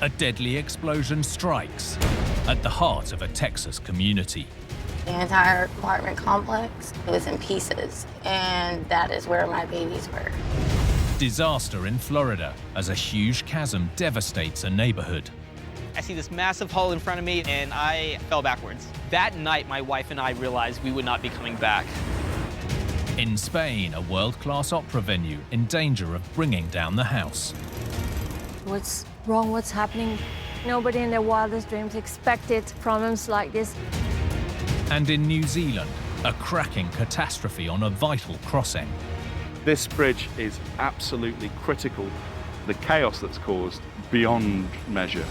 A deadly explosion strikes at the heart of a Texas community. The entire apartment complex was in pieces, and that is where my babies were. Disaster in Florida as a huge chasm devastates a neighborhood. I see this massive hole in front of me, and I fell backwards. That night, my wife and I realized we would not be coming back. In Spain, a world-class opera venue in danger of bringing down the house. What's wrong? What's happening? Nobody in their wildest dreams expected problems like this. And in New Zealand, a cracking catastrophe on a vital crossing. This bridge is absolutely critical. The chaos that's caused beyond measure.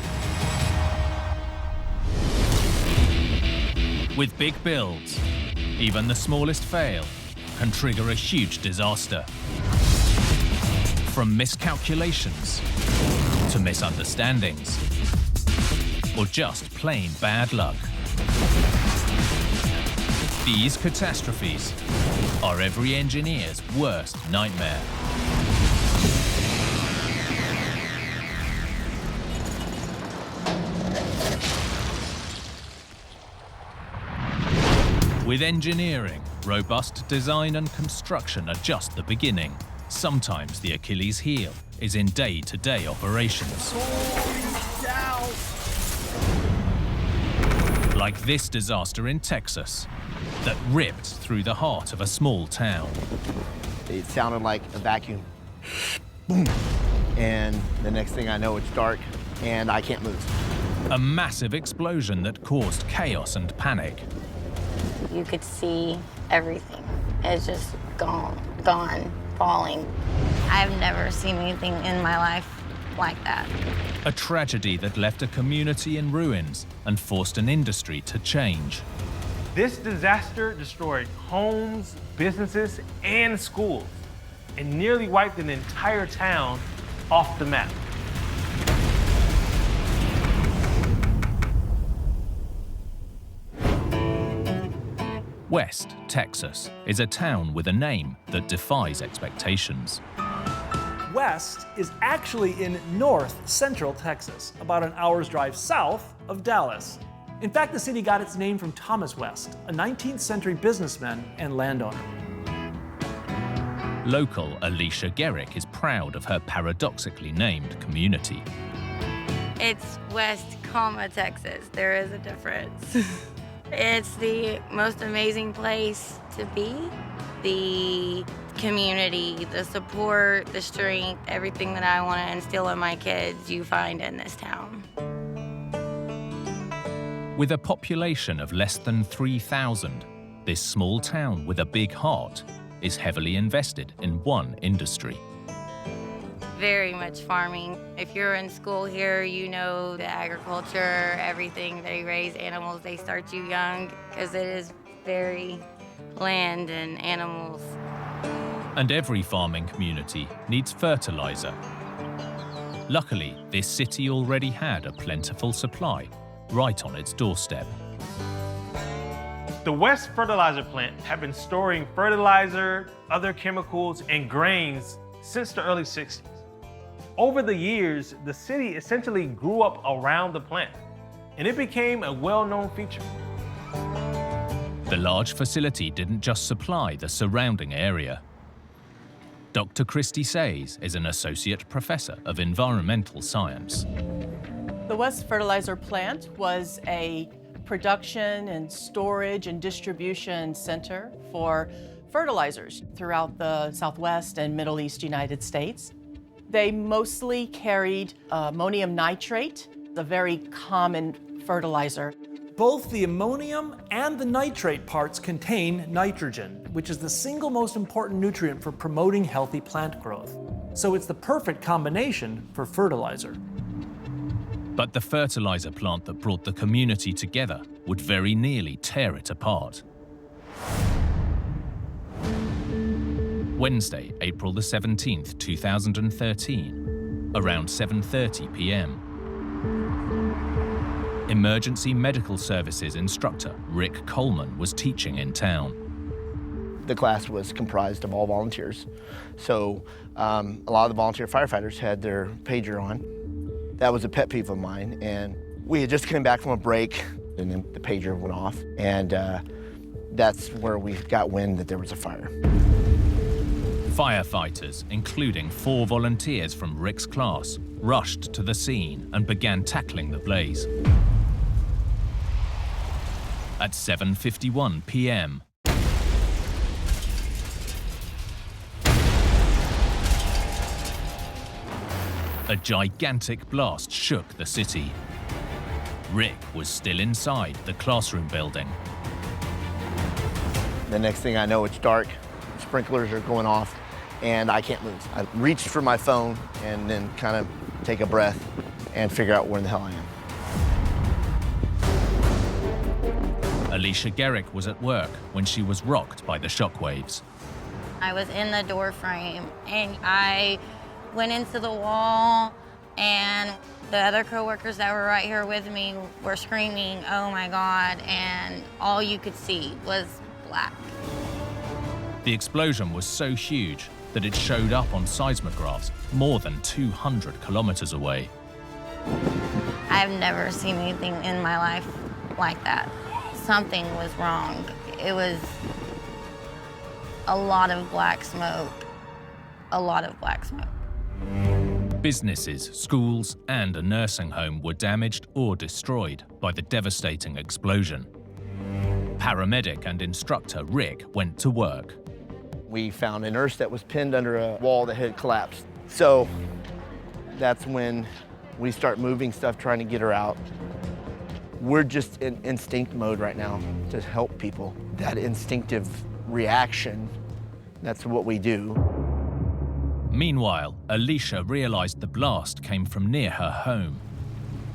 With big builds, even the smallest fail can trigger a huge disaster. From miscalculations to misunderstandings, or just plain bad luck. These catastrophes are every engineer's worst nightmare. With engineering, robust design and construction are just the beginning. Sometimes the Achilles heel is in day-to-day operations. Like this disaster in Texas that ripped through the heart of a small town. It sounded like a vacuum. Boom. And the next thing I know, it's dark and I can't move. A massive explosion that caused chaos and panic. You could see everything. It's just gone, falling. I've never seen anything in my life like that. A tragedy that left a community in ruins and forced an industry to change. This disaster destroyed homes, businesses, and schools, and nearly wiped an entire town off the map. West Texas is a town with a name that defies expectations. West is actually in north central Texas, about an hour's drive south of Dallas. In fact, the city got its name from Thomas West, a 19th century businessman and landowner. Local Alicia Garrick is proud of her paradoxically named community. It's West, Texas. There is a difference. It's the most amazing place to be. The community, the support, the strength, everything that I want to instill in my kids, you find in this town. With a population of less than 3,000, this small town with a big heart is heavily invested in one industry. Very much farming. If you're in school here, you know the agriculture, everything. They raise animals, they start you young, because it is very land and animals. And every farming community needs fertilizer. Luckily, this city already had a plentiful supply right on its doorstep. The West Fertilizer Plant had been storing fertilizer, other chemicals, and grains since the early 60s. Over the years, the city essentially grew up around the plant, and it became a well-known feature. The large facility didn't just supply the surrounding area. Dr. Christy Says is an associate professor of environmental science. The West Fertilizer Plant was a production and storage and distribution center for fertilizers throughout the Southwest and Middle East United States. They mostly carried ammonium nitrate, a very common fertilizer. Both the ammonium and the nitrate parts contain nitrogen, which is the single most important nutrient for promoting healthy plant growth. So it's the perfect combination for fertilizer. But the fertilizer plant that brought the community together would very nearly tear it apart. Wednesday, April the 17th, 2013, around 7:30 p.m. Emergency Medical Services instructor Rick Coleman was teaching in town. The class was comprised of all volunteers. So a lot of the volunteer firefighters had their pager on. That was a pet peeve of mine, and we had just come back from a break, and then the pager went off, and that's where we got wind that there was a fire. Firefighters, including 4 volunteers from Rick's class, rushed to the scene and began tackling the blaze. At 7:51 p.m., a gigantic blast shook the city. Rick was still inside the classroom building. The next thing I know, it's dark, sprinklers are going off, and I can't move. I reached for my phone and then kind of take a breath and figure out where the hell I am. Alicia Garrick was at work when she was rocked by the shockwaves. I was in the door frame and I went into the wall, and the other coworkers that were right here with me were screaming, "Oh my God," and all you could see was black. The explosion was so huge that it showed up on seismographs more than 200 kilometers away. I've never seen anything in my life like that. Something was wrong. It was a lot of black smoke, a lot of black smoke. Businesses, schools, and a nursing home were damaged or destroyed by the devastating explosion. Paramedic and instructor Rick went to work. We found a nurse that was pinned under a wall that had collapsed. So that's when we start moving stuff, trying to get her out. We're just in instinct mode right now to help people. That instinctive reaction, that's what we do. Meanwhile, Alicia realized the blast came from near her home,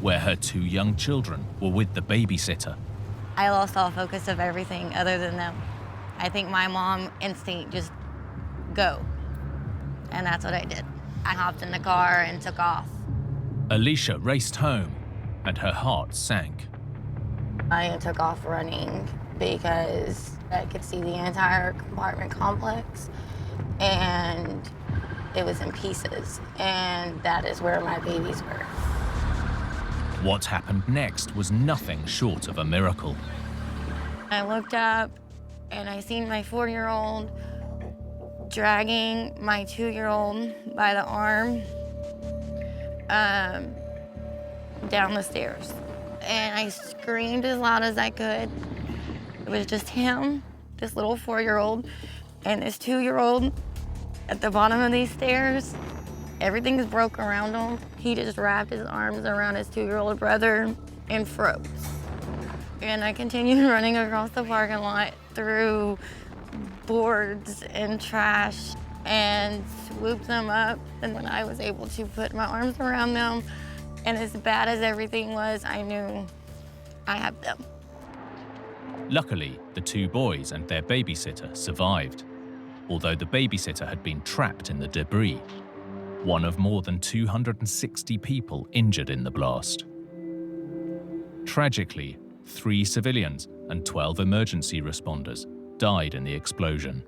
where her 2 young children were with the babysitter. I lost all focus of everything other than them. I think my mom instinct just go. And that's what I did. I hopped in the car and took off. Alicia raced home, and her heart sank. I took off running because I could see the entire apartment complex, and it was in pieces, and that is where my babies were. What happened next was nothing short of a miracle. I looked up and I seen my 4-year-old dragging my 2-year-old by the arm down the stairs. And I screamed as loud as I could. It was just him, this little 4-year-old, and this 2-year-old at the bottom of these stairs. Everything's broke around him. He just wrapped his arms around his 2-year-old brother and froze. And I continued running across the parking lot through boards and trash and swooped them up. And when I was able to put my arms around them, and as bad as everything was, I knew I had them. Luckily, the 2 boys and their babysitter survived, although the babysitter had been trapped in the debris, one of more than 260 people injured in the blast. Tragically, 3 civilians and 12 emergency responders died in the explosion.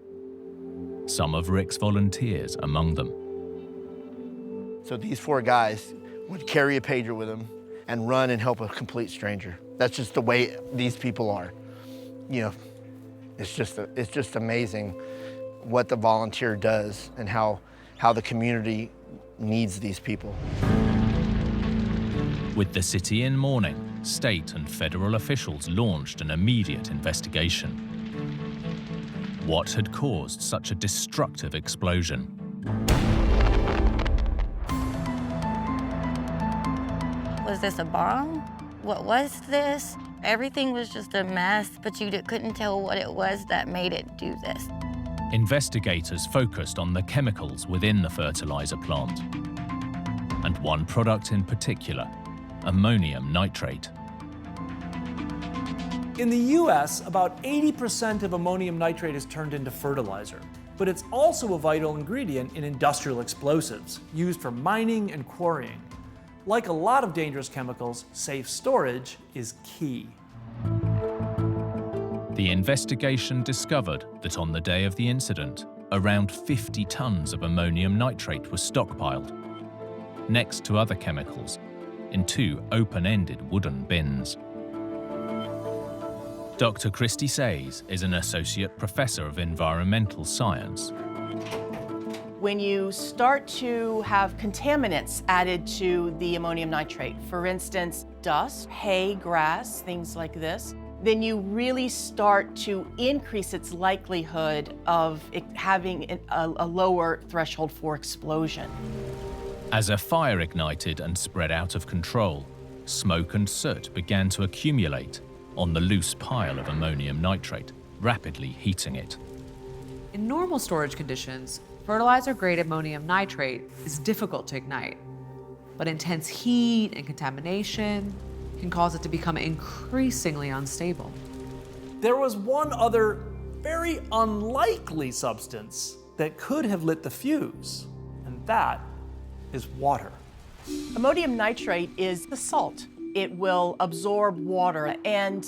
Some of Rick's volunteers among them. So these 4 guys would carry a pager with them and run and help a complete stranger. That's just the way these people are. You know, it's just amazing what the volunteer does and how the community needs these people. With the city in mourning, state and federal officials launched an immediate investigation. What had caused such a destructive explosion? Was this a bomb? What was this? Everything was just a mess, but you couldn't tell what it was that made it do this. Investigators focused on the chemicals within the fertilizer plant, and one product in particular, ammonium nitrate. In the US, about 80% of ammonium nitrate is turned into fertilizer, but it's also a vital ingredient in industrial explosives used for mining and quarrying. Like a lot of dangerous chemicals, safe storage is key. The investigation discovered that on the day of the incident, around 50 tons of ammonium nitrate was stockpiled, next to other chemicals in 2 open-ended wooden bins. Dr. Christy Says is an associate professor of environmental science. When you start to have contaminants added to the ammonium nitrate, for instance, dust, hay, grass, things like this, then you really start to increase its likelihood of it having a lower threshold for explosion. As a fire ignited and spread out of control, smoke and soot began to accumulate on the loose pile of ammonium nitrate, rapidly heating it. In normal storage conditions, fertilizer-grade ammonium nitrate is difficult to ignite, but intense heat and contamination can cause it to become increasingly unstable. There was one other very unlikely substance that could have lit the fuse, and that is water. Ammonium nitrate is a salt. It will absorb water, and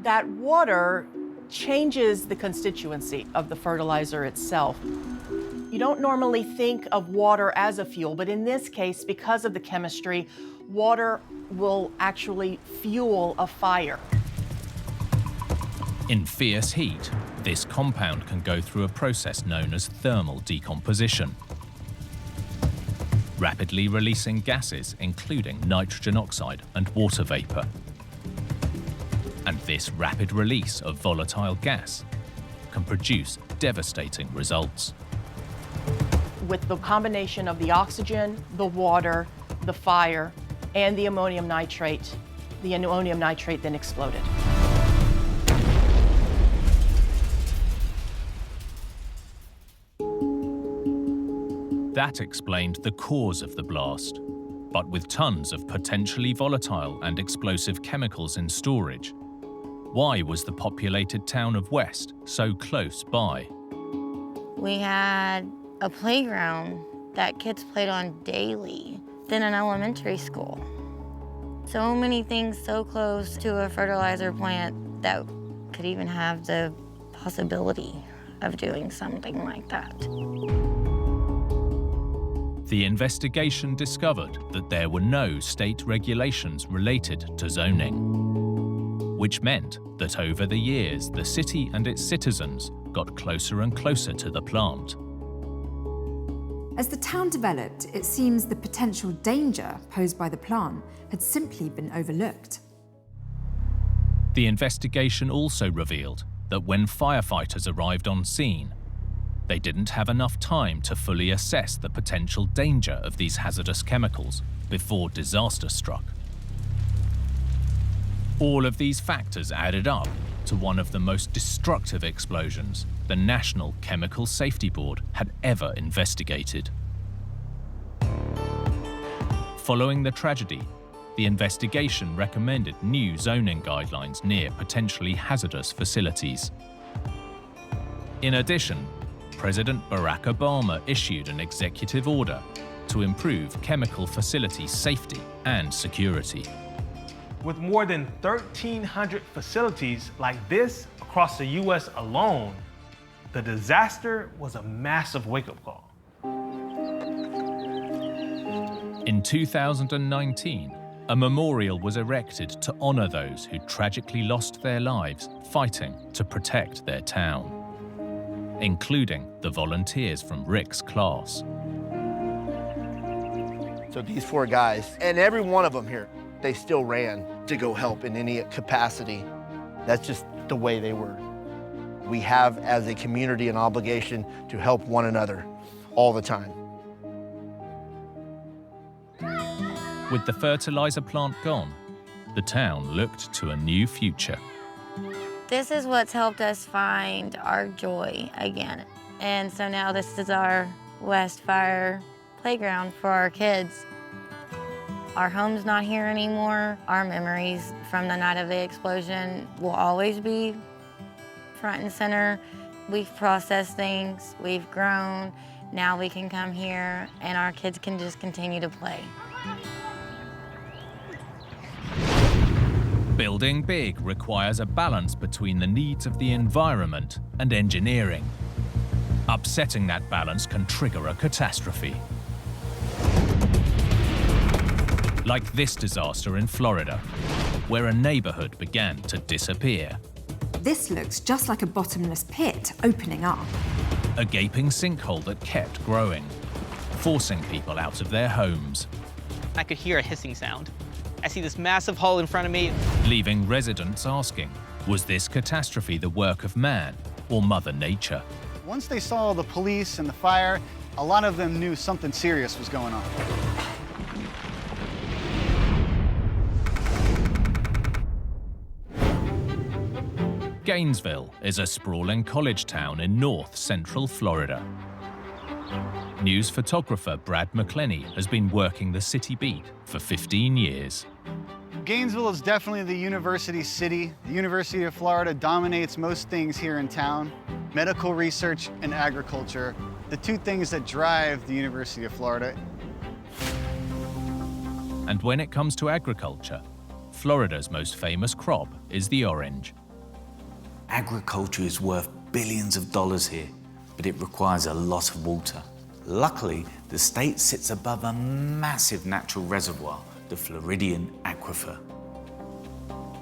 that water changes the constituency of the fertilizer itself. You don't normally think of water as a fuel, but in this case, because of the chemistry, water will actually fuel a fire. In fierce heat, this compound can go through a process known as thermal decomposition, rapidly releasing gases including nitrogen oxide and water vapor. And this rapid release of volatile gas can produce devastating results. With the combination of the oxygen, the water, the fire, and the ammonium nitrate then exploded. That explained the cause of the blast. But with tons of potentially volatile and explosive chemicals in storage, why was the populated town of West so close by? We had a playground that kids played on daily, then an elementary school. So many things so close to a fertilizer plant that could even have the possibility of doing something like that. The investigation discovered that there were no state regulations related to zoning, which meant that over the years, the city and its citizens got closer and closer to the plant. As the town developed, it seems the potential danger posed by the plant had simply been overlooked. The investigation also revealed that when firefighters arrived on scene, they didn't have enough time to fully assess the potential danger of these hazardous chemicals before disaster struck. All of these factors added up to one of the most destructive explosions the National Chemical Safety Board had ever investigated. Following the tragedy, the investigation recommended new zoning guidelines near potentially hazardous facilities. In addition, President Barack Obama issued an executive order to improve chemical facility safety and security. With more than 1,300 facilities like this across the US alone, the disaster was a massive wake-up call. In 2019, a memorial was erected to honor those who tragically lost their lives fighting to protect their town, including the volunteers from Rick's class. So these 4 guys, and every one of them here, they still ran to go help in any capacity. That's just the way they were. We have, as a community, an obligation to help one another all the time. With the fertilizer plant gone, the town looked to a new future. This is what's helped us find our joy again. And so now this is our West Fire playground for our kids. Our home's not here anymore. Our memories from the night of the explosion will always be front and center. We've processed things, we've grown. Now we can come here and our kids can just continue to play. Building big requires a balance between the needs of the environment and engineering. Upsetting that balance can trigger a catastrophe. like this disaster in Florida, where a neighborhood began to disappear. This looks just like a bottomless pit opening up. A gaping sinkhole that kept growing, forcing people out of their homes. I could hear a hissing sound. I see this massive hole in front of me. Leaving residents asking, was this catastrophe the work of man or Mother Nature? Once they saw the police and the fire, a lot of them knew something serious was going on. Gainesville is a sprawling college town in north central Florida. News photographer Brad McClenney has been working the city beat for 15 years. Gainesville is definitely the university city. The University of Florida dominates most things here in town. Medical research and agriculture, the two things that drive the University of Florida. And when it comes to agriculture, Florida's most famous crop is the orange. Agriculture is worth billions of dollars here, but it requires a lot of water. Luckily, the state sits above a massive natural reservoir, the Floridian Aquifer.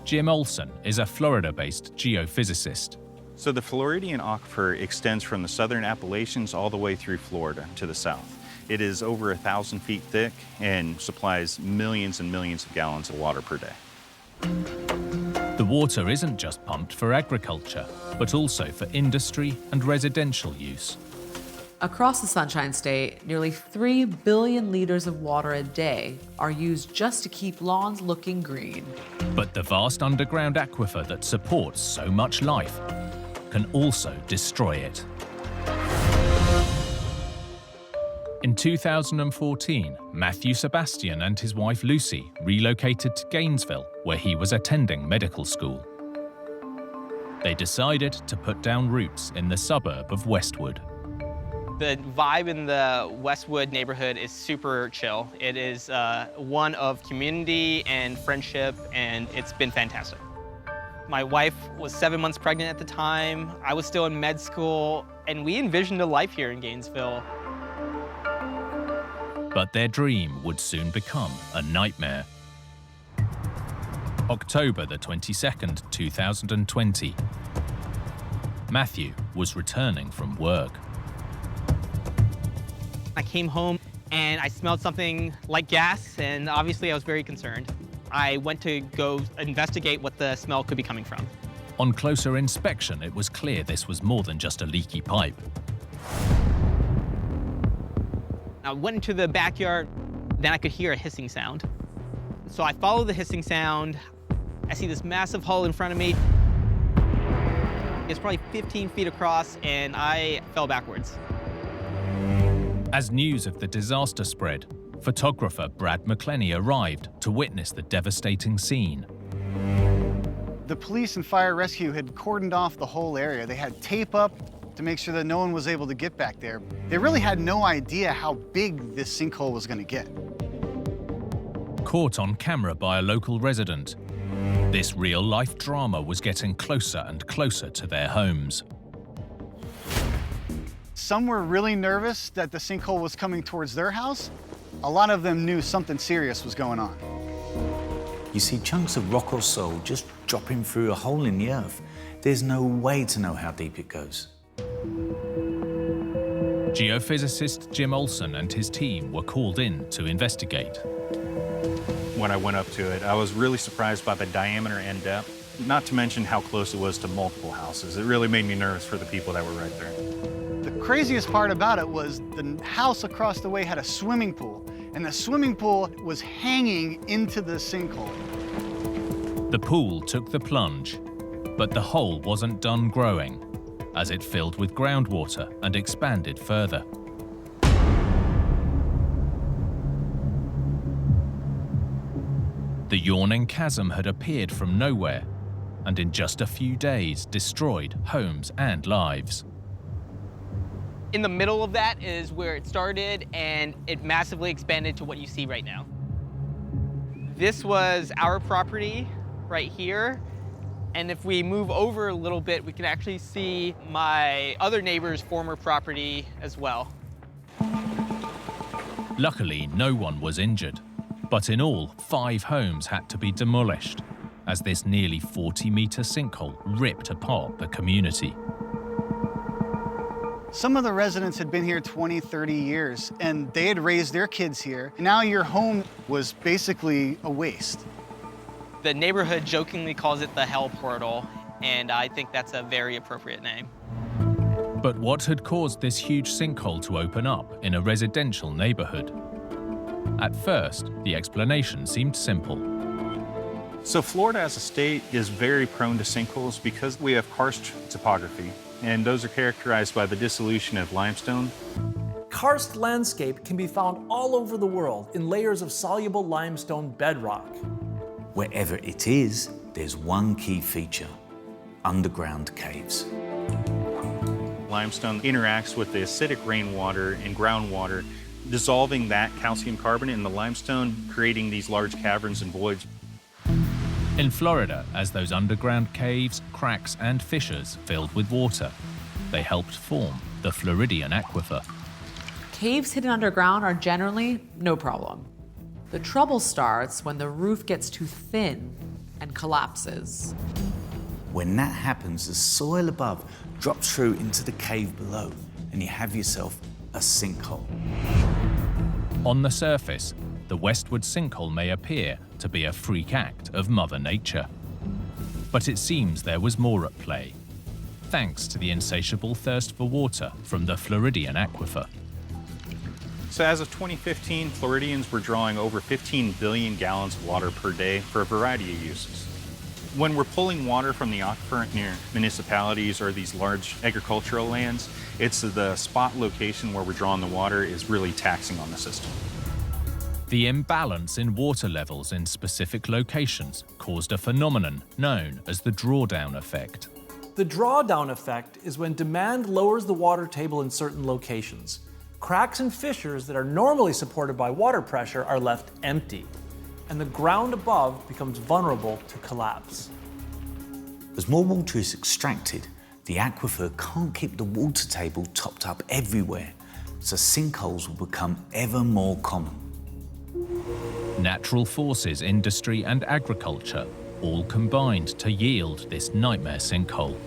Jim Olson is a Florida-based geophysicist. So the Floridian Aquifer extends from the southern Appalachians all the way through Florida to the south. It is over 1,000 feet thick and supplies millions and millions of gallons of water per day. The water isn't just pumped for agriculture, but also for industry and residential use. Across the Sunshine State, nearly 3 billion liters of water a day are used just to keep lawns looking green. But the vast underground aquifer that supports so much life can also destroy it. In 2014, Matthew Sebastian and his wife Lucy relocated to Gainesville, where he was attending medical school. They decided to put down roots in the suburb of Westwood. The vibe in the Westwood neighborhood is super chill. It is one of community and friendship, and it's been fantastic. My wife was 7 months pregnant at the time. I was still in med school, and we envisioned a life here in Gainesville. But their dream would soon become a nightmare. October the 22nd, 2020. Matthew was returning from work. I came home and I smelled something like gas, and obviously I was very concerned. I went to go investigate what the smell could be coming from. On closer inspection, it was clear this was more than just a leaky pipe. I went into the backyard, then I could hear a hissing sound. So I follow the hissing sound. I see this massive hole in front of me. It's probably 15 feet across, and I fell backwards. As news of the disaster spread, photographer Brad McClenney arrived to witness the devastating scene. The police and fire rescue had cordoned off the whole area. They had tape up to make sure that no one was able to get back there. They really had no idea how big this sinkhole was going to get. Caught on camera by a local resident, this real-life drama was getting closer and closer to their homes. Some were really nervous that the sinkhole was coming towards their house. A lot of them knew something serious was going on. You see chunks of rock or soil just dropping through a hole in the earth. There's no way to know how deep it goes. Geophysicist Jim Olson and his team were called in to investigate. When I went up to it, I was really surprised by the diameter and depth, not to mention how close it was to multiple houses. It really made me nervous for the people that were right there. The craziest part about it was the house across the way had a swimming pool, and the swimming pool was hanging into the sinkhole. The pool took the plunge, but the hole wasn't done growing, as it filled with groundwater and expanded further. The yawning chasm had appeared from nowhere, and in just a few days destroyed homes and lives. In the middle of that is where it started, and it massively expanded to what you see right now. This was our property right here. And if we move over a little bit, we can actually see my other neighbor's former property as well. Luckily, no one was injured, But in all, 5 homes had to be demolished as this nearly 40-meter sinkhole ripped apart the community. Some of the residents had been here 20, 30 years, and they had raised their kids here. Now your home was basically a waste. The neighborhood jokingly calls it the hell portal, and I think that's a very appropriate name. But what had caused this huge sinkhole to open up in a residential neighborhood? At first, the explanation seemed simple. So Florida as a state is very prone to sinkholes because we have karst topography, and those are characterized by the dissolution of limestone. Karst landscape can be found all over the world in layers of soluble limestone bedrock. Wherever it is, there's one key feature: underground caves. Limestone interacts with the acidic rainwater and groundwater, dissolving that calcium carbonate in the limestone, creating these large caverns and voids. In Florida, as those underground caves, cracks, and fissures filled with water, they helped form the Floridian aquifer. Caves hidden underground are generally no problem. The trouble starts when the roof gets too thin and collapses. When that happens, the soil above drops through into the cave below, and you have yourself a sinkhole. On the surface, the westward sinkhole may appear to be a freak act of Mother Nature. But it seems there was more at play, thanks to the insatiable thirst for water from the Floridian aquifer. So as of 2015, Floridians were drawing over 15 billion gallons of water per day for a variety of uses. When we're pulling water from the aquifer near municipalities or these large agricultural lands, it's the spot location where we're drawing the water is really taxing on the system. The imbalance in water levels in specific locations caused a phenomenon known as the drawdown effect. The drawdown effect is when demand lowers the water table in certain locations. Cracks and fissures that are normally supported by water pressure are left empty, and the ground above becomes vulnerable to collapse. As more water is extracted, the aquifer can't keep the water table topped up everywhere, so sinkholes will become ever more common. Natural forces, industry, and agriculture all combined to yield this nightmare sinkhole.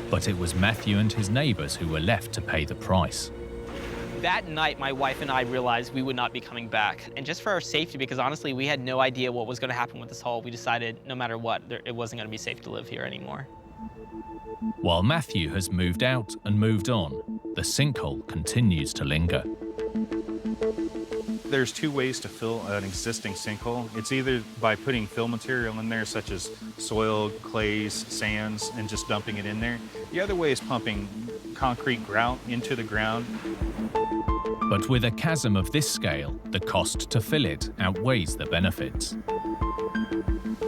But it was Matthew and his neighbors who were left to pay the price. That night, my wife and I realized we would not be coming back. And just for our safety, because honestly, we had no idea what was going to happen with this hole, we decided no matter what, it wasn't going to be safe to live here anymore. While Matthew has moved out and moved on, the sinkhole continues to linger. There's 2 ways to fill an existing sinkhole. It's either by putting fill material in there, such as soil, clays, sands, and just dumping it in there. The other way is pumping concrete grout into the ground. But with a chasm of this scale, the cost to fill it outweighs the benefits.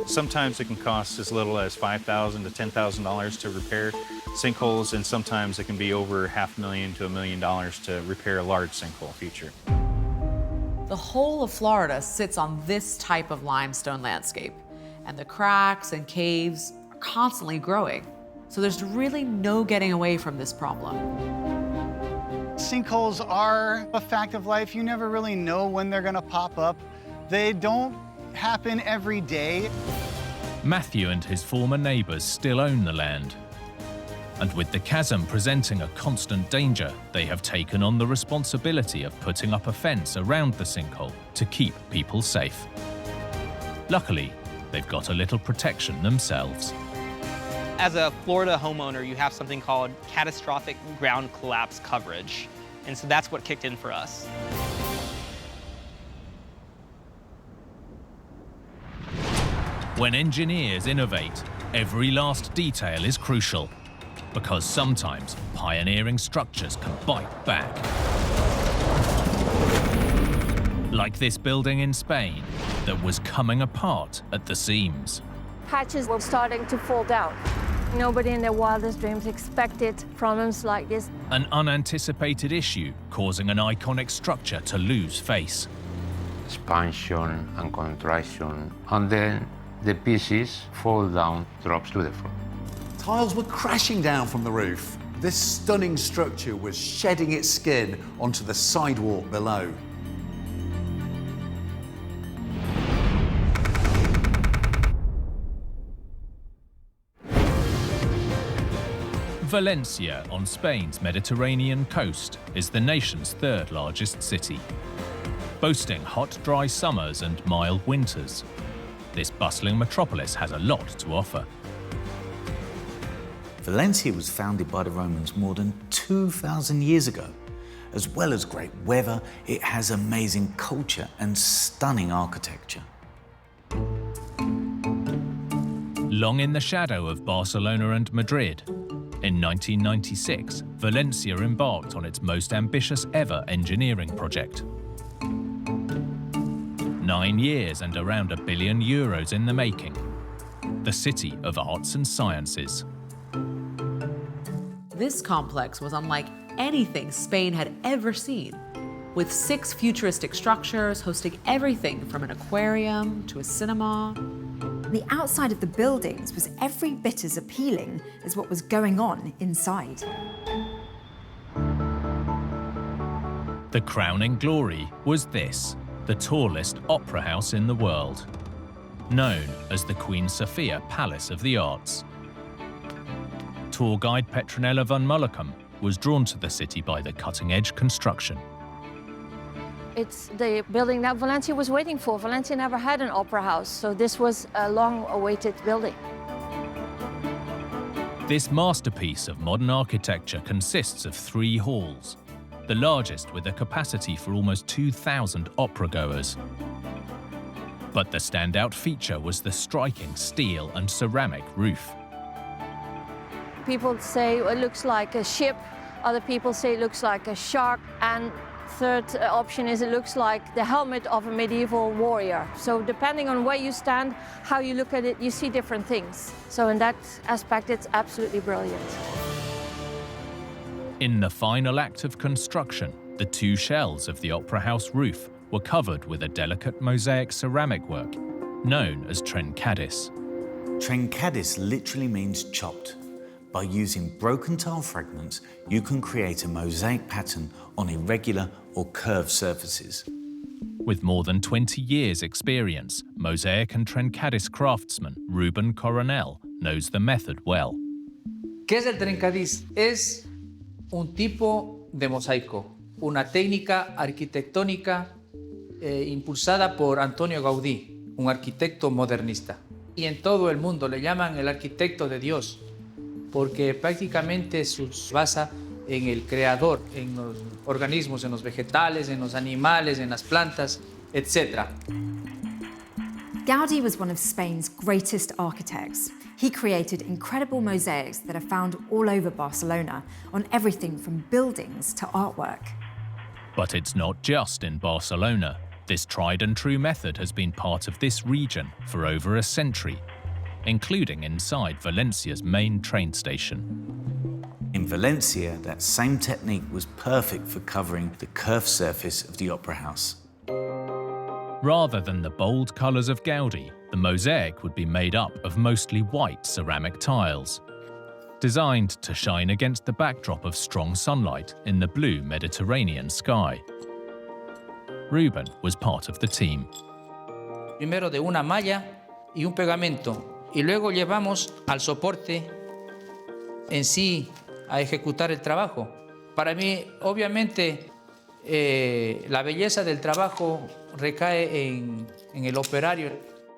Sometimes it can cost as little as $5,000 to $10,000 to repair sinkholes, and sometimes it can be over $500,000 to $1 million to repair a large sinkhole feature. The whole of Florida sits on this type of limestone landscape, and the cracks and caves are constantly growing. So there's really no getting away from this problem. Sinkholes are a fact of life. You never really know when they're gonna pop up. They don't happen every day. Matthew and his former neighbors still own the land. And with the chasm presenting a constant danger, they have taken on the responsibility of putting up a fence around the sinkhole to keep people safe. Luckily, they've got a little protection themselves. As a Florida homeowner, you have something called catastrophic ground collapse coverage. And so that's what kicked in for us. When engineers innovate, every last detail is crucial, because sometimes pioneering structures can bite back. Like this building in Spain that was coming apart at the seams. Hatches were starting to fall down. Nobody in their wildest dreams expected problems like this. An unanticipated issue causing an iconic structure to lose face. Expansion and contraction, and then the pieces fall down, drops to the floor. Tiles were crashing down from the roof. This stunning structure was shedding its skin onto the sidewalk below. Valencia on Spain's Mediterranean coast is the nation's third largest city. Boasting hot, dry summers and mild winters, this bustling metropolis has a lot to offer. Valencia was founded by the Romans more than 2,000 years ago. As well as great weather, it has amazing culture and stunning architecture. Long in the shadow of Barcelona and Madrid, in 1996, Valencia embarked on its most ambitious ever engineering project. 9 years and around €1 billion in the making. The City of Arts and Sciences. This complex was unlike anything Spain had ever seen, with 6 futuristic structures hosting everything from an aquarium to a cinema. The outside of the buildings was every bit as appealing as what was going on inside. The crowning glory was this, the tallest opera house in the world, known as the Queen Sofia Palace of the Arts. Tour guide Petronella van Mollekam was drawn to the city by the cutting-edge construction. It's the building that Valencia was waiting for. Valencia never had an opera house, so this was a long-awaited building. This masterpiece of modern architecture consists of 3 halls, the largest with a capacity for almost 2,000 opera-goers. But the standout feature was the striking steel and ceramic roof. People say it looks like a ship, other people say it looks like a shark, and third option is it looks like the helmet of a medieval warrior. So depending on where you stand, how you look at it, you see different things. So in that aspect, it's absolutely brilliant. In the final act of construction, the 2 shells of the opera house roof were covered with a delicate mosaic ceramic work known as trencadis. Trencadis literally means chopped. By using broken tile fragments, you can create a mosaic pattern on irregular or curved surfaces. With more than 20 years' experience, mosaic and trencadis craftsman Ruben Coronel knows the method well. ¿Qué es el trencadis? Es un tipo de mosaico, una técnica arquitectónica impulsada por Antonio Gaudí, un arquitecto modernista. Y en todo el mundo le llaman el arquitecto de Dios, porque prácticamente se basa en el creador, en los organismos, en los vegetales, en los animales, en las plantas, etc. Gaudí was one of Spain's greatest architects. He created incredible mosaics that are found all over Barcelona, on everything from buildings to artwork. But it's not just in Barcelona. This tried and true method has been part of this region for over a century, including inside Valencia's main train station. In Valencia, that same technique was perfect for covering the curved surface of the opera house. Rather than the bold colours of Gaudí, the mosaic would be made up of mostly white ceramic tiles, designed to shine against the backdrop of strong sunlight in the blue Mediterranean sky. Ruben was part of the team. Primero de una malla y un pegamento. Y luego llevamos al soporte en sí a ejecutar el trabajo. Para mí, obviamente, la belleza del trabajo recae en el operario.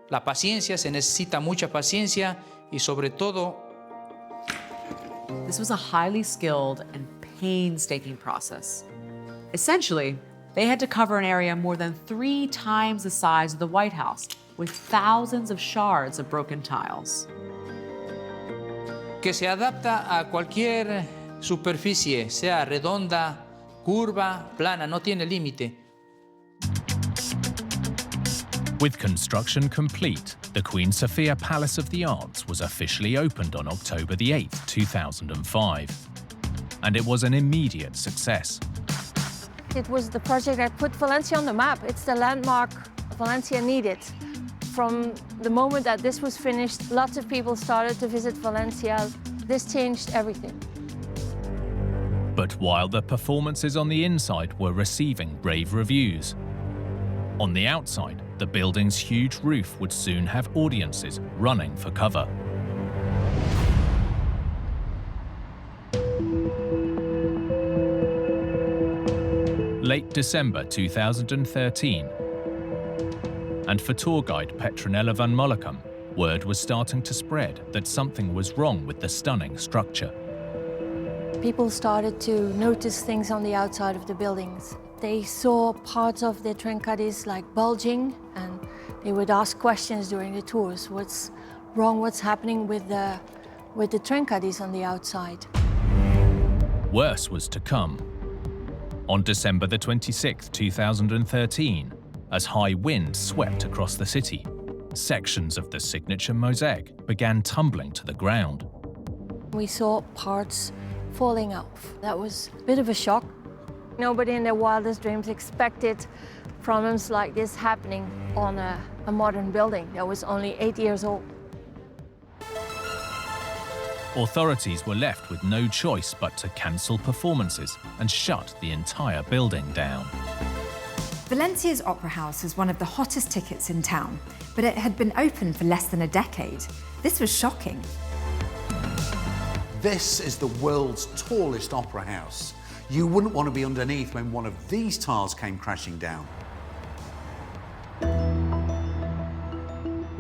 La paciencia, se necesita mucha paciencia y sobre todo... This was a highly skilled and painstaking process. Essentially, they had to cover an area more than 3 times the size of the White House, with thousands of shards of broken tiles. Que se adapta a cualquier superficie, sea redonda, curva, plana, no tiene límite. With construction complete, the Queen Sofia Palace of the Arts was officially opened on October the 8th, 2005. And it was an immediate success. It was the project that put Valencia on the map. It's the landmark Valencia needed. From the moment that this was finished, lots of people started to visit Valencia. This changed everything. But while the performances on the inside were receiving rave reviews, on the outside, the building's huge roof would soon have audiences running for cover. late December 2013, and for tour guide Petronella van Mollekam, word was starting to spread that something was wrong with the stunning structure. People started to notice things on the outside of the buildings. They saw parts of the trencadis like bulging, and they would ask questions during the tours. What's wrong? What's happening with the trencadis on the outside? Worse was to come. On December the 26th, 2013, as high winds swept across the city, sections of the signature mosaic began tumbling to the ground. We saw parts falling off. That was a bit of a shock. Nobody in their wildest dreams expected problems like this happening on a modern building that was only 8 years old. Authorities were left with no choice but to cancel performances and shut the entire building down. Valencia's Opera House was one of the hottest tickets in town, but it had been open for less than a decade. This was shocking. This is the world's tallest opera house. You wouldn't want to be underneath when one of these tiles came crashing down.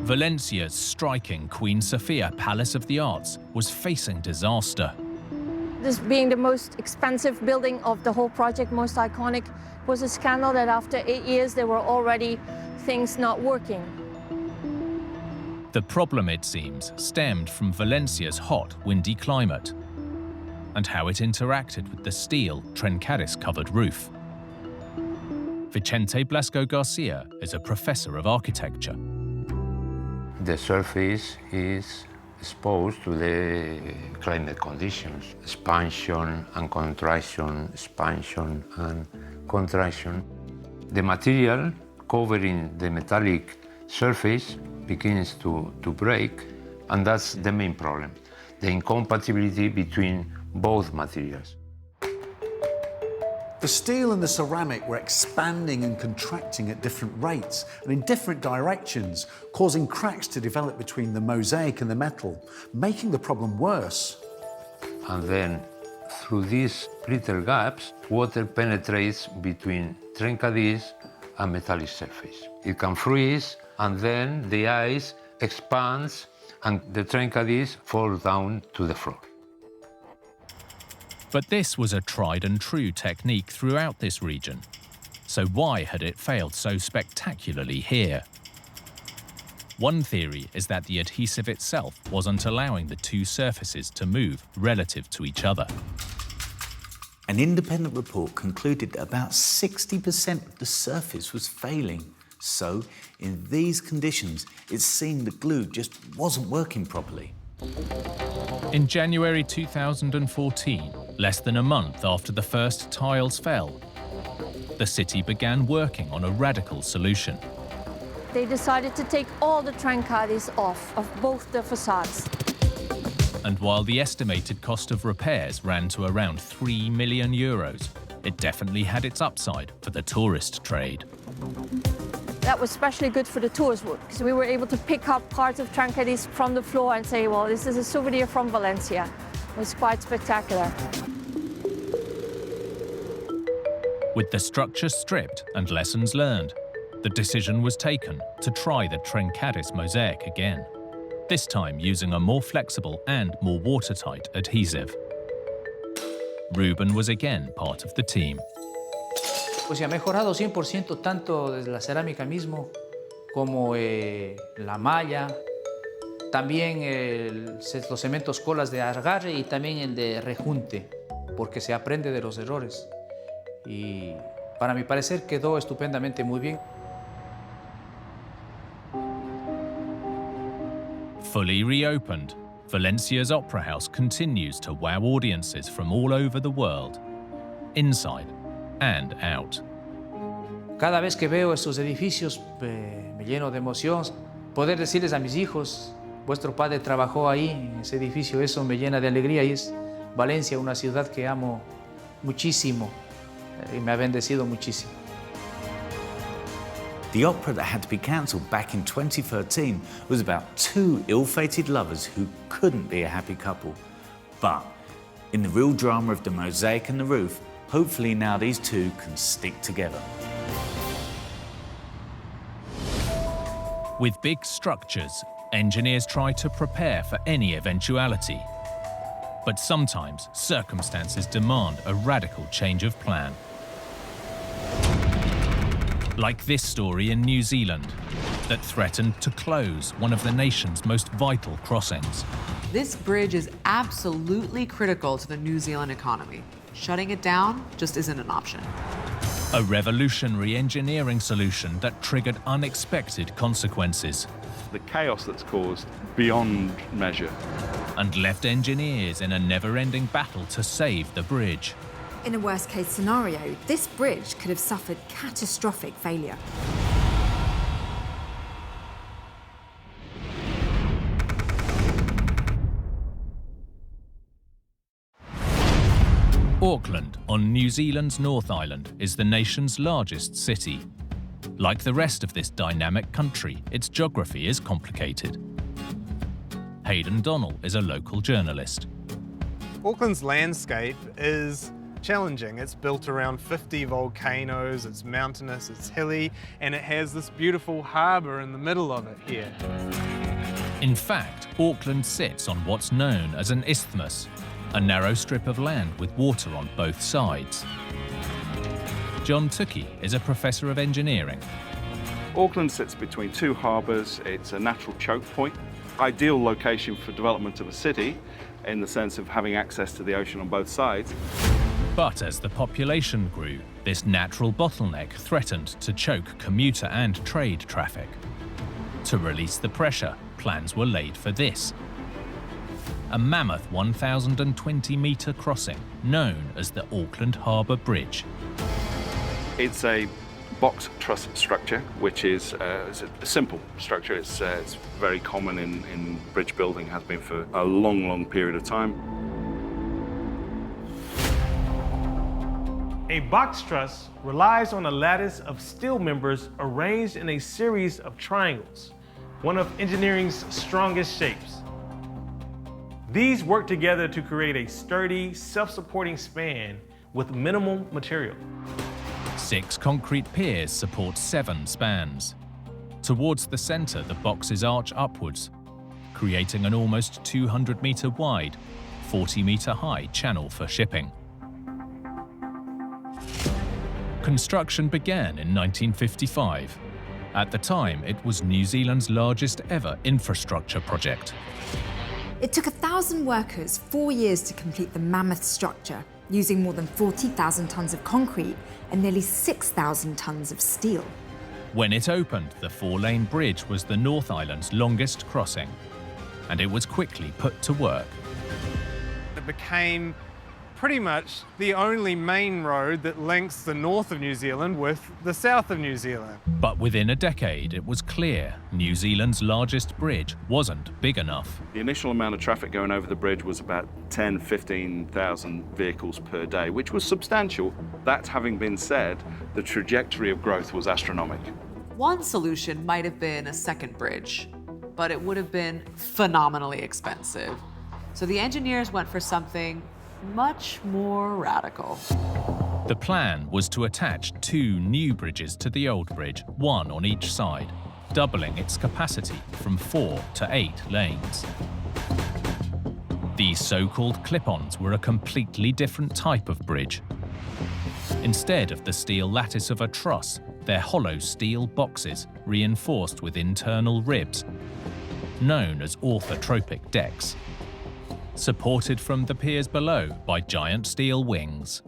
Valencia's striking Queen Sofia Palace of the Arts was facing disaster. This being the most expensive building of the whole project, most iconic, was a scandal that after 8 years there were already things not working. The problem, it seems, stemmed from Valencia's hot, windy climate and how it interacted with the steel, trencadis-covered roof. Vicente Blasco Garcia is a professor of architecture. The surface is exposed to the climate conditions, expansion and contraction, expansion and contraction. The material covering the metallic surface begins to break, and that's the main problem, the incompatibility between both materials. The steel and the ceramic were expanding and contracting at different rates and in different directions, causing cracks to develop between the mosaic and the metal, making the problem worse. And then, through these little gaps, water penetrates between trencadis and metallic surface. It can freeze, and then the ice expands and the trencadis fall down to the floor. But this was a tried and true technique throughout this region. So why had it failed so spectacularly here? One theory is that the adhesive itself wasn't allowing the two surfaces to move relative to each other. An independent report concluded that about 60% of the surface was failing. So, in these conditions, it seemed the glue just wasn't working properly. In January 2014, less than a month after the first tiles fell, the city began working on a radical solution. They decided to take all the trencadis off of both the facades. And while the estimated cost of repairs ran to around €3 million, it definitely had its upside for the tourist trade. That was especially good for the tours because we were able to pick up parts of trencadis from the floor and say, well, this is a souvenir from Valencia. It was quite spectacular. With the structure stripped and lessons learned, the decision was taken to try the trencadis mosaic again, this time using a more flexible and more watertight adhesive. Ruben was again part of the team. Pues se ha mejorado 100% tanto desde la cerámica mismo como la malla, también los cementos colas de agarre y también el de rejunte, porque se aprende de los errores. Y para mi parecer quedó estupendamente muy bien. Fully reopened, Valencia's Opera House continues to wow audiences from all over the world, inside and out. Cada vez que veo estos edificios me lleno de emoción. Poder decirles a mis hijos, vuestro padre trabajó ahí, en ese edificio, eso me llena de alegría. Y es Valencia, una ciudad que amo muchísimo y me ha bendecido muchísimo. The opera that had to be cancelled back in 2013 was about two ill-fated lovers who couldn't be a happy couple. But in the real drama of the mosaic and the roof, Hopefully now these two can stick together. With big structures, engineers try to prepare for any eventuality. But sometimes circumstances demand a radical change of plan. Like this story in New Zealand that threatened to close one of the nation's most vital crossings. This bridge is absolutely critical to the New Zealand economy. Shutting it down just isn't an option. A revolutionary engineering solution that triggered unexpected consequences. The chaos that's caused beyond measure. And left engineers in a never-ending battle to save the bridge. In a worst-case scenario, this bridge could have suffered catastrophic failure. Auckland, on New Zealand's North Island, is the nation's largest city. Like the rest of this dynamic country, its geography is complicated. Hayden Donnell is a local journalist. Auckland's landscape is challenging. It's built around 50 volcanoes, it's mountainous, it's hilly, and it has this beautiful harbour in the middle of it here. In fact, Auckland sits on what's known as an isthmus, a narrow strip of land with water on both sides. John Tukey is a professor of engineering. Auckland sits between two harbours. It's a natural choke point, ideal location for development of a city in the sense of having access to the ocean on both sides. But as the population grew, this natural bottleneck threatened to choke commuter and trade traffic. To release the pressure, plans were laid for this. A mammoth 1,020-metre crossing known as the Auckland Harbour Bridge. It's a box truss structure, which is a simple structure. It's very common in bridge building, has been for a long, long period of time. A box truss relies on a lattice of steel members arranged in a series of triangles, one of engineering's strongest shapes. These work together to create a sturdy, self-supporting span with minimal material. 6 concrete piers support 7 spans. Towards the centre, the boxes arch upwards, creating an almost 200-metre wide, 40-metre high channel for shipping. Construction began in 1955. At the time, it was New Zealand's largest ever infrastructure project. It took 1,000 workers 4 years to complete the mammoth structure, using more than 40,000 tonnes of concrete and nearly 6,000 tonnes of steel. When it opened, the 4-lane bridge was the North Island's longest crossing, and it was quickly put to work. It became pretty much the only main road that links the north of New Zealand with the south of New Zealand. But within a decade, it was clear New Zealand's largest bridge wasn't big enough. The initial amount of traffic going over the bridge was about 15,000 vehicles per day, which was substantial. That having been said, the trajectory of growth was astronomical. One solution might have been a second bridge, but it would have been phenomenally expensive. So the engineers went for something much more radical. The plan was to attach 2 new bridges to the old bridge, one on each side, doubling its capacity from 4 to 8 lanes. These so-called clip-ons were a completely different type of bridge. Instead of the steel lattice of a truss, they're hollow steel boxes reinforced with internal ribs, known as orthotropic decks, supported from the piers below by giant steel wings.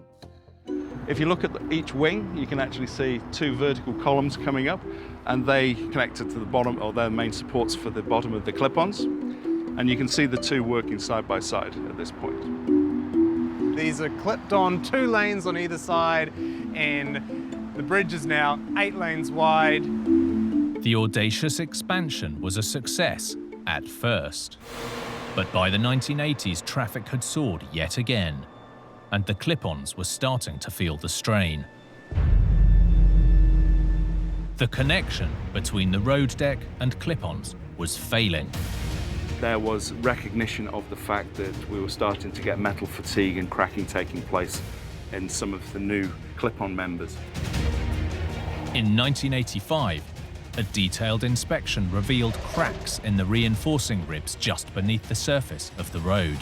If you look at each wing, you can actually see 2 vertical columns coming up, and they connected to the bottom, or their main supports for the bottom of the clip-ons. And you can see the 2 working side by side at this point. These are clipped on 2 lanes on either side, and the bridge is now 8 lanes wide. The audacious expansion was a success at first. But by the 1980s, traffic had soared yet again, and the clip-ons were starting to feel the strain. The connection between the road deck and clip-ons was failing. There was recognition of the fact that we were starting to get metal fatigue and cracking taking place in some of the new clip-on members. In 1985, a detailed inspection revealed cracks in the reinforcing ribs just beneath the surface of the road.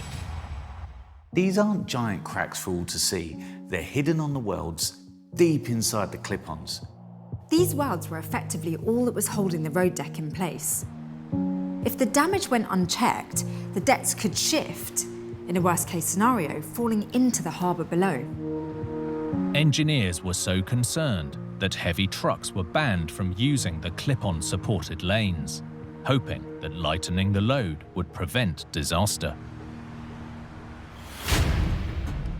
These aren't giant cracks for all to see. They're hidden on the welds, deep inside the clip-ons. These welds were effectively all that was holding the road deck in place. If the damage went unchecked, the decks could shift, in a worst-case scenario, falling into the harbour below. Engineers were so concerned that heavy trucks were banned from using the clip-on supported lanes, hoping that lightening the load would prevent disaster.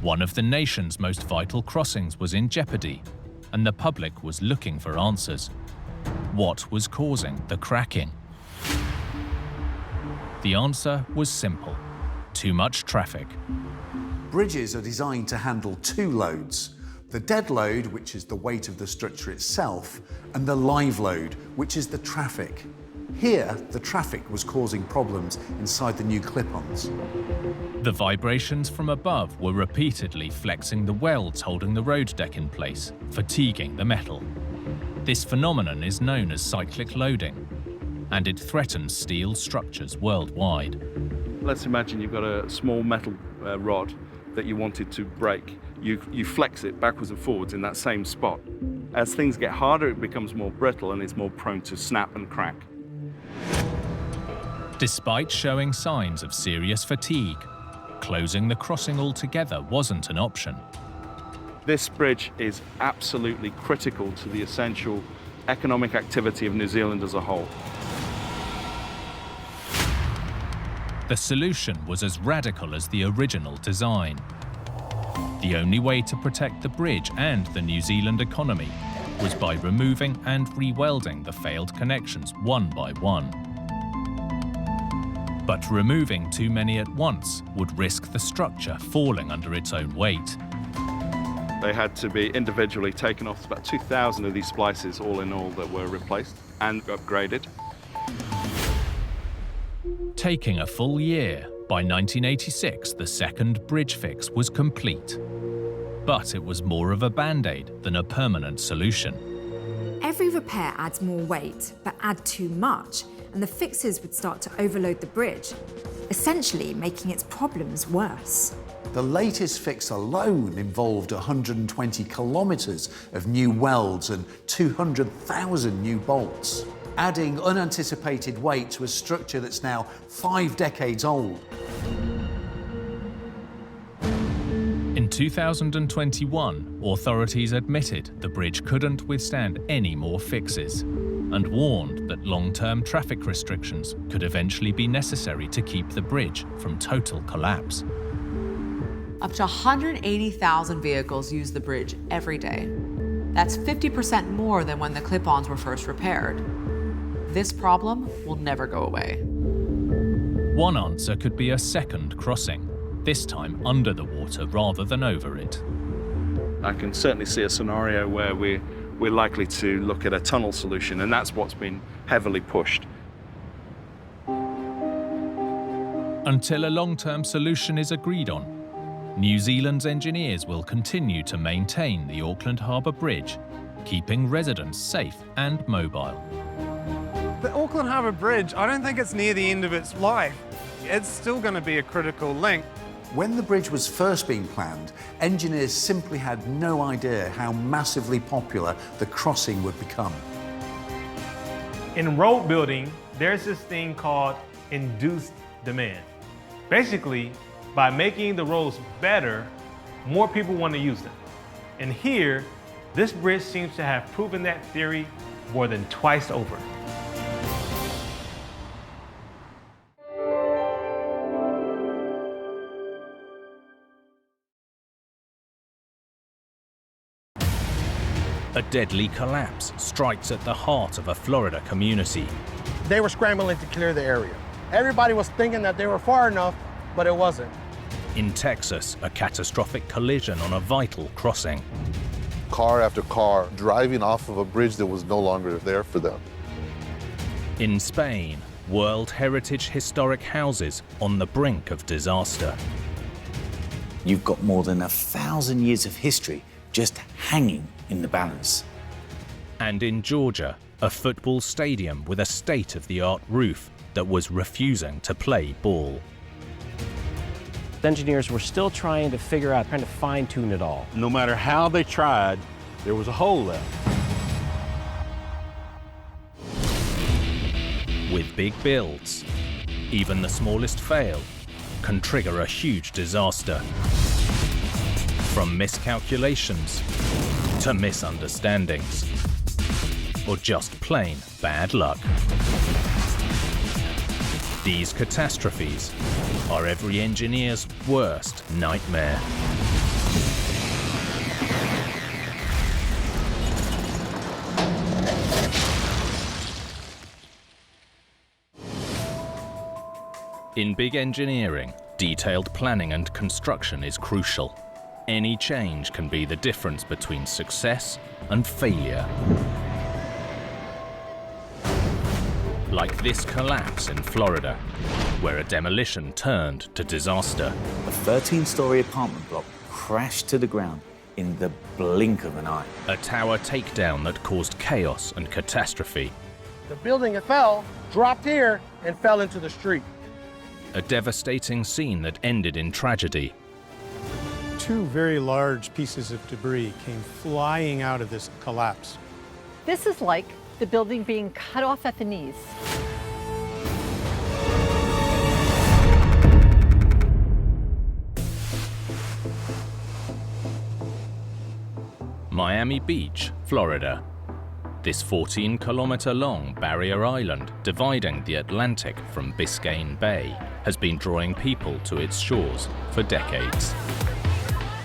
One of the nation's most vital crossings was in jeopardy, and the public was looking for answers. What was causing the cracking? The answer was simple: too much traffic. Bridges are designed to handle two loads: the dead load, which is the weight of the structure itself, and the live load, which is the traffic. Here, the traffic was causing problems inside the new clip-ons. The vibrations from above were repeatedly flexing the welds holding the road deck in place, fatiguing the metal. This phenomenon is known as cyclic loading, and it threatens steel structures worldwide. Let's imagine you've got a small metal rod that you wanted to break. You flex it backwards and forwards in that same spot. As things get harder, it becomes more brittle and is more prone to snap and crack. Despite showing signs of serious fatigue, closing the crossing altogether wasn't an option. This bridge is absolutely critical to the essential economic activity of New Zealand as a whole. The solution was as radical as the original design. The only way to protect the bridge and the New Zealand economy was by removing and re-welding the failed connections one by one. But removing too many at once would risk the structure falling under its own weight. They had to be individually taken off. About 2,000 of these splices all in all that were replaced and upgraded. Taking a full year, by 1986 the second bridge fix was complete. But it was more of a band-aid than a permanent solution. Every repair adds more weight, but add too much, and the fixes would start to overload the bridge, essentially making its problems worse. The latest fix alone involved 120 kilometres of new welds and 200,000 new bolts, adding unanticipated weight to a structure that's now 5 decades old. In 2021, authorities admitted the bridge couldn't withstand any more fixes and warned that long-term traffic restrictions could eventually be necessary to keep the bridge from total collapse. Up to 180,000 vehicles use the bridge every day. That's 50% more than when the clip-ons were first repaired. This problem will never go away. One answer could be a second crossing, this time under the water rather than over it. I can certainly see a scenario where we're likely to look at a tunnel solution, and that's what's been heavily pushed. Until a long-term solution is agreed on, New Zealand's engineers will continue to maintain the Auckland Harbour Bridge, keeping residents safe and mobile. The Auckland Harbour Bridge, I don't think it's near the end of its life. It's still going to be a critical link. When the bridge was first being planned, engineers simply had no idea how massively popular the crossing would become. In road building, there's this thing called induced demand. Basically, by making the roads better, more people want to use them. And here, this bridge seems to have proven that theory more than twice over. A deadly collapse strikes at the heart of a Florida community. They were scrambling to clear the area. Everybody was thinking that they were far enough, but it wasn't. In Texas, a catastrophic collision on a vital crossing. Car after car driving off of a bridge that was no longer there for them. In Spain, World Heritage historic houses on the brink of disaster. you've got more than 1,000 years of history just hanging in the balance. And in Georgia, a football stadium with a state-of-the-art roof that was refusing to play ball. Engineers were still trying to fine-tune it all. No matter how they tried, there was a hole there. With big builds, even the smallest fail can trigger a huge disaster. From miscalculations to misunderstandings, or just plain bad luck. These catastrophes are every engineer's worst nightmare. In big engineering, detailed planning and construction is crucial. Any change can be the difference between success and failure. Like this collapse in Florida, where a demolition turned to disaster. A 13-story apartment block crashed to the ground in the blink of an eye. A tower takedown that caused chaos and catastrophe. The building that fell dropped here and fell into the street. A devastating scene that ended in tragedy. Two very large pieces of debris came flying out of this collapse. This is like the building being cut off at the knees. Miami Beach, Florida. This 14-kilometer-long barrier island dividing the Atlantic from Biscayne Bay has been drawing people to its shores for decades.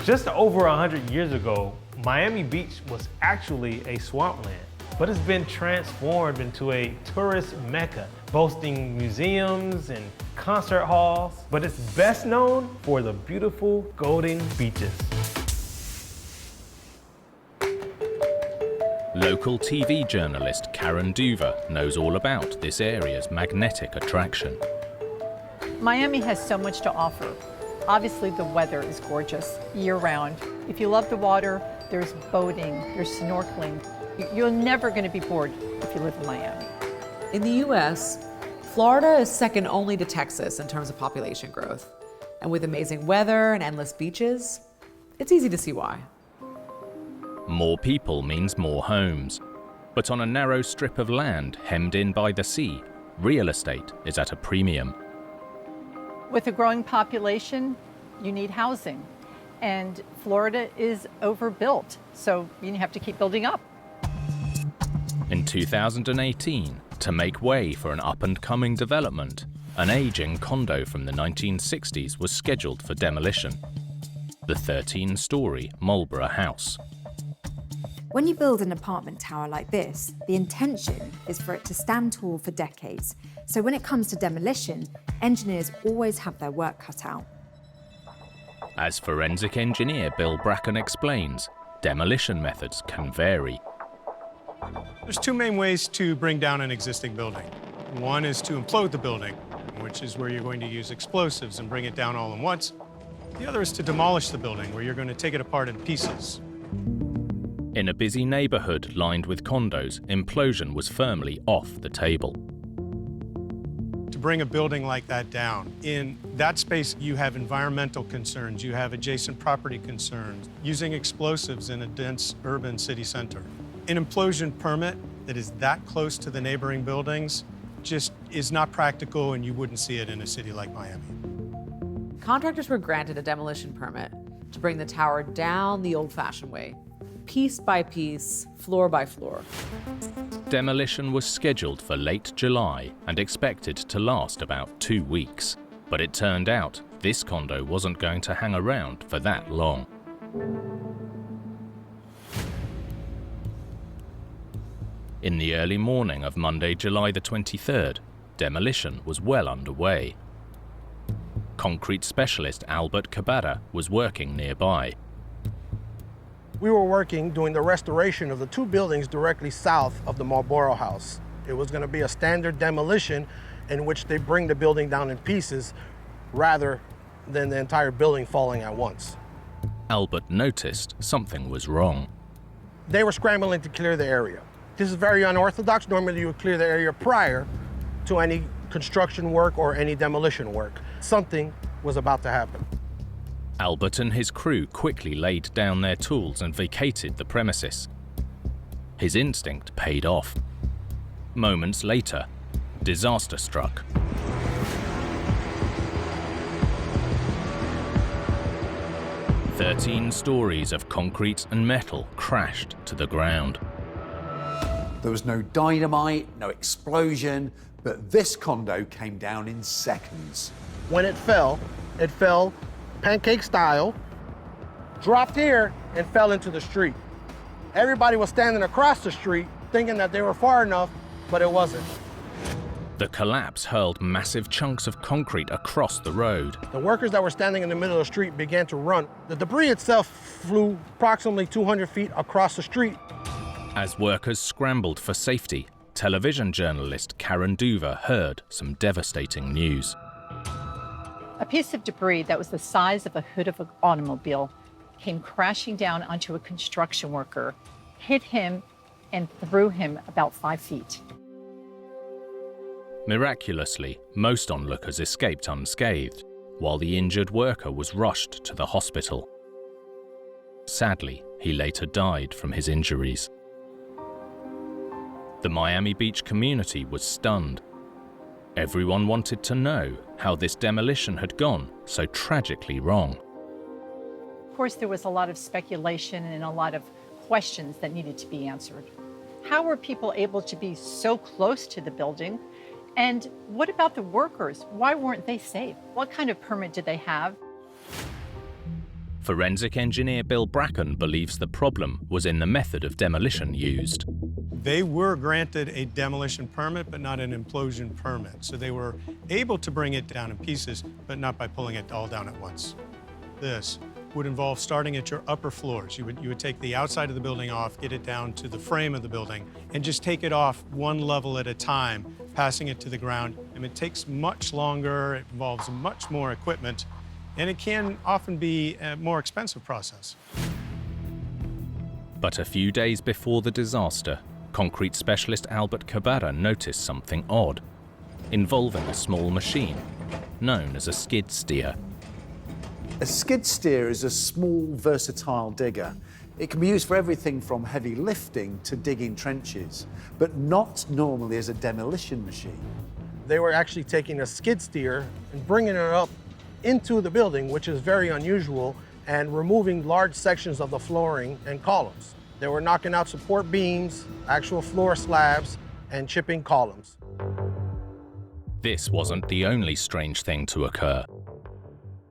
Just over 100 years ago, Miami Beach was actually a swampland, but it's been transformed into a tourist mecca, boasting museums and concert halls, but it's best known for the beautiful golden beaches. Local TV journalist Karen Duva knows all about this area's magnetic attraction. Miami has so much to offer. Obviously, the weather is gorgeous year-round. If you love the water, there's boating, there's snorkeling. You're never going to be bored if you live in Miami. In the U.S., Florida is second only to Texas in terms of population growth. And with amazing weather and endless beaches, it's easy to see why. More people means more homes. But on a narrow strip of land hemmed in by the sea, real estate is at a premium. With a growing population, you need housing. And Florida is overbuilt, so you have to keep building up. In 2018, to make way for an up-and-coming development, an aging condo from the 1960s was scheduled for demolition. The 13-story Marlborough house. When you build an apartment tower like this, the intention is for it to stand tall for decades. So when it comes to demolition, engineers always have their work cut out. As forensic engineer Bill Bracken explains, demolition methods can vary. There's two main ways to bring down an existing building. One is to implode the building, which is where you're going to use explosives and bring it down all at once. The other is to demolish the building, where you're going to take it apart in pieces. In a busy neighborhood lined with condos, implosion was firmly off the table. To bring a building like that down, in that space you have environmental concerns, you have adjacent property concerns, using explosives in a dense urban city center. An implosion permit that is that close to the neighboring buildings just is not practical, and you wouldn't see it in a city like Miami. Contractors were granted a demolition permit to bring the tower down the old-fashioned way, piece by piece, floor by floor. Demolition was scheduled for late July and expected to last about 2 weeks. But it turned out this condo wasn't going to hang around for that long. In the early morning of Monday, July the 23rd, demolition was well underway. Concrete specialist Albert Cabada was working nearby. We were working doing the restoration of the two buildings directly south of the Marlborough house. It was going to be a standard demolition in which they bring the building down in pieces rather than the entire building falling at once. Albert noticed something was wrong. They were scrambling to clear the area. This is very unorthodox. Normally you would clear the area prior to any construction work or any demolition work. Something was about to happen. Albert and his crew quickly laid down their tools and vacated the premises. His instinct paid off. Moments later, disaster struck. "13 stories of concrete and metal crashed to the ground." There was no dynamite, no explosion, but this condo came down in seconds. When it fell pancake style, dropped here, and fell into the street. Everybody was standing across the street thinking that they were far enough, but it wasn't. The collapse hurled massive chunks of concrete across the road. The workers that were standing in the middle of the street began to run. The debris itself flew approximately 200 feet across the street. As workers scrambled for safety, television journalist Karen Duver heard some devastating news. A piece of debris that was the size of a hood of an automobile came crashing down onto a construction worker, hit him, and threw him about 5 feet. Miraculously, most onlookers escaped unscathed, while the injured worker was rushed to the hospital. Sadly, he later died from his injuries. The Miami Beach community was stunned. Everyone wanted to know how this demolition had gone so tragically wrong. Of course, there was a lot of speculation and a lot of questions that needed to be answered. How were people able to be so close to the building? And what about the workers? Why weren't they safe? What kind of permit did they have? Forensic engineer Bill Bracken believes the problem was in the method of demolition used. They were granted a demolition permit, but not an implosion permit. So they were able to bring it down in pieces, but not by pulling it all down at once. This would involve starting at your upper floors. You would take the outside of the building off, get it down to the frame of the building, and just take it off one level at a time, passing it to the ground. And it takes much longer, it involves much more equipment, and it can often be a more expensive process. But a few days before the disaster, concrete specialist Albert Cabarra noticed something odd, involving a small machine known as a skid steer. A skid steer is a small, versatile digger. It can be used for everything from heavy lifting to digging trenches, but not normally as a demolition machine. They were actually taking a skid steer and bringing it up into the building, which is very unusual, and removing large sections of the flooring and columns. They were knocking out support beams, actual floor slabs, and chipping columns. This wasn't the only strange thing to occur.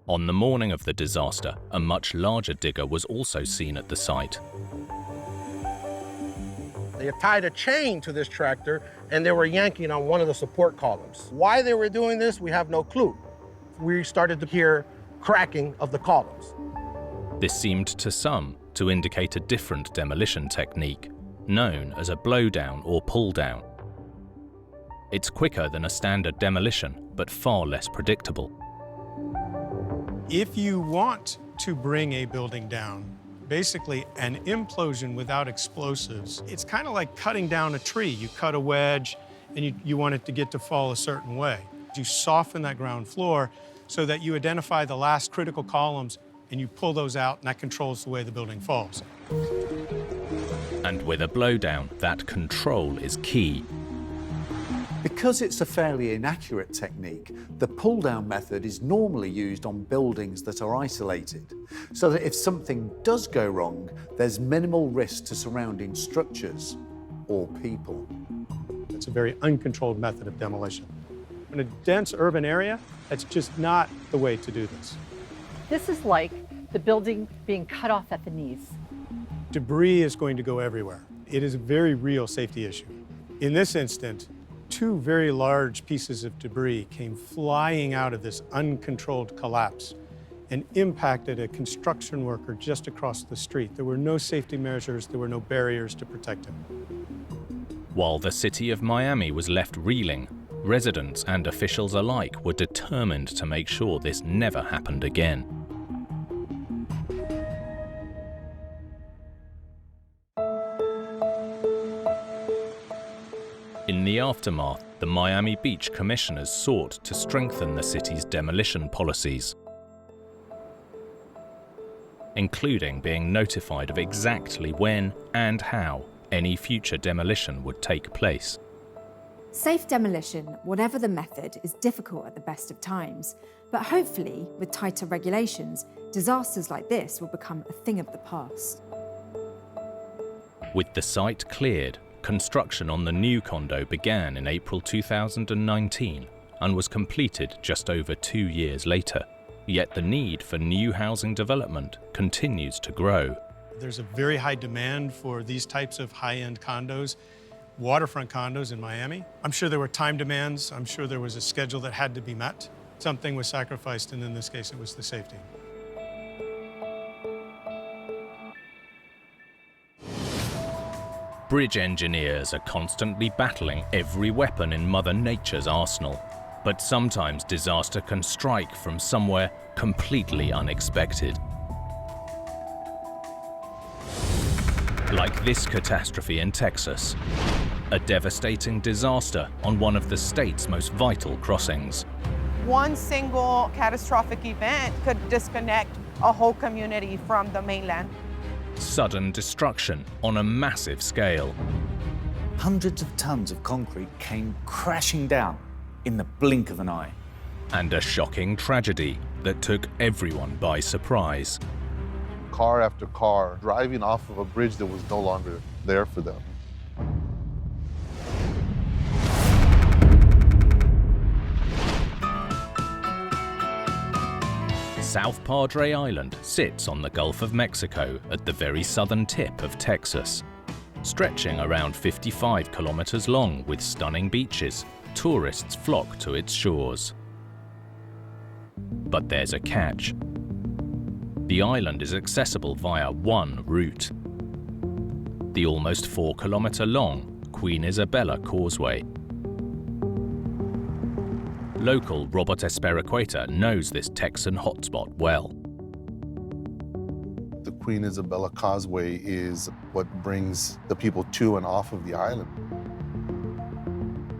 On the morning of the disaster, a much larger digger was also seen at the site. They had tied a chain to this tractor, and they were yanking on one of the support columns. Why they were doing this, we have no clue. We started to hear cracking of the columns. This seemed to some to indicate a different demolition technique, known as a blowdown or pull-down. It's quicker than a standard demolition, but far less predictable. If you want to bring a building down, basically an implosion without explosives, it's kind of like cutting down a tree. You cut a wedge and you want it to get to fall a certain way. You soften that ground floor so that you identify the last critical columns and you pull those out, and that controls the way the building falls. And with a blowdown, that control is key. Because it's a fairly inaccurate technique, the pull-down method is normally used on buildings that are isolated, so that if something does go wrong, there's minimal risk to surrounding structures or people. It's a very uncontrolled method of demolition. In a dense urban area, that's just not the way to do this. This is like the building being cut off at the knees. Debris is going to go everywhere. It is a very real safety issue. In this instant, two very large pieces of debris came flying out of this uncontrolled collapse and impacted a construction worker just across the street. There were no safety measures, there were no barriers to protect him. While the city of Miami was left reeling, Residents and officials alike were determined to make sure this never happened again. In the aftermath, the Miami Beach commissioners sought to strengthen the city's demolition policies, including being notified of exactly when and how any future demolition would take place. Safe demolition, whatever the method, is difficult at the best of times, but hopefully, with tighter regulations, disasters like this will become a thing of the past. With the site cleared, construction on the new condo began in April 2019 and was completed just over 2 years later. Yet the need for new housing development continues to grow. There's a very high demand for these types of high-end condos, waterfront condos in Miami. I'm sure there were time demands. I'm sure there was a schedule that had to be met. Something was sacrificed, and in this case, it was the safety. Bridge engineers are constantly battling every weapon in Mother Nature's arsenal. But sometimes disaster can strike from somewhere completely unexpected. Like this catastrophe in Texas, a devastating disaster on one of the state's most vital crossings. One single catastrophic event could disconnect a whole community from the mainland. Sudden destruction on a massive scale. Hundreds of tons of concrete came crashing down in the blink of an eye. And a shocking tragedy that took everyone by surprise. Car after car driving off of a bridge that was no longer there for them. South Padre Island sits on the Gulf of Mexico at the very southern tip of Texas. Stretching around 55 kilometers long with stunning beaches, tourists flock to its shores. But there's a catch. The island is accessible via one route. The almost 4-kilometer-long Queen Isabella Causeway. Local Robert Espericueta knows this Texan hotspot well. The Queen Isabella Causeway is what brings the people to and off of the island.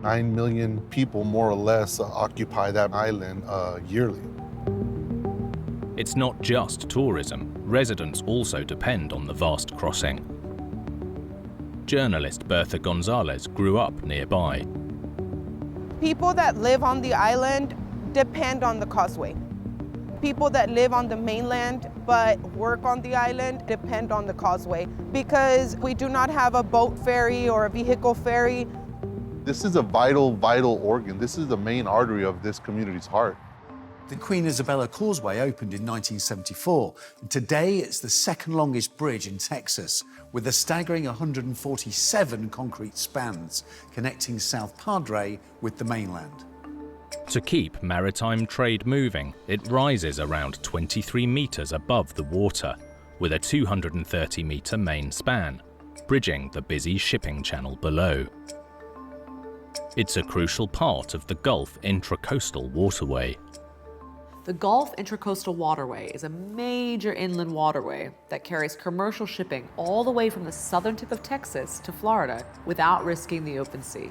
9 million people, more or less, occupy that island yearly. It's not just tourism. Residents also depend on the vast crossing. Journalist Bertha Gonzalez grew up nearby. People that live on the island depend on the causeway. People that live on the mainland but work on the island depend on the causeway because we do not have a boat ferry or a vehicle ferry. This is a vital, vital organ. This is the main artery of this community's heart. The Queen Isabella Causeway opened in 1974. Today, it's the second longest bridge in Texas, with a staggering 147 concrete spans connecting South Padre with the mainland. To keep maritime trade moving, it rises around 23 meters above the water, with a 230-meter main span, bridging the busy shipping channel below. It's a crucial part of the Gulf Intracoastal Waterway. The Gulf Intracoastal Waterway is a major inland waterway that carries commercial shipping all the way from the southern tip of Texas to Florida without risking the open sea.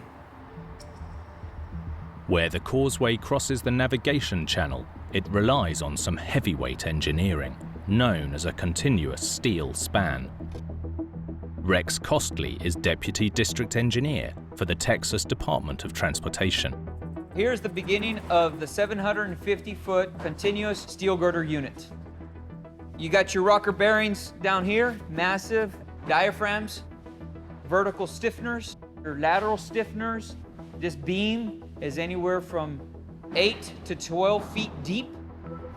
Where the causeway crosses the navigation channel, it relies on some heavyweight engineering, known as a continuous steel span. Rex Costley is Deputy District Engineer for the Texas Department of Transportation. Here's the beginning of the 750-foot continuous steel girder unit. You got your rocker bearings down here, massive diaphragms, vertical stiffeners, your lateral stiffeners. This beam is anywhere from 8 to 12 feet deep.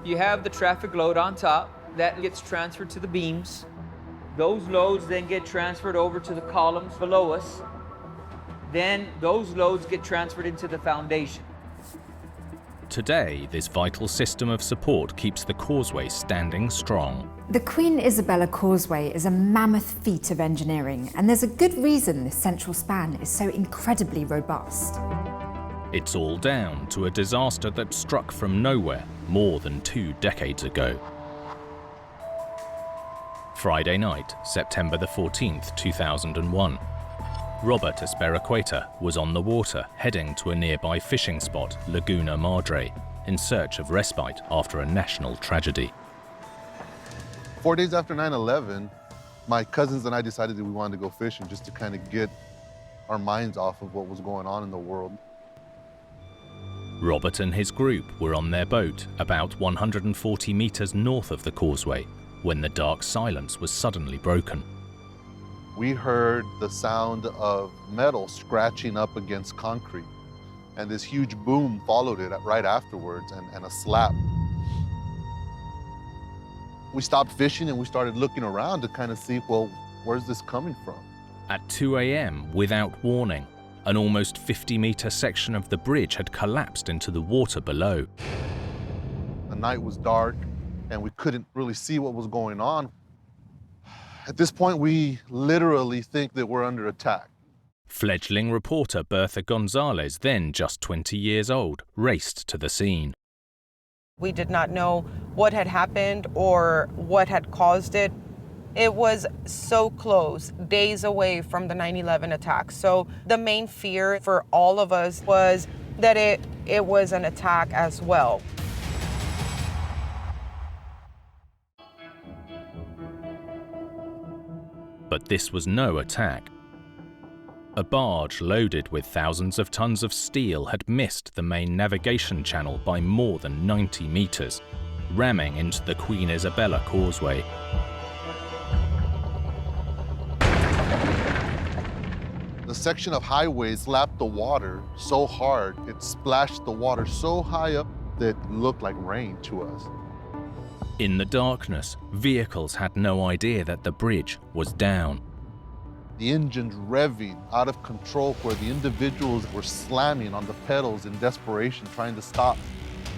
You have the traffic load on top. That gets transferred to the beams. Those loads then get transferred over to the columns below us. Then those loads get transferred into the foundation. Today, this vital system of support keeps the causeway standing strong. The Queen Isabella Causeway is a mammoth feat of engineering, and there's a good reason this central span is so incredibly robust. It's all down to a disaster that struck from nowhere more than 2 decades ago. Friday night, September the 14th, 2001. Robert Espericueta was on the water heading to a nearby fishing spot, Laguna Madre, in search of respite after a national tragedy. 4 days after 9/11, my cousins and I decided that we wanted to go fishing just to kind of get our minds off of what was going on in the world. Robert and his group were on their boat about 140 meters north of the causeway when the dark silence was suddenly broken. We heard the sound of metal scratching up against concrete, and this huge boom followed it right afterwards, and a slap. We stopped fishing and we started looking around to kind of see, well, where's this coming from? At 2 a.m., without warning, an almost 50-meter section of the bridge had collapsed into the water below. The night was dark and we couldn't really see what was going on. At this point, we literally think that we're under attack. Fledgling reporter Bertha Gonzalez, then just 20 years old, raced to the scene. We did not know what had happened or what had caused it. It was so close, days away from the 9/11 attack. So the main fear for all of us was that it was an attack as well. But this was no attack. A barge loaded with thousands of tons of steel had missed the main navigation channel by more than 90 meters, ramming into the Queen Isabella causeway. The section of highway slapped the water so hard, it splashed the water so high up that it looked like rain to us. In the darkness, vehicles had no idea that the bridge was down. The engines revving out of control where the individuals were slamming on the pedals in desperation, trying to stop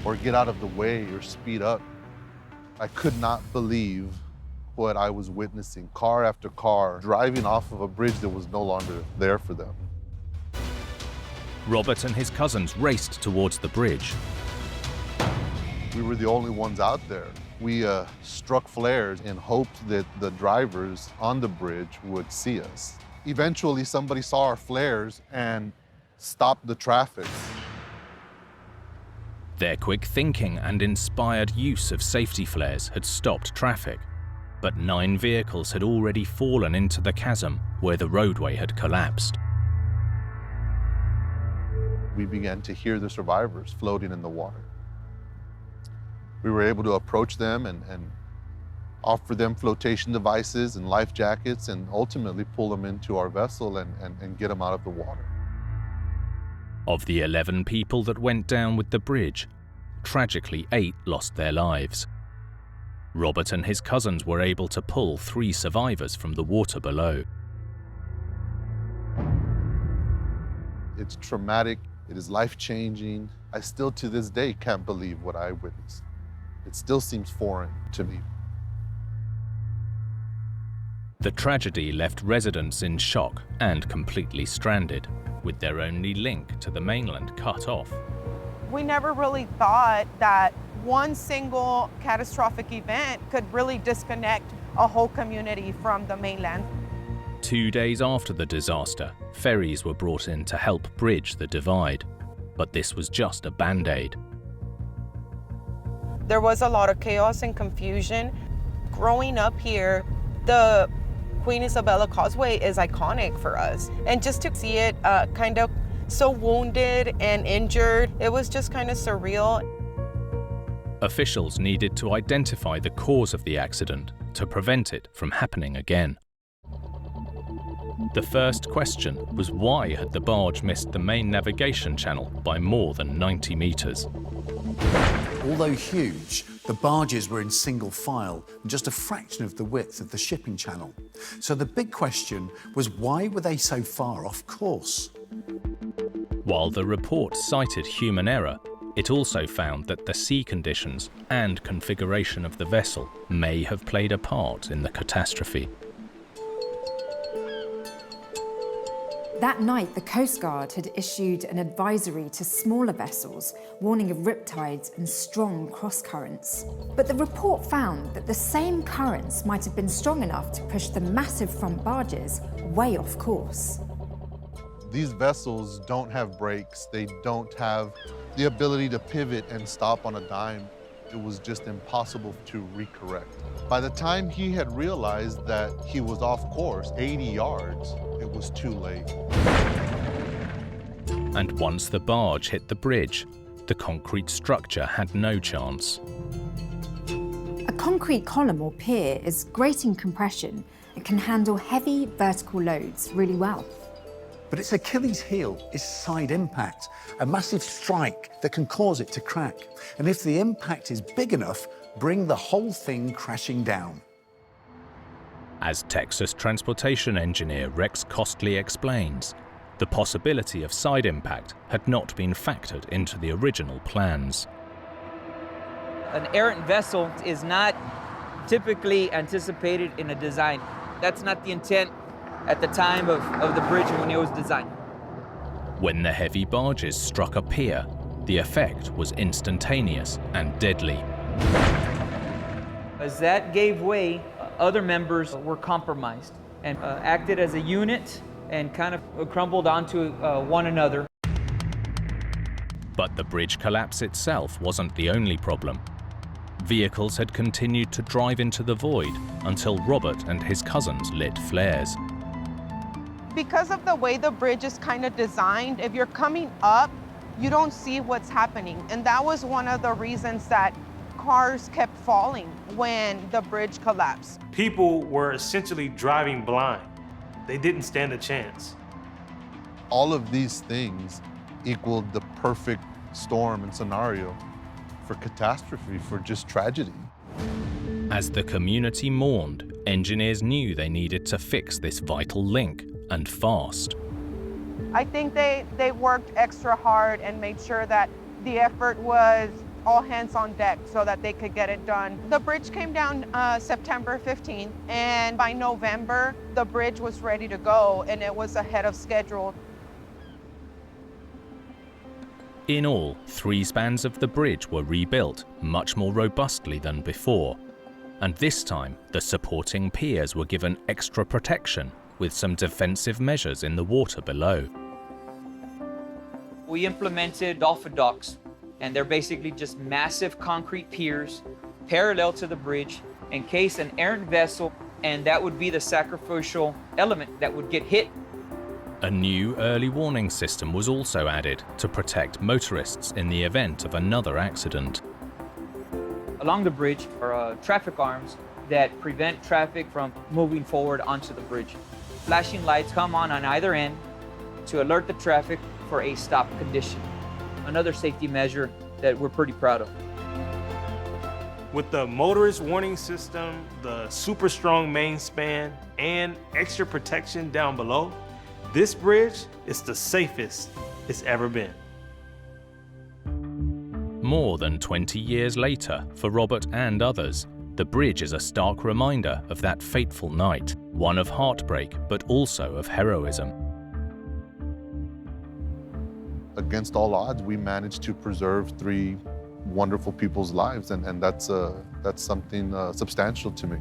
or get out of the way or speed up. I could not believe what I was witnessing. Car after car driving off of a bridge that was no longer there for them. Robert and his cousins raced towards the bridge. We were the only ones out there. We struck flares in hopes that the drivers on the bridge would see us. Eventually, somebody saw our flares and stopped the traffic. Their quick thinking and inspired use of safety flares had stopped traffic, but 9 vehicles had already fallen into the chasm where the roadway had collapsed. We began to hear the survivors floating in the water. We were able to approach them and offer them flotation devices and life jackets and ultimately pull them into our vessel and get them out of the water. Of the 11 people that went down with the bridge, tragically 8 lost their lives. Robert and his cousins were able to pull 3 survivors from the water below. It's traumatic, it is life-changing. I still to this day can't believe what I witnessed. It still seems foreign to me. The tragedy left residents in shock and completely stranded, with their only link to the mainland cut off. We never really thought that one single catastrophic event could really disconnect a whole community from the mainland. 2 days after the disaster, ferries were brought in to help bridge the divide, but this was just a band-aid. There was a lot of chaos and confusion. Growing up here, the Queen Isabella Causeway is iconic for us. And just to see it kind of so wounded and injured, it was just kind of surreal. Officials needed to identify the cause of the accident to prevent it from happening again. The first question was why had the barge missed the main navigation channel by more than 90 meters? Although huge, the barges were in single file and just a fraction of the width of the shipping channel. So the big question was why were they so far off course? While the report cited human error, it also found that the sea conditions and configuration of the vessel may have played a part in the catastrophe. That night, the Coast Guard had issued an advisory to smaller vessels, warning of riptides and strong cross currents. But the report found that the same currents might have been strong enough to push the massive front barges way off course. These vessels don't have brakes. They don't have the ability to pivot and stop on a dime. It was just impossible to recorrect. By the time he had realized that he was off course 80 yards, it was too late. And once the barge hit the bridge, the concrete structure had no chance. A concrete column or pier is great in compression and can handle heavy vertical loads really well. But its Achilles heel is side impact, a massive strike that can cause it to crack. And if the impact is big enough, bring the whole thing crashing down. As Texas transportation engineer Rex Costley explains, the possibility of side impact had not been factored into the original plans. An errant vessel is not typically anticipated in a design. That's not the intent at the time of the bridge when it was designed. When the heavy barges struck a pier, the effect was instantaneous and deadly. As that gave way, other members were compromised and acted as a unit and kind of crumbled onto one another. But the bridge collapse itself wasn't the only problem. Vehicles had continued to drive into the void until Robert and his cousins lit flares. Because of the way the bridge is kind of designed, if you're coming up, you don't see what's happening. And that was one of the reasons that cars kept falling when the bridge collapsed. People were essentially driving blind. They didn't stand a chance. All of these things equaled the perfect storm and scenario for catastrophe, for just tragedy. As the community mourned, engineers knew they needed to fix this vital link, and fast. I think they worked extra hard and made sure that the effort was all hands on deck so that they could get it done. The bridge came down September 15th, and by November, the bridge was ready to go, and it was ahead of schedule. In all, 3 spans of the bridge were rebuilt, much more robustly than before. And this time, the supporting piers were given extra protection with some defensive measures in the water below. We implemented dolphin docks, and they're basically just massive concrete piers parallel to the bridge in case an errant vessel, and that would be the sacrificial element that would get hit. A new early warning system was also added to protect motorists in the event of another accident. Along the bridge are traffic arms that prevent traffic from moving forward onto the bridge. Flashing lights come on either end to alert the traffic for a stop condition. Another safety measure that we're pretty proud of. With the motorist warning system, the super strong main span, and extra protection down below, this bridge is the safest it's ever been. More than 20 years later, for Robert and others, the bridge is a stark reminder of that fateful night, one of heartbreak, but also of heroism. Against all odds, we managed to preserve 3 wonderful people's lives, and that's something substantial to me.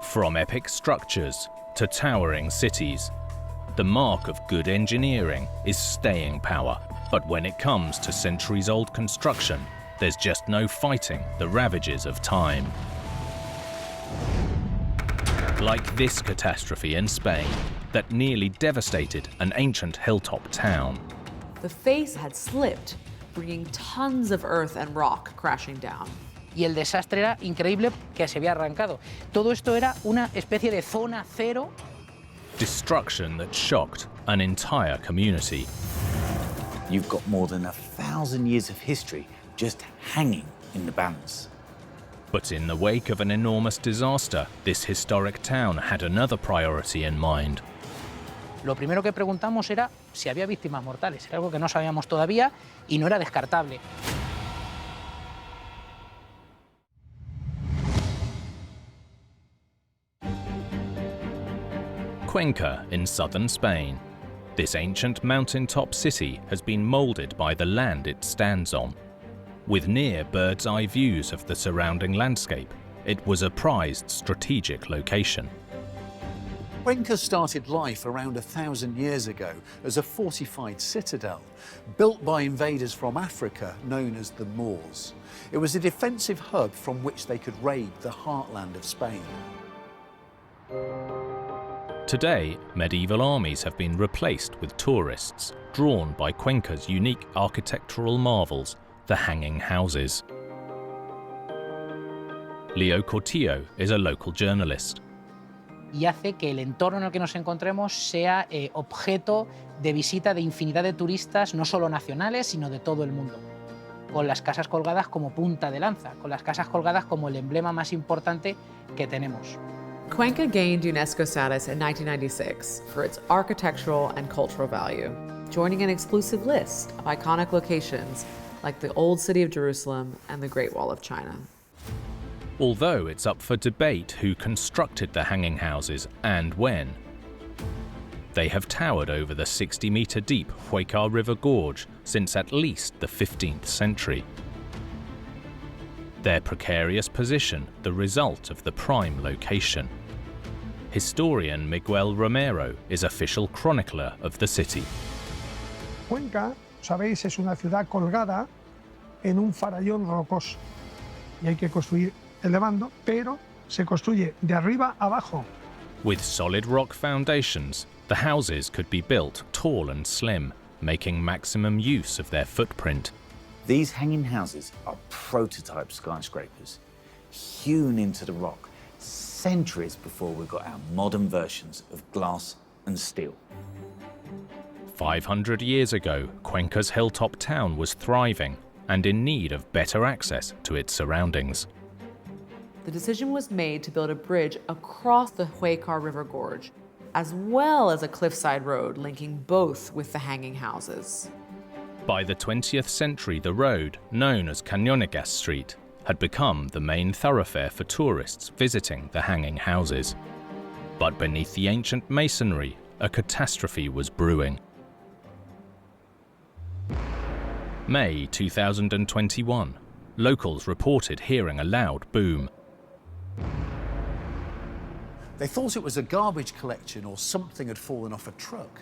From epic structures to towering cities, the mark of good engineering is staying power. But when it comes to centuries-old construction, there's just no fighting the ravages of time. Like this catastrophe in Spain that nearly devastated an ancient hilltop town. The face had slipped, bringing tons of earth and rock crashing down. Y el desastre era increíble que se había arrancado. Todo esto era una especie de zona cero. Destruction that shocked an entire community. You've got more than 1,000 years of history just hanging in the balance. But in the wake of an enormous disaster, this historic town had another priority in mind. Lo primero que preguntamos era si había víctimas mortales. Era algo que no sabíamos todavía y no era descartable. Cuenca in southern Spain. This ancient mountaintop city has been moulded by the land it stands on. With near bird's-eye views of the surrounding landscape, it was a prized strategic location. Cuenca started life around 1,000 years ago as a fortified citadel, built by invaders from Africa known as the Moors. It was a defensive hub from which they could raid the heartland of Spain. Today, medieval armies have been replaced with tourists, drawn by Cuenca's unique architectural marvels, the hanging houses. Leo Cortillo is a local journalist. Y hace que el entorno en el que nos encontremos sea objeto de visita de infinidad de turistas, no solo nacionales, sino de todo el mundo. Con las casas colgadas como punta de lanza, con las casas colgadas como el emblema más importante que tenemos. Cuenca gained UNESCO status in 1996 for its architectural and cultural value, joining an exclusive list of iconic locations like the Old City of Jerusalem and the Great Wall of China. Although it's up for debate who constructed the hanging houses and when. They have towered over the 60-metre deep Huecar River Gorge since at least the 15th century. Their precarious position the result of the prime location. Historian Miguel Romero is official chronicler of the city. Cuenca, sabéis, es una ciudad colgada en un farallón rocoso y hay que construir elevando, pero se construye de arriba abajo. With solid rock foundations, the houses could be built tall and slim, making maximum use of their footprint. These hanging houses are prototype skyscrapers, hewn into the rock centuries before we got our modern versions of glass and steel. 500 years ago, Cuenca's hilltop town was thriving and in need of better access to its surroundings. The decision was made to build a bridge across the Huecar River Gorge, as well as a cliffside road linking both with the hanging houses. By the 20th century, the road, known as Cañonegas Street, had become the main thoroughfare for tourists visiting the hanging houses. But beneath the ancient masonry, a catastrophe was brewing. May 2021, locals reported hearing a loud boom. They thought it was a garbage collection or something had fallen off a truck.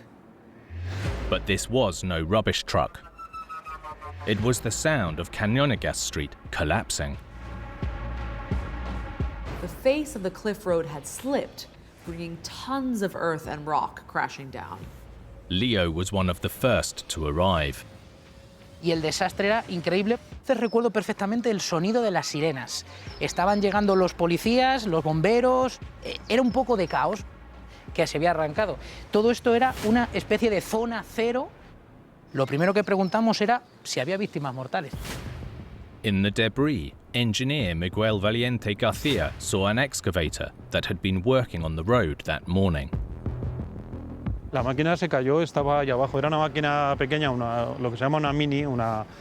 But this was no rubbish truck. It was the sound of Cañonegas Street collapsing. The face of the cliff road had slipped, bringing tons of earth and rock crashing down. Leo was one of the first to arrive. Y el desastre era increíble. Recuerdo perfectamente el sonido de las sirenas. Estaban llegando los policías, los bomberos. Era un poco de caos que se había arrancado. Todo esto era una especie de zona cero. Lo primero que preguntamos era si había víctimas mortales. In the debris, engineer Miguel Valiente García saw an excavator that had been working on the road that morning. La máquina se cayó, estaba allá abajo. Era una máquina pequeña, lo que se llama una mini,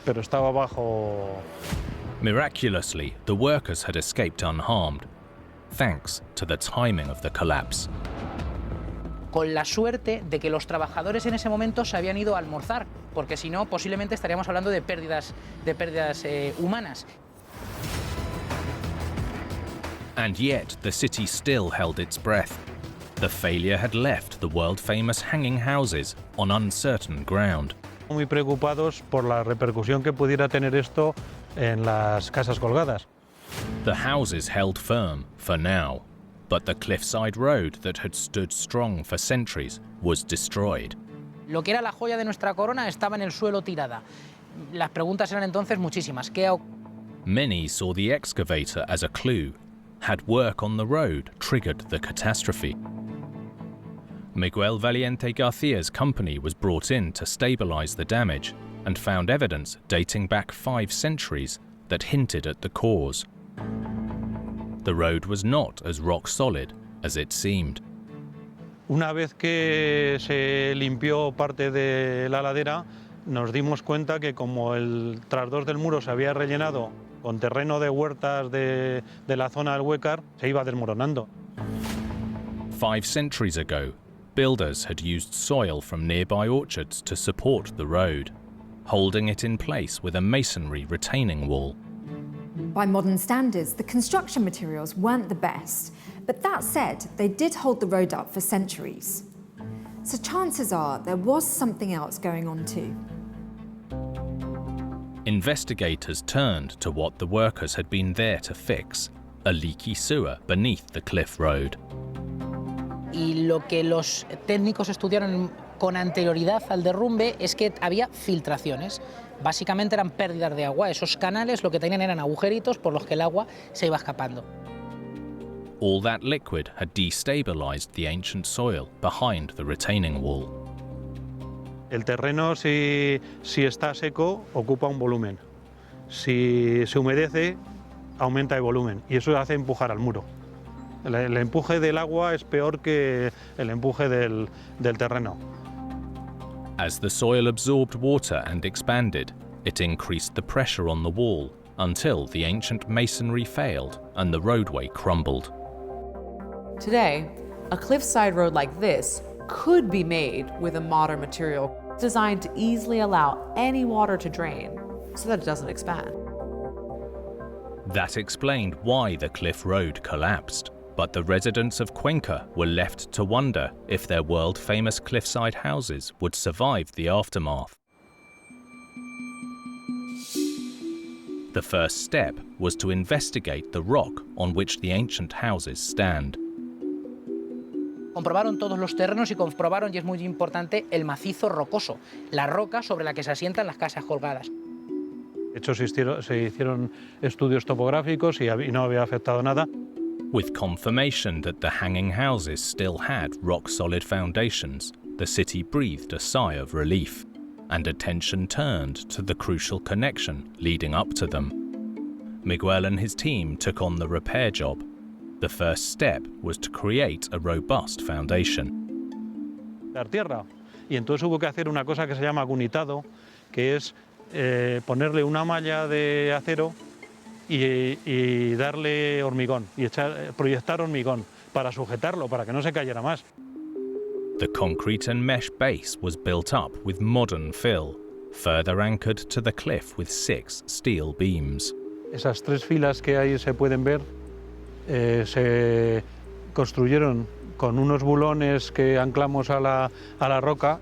pero estaba abajo. Miraculously, the workers had escaped unharmed, thanks to the timing of the collapse. Con la suerte de que los trabajadores en ese momento se habían ido a almorzar, porque si no, posiblemente estaríamos hablando de pérdidas humanas. And yet, the city still held its breath. The failure had left the world-famous hanging houses on uncertain ground. Muy preocupados por la repercusión que pudiera tener esto en las casas colgadas. The houses held firm for now, but the cliffside road that had stood strong for centuries was destroyed. Lo que era la joya de nuestra corona estaba en el suelo tirada. Las preguntas eran entonces muchísimas. Many saw the excavator as a clue. Had work on the road triggered the catastrophe? Miguel Valiente García's company was brought in to stabilize the damage and found evidence dating back 5 centuries that hinted at the cause. The road was not as rock solid as it seemed. Una vez que se limpió parte de la ladera, nos dimos cuenta que como el trasdós del muro se había rellenado con terreno de huertas de la zona del Huecar, se iba desmoronando. 5 centuries ago, Builders had used soil from nearby orchards to support the road, holding it in place with a masonry retaining wall. By modern standards, the construction materials weren't the best, but that said, they did hold the road up for centuries. So chances are there was something else going on too. Investigators turned to what the workers had been there to fix, a leaky sewer beneath the cliff road. Y lo que los técnicos estudiaron con anterioridad al derrumbe es que había filtraciones. Básicamente eran pérdidas de agua. Esos canales lo que tenían eran agujeritos por los que el agua se iba escapando. All that liquid had destabilized the ancient soil behind the retaining wall. El terreno, si está seco, ocupa un volumen. Si se humedece, aumenta el volumen y eso hace empujar al muro. El empuje del agua es peor que el empuje del terreno. As the soil absorbed water and expanded, it increased the pressure on the wall until the ancient masonry failed and the roadway crumbled. Today, a cliffside road like this could be made with a modern material designed to easily allow any water to drain so that it doesn't expand. That explained why the cliff road collapsed, but the residents of Cuenca were left to wonder if their world-famous cliffside houses would survive the aftermath. The first step was to investigate the rock on which the ancient houses stand. Comprobaron todos los terrenos y comprobaron, y es muy importante, el macizo rocoso, la roca sobre la que se asientan las casas colgadas. De hecho, se hicieron estudios topográficos y no había afectado nada. With confirmation that the hanging houses still had rock-solid foundations, the city breathed a sigh of relief, and attention turned to the crucial connection leading up to them. Miguel and his team took on the repair job. The first step was to create a robust foundation. Dar tierra. Y entonces hubo que hacer una cosa que se llama cunitado, que es ponerle una malla de acero y darle hormigón, y proyectar hormigón para sujetarlo, para que no se cayera más. The concrete and mesh base was built up with modern fill, further anchored to the cliff with 6 steel beams. Esas 3 filas que ahí se pueden ver se construyeron con unos bulones que anclamos a la roca.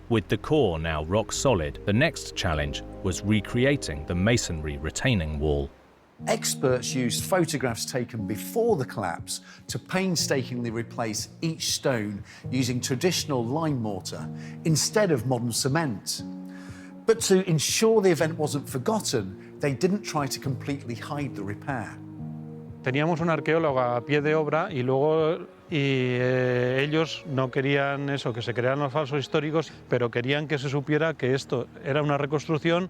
With the core now rock solid, the next challenge was recreating the masonry retaining wall. Experts used photographs taken before the collapse to painstakingly replace each stone using traditional lime mortar instead of modern cement. But to ensure the event wasn't forgotten, they didn't try to completely hide the repair. Teníamos un arqueólogo a pie de obra y ellos no querían eso, que se crearan los falsos históricos, pero querían que se supiera que esto era una reconstrucción.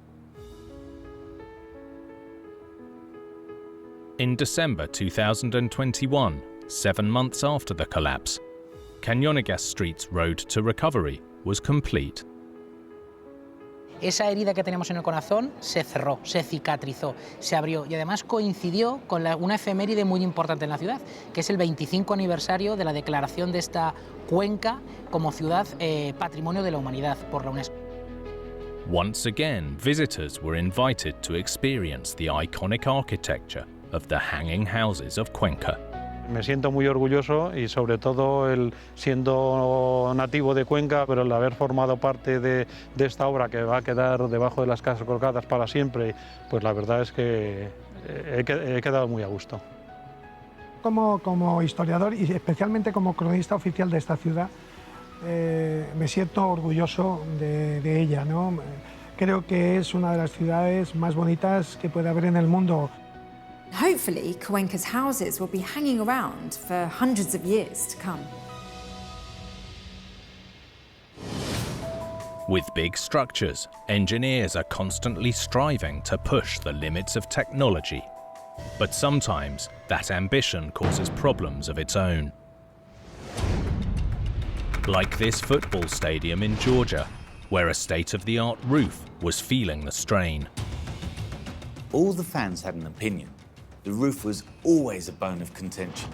In December 2021, 7 months after the collapse, Cañonegas Street's road to recovery was complete. Esa herida que tenemos en el corazón se cerró, se cicatrizó, se abrió y además coincidió con una efeméride muy importante en la ciudad, que es el 25 aniversario de la declaración de esta cuenca como ciudad Patrimonio de la Humanidad por la UNESCO. Once again, visitors were invited to experience the iconic architecture of the hanging houses of Cuenca. Me siento muy orgulloso y sobre todo siendo nativo de Cuenca, pero el haber formado parte de esta obra que va a quedar debajo de las casas colgadas para siempre, pues la verdad es que he quedado muy a gusto. Como historiador y especialmente como cronista oficial de esta ciudad, me siento orgulloso de ella, ¿no? Creo que es una de las ciudades más bonitas que puede haber en el mundo. Hopefully, Cuenca's houses will be hanging around for hundreds of years to come. With big structures, engineers are constantly striving to push the limits of technology. But sometimes that ambition causes problems of its own. Like this football stadium in Georgia, where a state-of-the-art roof was feeling the strain. All the fans had an opinion. The roof was always a bone of contention.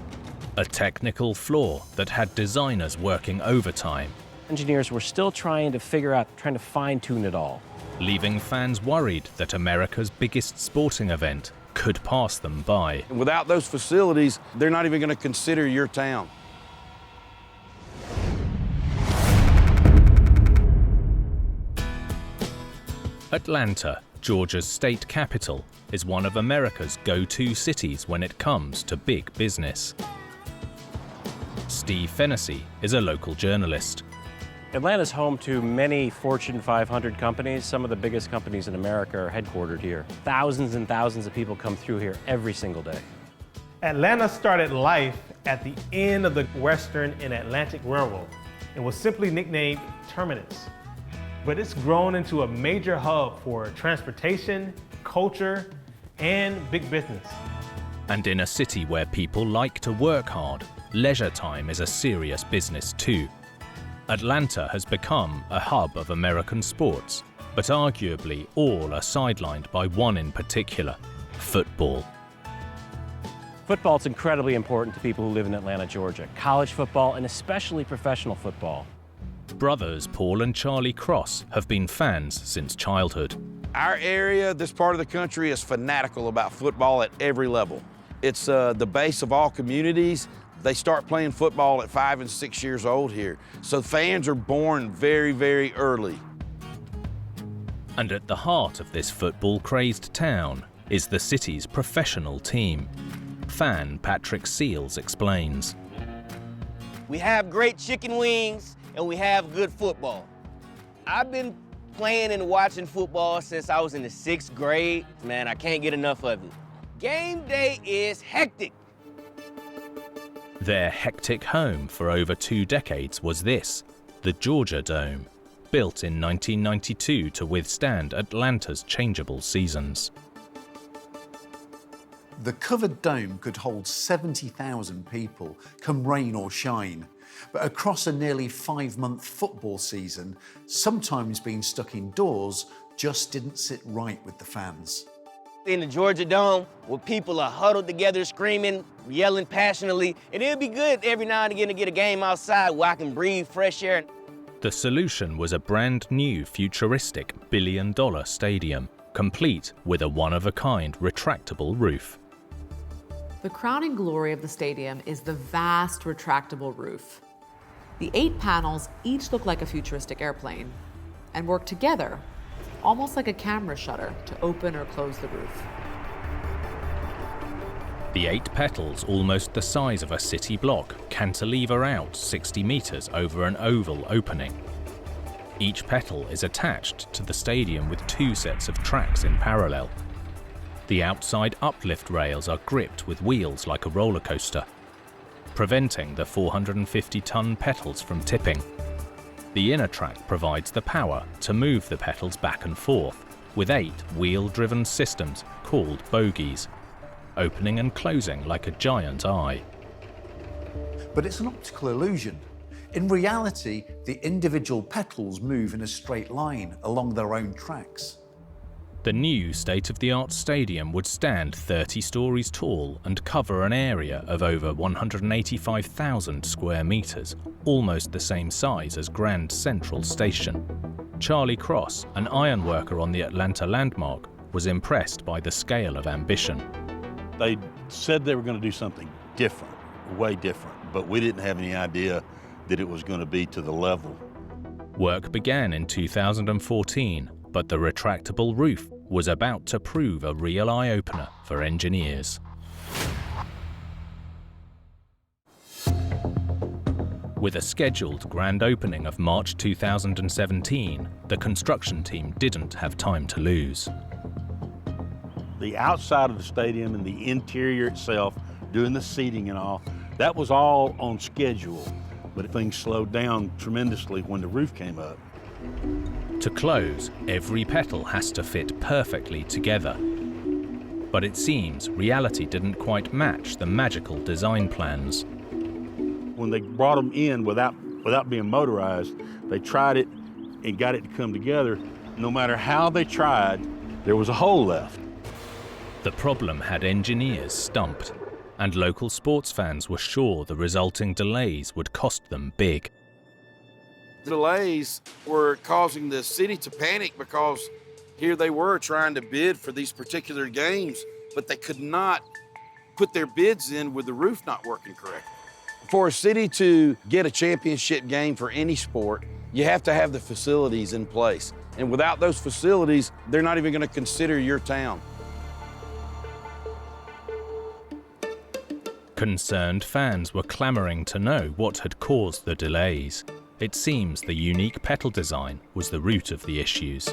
a technical flaw that had designers working overtime, Engineers were still trying to fine-tune it all. leaving fans worried that America's biggest sporting event could pass them by. Without those facilities, they're not even going to consider your town. Atlanta, Georgia's state capital, is one of America's go-to cities when it comes to big business. Steve Fennessy is a local journalist. Atlanta's home to many Fortune 500 companies. Some of the biggest companies in America are headquartered here. Thousands and thousands of people come through here every single day. Atlanta started life at the end of the Western and Atlantic Railroad and was simply nicknamed Terminus. But it's grown into a major hub for transportation, culture, and big business. And in a city where people like to work hard, leisure time is a serious business too. Atlanta has become a hub of American sports, but arguably all are sidelined by one in particular: football. Football is incredibly important to people who live in Atlanta, Georgia. College football and especially professional football. Brothers Paul and Charlie Cross have been fans since childhood. Our area, this part of the country, is fanatical about football at every level. It's the base of all communities. They start playing football at 5 and 6 years old here. So fans are born very, very early. And at the heart of this football-crazed town is the city's professional team. Fan Patrick Seals explains. We have great chicken wings and we have good football. I've been playing and watching football since I was in the 6th grade. Man, I can't get enough of it. Game day is hectic. Their hectic home for over 2 decades was this, the Georgia Dome, built in 1992 to withstand Atlanta's changeable seasons. The covered dome could hold 70,000 people, come rain or shine. But across a nearly 5-month football season, sometimes being stuck indoors just didn't sit right with the fans. In the Georgia Dome, where people are huddled together, screaming, yelling passionately, and it'd be good every now and again to get a game outside where I can breathe fresh air. The solution was a brand new futuristic billion-dollar stadium, complete with a one-of-a-kind retractable roof. The crowning glory of the stadium is the vast retractable roof. The 8 panels each look like a futuristic airplane and work together, almost like a camera shutter, to open or close the roof. The 8 petals, almost the size of a city block, cantilever out 60 meters over an oval opening. Each petal is attached to the stadium with 2 sets of tracks in parallel. The outside uplift rails are gripped with wheels like a roller coaster, preventing the 450-ton petals from tipping. The inner track provides the power to move the petals back and forth with 8 wheel-driven systems called bogies, opening and closing like a giant eye. But it's an optical illusion. In reality, the individual petals move in a straight line along their own tracks. The new state-of-the-art stadium would stand 30 stories tall and cover an area of over 185,000 square meters, almost the same size as Grand Central Station. Charlie Cross, an ironworker on the Atlanta landmark, was impressed by the scale of ambition. They said they were going to do something different, way different, but we didn't have any idea that it was going to be to the level. Work began in 2014, but the retractable roof was about to prove a real eye-opener for engineers. With a scheduled grand opening of March 2017, the construction team didn't have time to lose. The outside of the stadium and the interior itself, doing the seating and all, that was all on schedule, but things slowed down tremendously when the roof came up. To close, every petal has to fit perfectly together. But it seems reality didn't quite match the magical design plans. When they brought them in without being motorized, they tried it and got it to come together. No matter how they tried, there was a hole left. The problem had engineers stumped, and local sports fans were sure the resulting delays would cost them big. Delays were causing the city to panic because here they were trying to bid for these particular games, but they could not put their bids in with the roof not working correctly. For a city to get a championship game for any sport, you have to have the facilities in place. And without those facilities, they're not even going to consider your town. Concerned fans were clamoring to know what had caused the delays. It seems the unique petal design was the root of the issues.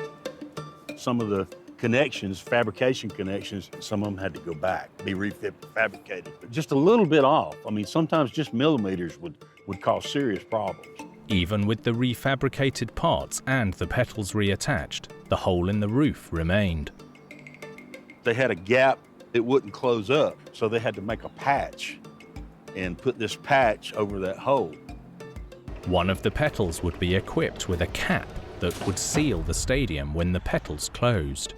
Some of the connections, fabrication connections, some of them had to go back, be refabricated. Just a little bit off. I mean, sometimes just millimeters would cause serious problems. Even with the refabricated parts and the petals reattached, the hole in the roof remained. They had a gap, it wouldn't close up, so they had to make a patch and put this patch over that hole. One of the petals would be equipped with a cap that would seal the stadium when the petals closed.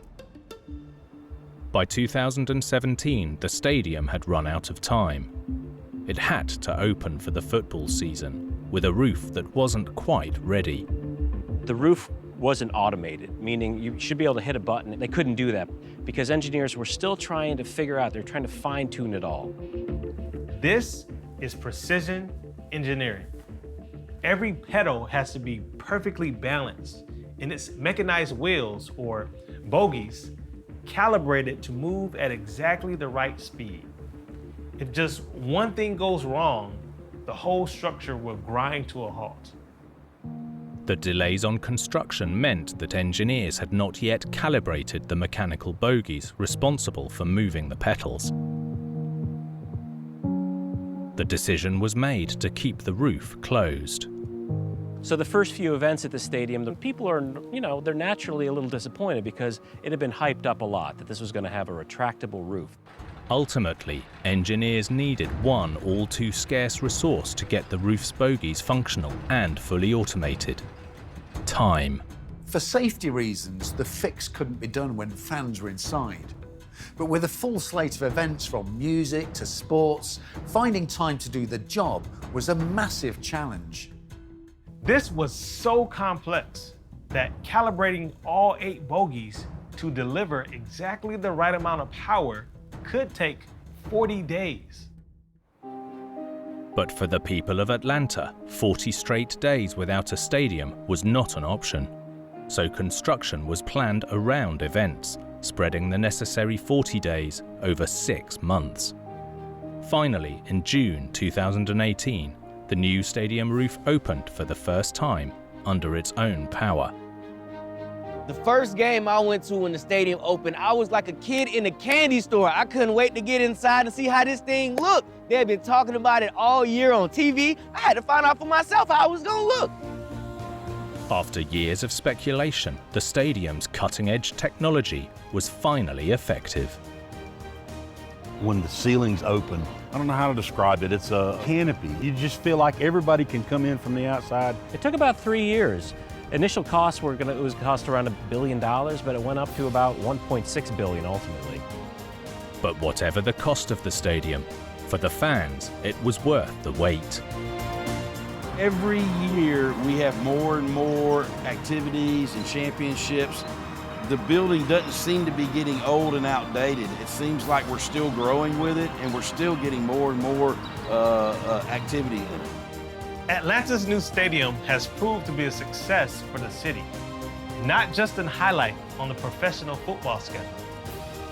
By 2017, the stadium had run out of time. It had to open for the football season with a roof that wasn't quite ready. The roof wasn't automated, meaning you should be able to hit a button. They couldn't do that because engineers were still trying to figure out, they're trying to fine-tune it all. This is precision engineering. Every pedal has to be perfectly balanced, and its mechanized wheels, or bogies, calibrated to move at exactly the right speed. If just one thing goes wrong, the whole structure will grind to a halt. The delays on construction meant that engineers had not yet calibrated the mechanical bogies responsible for moving the petals. The decision was made to keep the roof closed. So the first few events at the stadium, the people are, they're naturally a little disappointed because it had been hyped up a lot that this was going to have a retractable roof. Ultimately, engineers needed one all too scarce resource to get the roof's bogies functional and fully automated: time. For safety reasons, the fix couldn't be done when fans were inside. But with a full slate of events from music to sports, finding time to do the job was a massive challenge. This was so complex that calibrating all 8 bogies to deliver exactly the right amount of power could take 40 days. But for the people of Atlanta, 40 straight days without a stadium was not an option. So construction was planned around events, spreading the necessary 40 days over 6 months. Finally, in June 2018, the new stadium roof opened for the first time under its own power. The first game I went to when the stadium opened, I was like a kid in a candy store. I couldn't wait to get inside and see how this thing looked. They had been talking about it all year on TV. I had to find out for myself how it was gonna look. After years of speculation, the stadium's cutting-edge technology was finally effective. When the ceilings open, I don't know how to describe it. It's a canopy. You just feel like everybody can come in from the outside. It took about 3 years. Initial costs were it was cost around $1 billion, but it went up to about $1.6 billion ultimately. But whatever the cost of the stadium, for the fans, it was worth the wait. Every year we have more and more activities and championships. The building doesn't seem to be getting old and outdated. It seems like we're still growing with it and we're still getting more and more activity in it. Atlanta's new stadium has proved to be a success for the city. Not just a highlight on the professional football schedule,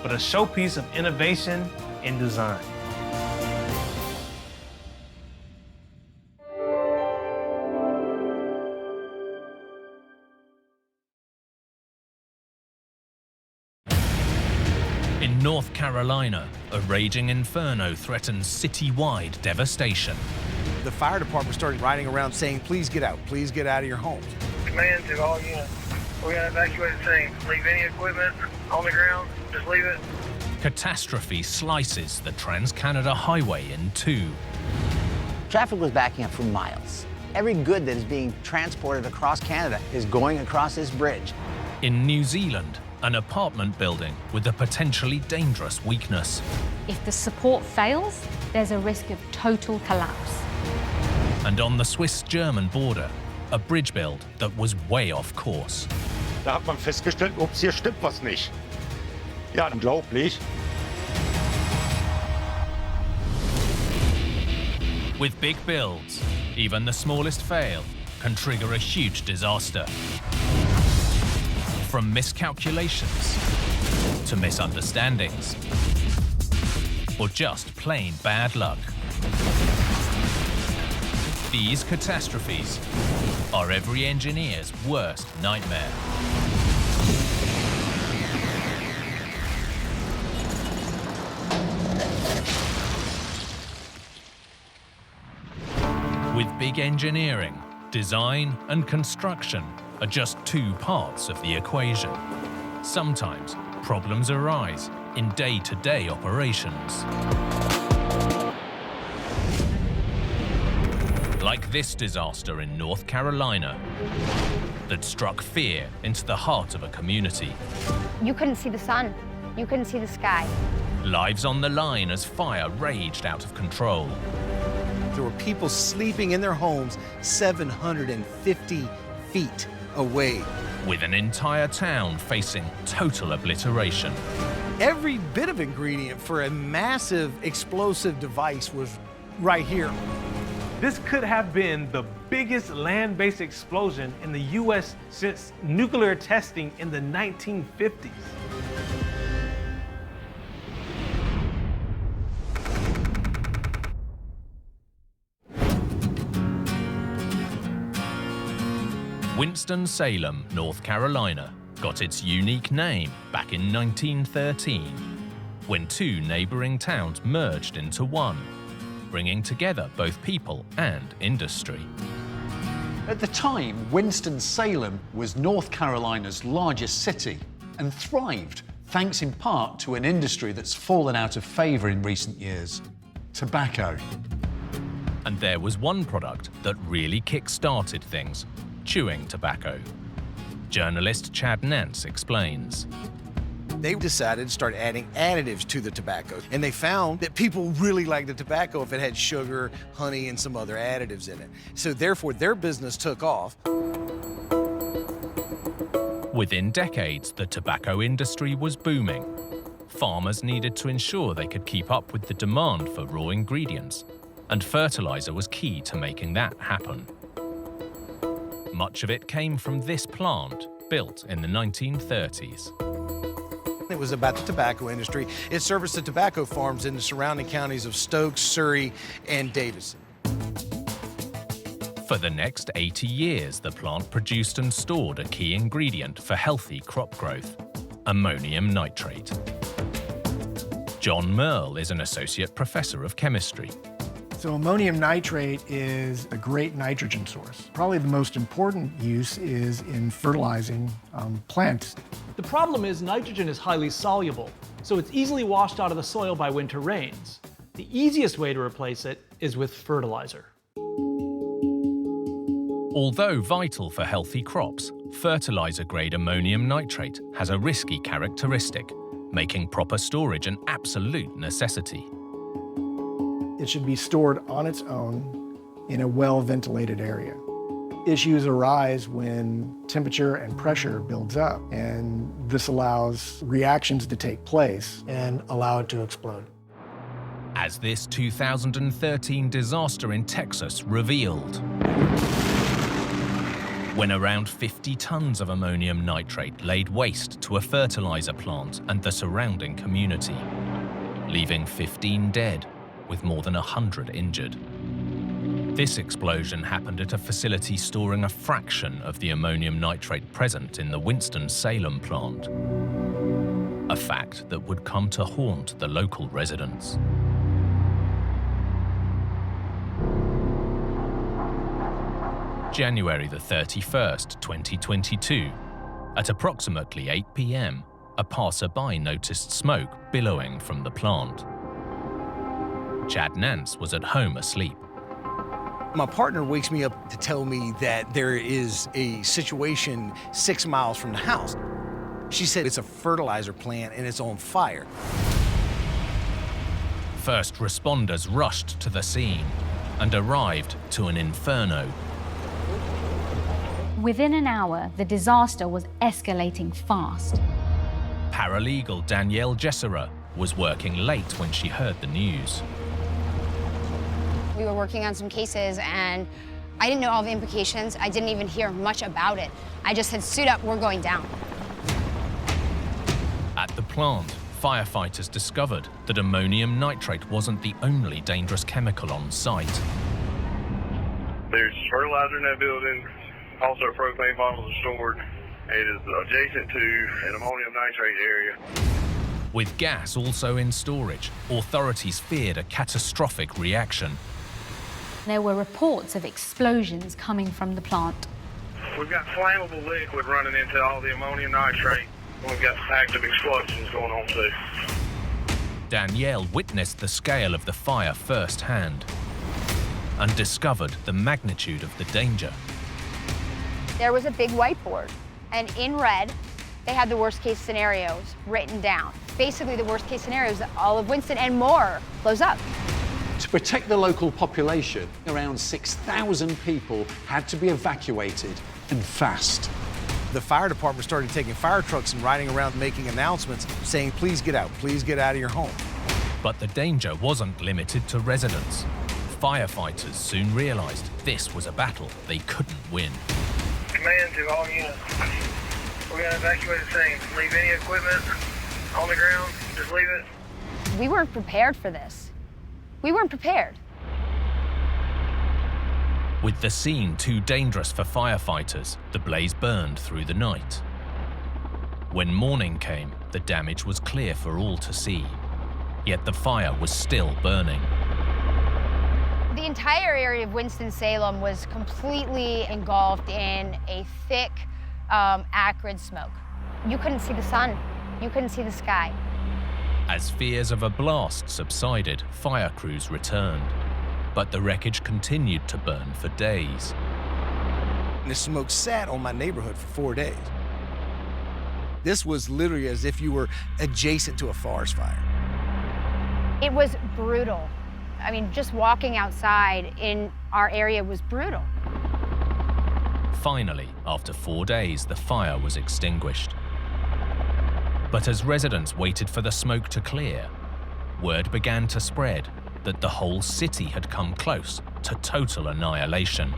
but a showpiece of innovation and design. In North Carolina, a raging inferno threatens citywide devastation. The fire department started riding around saying, please get out of your homes. Command to all units. We got to evacuate the scene. Leave any equipment on the ground, just leave it. Catastrophe slices the Trans-Canada Highway in two. Traffic was backing up for miles. Every good that is being transported across Canada is going across this bridge. In New Zealand, an apartment building with a potentially dangerous weakness. If the support fails, there's a risk of total collapse. And on the Swiss-German border, a bridge build that was way off course. Da hat man festgestellt, ups, hier stimmt was nicht. Ja, unglaublich. With big builds, even the smallest fail can trigger a huge disaster. From miscalculations to misunderstandings, or just plain bad luck. These catastrophes are every engineer's worst nightmare. With big engineering, design and construction are just two parts of the equation. Sometimes problems arise in day-to-day operations. Like this disaster in North Carolina that struck fear into the heart of a community. You couldn't see the sun. You couldn't see the sky. Lives on the line as fire raged out of control. There were people sleeping in their homes 750 feet away. With an entire town facing total obliteration. Every bit of ingredient for a massive explosive device was right here. This could have been the biggest land-based explosion in the US since nuclear testing in the 1950s. Winston-Salem, North Carolina, got its unique name back in 1913, when two neighboring towns merged into one, bringing together both people and industry. At the time, Winston-Salem was North Carolina's largest city and thrived thanks in part to an industry that's fallen out of favor in recent years: tobacco. And there was one product that really kick-started things: chewing tobacco. Journalist Chad Nance explains. They decided to start adding additives to the tobacco, and they found that people really liked the tobacco if it had sugar, honey, and some other additives in it. So therefore, their business took off. Within decades, the tobacco industry was booming. Farmers needed to ensure they could keep up with the demand for raw ingredients, and fertilizer was key to making that happen. Much of it came from this plant, built in the 1930s. It was about the tobacco industry. It serviced the tobacco farms in the surrounding counties of Stokes, Surrey, and Davison. For the next 80 years, the plant produced and stored a key ingredient for healthy crop growth: ammonium nitrate. John Merle is an associate professor of chemistry. So ammonium nitrate is a great nitrogen source. Probably the most important use is in fertilizing plants. The problem is nitrogen is highly soluble, so it's easily washed out of the soil by winter rains. The easiest way to replace it is with fertilizer. Although vital for healthy crops, fertilizer-grade ammonium nitrate has a risky characteristic, making proper storage an absolute necessity. It should be stored on its own in a well-ventilated area. Issues arise when temperature and pressure builds up, and this allows reactions to take place and allow it to explode. As this 2013 disaster in Texas revealed, when around 50 tons of ammonium nitrate laid waste to a fertilizer plant and the surrounding community, leaving 15 dead, with more than 100 injured. This explosion happened at a facility storing a fraction of the ammonium nitrate present in the Winston-Salem plant. A fact that would come to haunt the local residents. January the 31st, 2022, at approximately 8 p.m., a passerby noticed smoke billowing from the plant. Chad Nance was at home asleep. My partner wakes me up to tell me that there is a situation 6 miles from the house. She said it's a fertilizer plant and it's on fire. First responders rushed to the scene and arrived to an inferno. Within an hour, the disaster was escalating fast. Paralegal Danielle Gesserer was working late when she heard the news. We were working on some cases and I didn't know all the implications. I didn't even hear much about it. I just said, suit up, we're going down. At the plant, firefighters discovered that ammonium nitrate wasn't the only dangerous chemical on site. There's fertilizer in that building, also propane bottles are stored. It is adjacent to an ammonium nitrate area. With gas also in storage, authorities feared a catastrophic reaction. There were reports of explosions coming from the plant. We've got flammable liquid running into all the ammonium nitrate. We've got active explosions going on too. Danielle witnessed the scale of the fire firsthand and discovered the magnitude of the danger. There was a big whiteboard, and in red, they had the worst case scenarios written down. Basically, the worst case scenario is that all of Winston and more blows up. To protect the local population, around 6,000 people had to be evacuated, and fast. The fire department started taking fire trucks and riding around making announcements saying, please get out of your home. But the danger wasn't limited to residents. Firefighters soon realized this was a battle they couldn't win. Command to all units. We're going to evacuate the scene. Leave any equipment on the ground. Just leave it. We weren't prepared for this. We weren't prepared. With the scene too dangerous for firefighters, the blaze burned through the night. When morning came, the damage was clear for all to see. Yet the fire was still burning. The entire area of Winston-Salem was completely engulfed in a thick, acrid smoke. You couldn't see the sun. You couldn't see the sky. As fears of a blast subsided, fire crews returned. But the wreckage continued to burn for days. And the smoke sat on my neighborhood for 4 days. This was literally as if you were adjacent to a forest fire. It was brutal. I mean, just walking outside in our area was brutal. Finally, after 4 days, the fire was extinguished. But as residents waited for the smoke to clear, word began to spread that the whole city had come close to total annihilation.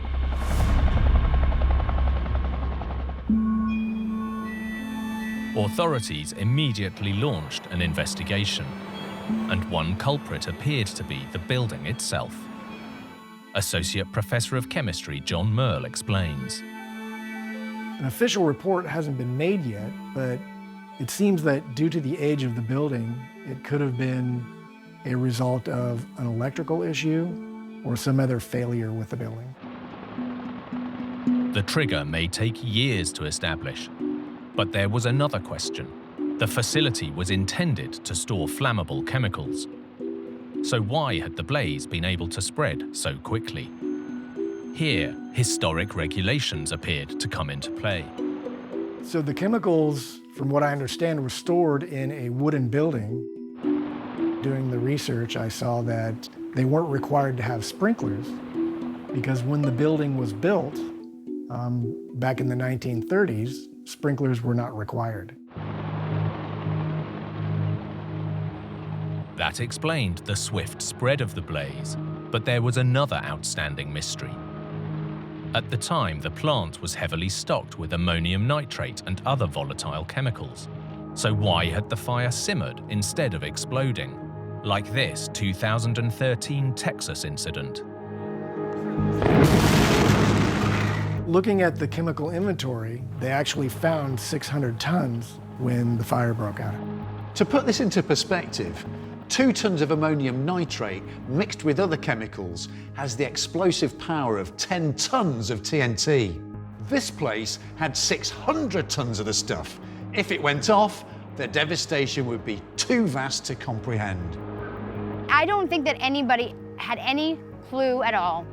Authorities immediately launched an investigation, and one culprit appeared to be the building itself. Associate Professor of Chemistry John Merle explains. An official report hasn't been made yet, but it seems that due to the age of the building, it could have been a result of an electrical issue or some other failure with the building. The trigger may take years to establish, but there was another question. The facility was intended to store flammable chemicals. So why had the blaze been able to spread so quickly? Here, historic regulations appeared to come into play. So the chemicals, from what I understand, were stored in a wooden building. Doing the research, I saw that they weren't required to have sprinklers because when the building was built, back in the 1930s, sprinklers were not required. That explained the swift spread of the blaze, but there was another outstanding mystery. At the time, the plant was heavily stocked with ammonium nitrate and other volatile chemicals. So why had the fire simmered instead of exploding? Like this 2013 Texas incident. Looking at the chemical inventory, they actually found 600 tons when the fire broke out. To put this into perspective, 2 tons of ammonium nitrate mixed with other chemicals has the explosive power of 10 tons of TNT. This place had 600 tons of the stuff. If it went off, the devastation would be too vast to comprehend. I don't think that anybody had any clue at all.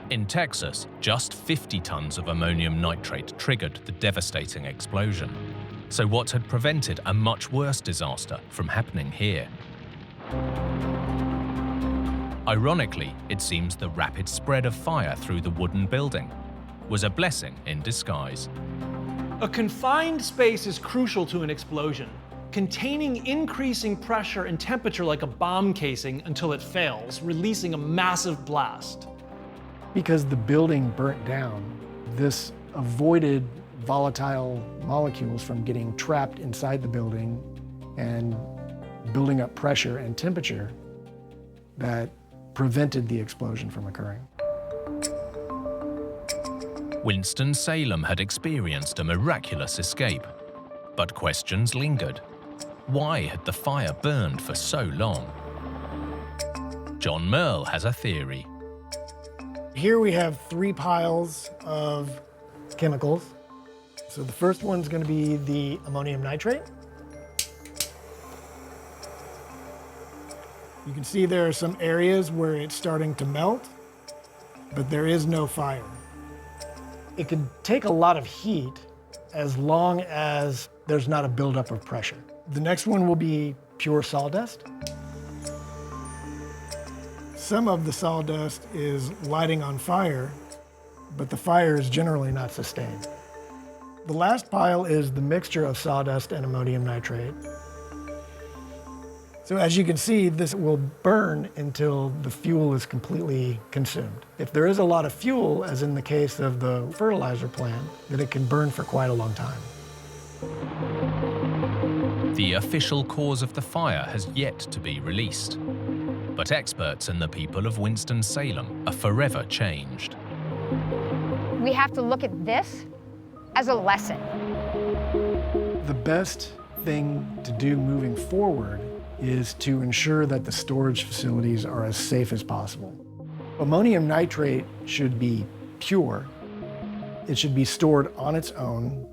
In Texas, just 50 tons of ammonium nitrate triggered the devastating explosion. So what had prevented a much worse disaster from happening here? Ironically, it seems the rapid spread of fire through the wooden building was a blessing in disguise. A confined space is crucial to an explosion, containing increasing pressure and temperature like a bomb casing until it fails, releasing a massive blast. Because the building burnt down, this avoided volatile molecules from getting trapped inside the building and building up pressure and temperature that prevented the explosion from occurring. Winston-Salem had experienced a miraculous escape, but questions lingered. Why had the fire burned for so long? John Merle has a theory. Here we have 3 piles of chemicals. So the first one's going to be the ammonium nitrate. You can see there are some areas where it's starting to melt, but there is no fire. It could take a lot of heat as long as there's not a buildup of pressure. The next one will be pure sawdust. Some of the sawdust is lighting on fire, but the fire is generally not sustained. The last pile is the mixture of sawdust and ammonium nitrate. So as you can see, this will burn until the fuel is completely consumed. If there is a lot of fuel, as in the case of the fertilizer plant, then it can burn for quite a long time. The official cause of the fire has yet to be released, but experts and the people of Winston-Salem are forever changed. We have to look at this as a lesson. The best thing to do moving forward is to ensure that the storage facilities are as safe as possible. Ammonium nitrate should be pure. It should be stored on its own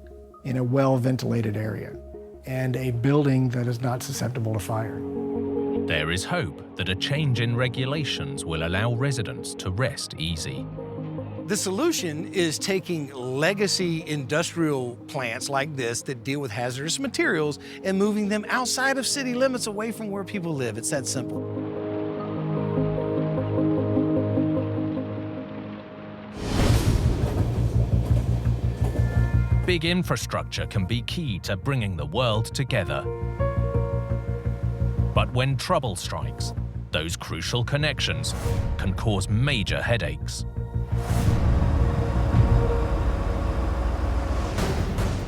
in a well-ventilated area and a building that is not susceptible to fire. There is hope that a change in regulations will allow residents to rest easy. The solution is taking legacy industrial plants like this that deal with hazardous materials and moving them outside of city limits away from where people live. It's that simple. Big infrastructure can be key to bringing the world together. But when trouble strikes, those crucial connections can cause major headaches.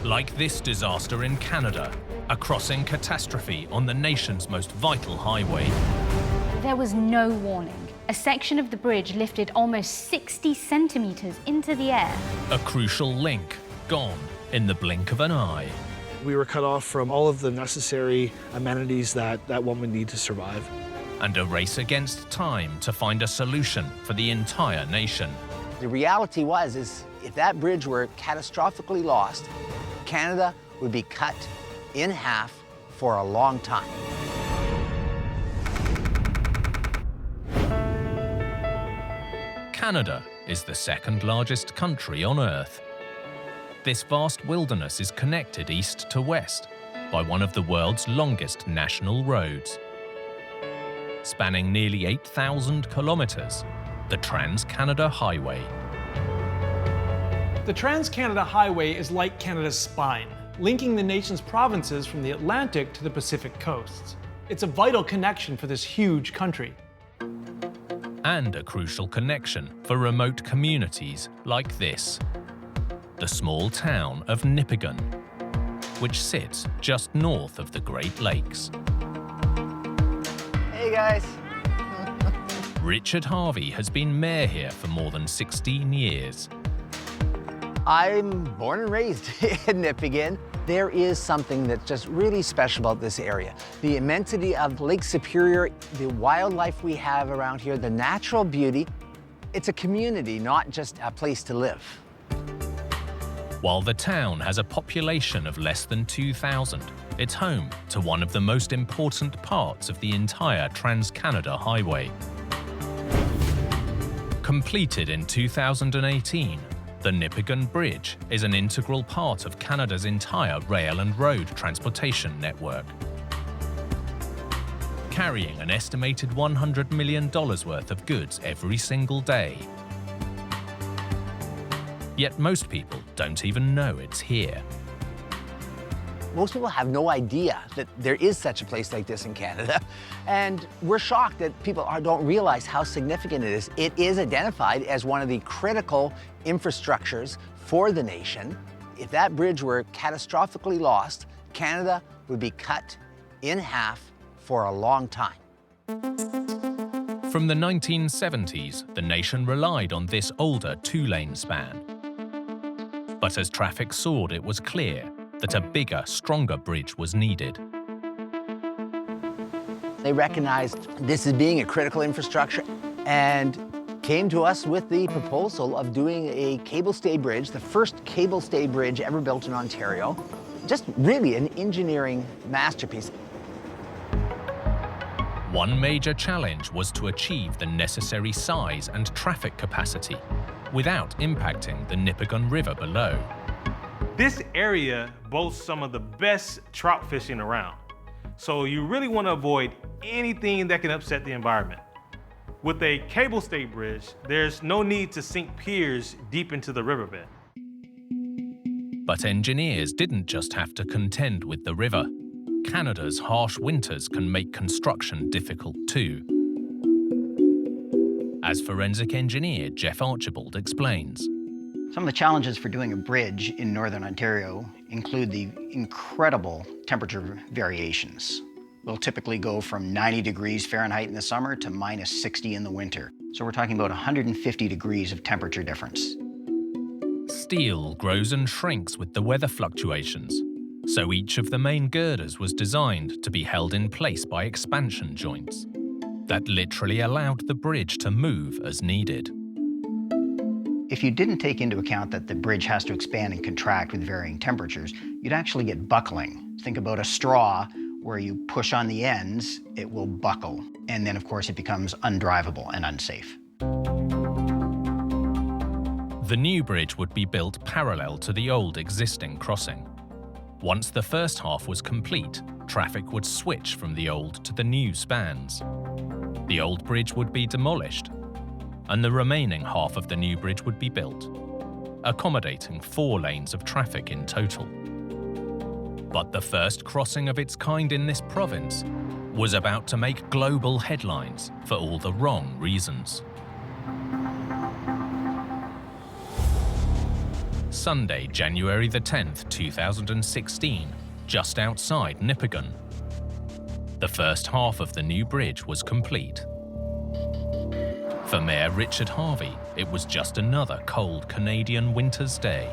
Like this disaster in Canada, a crossing catastrophe on the nation's most vital highway. There was no warning. A section of the bridge lifted almost 60 centimeters into the air. A crucial link gone in the blink of an eye. We were cut off from all of the necessary amenities that one would need to survive. And a race against time to find a solution for the entire nation. The reality is if that bridge were catastrophically lost, Canada would be cut in half for a long time. Canada is the second largest country on Earth. This vast wilderness is connected east to west by one of the world's longest national roads. Spanning nearly 8,000 kilometers, the Trans-Canada Highway. The Trans-Canada Highway is like Canada's spine, linking the nation's provinces from the Atlantic to the Pacific coasts. It's a vital connection for this huge country. And a crucial connection for remote communities like this. The small town of Nipigon, which sits just north of the Great Lakes. Hey guys. Richard Harvey has been mayor here for more than 16 years. I'm born and raised in Nipigon. There is something that's just really special about this area. The immensity of Lake Superior, the wildlife we have around here, the natural beauty. It's a community, not just a place to live. While the town has a population of less than 2,000, it's home to one of the most important parts of the entire Trans-Canada Highway. Completed in 2018, The Nipigon Bridge is an integral part of Canada's entire rail and road transportation network, carrying an estimated $100 million worth of goods every single day. Yet most people don't even know it's here. Most people have no idea that there is such a place like this in Canada, and we're shocked that people don't realize how significant it is. It is identified as one of the critical infrastructures for the nation. If that bridge were catastrophically lost, Canada would be cut in half for a long time. From the 1970s, the nation relied on this older two-lane span. But as traffic soared, it was clear that a bigger, stronger bridge was needed. They recognized this as being a critical infrastructure and came to us with the proposal of doing a cable-stay bridge, the first cable-stay bridge ever built in Ontario. Just really an engineering masterpiece. One major challenge was to achieve the necessary size and traffic capacity without impacting the Nipigon River below. This area boasts some of the best trout fishing around, so you really want to avoid anything that can upset the environment. With a cable stay bridge, there's no need to sink piers deep into the riverbed. But engineers didn't just have to contend with the river. Canada's harsh winters can make construction difficult too. As forensic engineer Jeff Archibald explains. Some of the challenges for doing a bridge in Northern Ontario include the incredible temperature variations. We'll typically go from 90 degrees Fahrenheit in the summer to minus 60 in the winter. So we're talking about 150 degrees of temperature difference. Steel grows and shrinks with the weather fluctuations, so each of the main girders was designed to be held in place by expansion joints that literally allowed the bridge to move as needed. If you didn't take into account that the bridge has to expand and contract with varying temperatures, you'd actually get buckling. Think about a straw where you push on the ends, it will buckle. And then, of course, it becomes undrivable and unsafe. The new bridge would be built parallel to the old existing crossing. Once the first half was complete, traffic would switch from the old to the new spans. The old bridge would be demolished, and the remaining half of the new bridge would be built, accommodating 4 lanes of traffic in total. But the first crossing of its kind in this province was about to make global headlines for all the wrong reasons. Sunday, January the 10th, 2016, just outside Nipigon. The first half of the new bridge was complete. For Mayor Richard Harvey, it was just another cold Canadian winter's day.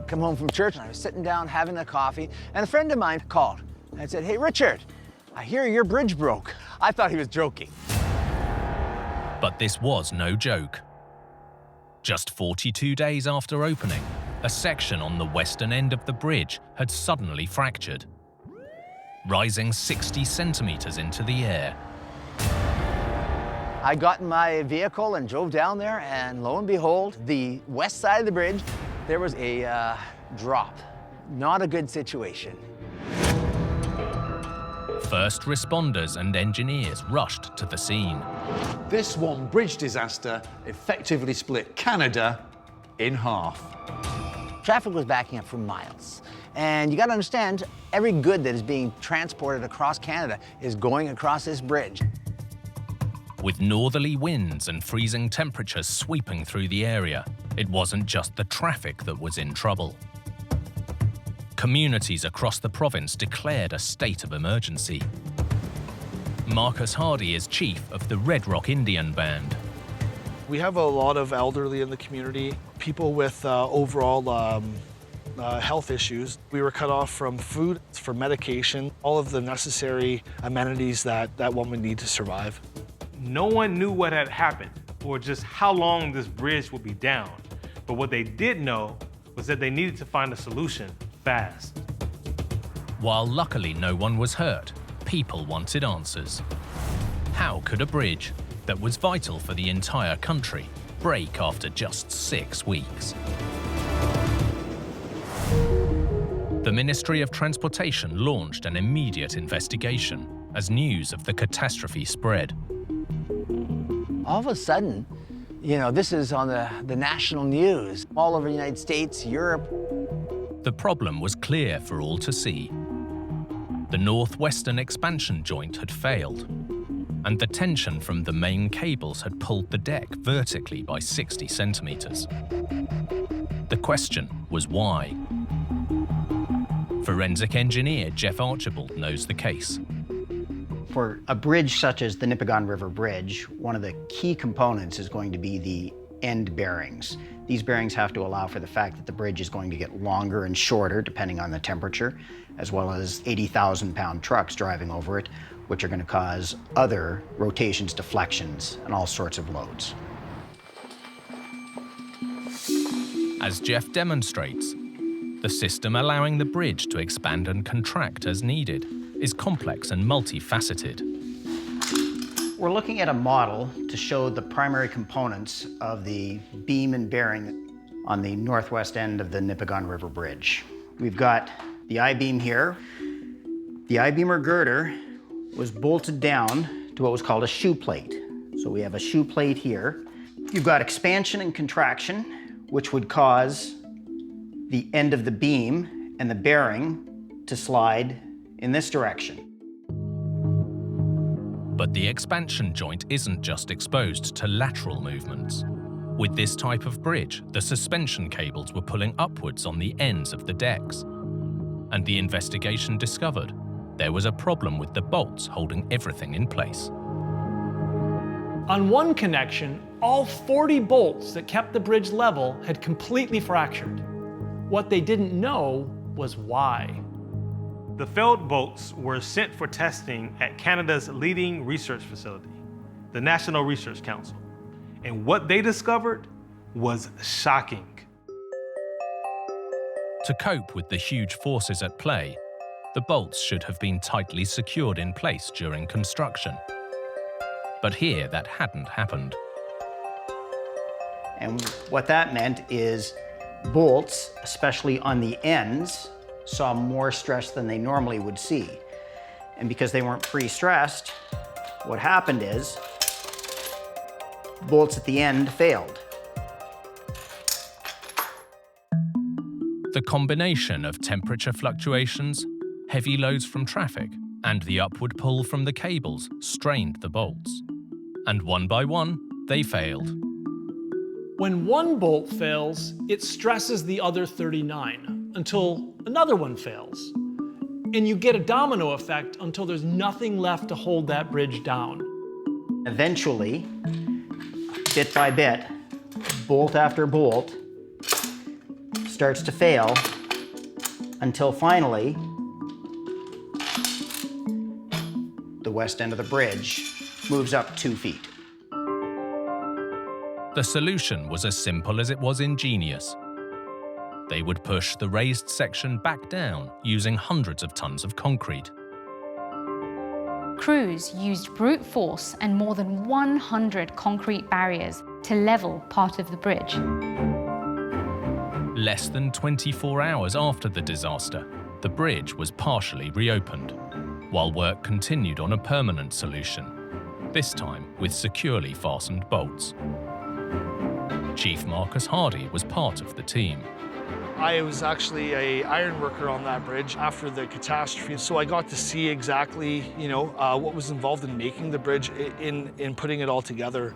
Come home from church and I was sitting down having a coffee, and a friend of mine called and said, "Hey, Richard, I hear your bridge broke." I thought he was joking. But this was no joke. Just 42 days after opening, a section on the western end of the bridge had suddenly fractured, rising 60 centimeters into the air. I got in my vehicle and drove down there, and lo and behold, the west side of the bridge, there was a drop. Not a good situation. First responders and engineers rushed to the scene. This one bridge disaster effectively split Canada in half. Traffic was backing up for miles. And you got to understand, every good that is being transported across Canada is going across this bridge. With northerly winds and freezing temperatures sweeping through the area, it wasn't just the traffic that was in trouble. Communities across the province declared a state of emergency. Marcus Hardy is chief of the Red Rock Indian Band. We have a lot of elderly in the community, people with overall health issues. We were cut off from food, from medication, all of the necessary amenities that one would need to survive. No one knew what had happened or just how long this bridge would be down. But what they did know was that they needed to find a solution fast. While luckily no one was hurt, people wanted answers. How could a bridge that was vital for the entire country break after just 6 weeks. The Ministry of Transportation launched an immediate investigation as news of the catastrophe spread. All of a sudden, you know, this is on the national news, all over the United States, Europe. The problem was clear for all to see. The northwestern expansion joint had failed, and the tension from the main cables had pulled the deck vertically by 60 centimeters. The question was why? Forensic engineer Jeff Archibald knows the case. For a bridge such as the Nipigon River Bridge, one of the key components is going to be the end bearings. These bearings have to allow for the fact that the bridge is going to get longer and shorter depending on the temperature, as well as 80,000-pound trucks driving over it, which are going to cause other rotations, deflections, and all sorts of loads. As Jeff demonstrates, the system allowing the bridge to expand and contract as needed is complex and multifaceted. We're looking at a model to show the primary components of the beam and bearing on the northwest end of the Nipigon River Bridge. We've got the I-beam here. The I-beam or girder was bolted down to what was called a shoe plate. So we have a shoe plate here. You've got expansion and contraction, which would cause the end of the beam and the bearing to slide in this direction. But the expansion joint isn't just exposed to lateral movements. With this type of bridge, the suspension cables were pulling upwards on the ends of the decks. And the investigation discovered there was a problem with the bolts holding everything in place. On one connection, all 40 bolts that kept the bridge level had completely fractured. What they didn't know was why. The failed bolts were sent for testing at Canada's leading research facility, the National Research Council. And what they discovered was shocking. To cope with the huge forces at play, the bolts should have been tightly secured in place during construction. But here that hadn't happened. And what that meant is bolts, especially on the ends, saw more stress than they normally would see. And because they weren't pre-stressed, what happened is bolts at the end failed. The combination of temperature fluctuations, heavy loads from traffic, and the upward pull from the cables strained the bolts. And one by one, they failed. When one bolt fails, it stresses the other 39 until another one fails. And you get a domino effect until there's nothing left to hold that bridge down. Eventually, bit by bit, bolt after bolt starts to fail until finally the west end of the bridge moves up 2 feet. The solution was as simple as it was ingenious. They would push the raised section back down using hundreds of tons of concrete. Crews used brute force and more than 100 concrete barriers to level part of the bridge. Less than 24 hours after the disaster, the bridge was partially reopened, while work continued on a permanent solution, this time with securely fastened bolts. Chief Marcus Hardy was part of the team. I was actually an iron worker on that bridge after the catastrophe, so I got to see exactly, what was involved in making the bridge, in putting it all together.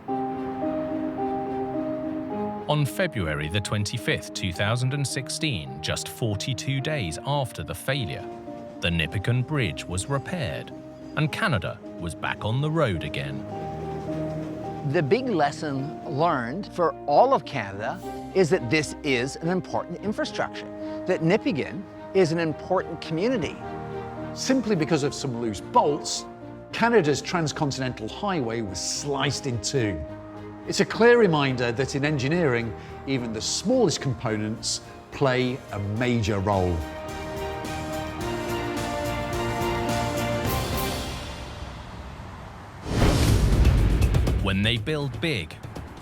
On February the 25th, 2016, just 42 days after the failure, the Nipigon Bridge was repaired, and Canada was back on the road again. The big lesson learned for all of Canada is that this is an important infrastructure, that Nipigon is an important community. Simply because of some loose bolts, Canada's transcontinental highway was sliced in two. It's a clear reminder that in engineering, even the smallest components play a major role. When they build big,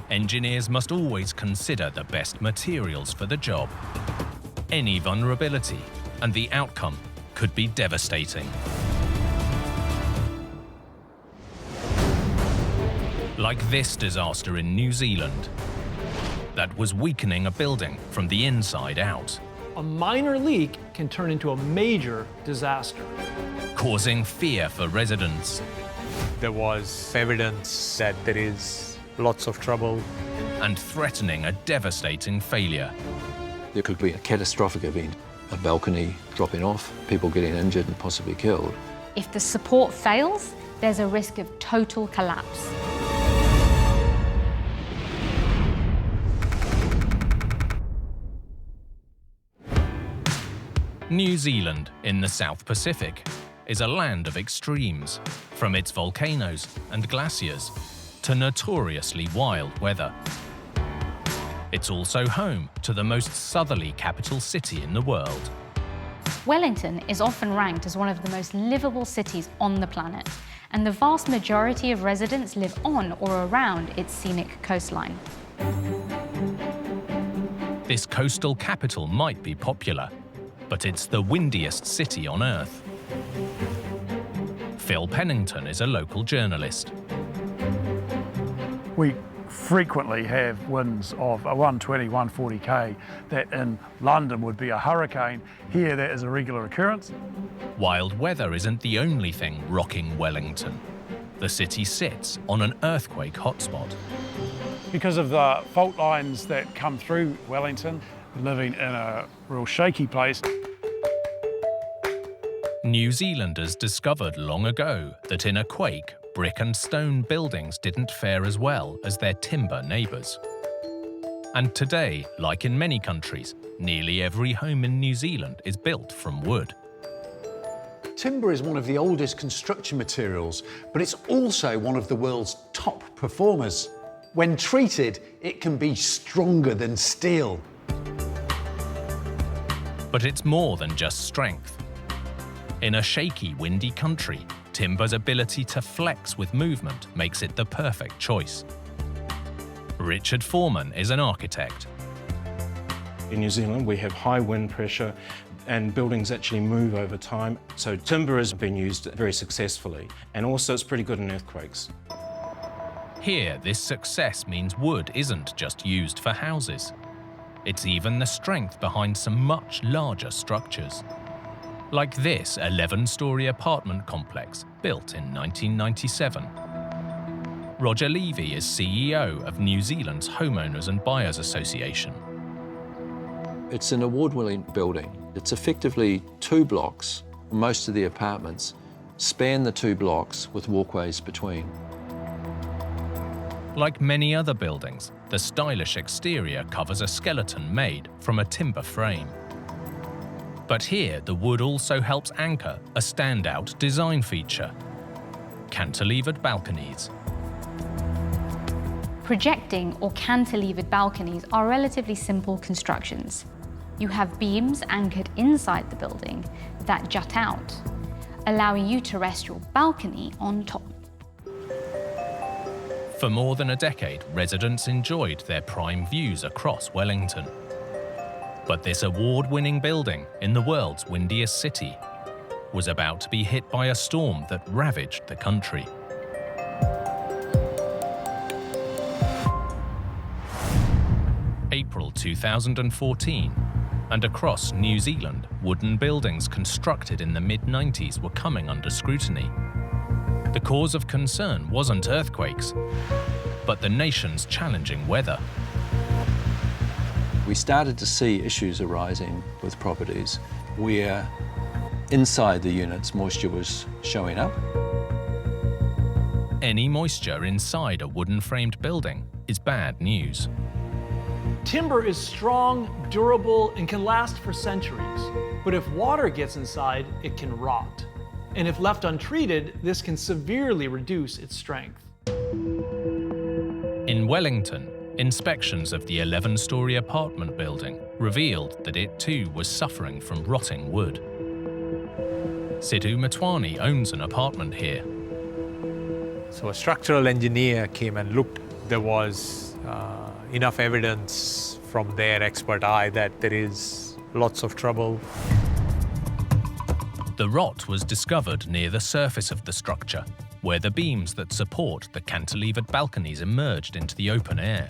engineers must always consider the best materials for the job. Any vulnerability, and the outcome could be devastating. Like this disaster in New Zealand, that was weakening a building from the inside out, A minor leak can turn into a major disaster. causing fear for residents There was evidence that there is lots of trouble. and threatening a devastating failure. There could be a catastrophic event, a balcony dropping off, people getting injured and possibly killed. If the support fails, there's a risk of total collapse. New Zealand, in the South Pacific, is a land of extremes, from its volcanoes and glaciers to notoriously wild weather. It's also home to the most southerly capital city in the world. Wellington is often ranked as one of the most livable cities on the planet, and the vast majority of residents live on or around its scenic coastline. This coastal capital might be popular, but it's the windiest city on Earth. Phil Pennington is a local journalist. We frequently have winds of a 120, 140 k that in London would be a hurricane. Here that is a regular occurrence. Wild weather isn't the only thing rocking Wellington. The city sits on an earthquake hotspot. Because of the fault lines that come through Wellington, living in a real shaky place. New Zealanders discovered long ago that in a quake, brick and stone buildings didn't fare as well as their timber neighbours. And today, like in many countries, nearly every home in New Zealand is built from wood. Timber is one of the oldest construction materials, but it's also one of the world's top performers. When treated, it can be stronger than steel. But it's more than just strength. In a shaky, windy country, timber's ability to flex with movement makes it the perfect choice. Richard Foreman is an architect. In New Zealand, we have high wind pressure and buildings actually move over time. So timber has been used very successfully, and also it's pretty good in earthquakes. Here, this success means wood isn't just used for houses. It's even the strength behind some much larger structures. Like this 11-storey apartment complex built in 1997. Roger Levy is CEO of New Zealand's Homeowners and Buyers Association. It's an award-winning building. It's effectively 2 blocks. Most of the apartments span the 2 blocks with walkways between. Like many other buildings, the stylish exterior covers a skeleton made from a timber frame. But here, the wood also helps anchor a standout design feature: cantilevered balconies. Projecting or cantilevered balconies are relatively simple constructions. You have beams anchored inside the building that jut out, allowing you to rest your balcony on top. For more than a decade, residents enjoyed their prime views across Wellington. But this award-winning building in the world's windiest city was about to be hit by a storm that ravaged the country. April 2014, and across New Zealand, wooden buildings constructed in the mid-90s were coming under scrutiny. The cause of concern wasn't earthquakes, but the nation's challenging weather. We started to see issues arising with properties where inside the units moisture was showing up. Any moisture inside a wooden-framed building is bad news. Timber is strong, durable, and can last for centuries. But if water gets inside, it can rot. And if left untreated, this can severely reduce its strength. In Wellington, inspections of the 11-storey apartment building revealed that it too was suffering from rotting wood. Sidhu Matwani owns an apartment here. So a structural engineer came and looked There was enough evidence from their expert eye that there is lots of trouble. The rot was discovered near the surface of the structure, where the beams that support the cantilevered balconies emerged into the open air,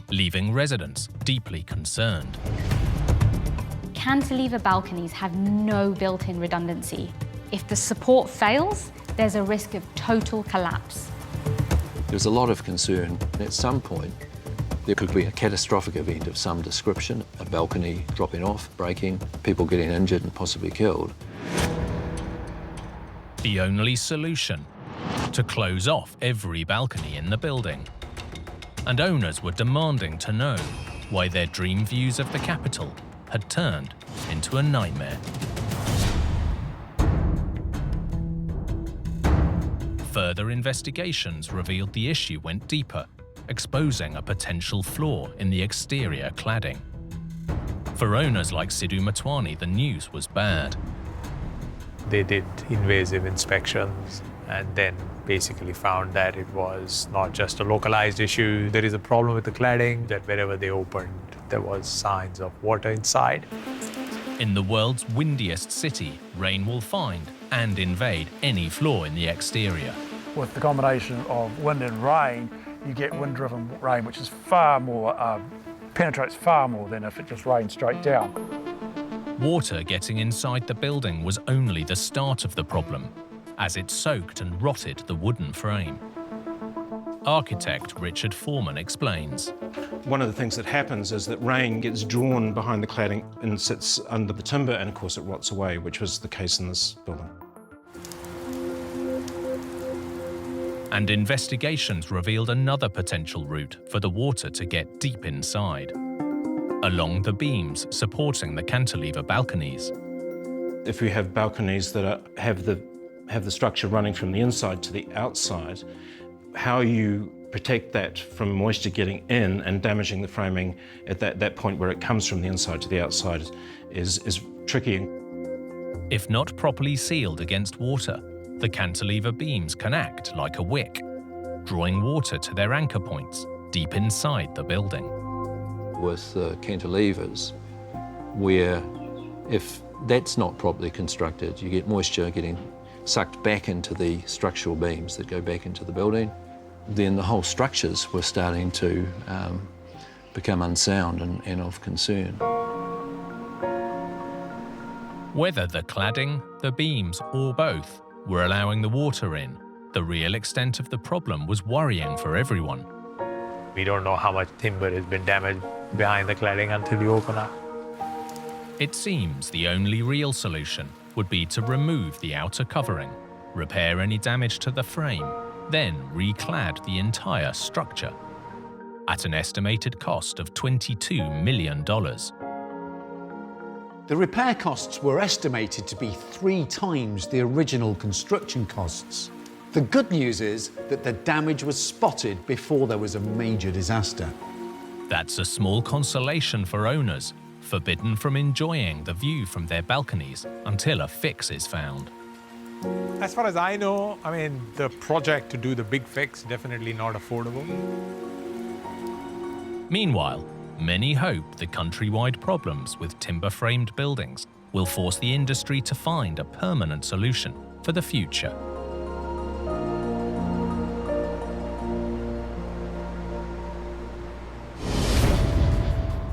leaving residents deeply concerned. Cantilever balconies have no built-in redundancy. If the support fails, there's a risk of total collapse. There's a lot of concern. At some point, there could be a catastrophic event of some description, a balcony dropping off, breaking, people getting injured and possibly killed. The only solution: to close off every balcony in the building. And owners were demanding to know why their dream views of the capital had turned into a nightmare. Further investigations revealed the issue went deeper, exposing a potential flaw in the exterior cladding. For owners like Sidhu Matwani, the news was bad. They did invasive inspections and then basically found that it was not just a localized issue. There is a problem with the cladding, that wherever they opened, there was signs of water inside. In the world's windiest city, rain will find and invade any flaw in the exterior. With the combination of wind and rain, you get wind-driven rain, which is far more, penetrates far more than if it just rained straight down. Water getting inside the building was only the start of the problem, as it soaked and rotted the wooden frame. Architect Richard Foreman explains. One of the things that happens is that rain gets drawn behind the cladding and sits under the timber, and of course it rots away, which was the case in this building. And investigations revealed another potential route for the water to get deep inside, along the beams supporting the cantilever balconies. If we have balconies that have the structure running from the inside to the outside, how you protect that from moisture getting in and damaging the framing at that point where it comes from the inside to the outside is tricky. If not properly sealed against water, the cantilever beams can act like a wick, drawing water to their anchor points deep inside the building. With cantilevers, where if that's not properly constructed, you get moisture getting sucked back into the structural beams that go back into the building, then the whole structures were starting to become unsound and of concern. Whether the cladding, the beams, or both were allowing the water in, the real extent of the problem was worrying for everyone. We don't know how much timber has been damaged behind the cladding until you open up. It seems the only real solution would be to remove the outer covering, repair any damage to the frame, then reclad the entire structure, at an estimated cost of $22 million. The repair costs were estimated to be 3 times the original construction costs. The good news is that the damage was spotted before there was a major disaster. That's a small consolation for owners, forbidden from enjoying the view from their balconies until a fix is found. As far as I know, the project to do the big fix, definitely not affordable. Meanwhile, many hope the countrywide problems with timber-framed buildings will force the industry to find a permanent solution for the future.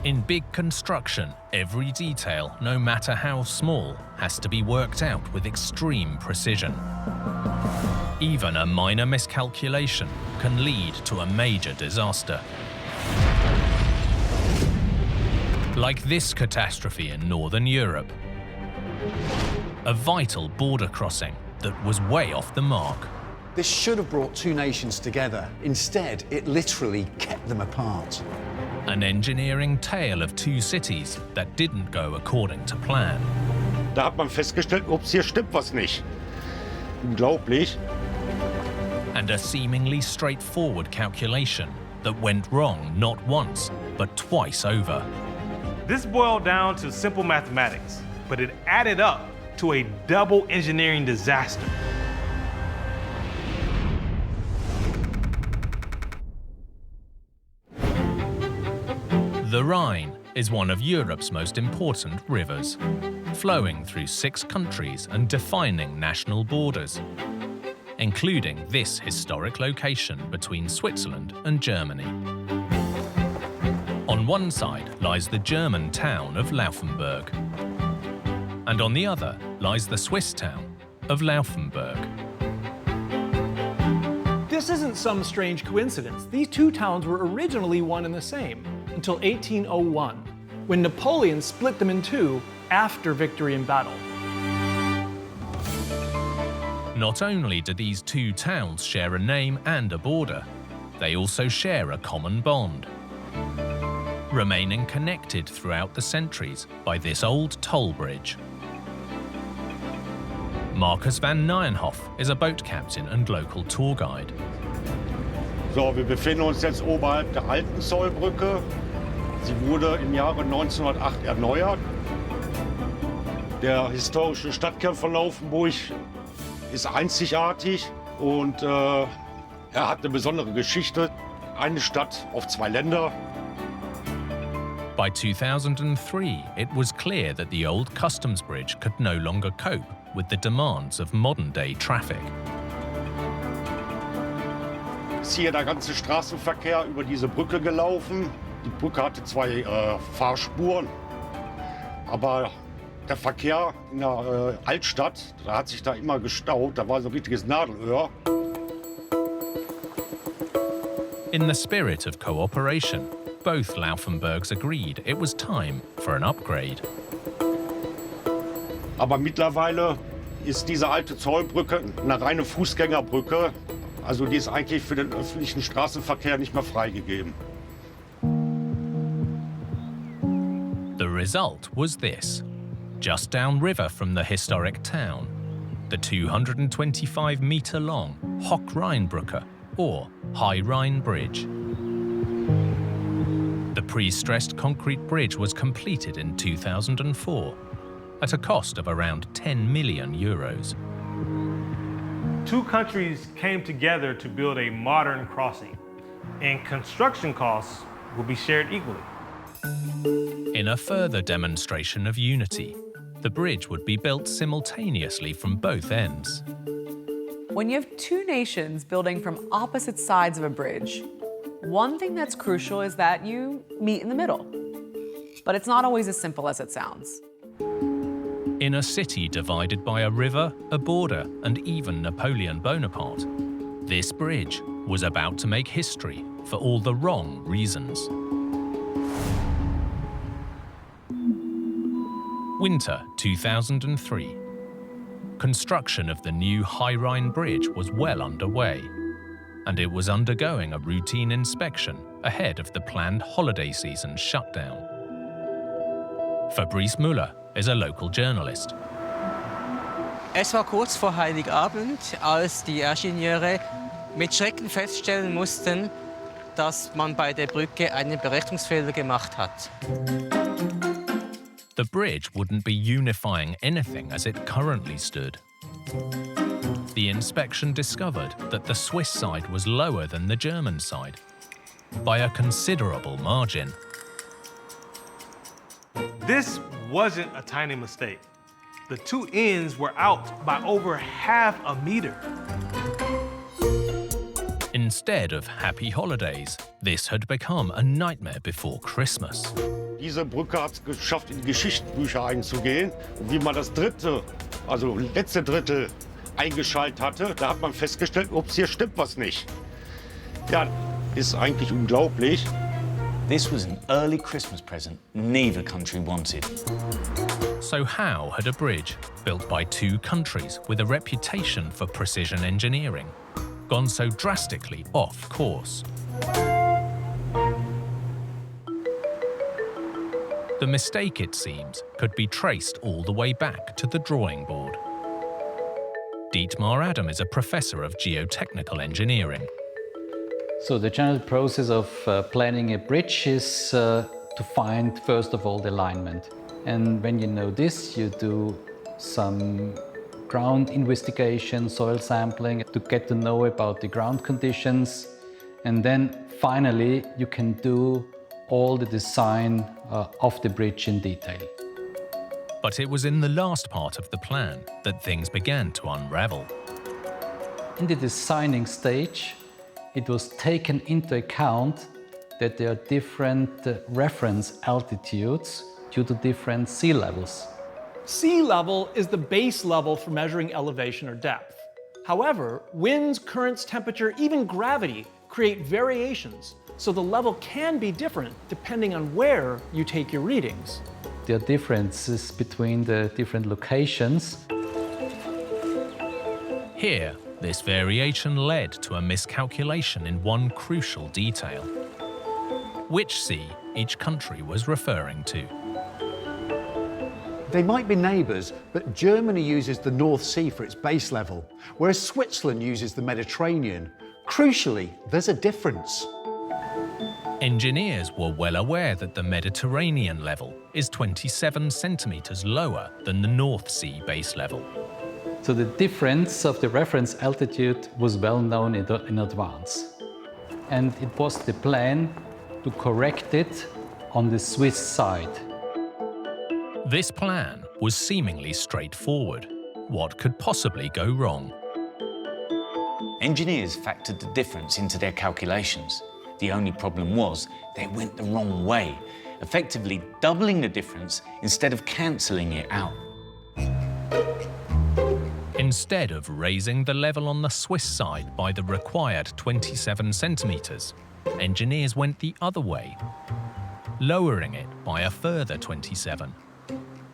In big construction, every detail, no matter how small, has to be worked out with extreme precision. Even a minor miscalculation can lead to a major disaster. Like this catastrophe in Northern Europe. A vital border crossing that was way off the mark. This should have brought 2 nations together. Instead, it literally kept them apart. An engineering tale of 2 cities that didn't go according to plan. Da hat man festgestellt, ups, hier stimmt was nicht. Unglaublich. And a seemingly straightforward calculation that went wrong not once, but twice over. This boiled down to simple mathematics, but it added up to a double engineering disaster. The Rhine is one of Europe's most important rivers, flowing through 6 countries and defining national borders, including this historic location between Switzerland and Germany. On one side lies the German town of Laufenburg, and on the other lies the Swiss town of Laufenburg. This isn't some strange coincidence. These two towns were originally one and the same until 1801, when Napoleon split them in two after victory in battle. Not only do these two towns share a name and a border, they also share a common bond, remaining connected throughout the centuries by this old toll bridge. Marcus van Nijenhoff is a boat captain and local tour guide. So, wir befinden uns jetzt oberhalb der alten Zollbrücke. Sie wurde im Jahre 1908 erneuert. Der historische Stadtkern von Laufenburg ist einzigartig und er hat eine besondere Geschichte. Eine Stadt auf 2 Länder. By 2003, it was clear that the old customs bridge could no longer cope with the demands of modern-day traffic. Ist hier der ganze Straßenverkehr über diese Brücke gelaufen. Die Brücke hatte 2 Fahrspuren, aber der Verkehr in der Altstadt, da hat sich da immer gestaut. Da war so ein richtiges Nadelöhr. In the spirit of cooperation, both Laufenburgs agreed it was time for an upgrade. Aber mittlerweile ist diese alte Zollbrücke eine reine Fußgängerbrücke. Also die ist eigentlich für den öffentlichen Straßenverkehr nicht mehr freigegeben. The result was this. Just downriver from the historic town, the 225-meter-long Hoch-Rheinbrücke, or High Rhine Bridge. The pre-stressed concrete bridge was completed in 2004 at a cost of around 10 million euros. 2 countries came together to build a modern crossing, and construction costs will be shared equally. In a further demonstration of unity, the bridge would be built simultaneously from both ends. When you have 2 nations building from opposite sides of a bridge, one thing that's crucial is that you meet in the middle. But it's not always as simple as it sounds. In a city divided by a river, a border, and even Napoleon Bonaparte, this bridge was about to make history for all the wrong reasons. Winter 2003. Construction of the new High Rhine Bridge was well underway, and it was undergoing a routine inspection ahead of the planned holiday season shutdown. Fabrice Müller is a local journalist. Es war kurz vor Heiligabend, als die Ingenieure mit Schrecken feststellen mussten, dass man bei der Brücke einen Berechnungsfehler gemacht hat. The bridge wouldn't be unifying anything as it currently stood. The inspection discovered that the Swiss side was lower than the German side, by a considerable margin. This wasn't a tiny mistake. The 2 ends were out by over half a meter. Instead of happy holidays, this had become a nightmare before Christmas. Diese Brücke hat es geschafft, in die Geschichtsbücher einzugehen. Und wie man das letzte Drittel eingeschaltet hatte, da hat man festgestellt, ups, hier stimmt was nicht. Ja, ist eigentlich unglaublich. This was an early Christmas present neither country wanted. So how had a bridge, built by 2 countries with a reputation for precision engineering, gone so drastically off course? The mistake, it seems, could be traced all the way back to the drawing board. Dietmar Adam is a professor of geotechnical engineering. So the general process of planning a bridge is to find, first of all, the alignment. And when you know this, you do some ground investigation, soil sampling, to get to know about the ground conditions. And then finally, you can do all the design of the bridge in detail. But it was in the last part of the plan that things began to unravel. In the designing stage, it was taken into account that there are different reference altitudes due to different sea levels. Sea level is the base level for measuring elevation or depth. However, winds, currents, temperature, even gravity create variations, so the level can be different depending on where you take your readings. There are differences between the different locations. Here, this variation led to a miscalculation in one crucial detail: which sea each country was referring to. They might be neighbours, but Germany uses the North Sea for its base level, whereas Switzerland uses the Mediterranean. Crucially, there's a difference. Engineers were well aware that the Mediterranean level is 27 centimetres lower than the North Sea base level. So the difference of the reference altitude was well known in advance. And it was the plan to correct it on the Swiss side. This plan was seemingly straightforward. What could possibly go wrong? Engineers factored the difference into their calculations. The only problem was they went the wrong way, effectively doubling the difference instead of cancelling it out. Instead of raising the level on the Swiss side by the required 27 centimetres, engineers went the other way, lowering it by a further 27,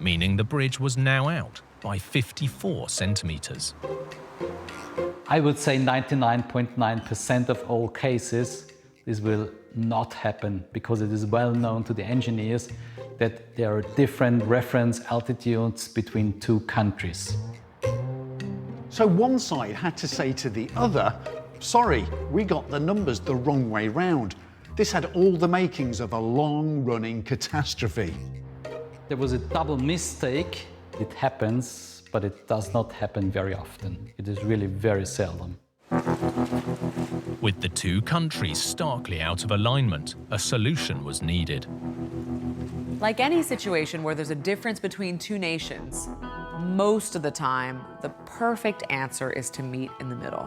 meaning the bridge was now out by 54 centimetres. I would say 99.9% of all cases, this will not happen because it is well known to the engineers that there are different reference altitudes between two countries. So one side had to say to the other, sorry, we got the numbers the wrong way round. This had all the makings of a long-running catastrophe. There was a double mistake. It happens, but it does not happen very often. It is really very seldom. With the two countries starkly out of alignment, a solution was needed. Like any situation where there's a difference between two nations, most of the time, the perfect answer is to meet in the middle.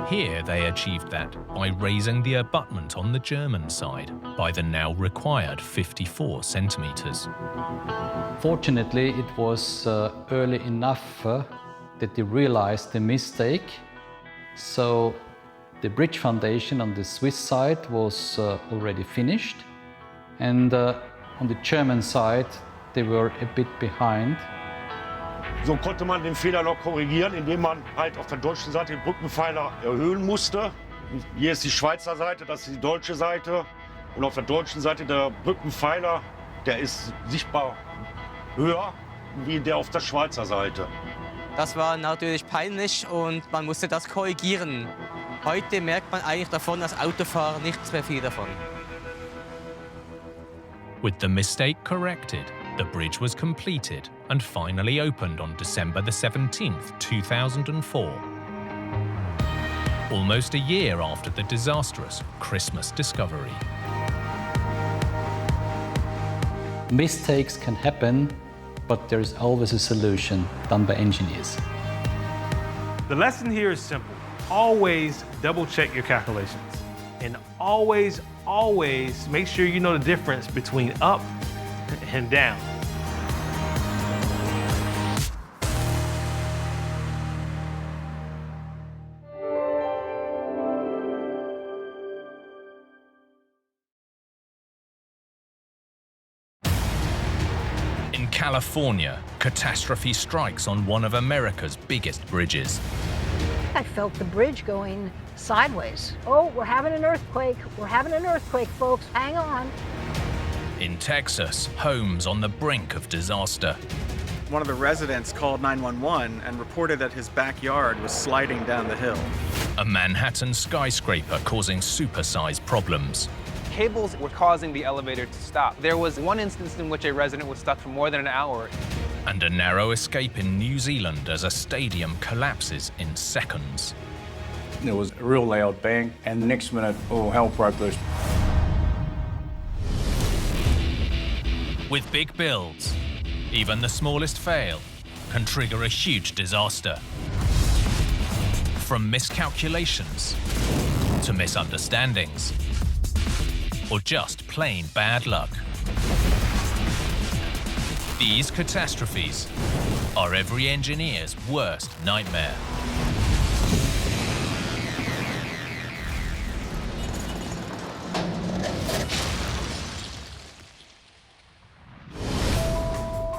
Here they achieved that by raising the abutment on the German side by the now required 54 centimetres. Fortunately, it was early enough that they realized the mistake. So the bridge foundation on the Swiss side was already finished, and on the German side they were a bit behind. So konnte man den Fehler noch korrigieren, indem man halt auf der deutschen Seite den Brückenpfeiler erhöhen musste. Hier ist die Schweizer Seite, das ist die deutsche Seite. Und auf der deutschen Seite der Brückenpfeiler, der ist sichtbar höher wie der auf der Schweizer Seite. Das war natürlich peinlich und man musste das korrigieren. Heute merkt man eigentlich davon als Autofahrer nichts mehr viel davon. With the mistake corrected, the bridge was completed and finally opened on December the 17th, 2004. Almost a year after the disastrous Christmas discovery. Mistakes can happen, but there is always a solution done by engineers. The lesson here is simple. Always double check your calculations. And always make sure you know the difference between up and down. In California, catastrophe strikes on one of America's biggest bridges. I felt the bridge going sideways. Oh, we're having an earthquake. We're having an earthquake, folks. Hang on. In Texas, homes on the brink of disaster. One of the residents called 911 and reported that his backyard was sliding down the hill. A Manhattan skyscraper causing supersized problems. Cables were causing the elevator to stop. There was one instance in which a resident was stuck for more than an hour. And a narrow escape in New Zealand as a stadium collapses in seconds. There was a real loud bang, and the next minute, all hell broke loose. With big builds, even the smallest fail can trigger a huge disaster. From miscalculations to misunderstandings, or just plain bad luck. These catastrophes are every engineer's worst nightmare.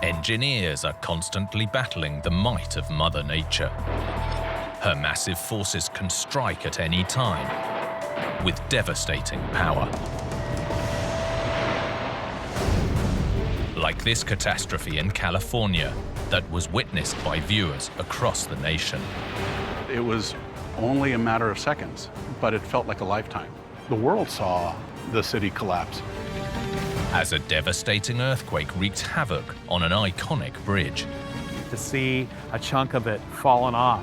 Engineers are constantly battling the might of Mother Nature. Her massive forces can strike at any time with devastating power. Like this catastrophe in California that was witnessed by viewers across the nation. It was only a matter of seconds, but it felt like a lifetime. The world saw the city collapse. As a devastating earthquake wreaked havoc on an iconic bridge. To see a chunk of it falling off,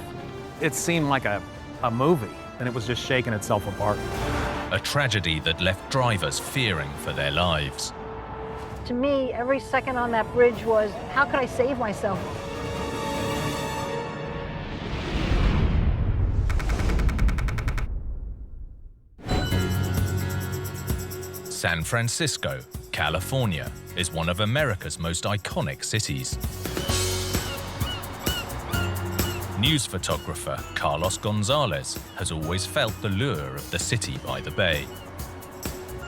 it seemed like a movie, and it was just shaking itself apart. A tragedy that left drivers fearing for their lives. To me, every second on that bridge was, how could I save myself? San Francisco, California, is one of America's most iconic cities. News photographer Carlos Gonzalez has always felt the lure of the city by the bay.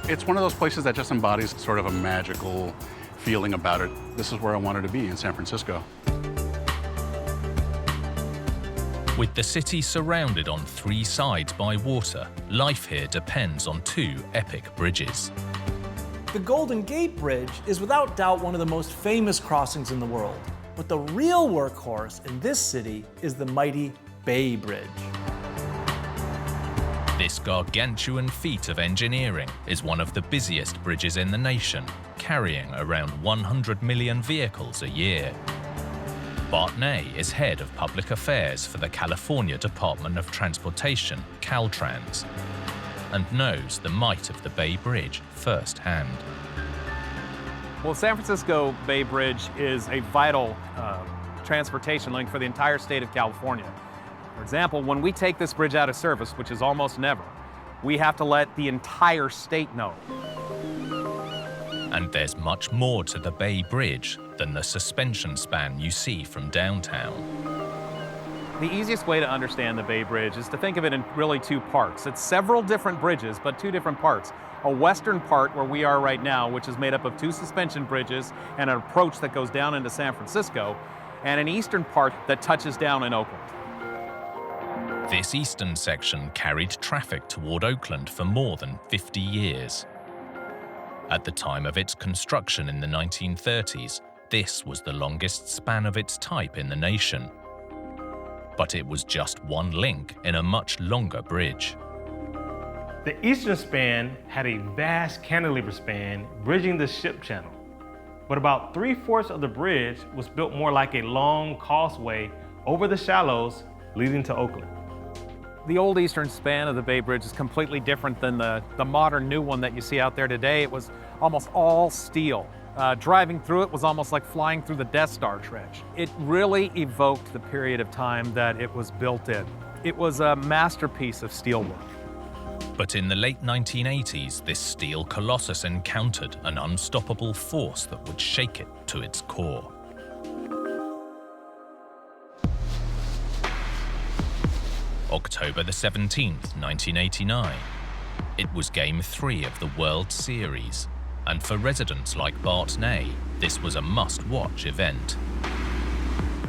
It's one of those places that just embodies sort of a magical feeling about it. This is where I wanted to be, in San Francisco. With the city surrounded on 3 sides by water, life here depends on 2 epic bridges. The Golden Gate Bridge is without doubt one of the most famous crossings in the world. But the real workhorse in this city is the mighty Bay Bridge. This gargantuan feat of engineering is one of the busiest bridges in the nation, carrying around 100 million vehicles a year. Bart Ney is head of public affairs for the California Department of Transportation, Caltrans, and knows the might of the Bay Bridge firsthand. Well, San Francisco Bay Bridge is a vital transportation link for the entire state of California. For example, when we take this bridge out of service, which is almost never, we have to let the entire state know. And there's much more to the Bay Bridge than the suspension span you see from downtown. The easiest way to understand the Bay Bridge is to think of it in really 2 parts. It's several different bridges, but 2 different parts. A western part where we are right now, which is made up of 2 suspension bridges and an approach that goes down into San Francisco, and an eastern part that touches down in Oakland. This eastern section carried traffic toward Oakland for more than 50 years. At the time of its construction in the 1930s, this was the longest span of its type in the nation. But it was just one link in a much longer bridge. The eastern span had a vast cantilever span bridging the ship channel, but about 3/4 of the bridge was built more like a long causeway over the shallows leading to Oakland. The old eastern span of the Bay Bridge is completely different than the modern new one that you see out there today. It was almost all steel. Driving through it was almost like flying through the Death Star trench. It really evoked the period of time that it was built in. It was a masterpiece of steelwork. But in the late 1980s, this steel colossus encountered an unstoppable force that would shake it to its core. October the 17th, 1989. It was Game 3 of the World Series, and for residents like Bart Ney, this was a must-watch event.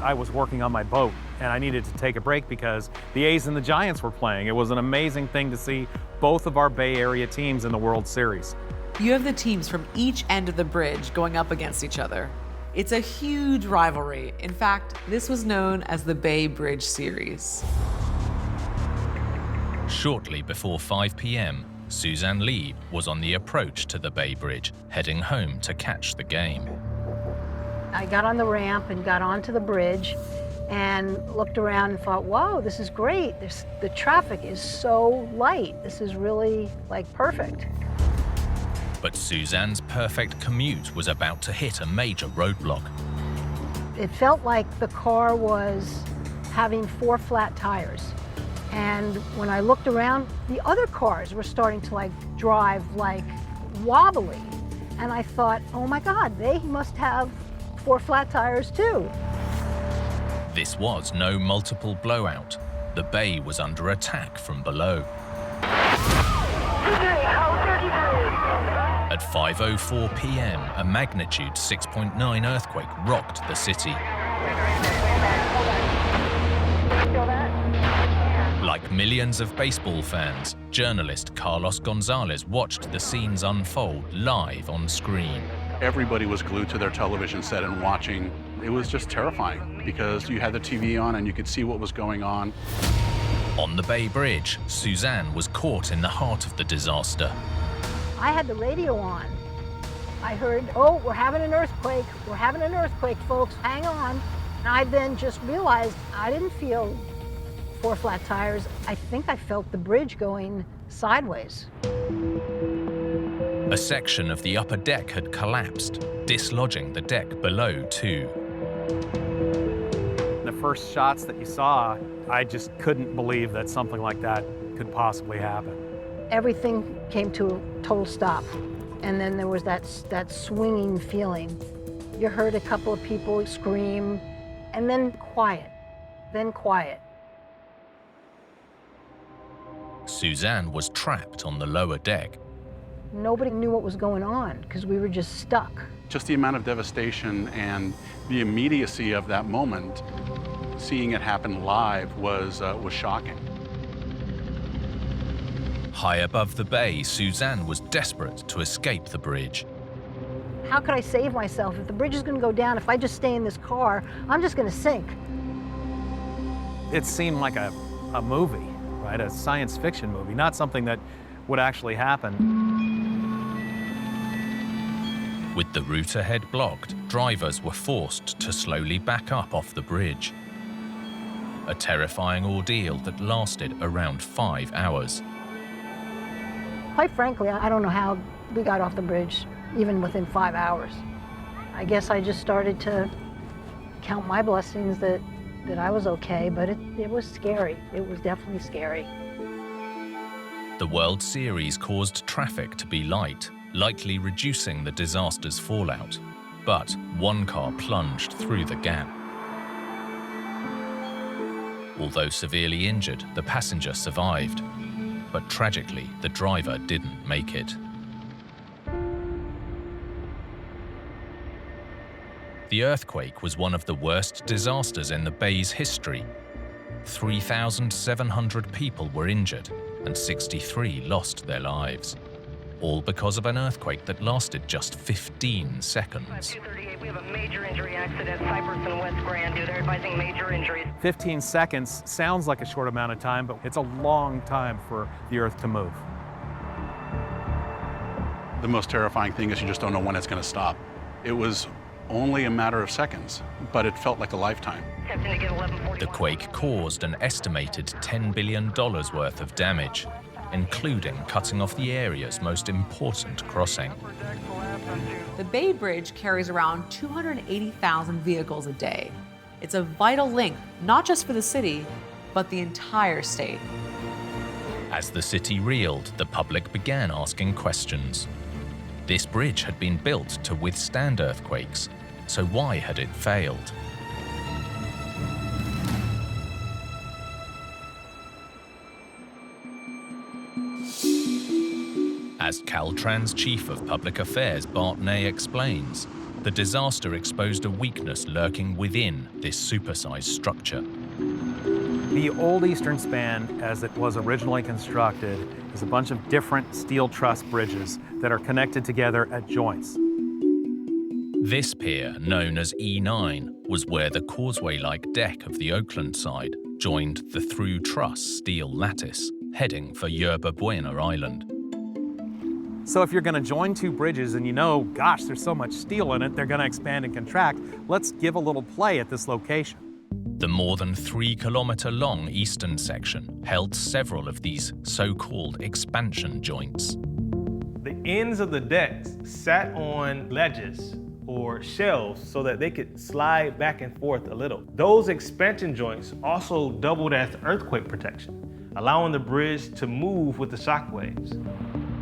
I was working on my boat, and I needed to take a break because the A's and the Giants were playing. It was an amazing thing to see both of our Bay Area teams in the World Series. You have the teams from each end of the bridge going up against each other. It's a huge rivalry. In fact, this was known as the Bay Bridge Series. Shortly before 5 p.m., Suzanne Lee was on the approach to the Bay Bridge, heading home to catch the game. I got on the ramp and got onto the bridge and looked around and thought, whoa, this is great. The traffic is so light. This is really like perfect. But Suzanne's perfect commute was about to hit a major roadblock. It felt like the car was having 4 flat tires. And when I looked around, the other cars were starting to drive wobbly. And I thought, oh my God, they must have 4 flat tires too. This was no multiple blowout. The bay was under attack from below. At 5:04 p.m., a magnitude 6.9 earthquake rocked the city. Like millions of baseball fans, journalist Carlos Gonzalez watched the scenes unfold live on screen. Everybody was glued to their television set and watching. It was just terrifying because you had the TV on and you could see what was going on. On the Bay Bridge, Suzanne was caught in the heart of the disaster. I had the radio on. I heard, oh, we're having an earthquake. We're having an earthquake, folks, hang on. And I then just realized I didn't feel 4 flat tires. I think I felt the bridge going sideways. A section of the upper deck had collapsed, dislodging the deck below too. The first shots that you saw, I just couldn't believe that something like that could possibly happen. Everything came to a total stop. And then there was that swinging feeling. You heard a couple of people scream, and then quiet, then quiet. Suzanne was trapped on the lower deck. Nobody knew what was going on because we were just stuck. Just the amount of devastation and the immediacy of that moment, seeing it happen live was shocking. High above the bay, Suzanne was desperate to escape the bridge. How could I save myself? If the bridge is going to go down, if I just stay in this car, I'm just going to sink. It seemed like a movie, right? A science fiction movie, not something that would actually happen. With the route ahead blocked, drivers were forced to slowly back up off the bridge. A terrifying ordeal that lasted around 5 hours. Quite frankly, I don't know how we got off the bridge, even within 5 hours. I guess I just started to count my blessings that I was okay, but it was scary. It was definitely scary. The World Series caused traffic to be light, likely reducing the disaster's fallout. But one car plunged through the gap. Although severely injured, the passenger survived. But tragically, the driver didn't make it. The earthquake was one of the worst disasters in the bay's history. 3,700 people were injured and 63 lost their lives, all because of an earthquake that lasted just 15 seconds. We have a major injury accident, Cypress and West Grandview. They're advising major injuries. 15 seconds sounds like a short amount of time, but it's a long time for the Earth to move. The most terrifying thing is you just don't know when it's going to stop. It was only a matter of seconds, but it felt like a lifetime. The quake caused an estimated $10 billion worth of damage, including cutting off the area's most important crossing. The Bay Bridge carries around 280,000 vehicles a day. It's a vital link, not just for the city, but the entire state. As the city reeled, the public began asking questions. This bridge had been built to withstand earthquakes, so why had it failed? As Caltrans Chief of Public Affairs Bart Ney explains, the disaster exposed a weakness lurking within this supersized structure. The old Eastern Span, as it was originally constructed, is a bunch of different steel truss bridges that are connected together at joints. This pier, known as E9, was where the causeway-like deck of the Oakland side joined the through-truss steel lattice, heading for Yerba Buena Island. So if you're going to join two bridges and you know, gosh, there's so much steel in it, they're going to expand and contract, let's give a little play at this location. The more than 3-kilometer-long eastern section held several of these so-called expansion joints. The ends of the decks sat on ledges or shelves so that they could slide back and forth a little. Those expansion joints also doubled as earthquake protection, allowing the bridge to move with the shock waves.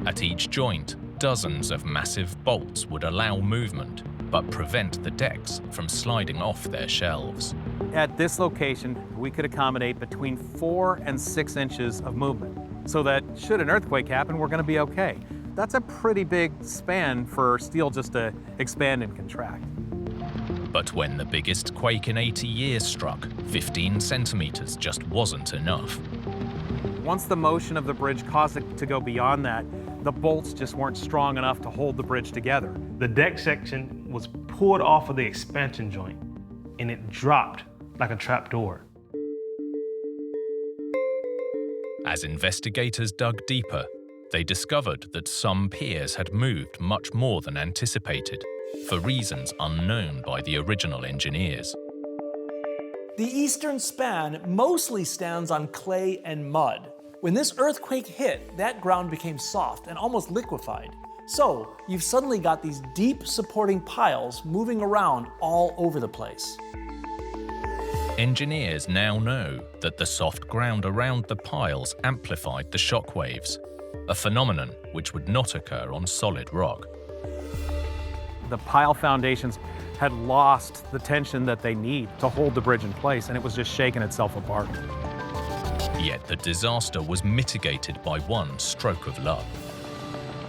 At each joint, dozens of massive bolts would allow movement, but prevent the decks from sliding off their shelves. At this location, we could accommodate between 4 and 6 inches of movement, so that should an earthquake happen, we're going to be okay. That's a pretty big span for steel just to expand and contract. But when the biggest quake in 80 years struck, 15 centimeters just wasn't enough. Once the motion of the bridge caused it to go beyond that, the bolts just weren't strong enough to hold the bridge together. The deck section was pulled off of the expansion joint, and it dropped like a trapdoor. As investigators dug deeper, they discovered that some piers had moved much more than anticipated, for reasons unknown by the original engineers. The eastern span mostly stands on clay and mud. When this earthquake hit, that ground became soft and almost liquefied. So you've suddenly got these deep supporting piles moving around all over the place. Engineers now know that the soft ground around the piles amplified the shock waves, a phenomenon which would not occur on solid rock. The pile foundations had lost the tension that they need to hold the bridge in place, and it was just shaking itself apart. Yet the disaster was mitigated by one stroke of luck.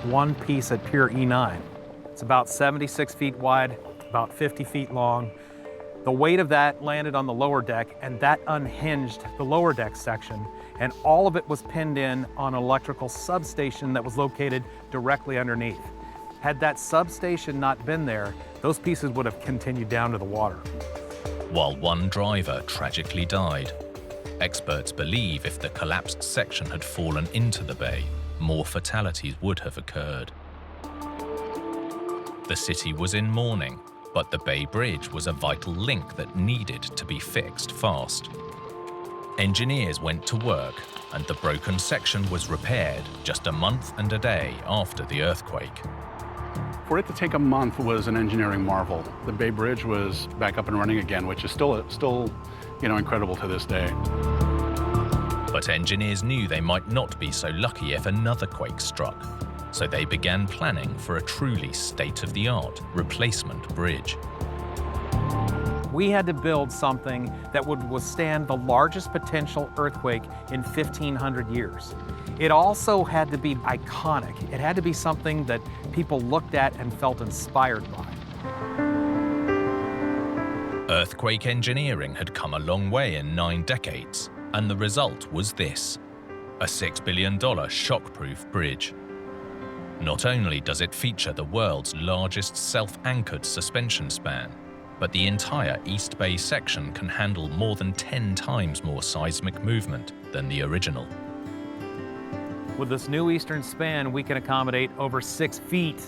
One piece at Pier E9. It's about 76 feet wide, about 50 feet long. The weight of that landed on the lower deck, and that unhinged the lower deck section, and all of it was pinned in on an electrical substation that was located directly underneath. Had that substation not been there, those pieces would have continued down to the water. While one driver tragically died, experts believe if the collapsed section had fallen into the bay, more fatalities would have occurred. The city was in mourning, but the Bay Bridge was a vital link that needed to be fixed fast. Engineers went to work, and the broken section was repaired just a month and a day after the earthquake. For it to take a month was an engineering marvel. The Bay Bridge was back up and running again, which is still incredible to this day. But engineers knew they might not be so lucky if another quake struck, so they began planning for a truly state-of-the-art replacement bridge. We had to build something that would withstand the largest potential earthquake in 1,500 years. It also had to be iconic. It had to be something that people looked at and felt inspired by. Earthquake engineering had come a long way in 9 decades, and the result was this: a $6 billion shockproof bridge. Not only does it feature the world's largest self-anchored suspension span, but the entire East Bay section can handle more than 10 times more seismic movement than the original. With this new eastern span, we can accommodate over 6 feet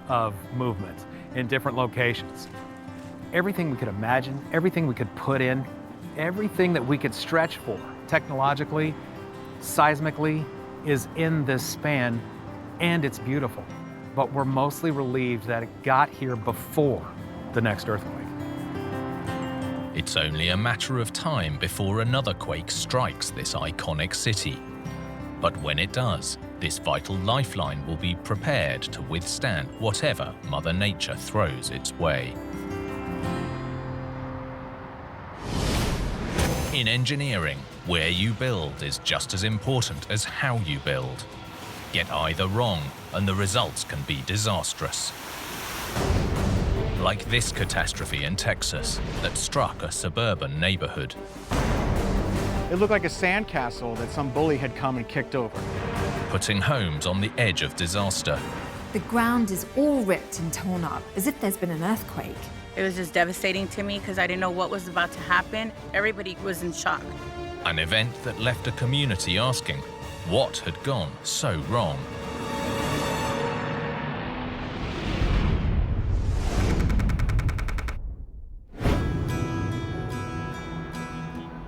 of movement in different locations. Everything we could imagine, everything we could put in, everything that we could stretch for technologically, seismically, is in this span, and it's beautiful. But we're mostly relieved that it got here before the next earthquake. It's only a matter of time before another quake strikes this iconic city. But when it does, this vital lifeline will be prepared to withstand whatever Mother Nature throws its way. In engineering, where you build is just as important as how you build. Get either wrong, and the results can be disastrous. Like this catastrophe in Texas that struck a suburban neighborhood. It looked like a sandcastle that some bully had come and kicked over. Putting homes on the edge of disaster. The ground is all ripped and torn up, as if there's been an earthquake. It was just devastating to me because I didn't know what was about to happen. Everybody was in shock. An event that left a community asking, what had gone so wrong?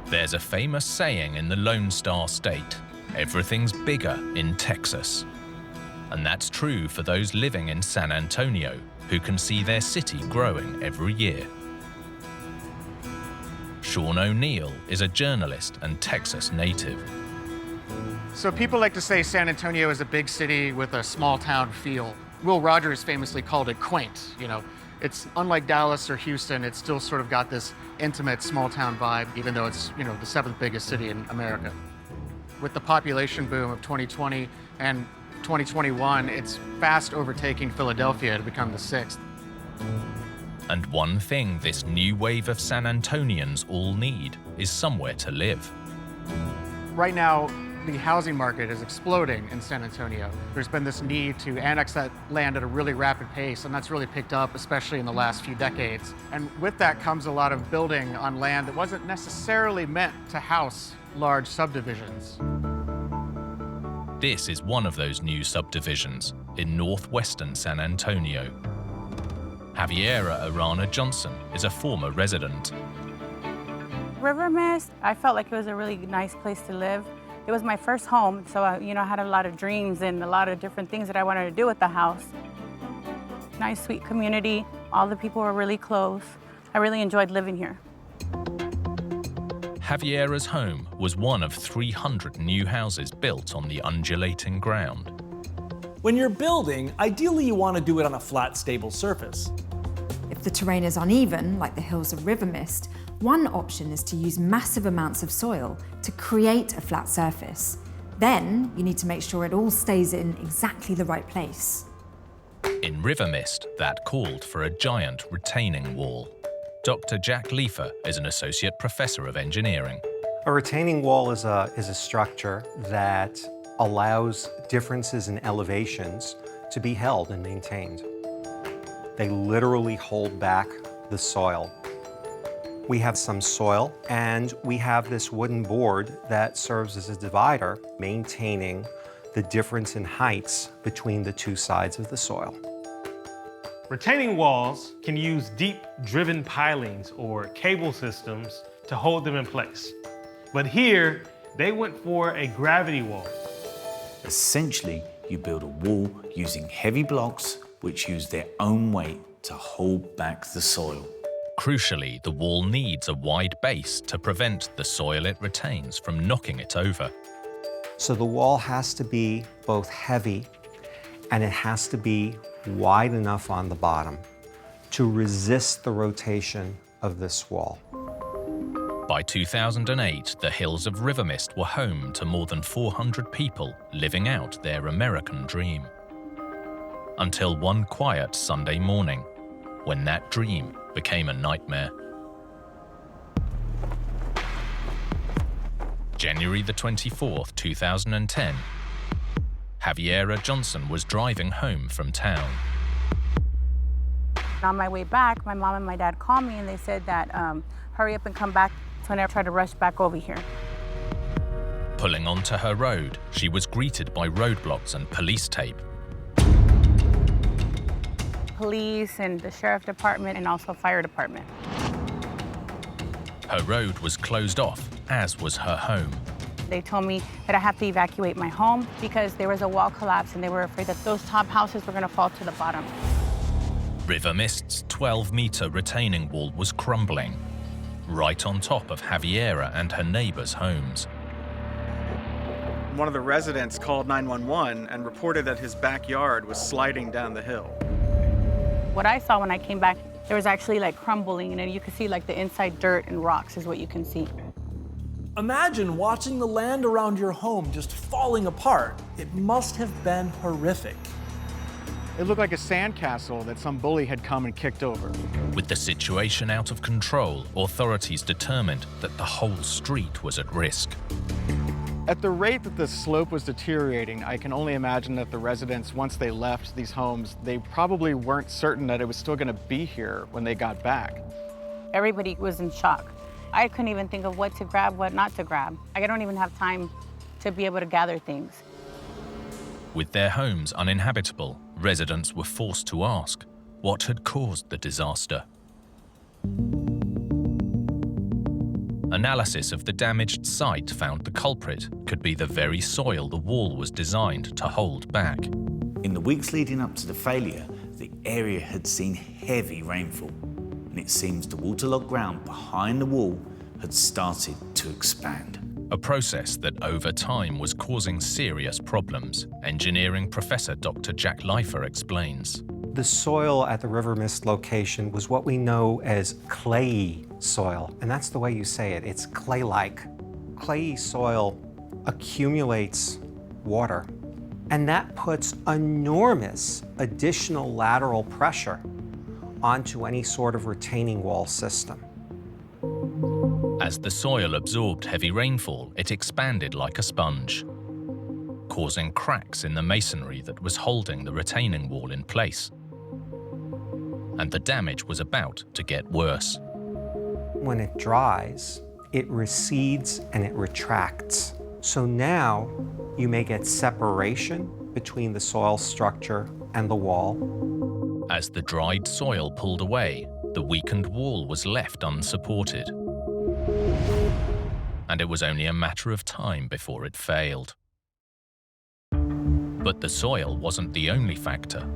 There's a famous saying in the Lone Star State, everything's bigger in Texas. And that's true for those living in San Antonio, who can see their city growing every year. Sean O'Neill is a journalist and Texas native. So people like to say San Antonio is a big city with a small town feel. Will Rogers famously called it quaint, you know. It's unlike Dallas or Houston, it's still sort of got this intimate small town vibe, even though it's, you know, the 7th biggest city in America. With the population boom of 2020 and 2021, it's fast overtaking Philadelphia to become the 6th. And one thing this new wave of San Antonians all need is somewhere to live. Right now, the housing market is exploding in San Antonio. There's been this need to annex that land at a really rapid pace, and that's really picked up, especially in the last few decades. And with that comes a lot of building on land that wasn't necessarily meant to house large subdivisions. This is one of those new subdivisions in northwestern San Antonio. Javiera Arana Johnson is a former resident. River Mist, I felt like it was a really nice place to live. It was my first home, so I had a lot of dreams and a lot of different things that I wanted to do with the house. Nice, sweet community. All the people were really close. I really enjoyed living here. Javiera's home was one of 300 new houses built on the undulating ground. When you're building, ideally you want to do it on a flat, stable surface. If the terrain is uneven, like the hills of River Mist, one option is to use massive amounts of soil to create a flat surface. Then you need to make sure it all stays in exactly the right place. In River Mist, that called for a giant retaining wall. Dr. Jack Leifer is an associate professor of engineering. A retaining wall is a structure that allows differences in elevations to be held and maintained. They literally hold back the soil. We have some soil, and we have this wooden board that serves as a divider, maintaining the difference in heights between the two sides of the soil. Retaining walls can use deep driven pilings or cable systems to hold them in place. But here, they went for a gravity wall. Essentially, you build a wall using heavy blocks which use their own weight to hold back the soil. Crucially, the wall needs a wide base to prevent the soil it retains from knocking it over. So the wall has to be both heavy and it has to be wide enough on the bottom to resist the rotation of this wall. By 2008, the hills of River Mist were home to more than 400 people living out their American dream. Until one quiet Sunday morning, when that dream became a nightmare. January the 24th, 2010, Javiera Johnson was driving home from town. On my way back, my mom and my dad called me and they said that hurry up and come back. So I tried to rush back over here. Pulling onto her road, she was greeted by roadblocks and police tape. Police and the sheriff department and also fire department. Her road was closed off, as was her home. They told me that I have to evacuate my home because there was a wall collapse and they were afraid that those top houses were going to fall to the bottom. River Mist's 12-meter retaining wall was crumbling, right on top of Javiera and her neighbors' homes. One of the residents called 911 and reported that his backyard was sliding down the hill. What I saw when I came back, there was actually like crumbling, and then you could see like the inside dirt and rocks is what you can see. Imagine watching the land around your home just falling apart. It must have been horrific. It looked like a sandcastle that some bully had come and kicked over. With the situation out of control, authorities determined that the whole street was at risk. At the rate that the slope was deteriorating, I can only imagine that the residents, once they left these homes, they probably weren't certain that it was still going to be here when they got back. Everybody was in shock. I couldn't even think of what to grab, what not to grab. I don't even have time to be able to gather things. With their homes uninhabitable, residents were forced to ask what had caused the disaster. Analysis of the damaged site found the culprit could be the very soil the wall was designed to hold back. In the weeks leading up to the failure, the area had seen heavy rainfall, and it seems the waterlogged ground behind the wall had started to expand. A process that over time was causing serious problems, engineering professor Dr. Jack Leifer explains. The soil at the River Mist location was what we know as clayey soil, and that's the way you say it. It's clay-like. Clayey soil accumulates water, and that puts enormous additional lateral pressure onto any sort of retaining wall system. As the soil absorbed heavy rainfall, it expanded like a sponge, causing cracks in the masonry that was holding the retaining wall in place. And the damage was about to get worse. When it dries, it recedes and it retracts. So now you may get separation between the soil structure and the wall. As the dried soil pulled away, the weakened wall was left unsupported. And it was only a matter of time before it failed. But the soil wasn't the only factor.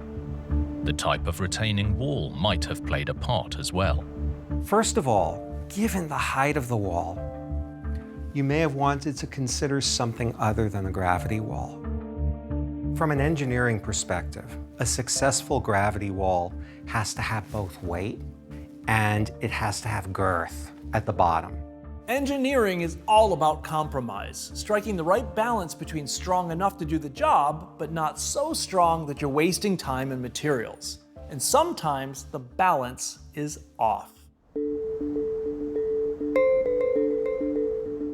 The type of retaining wall might have played a part as well. First of all, given the height of the wall, you may have wanted to consider something other than a gravity wall. From an engineering perspective, a successful gravity wall has to have both weight and it has to have girth at the bottom. Engineering is all about compromise, striking the right balance between strong enough to do the job, but not so strong that you're wasting time and materials. And sometimes the balance is off.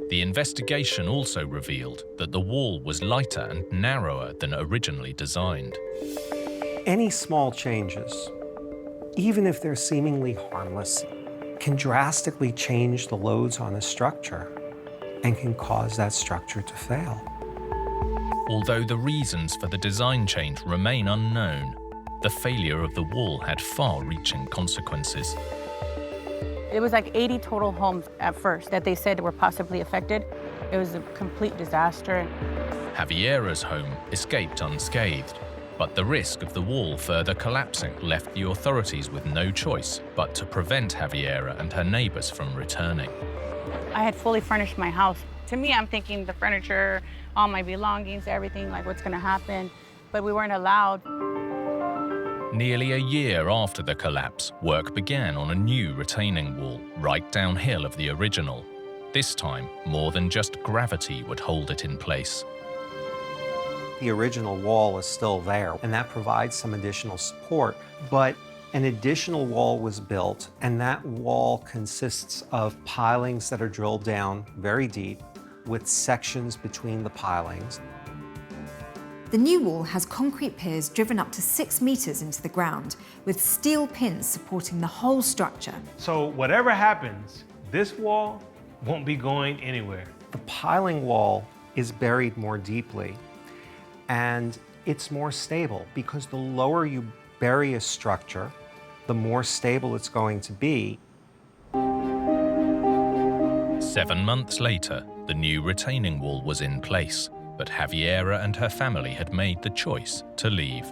The investigation also revealed that the wall was lighter and narrower than originally designed. Any small changes, even if they're seemingly harmless, can drastically change the loads on a structure and can cause that structure to fail. Although the reasons for the design change remain unknown, the failure of the wall had far-reaching consequences. It was like 80 total homes at first that they said were possibly affected. It was a complete disaster. Javiera's home escaped unscathed, but the risk of the wall further collapsing left the authorities with no choice but to prevent Javiera and her neighbors from returning. I had fully furnished my house. To me, I'm thinking the furniture, all my belongings, everything, like what's gonna happen, but we weren't allowed. Nearly a year after the collapse, work began on a new retaining wall right downhill of the original. This time, more than just gravity would hold it in place. The original wall is still there, and that provides some additional support, but an additional wall was built, and that wall consists of pilings that are drilled down very deep with sections between the pilings. The new wall has concrete piers driven up to 6 meters into the ground, with steel pins supporting the whole structure. So whatever happens, this wall won't be going anywhere. The piling wall is buried more deeply, and it's more stable because the lower you bury a structure, the more stable it's going to be. 7 months later, the new retaining wall was in place, but Javiera and her family had made the choice to leave.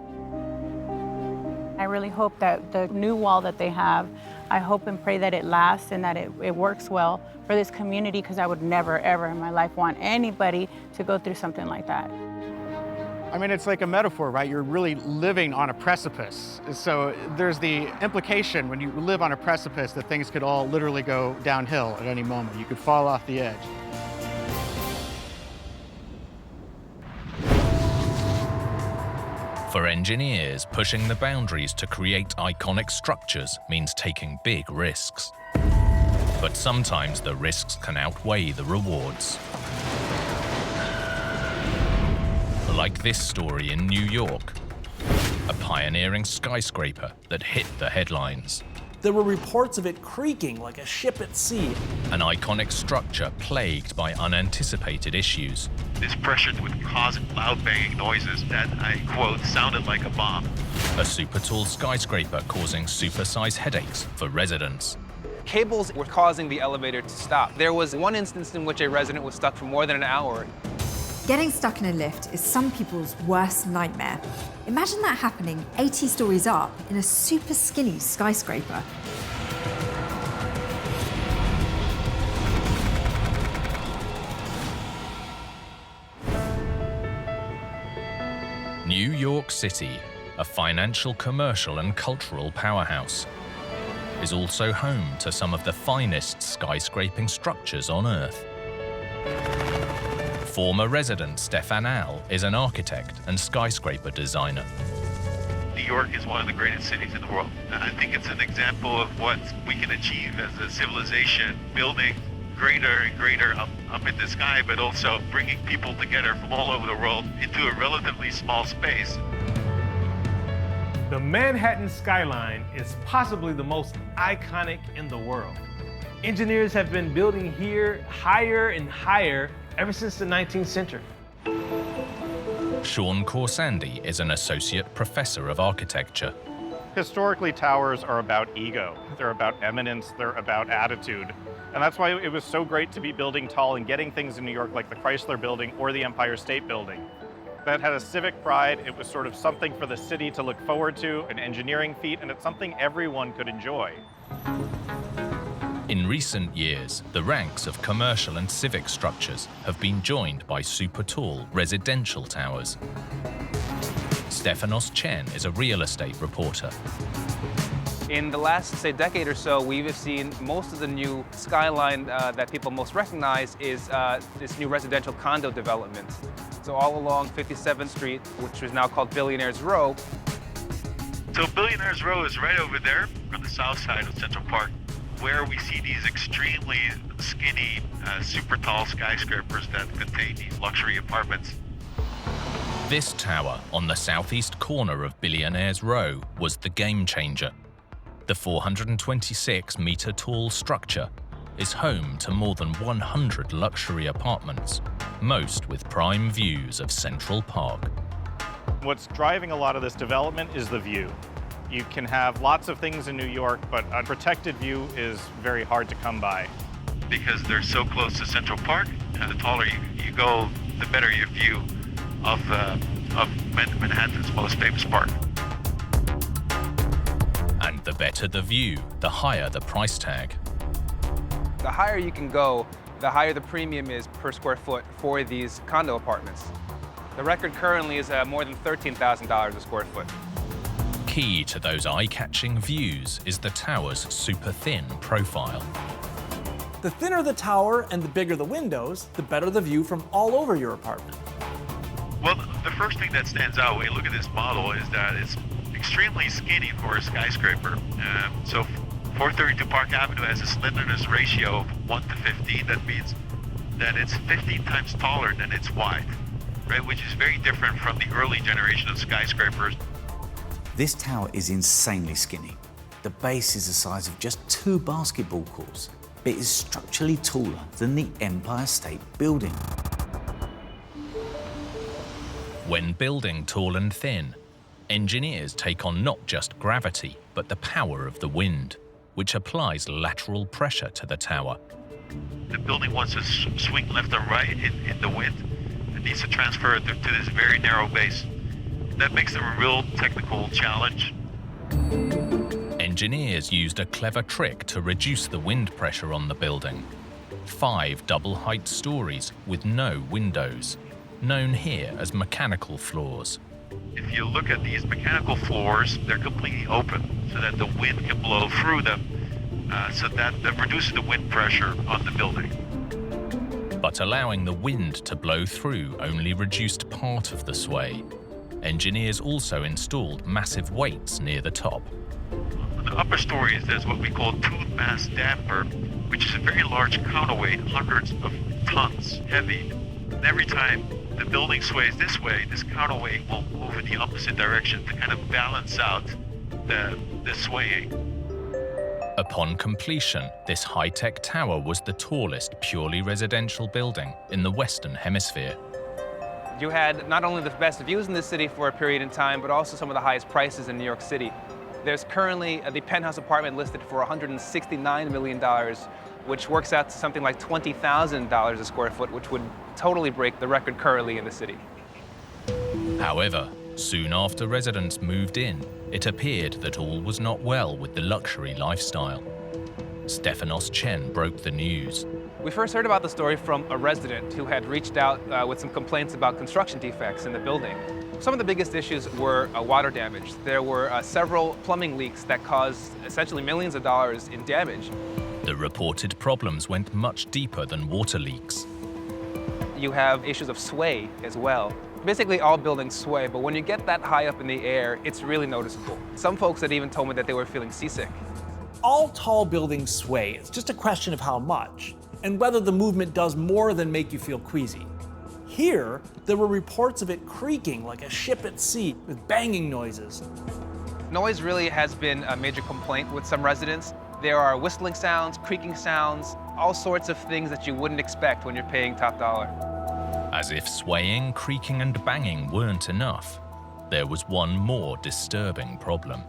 I really hope that the new wall that they have, I hope and pray that it lasts and that it works well for this community, because I would never, ever in my life want anybody to go through something like that. I mean, it's like a metaphor, right? You're really living on a precipice. So there's the implication when you live on a precipice that things could all literally go downhill at any moment. You could fall off the edge. For engineers, pushing the boundaries to create iconic structures means taking big risks. But sometimes the risks can outweigh the rewards. Like this story in New York, a pioneering skyscraper that hit the headlines. There were reports of it creaking like a ship at sea. An iconic structure plagued by unanticipated issues. This pressure would cause loud banging noises that, I quote, sounded like a bomb. A super tall skyscraper causing supersized headaches for residents. Cables were causing the elevator to stop. There was one instance in which a resident was stuck for more than an hour. Getting stuck in a lift is some people's worst nightmare. Imagine that happening 80 stories up in a super skinny skyscraper. New York City, a financial, commercial and cultural powerhouse, is also home to some of the finest skyscraping structures on Earth. Former resident Stefan Al is an architect and skyscraper designer. New York is one of the greatest cities in the world. I think it's an example of what we can achieve as a civilization, building greater and greater up in the sky, but also bringing people together from all over the world into a relatively small space. The Manhattan skyline is possibly the most iconic in the world. Engineers have been building here higher and higher ever since the 19th century. Sean Corsandi is an associate professor of architecture. Historically, towers are about ego. They're about eminence, they're about attitude. And that's why it was so great to be building tall and getting things in New York like the Chrysler Building or the Empire State Building. That had a civic pride. It was sort of something for the city to look forward to, an engineering feat, and it's something everyone could enjoy. In recent years, the ranks of commercial and civic structures have been joined by super tall residential towers. Stefanos Chen is a real estate reporter. In the last, say, decade or so, we've seen most of the new skyline that people most recognize is this new residential condo development. So all along 57th Street, which is now called Billionaires Row. So Billionaires Row is right over there on the south side of Central Park, where we see these extremely skinny, super tall skyscrapers that contain these luxury apartments. This tower on the southeast corner of Billionaires Row was the game changer. The 426-meter-tall structure is home to more than 100 luxury apartments, most with prime views of Central Park. What's driving a lot of this development is the view. You can have lots of things in New York, but a protected view is very hard to come by. Because they're so close to Central Park, the taller you go, the better your view of Manhattan's most famous park. And the better the view, the higher the price tag. The higher you can go, the higher the premium is per square foot for these condo apartments. The record currently is more than $13,000 a square foot. Key to those eye-catching views is the tower's super thin profile. The thinner the tower and the bigger the windows, the better the view from all over your apartment. Well, the first thing that stands out when you look at this model is that it's extremely skinny for a skyscraper. So 432 Park Avenue has a slenderness ratio of 1 to 15. That means that it's 15 times taller than it's wide, right? Which is very different from the early generation of skyscrapers. This tower is insanely skinny. The base is the size of just 2 basketball courts, but it is structurally taller than the Empire State Building. When building tall and thin, engineers take on not just gravity, but the power of the wind, which applies lateral pressure to the tower. The building wants to swing left and right in the wind. It needs to transfer it to this very narrow base. That makes them a real technical challenge. Engineers used a clever trick to reduce the wind pressure on the building. 5 double-height stories with no windows, known here as mechanical floors. If you look at these mechanical floors, they're completely open so that the wind can blow through them, so that reduces the wind pressure on the building. But allowing the wind to blow through only reduced part of the sway. Engineers also installed massive weights near the top. On the upper stories, there's what we call tooth mass damper, which is a very large counterweight, hundreds of tons heavy. And every time the building sways this way, this counterweight will move in the opposite direction to kind of balance out the swaying. Upon completion, this high-tech tower was the tallest purely residential building in the Western Hemisphere. You had not only the best views in the city for a period in time, but also some of the highest prices in New York City. There's currently the penthouse apartment listed for $169 million, which works out to something like $20,000 a square foot, which would totally break the record currently in the city. However, Soon after residents moved in, it appeared that all was not well with the luxury lifestyle. Stefanos Chen broke the news. We first heard about the story from a resident who had reached out with some complaints about construction defects in the building. Some of the biggest issues were water damage. There were several plumbing leaks that caused essentially millions of dollars in damage. The reported problems went much deeper than water leaks. You have issues of sway as well. Basically all buildings sway, but when you get that high up in the air, it's really noticeable. Some folks had even told me that they were feeling seasick. All tall buildings sway. It's just a question of how much, and whether the movement does more than make you feel queasy. Here, there were reports of it creaking like a ship at sea with banging noises. Noise really has been a major complaint with some residents. There are whistling sounds, creaking sounds, all sorts of things that you wouldn't expect when you're paying top dollar. As if swaying, creaking, and banging weren't enough, there was one more disturbing problem.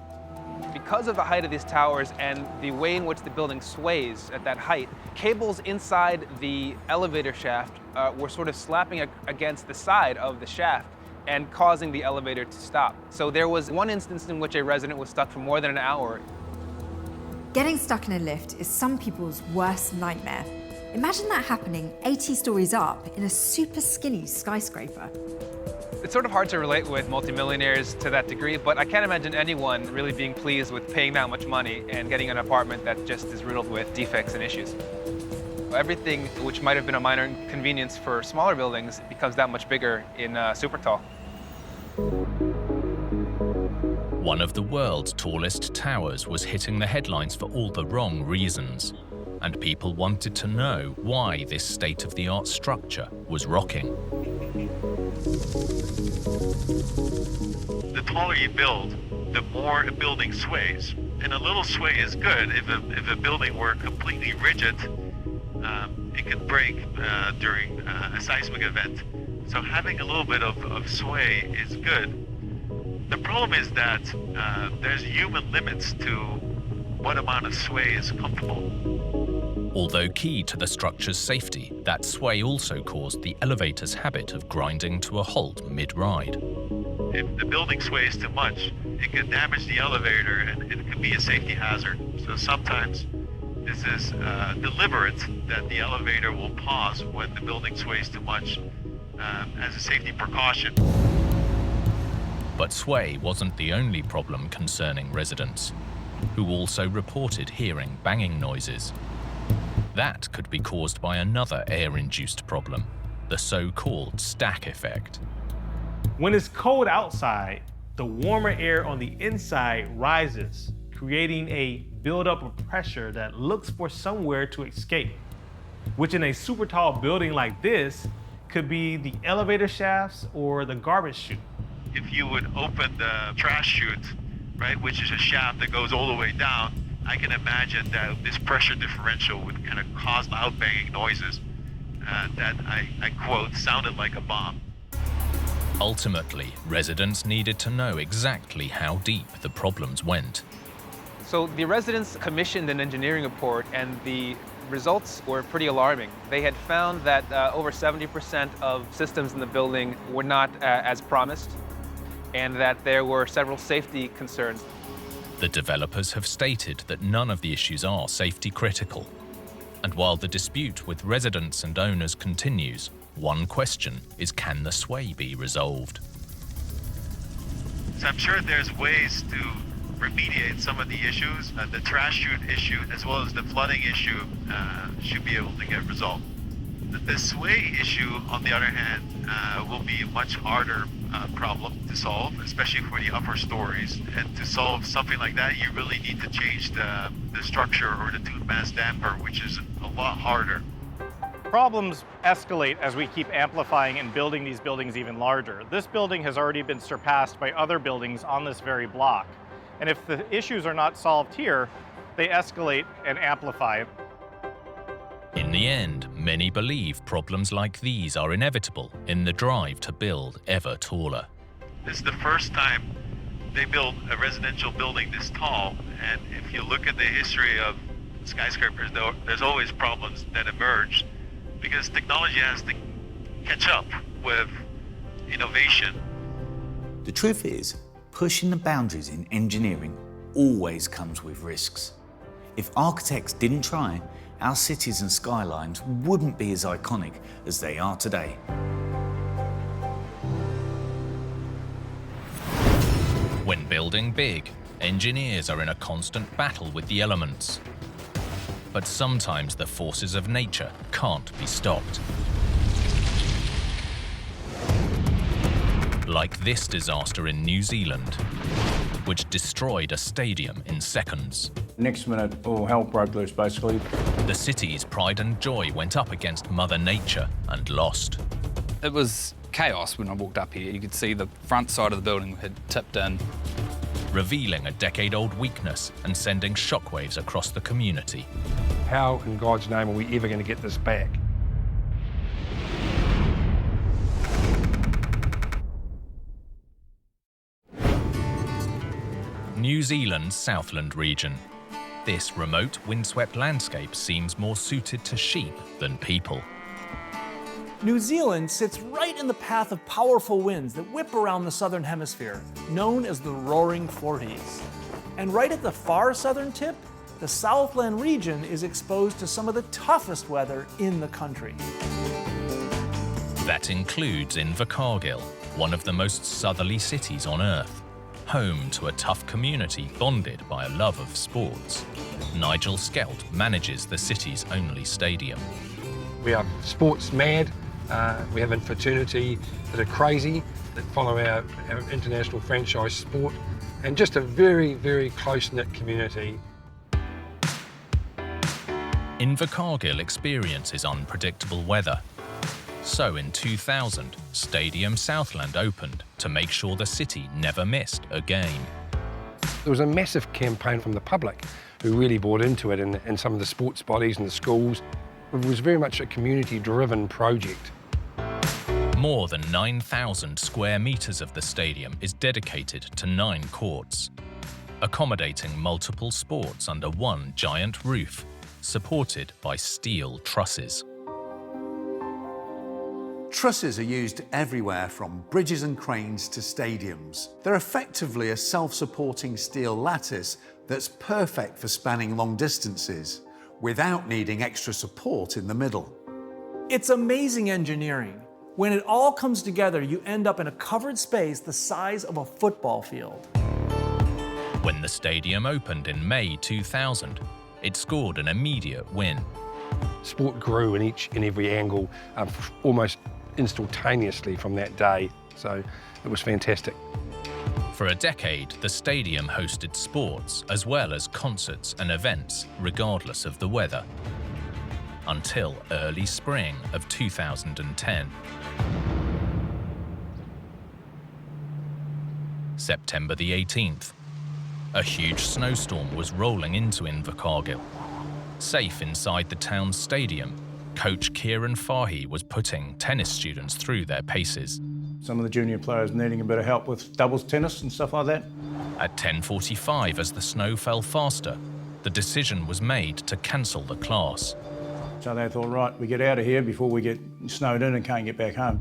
Because of the height of these towers and the way in which the building sways at that height, cables inside the elevator shaft were sort of slapping against the side of the shaft and causing the elevator to stop. So there was one instance in which a resident was stuck for more than an hour. Getting stuck in a lift is some people's worst nightmare. Imagine that happening 80 stories up in a super skinny skyscraper. It's sort of hard to relate with multimillionaires to that degree, but I can't imagine anyone really being pleased with paying that much money and getting an apartment that just is riddled with defects and issues. Everything which might have been a minor inconvenience for smaller buildings becomes that much bigger in super tall. One of the world's tallest towers was hitting the headlines for all the wrong reasons, and people wanted to know why this state-of-the-art structure was rocking. The taller you build, the more a building sways. And a little sway is good. If a building were completely rigid, it could break during a seismic event. So having a little bit of sway is good. The problem is that there's human limits to what amount of sway is comfortable. Although key to the structure's safety, that sway also caused the elevator's habit of grinding to a halt mid-ride. If the building sways too much, it can damage the elevator and it can be a safety hazard. So sometimes this is deliberate that the elevator will pause when the building sways too much as a safety precaution. But sway wasn't the only problem concerning residents, who also reported hearing banging noises. That could be caused by another air-induced problem, the so-called stack effect. When it's cold outside, the warmer air on the inside rises, creating a buildup of pressure that looks for somewhere to escape, which in a super tall building like this could be the elevator shafts or the garbage chute. If you would open the trash chute, right, which is a shaft that goes all the way down, I can imagine that this pressure differential would kind of cause loud banging noises that I quote, sounded like a bomb. Ultimately, residents needed to know exactly how deep the problems went. So the residents commissioned an engineering report and the results were pretty alarming. They had found that over 70% of systems in the building were not as promised, and that there were several safety concerns. The developers have stated that none of the issues are safety critical. And while the dispute with residents and owners continues, one question is, can the sway be resolved? So I'm sure there's ways to remediate some of the issues. The trash chute issue as well as the flooding issue should be able to get resolved. The sway issue, on the other hand, will be a much harder problem to solve, especially for the upper stories. And to solve something like that, you really need to change the structure or the tune mass damper, which is a lot harder. Problems escalate as we keep amplifying and building these buildings even larger. This building has already been surpassed by other buildings on this very block. And if the issues are not solved here, they escalate and amplify. In the end, many believe problems like these are inevitable in the drive to build ever taller. This is the first time they built a residential building this tall, and if you look at the history of skyscrapers, there's always problems that emerge because technology has to catch up with innovation. The truth is, pushing the boundaries in engineering always comes with risks. If architects didn't try, our cities and skylines wouldn't be as iconic as they are today. When building big, engineers are in a constant battle with the elements. But sometimes the forces of nature can't be stopped. Like this disaster in New Zealand, which destroyed a stadium in seconds. Next minute, all hell broke loose, basically. The city's pride and joy went up against Mother Nature and lost. It was chaos when I walked up here. You could see the front side of the building had tipped in. Revealing a decade-old weakness and sending shockwaves across the community. How in God's name are we ever going to get this back? New Zealand's Southland region. This remote, windswept landscape seems more suited to sheep than people. New Zealand sits right in the path of powerful winds that whip around the southern hemisphere, known as the Roaring Forties. And right at the far southern tip, the Southland region is exposed to some of the toughest weather in the country. That includes Invercargill, one of the most southerly cities on Earth. Home to a tough community bonded by a love of sports. Nigel Skelt manages the city's only stadium. We are sports mad. We have a fraternity that are crazy, that follow our international franchise sport, and just a very, very close-knit community. Invercargill experiences unpredictable weather. So in 2000, Stadium Southland opened to make sure the city never missed a game. There was a massive campaign from the public who really bought into it, and some of the sports bodies and the schools. It was very much a community-driven project. More than 9,000 square meters of the stadium is dedicated to 9 courts, accommodating multiple sports under one giant roof, supported by steel trusses. Trusses are used everywhere from bridges and cranes to stadiums. They're effectively a self-supporting steel lattice that's perfect for spanning long distances without needing extra support in the middle. It's amazing engineering. When it all comes together, you end up in a covered space the size of a football field. When the stadium opened in May 2000, it scored an immediate win. Sport grew in each and every angle almost instantaneously from that day, so it was fantastic. For a decade, the stadium hosted sports as well as concerts and events, regardless of the weather, until early spring of 2010. September the 18th. A huge snowstorm was rolling into Invercargill. Safe inside the town's stadium, coach Kieran Fahy was putting tennis students through their paces. Some of the junior players needing a bit of help with doubles tennis and stuff like that. At 10:45, as the snow fell faster, the decision was made to cancel the class. So they thought, right, we get out of here before we get snowed in and can't get back home.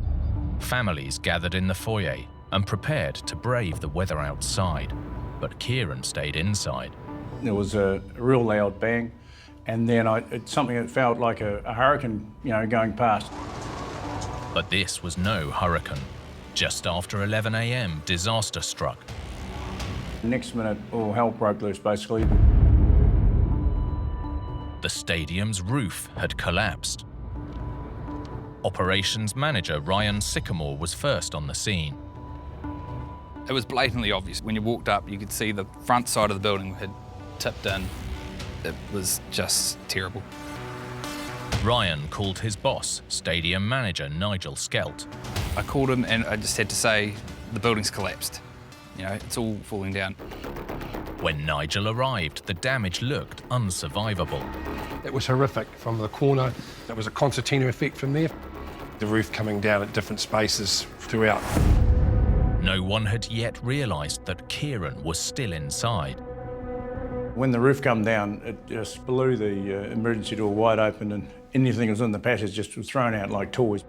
Families gathered in the foyer and prepared to brave the weather outside, but Kieran stayed inside. There was a real loud bang, and then it's something that felt like a hurricane, going past. But this was no hurricane. Just after 11 a.m., disaster struck. Next minute, all hell broke loose, basically. The stadium's roof had collapsed. Operations manager Ryan Sycamore was first on the scene. It was blatantly obvious. When you walked up, you could see the front side of the building had tipped in. It was just terrible. Ryan called his boss, stadium manager Nigel Skelt. I called him and I just had to say, the building's collapsed. It's all falling down. When Nigel arrived, the damage looked unsurvivable. It was horrific from the corner. There was a concertina effect from there. The roof coming down at different spaces throughout. No one had yet realised that Kieran was still inside. When the roof came down, it just blew the emergency door wide open, and anything that was in the passage just was thrown out like toys.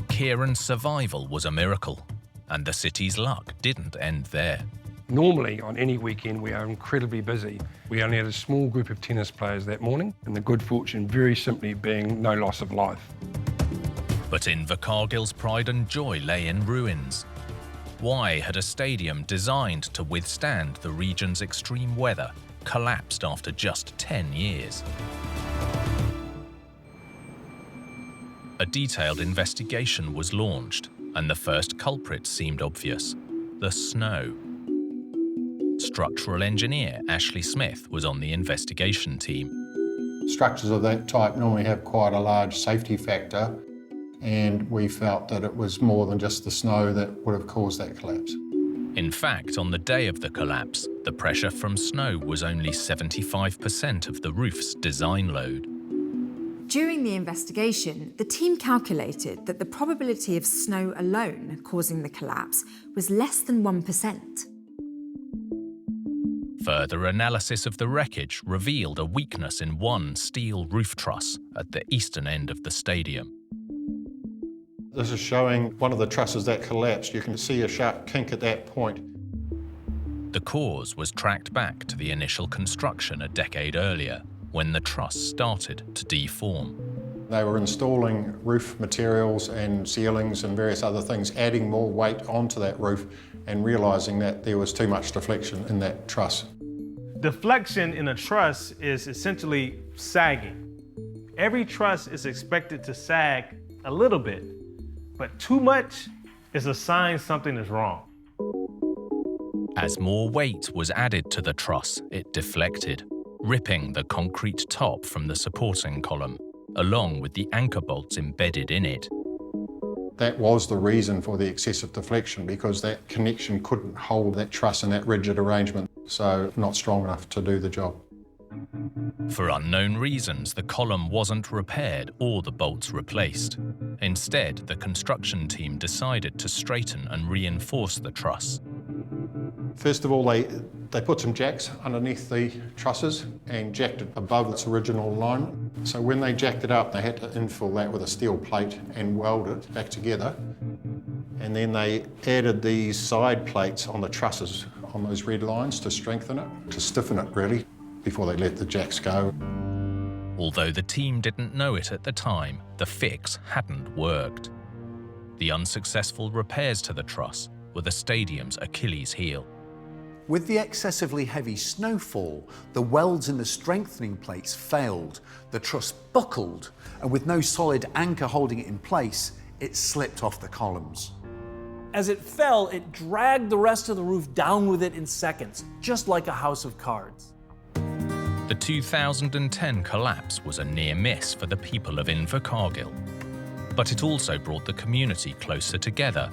Kieran's survival was a miracle. And the city's luck didn't end there. Normally, on any weekend, we are incredibly busy. We only had a small group of tennis players that morning, and the good fortune very simply being no loss of life. But Invercargill's pride and joy lay in ruins. Why had a stadium designed to withstand the region's extreme weather collapsed after just 10 years? A detailed investigation was launched, and the first culprit seemed obvious: the snow. Structural engineer Ashley Smith was on the investigation team. Structures of that type normally have quite a large safety factor, and we felt that it was more than just the snow that would have caused that collapse. In fact, on the day of the collapse, the pressure from snow was only 75% of the roof's design load. During the investigation, the team calculated that the probability of snow alone causing the collapse was less than 1%. Further analysis of the wreckage revealed a weakness in one steel roof truss at the eastern end of the stadium. This is showing one of the trusses that collapsed. You can see a sharp kink at that point. The cause was tracked back to the initial construction a decade earlier, when the truss started to deform. They were installing roof materials and ceilings and various other things, adding more weight onto that roof and realising that there was too much deflection in that truss. Deflection in a truss is essentially sagging. Every truss is expected to sag a little bit, but too much is a sign something is wrong. As more weight was added to the truss, it deflected, ripping the concrete top from the supporting column, along with the anchor bolts embedded in it. That was the reason for the excessive deflection, because that connection couldn't hold that truss in that rigid arrangement, so not strong enough to do the job. For unknown reasons, the column wasn't repaired or the bolts replaced. Instead, the construction team decided to straighten and reinforce the truss. First of all, they put some jacks underneath the trusses and jacked it above its original alignment. So when they jacked it up, they had to infill that with a steel plate and weld it back together. And then they added these side plates on the trusses on those red lines to strengthen it, to stiffen it really, before they let the jacks go. Although the team didn't know it at the time, the fix hadn't worked. The unsuccessful repairs to the truss were the stadium's Achilles heel. With the excessively heavy snowfall, the welds in the strengthening plates failed, the truss buckled, and with no solid anchor holding it in place, it slipped off the columns. As it fell, it dragged the rest of the roof down with it in seconds, just like a house of cards. The 2010 collapse was a near miss for the people of Invercargill, but it also brought the community closer together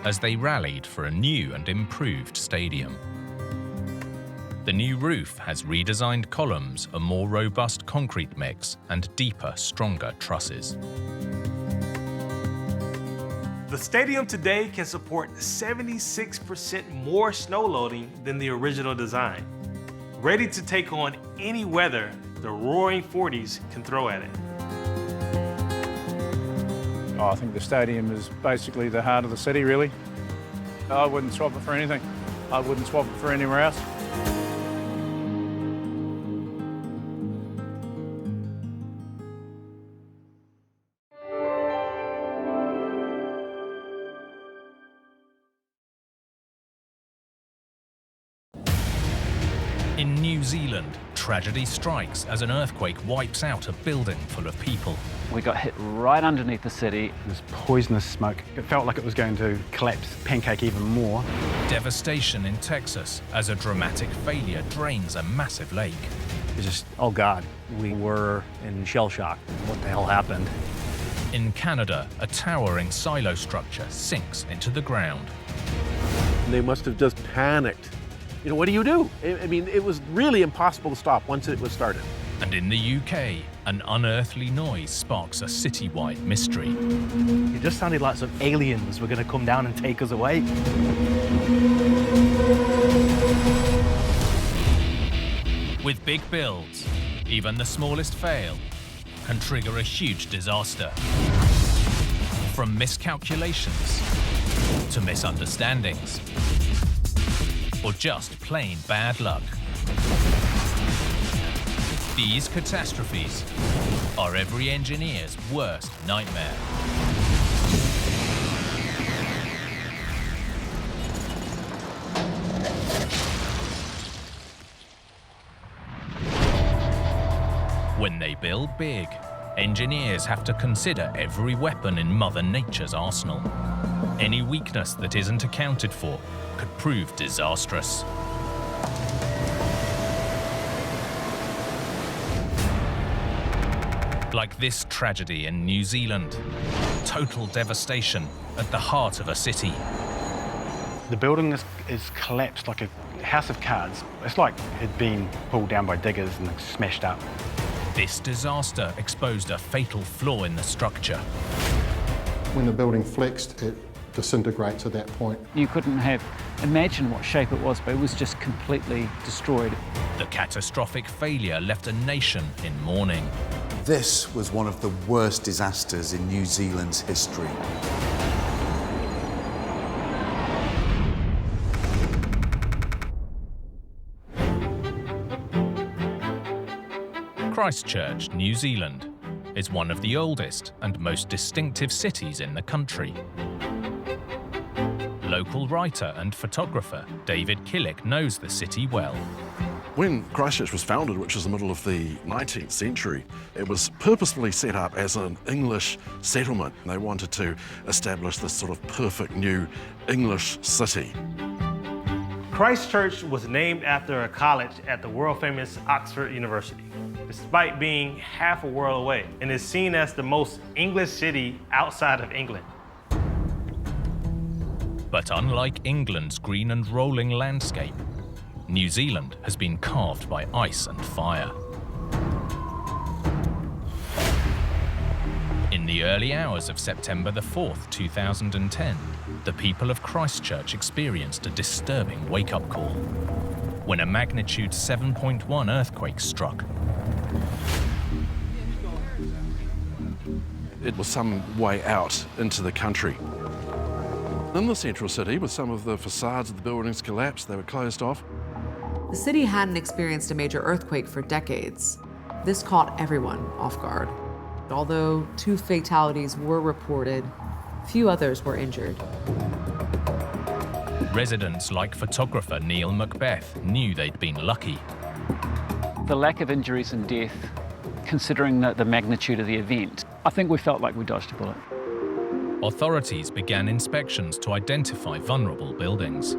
as they rallied for a new and improved stadium. The new roof has redesigned columns, a more robust concrete mix, and deeper, stronger trusses. The stadium today can support 76% more snow loading than the original design. Ready to take on any weather the roaring 40s can throw at it. I think the stadium is basically the heart of the city, really. I wouldn't swap it for anything. I wouldn't swap it for anywhere else. In New Zealand, tragedy strikes as an earthquake wipes out a building full of people. We got hit right underneath the city. It was poisonous smoke. It felt like it was going to collapse, pancake even more. Devastation in Texas as a dramatic failure drains a massive lake. It was just, oh God, we were in shell shock. What the hell happened? In Canada, a towering silo structure sinks into the ground. They must have just panicked. You know, what do? I mean, it was really impossible to stop once it was started. And in the UK, an unearthly noise sparks a citywide mystery. It just sounded like some aliens were going to come down and take us away. With big builds, even the smallest fail can trigger a huge disaster. From miscalculations to misunderstandings, or just plain bad luck. These catastrophes are every engineer's worst nightmare. When they build big, engineers have to consider every weapon in Mother Nature's arsenal. Any weakness that isn't accounted for could prove disastrous. Like this tragedy in New Zealand. Total devastation at the heart of a city. The building is collapsed like a house of cards. It's like it'd been pulled down by diggers and smashed up. This disaster exposed a fatal flaw in the structure. When the building flexed, it disintegrates at that point. You couldn't have imagined what shape it was, but it was just completely destroyed. The catastrophic failure left a nation in mourning. This was one of the worst disasters in New Zealand's history. Christchurch, New Zealand, is one of the oldest and most distinctive cities in the country. Local writer and photographer David Killick knows the city well. When Christchurch was founded, which was the middle of the 19th century, it was purposefully set up as an English settlement. They wanted to establish this sort of perfect new English city. Christchurch was named after a college at the world-famous Oxford University, despite being half a world away, and is seen as the most English city outside of England. But unlike England's green and rolling landscape, New Zealand has been carved by ice and fire. In the early hours of September the 4th, 2010, the people of Christchurch experienced a disturbing wake-up call when a magnitude 7.1 earthquake struck. It was some way out into the country. In the central city, with some of the facades of the buildings collapsed, they were closed off. The city hadn't experienced a major earthquake for decades. This caught everyone off guard. Although 2 fatalities were reported, few others were injured. Residents like photographer Neil Macbeth knew they'd been lucky. The lack of injuries and death, considering the magnitude of the event, I think we felt like we dodged a bullet. Authorities began inspections to identify vulnerable buildings.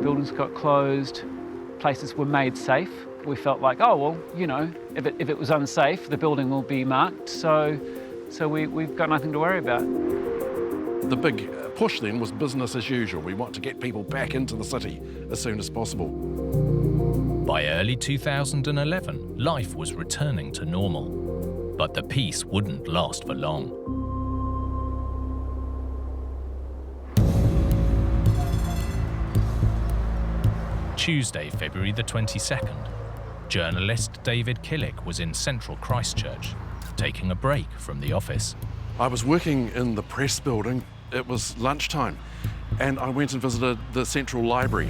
Buildings got closed, places were made safe. We felt like, oh, well, you know, if it was unsafe, the building will be marked, so we've got nothing to worry about. The big push then was business as usual. We want to get people back into the city as soon as possible. By early 2011, life was returning to normal, but the peace wouldn't last for long. Tuesday, February the 22nd, journalist David Killick was in central Christchurch, taking a break from the office. I was working in the press building. It was lunchtime, and I went and visited the central library.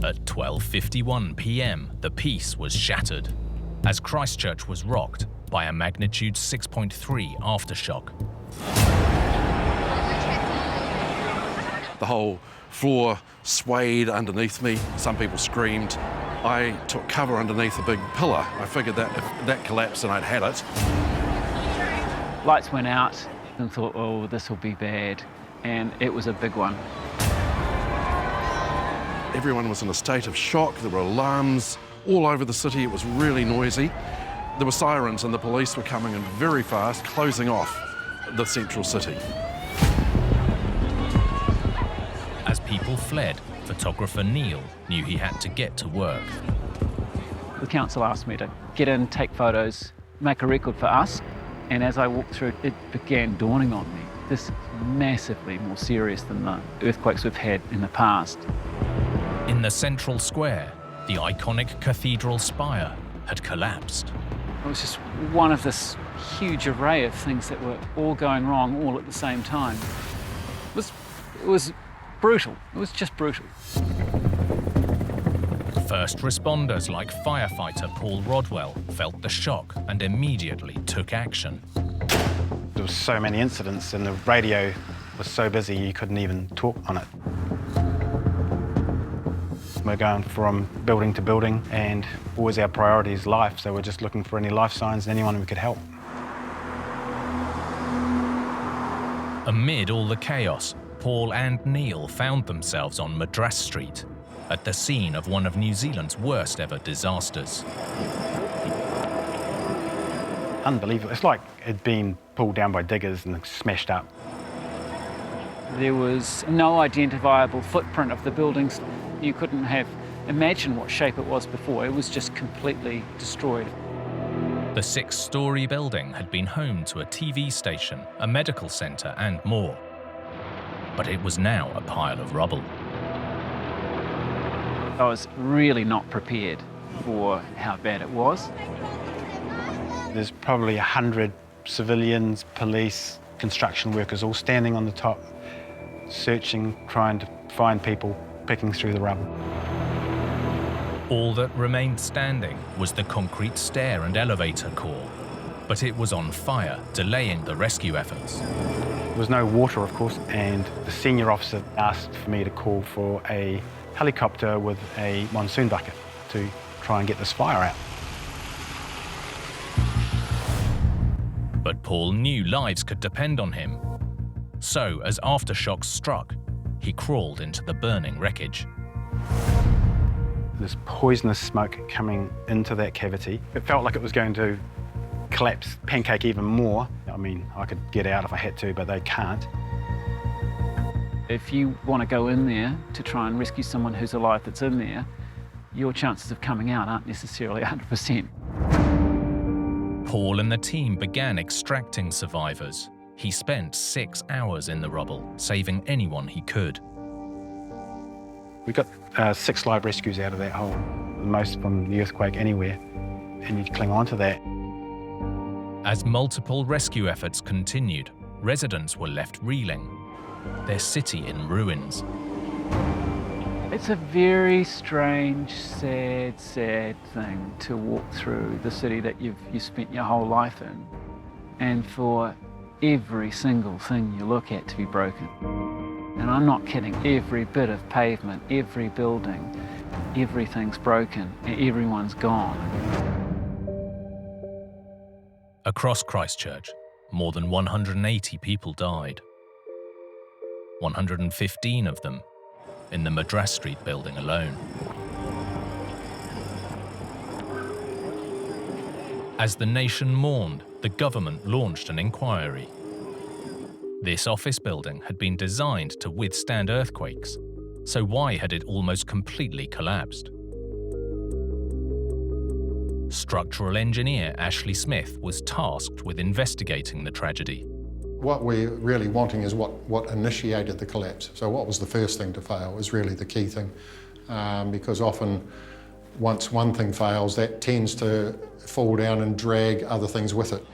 At 12:51 p.m, the peace was shattered, as Christchurch was rocked by a magnitude 6.3 aftershock. The whole floor swayed underneath me. Some people screamed. I took cover underneath a big pillar. I figured that if that collapsed and I'd had it. Lights went out and thought, oh, this will be bad. And it was a big one. Everyone was in a state of shock. There were alarms all over the city. It was really noisy. There were sirens and the police were coming in very fast, closing off the central city. As people fled, photographer Neil knew he had to get to work. The council asked me to get in, take photos, make a record for us. And as I walked through, it began dawning on me. This is massively more serious than the earthquakes we've had in the past. In the central square, the iconic cathedral spire had collapsed. It was just one of this huge array of things that were all going wrong all at the same time. It was was brutal. It was just brutal. First responders like firefighter Paul Rodwell felt the shock and immediately took action. There were so many incidents and the radio was so busy you couldn't even talk on it. We're going from building to building and always our priority is life, so we're just looking for any life signs and anyone we could help. Amid all the chaos, Paul and Neil found themselves on Madras Street, at the scene of one of New Zealand's worst ever disasters. Unbelievable. It's like it'd been pulled down by diggers and smashed up. There was no identifiable footprint of the buildings. You couldn't have imagined what shape it was before. It was just completely destroyed. The 6-story building had been home to a TV station, a medical centre and more. But it was now a pile of rubble. I was really not prepared for how bad it was. There's probably 100 civilians, police, construction workers all standing on the top, searching, trying to find people, picking through the rubble. All that remained standing was the concrete stair and elevator core, but it was on fire, delaying the rescue efforts. There was no water, of course, and the senior officer asked for me to call for a helicopter with a monsoon bucket to try and get this fire out. But Paul knew lives could depend on him. So, as aftershocks struck, he crawled into the burning wreckage. This poisonous smoke coming into that cavity. It felt like it was going to collapse, pancake even more. I mean, I could get out if I had to, but they can't. If you want to go in there to try and rescue someone who's alive that's in there, your chances of coming out aren't necessarily 100%. Paul and the team began extracting survivors. He spent 6 hours in the rubble, saving anyone he could. We got 6 live rescues out of that hole, the most from the earthquake anywhere, and you cling on to that. As multiple rescue efforts continued, residents were left reeling, their city in ruins. It's a very strange, sad thing to walk through the city that you've spent your whole life in, and for every single thing you look at to be broken. And I'm not kidding, every bit of pavement, every building, everything's broken, and everyone's gone. Across Christchurch, more than 180 people died. 115 of them in the Madras Street building alone. As the nation mourned, the government launched an inquiry. This office building had been designed to withstand earthquakes, so why had it almost completely collapsed? Structural engineer Ashley Smith was tasked with investigating the tragedy. What we're really wanting is what initiated the collapse. So what was the first thing to fail is really the key thing, because often once one thing fails, that tends to fall down and drag other things with it.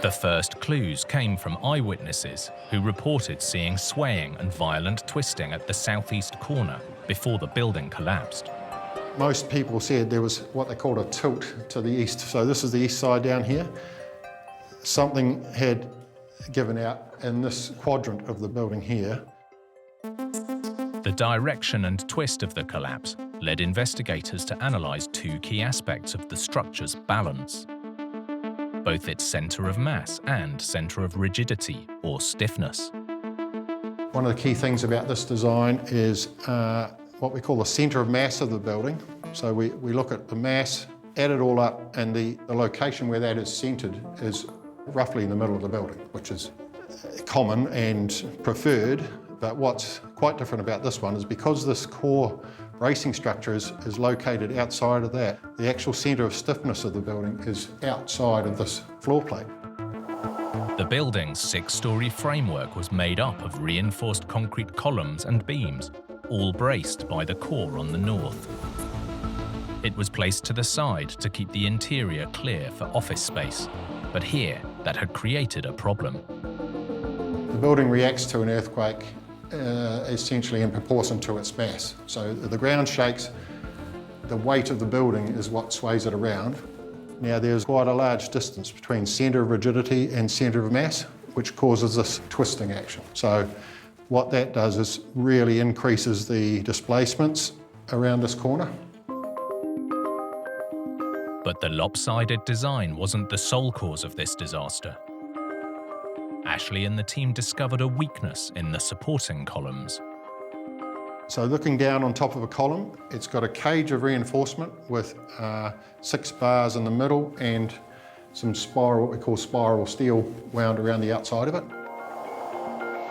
The first clues came from eyewitnesses who reported seeing swaying and violent twisting at the southeast corner before the building collapsed. Most people said there was what they called a tilt to the east. So this is the east side down here. Something had given out in this quadrant of the building here. The direction and twist of the collapse led investigators to analyse 2 key aspects of the structure's balance, both its centre of mass and centre of rigidity, or stiffness. One of the key things about this design is what we call the centre of mass of the building. So we look at the mass, add it all up, and the location where that is centred is roughly in the middle of the building, which is common and preferred. But what's quite different about this one is because this core bracing structure is located outside of that, the actual centre of stiffness of the building is outside of this floor plate. The building's 6-storey framework was made up of reinforced concrete columns and beams, all braced by the core on the north. It was placed to the side to keep the interior clear for office space, but here that had created a problem. The building reacts to an earthquake essentially in proportion to its mass. So the ground shakes, the weight of the building is what sways it around. Now there's quite a large distance between centre of rigidity and centre of mass, which causes this twisting action. So what that does is really increases the displacements around this corner. But the lopsided design wasn't the sole cause of this disaster. Ashley and the team discovered a weakness in the supporting columns. So looking down on top of a column, it's got a cage of reinforcement with 6 bars in the middle and some what we call spiral steel wound around the outside of it.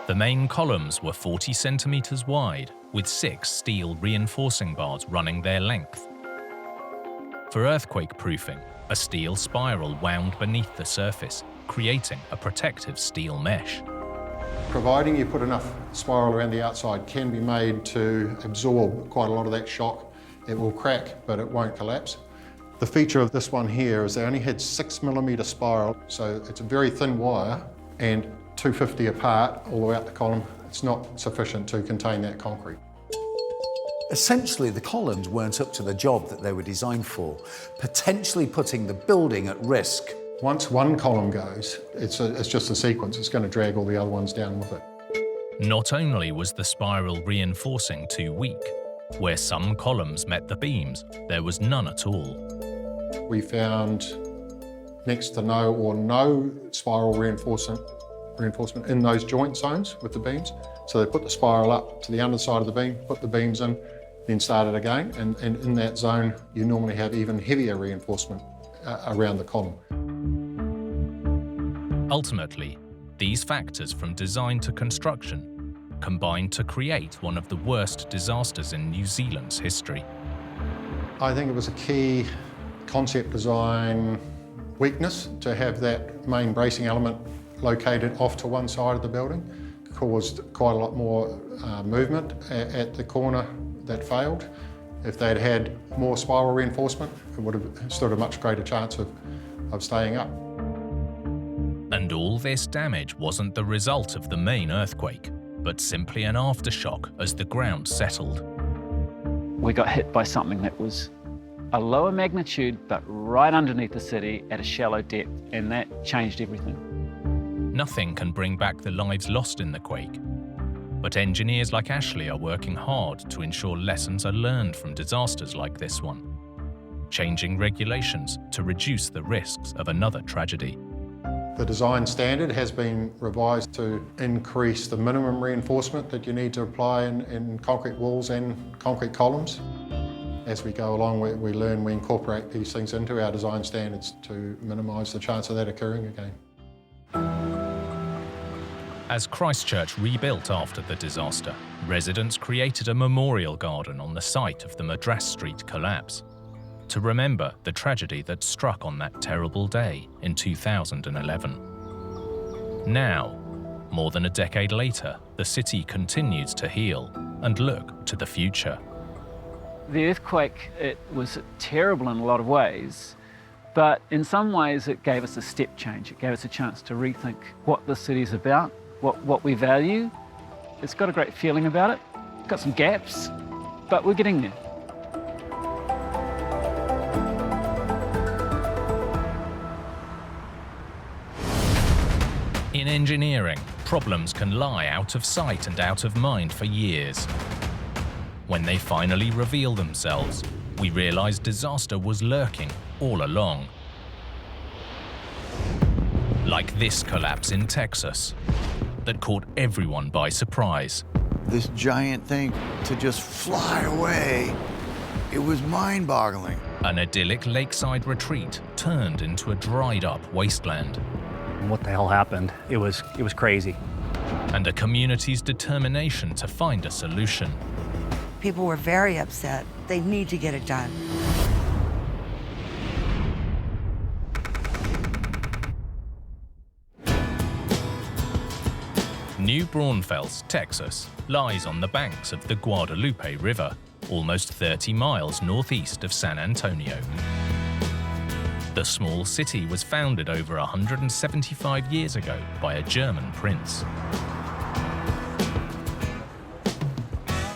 The main columns were 40 centimetres wide, with 6 steel reinforcing bars running their length. For earthquake proofing, a steel spiral wound beneath the surface, creating a protective steel mesh. Providing you put enough spiral around the outside can be made to absorb quite a lot of that shock. It will crack, but it won't collapse. The feature of this one here is they only had 6mm spiral, so it's a very thin wire and 250 apart all the way up the column. It's not sufficient to contain that concrete. Essentially, the columns weren't up to the job that they were designed for, potentially putting the building at risk. Once one column goes, it's just a sequence. It's going to drag all the other ones down with it. Not only was the spiral reinforcing too weak, where some columns met the beams, there was none at all. We found next to no or no spiral reinforcement in those joint zones with the beams. So they put the spiral up to the underside of the beam, put the beams in, then start it again. And in that zone, you normally have even heavier reinforcement around the column. Ultimately, these factors from design to construction combined to create one of the worst disasters in New Zealand's history. I think it was a key concept design weakness to have that main bracing element located off to one side of the building. It caused quite a lot more movement at the corner that failed. If they'd had more spiral reinforcement, it would have stood a much greater chance of staying up. And all this damage wasn't the result of the main earthquake, but simply an aftershock as the ground settled. We got hit by something that was a lower magnitude, but right underneath the city at a shallow depth, and that changed everything. Nothing can bring back the lives lost in the quake, but engineers like Ashley are working hard to ensure lessons are learned from disasters like this one, changing regulations to reduce the risks of another tragedy. The design standard has been revised to increase the minimum reinforcement that you need to apply in concrete walls and concrete columns. As we go along, we learn, we incorporate these things into our design standards to minimise the chance of that occurring again. As Christchurch rebuilt after the disaster, residents created a memorial garden on the site of the Madras Street collapse to remember the tragedy that struck on that terrible day in 2011. Now, more than a decade later, the city continues to heal and look to the future. The earthquake, it was terrible in a lot of ways, but in some ways it gave us a step change. It gave us a chance to rethink what the city's about, what we value. It's got a great feeling about it. It's got some gaps, but we're getting there. In engineering, problems can lie out of sight and out of mind for years. When they finally reveal themselves, we realize disaster was lurking all along. Like this collapse in Texas that caught everyone by surprise. This giant thing to just fly away, it was mind-boggling. An idyllic lakeside retreat turned into a dried-up wasteland. What the hell happened? It was crazy. And a community's determination to find a solution. People were very upset. They need to get it done. New Braunfels, Texas, lies on the banks of the Guadalupe River, almost 30 miles northeast of San Antonio. The small city was founded over 175 years ago by a German prince.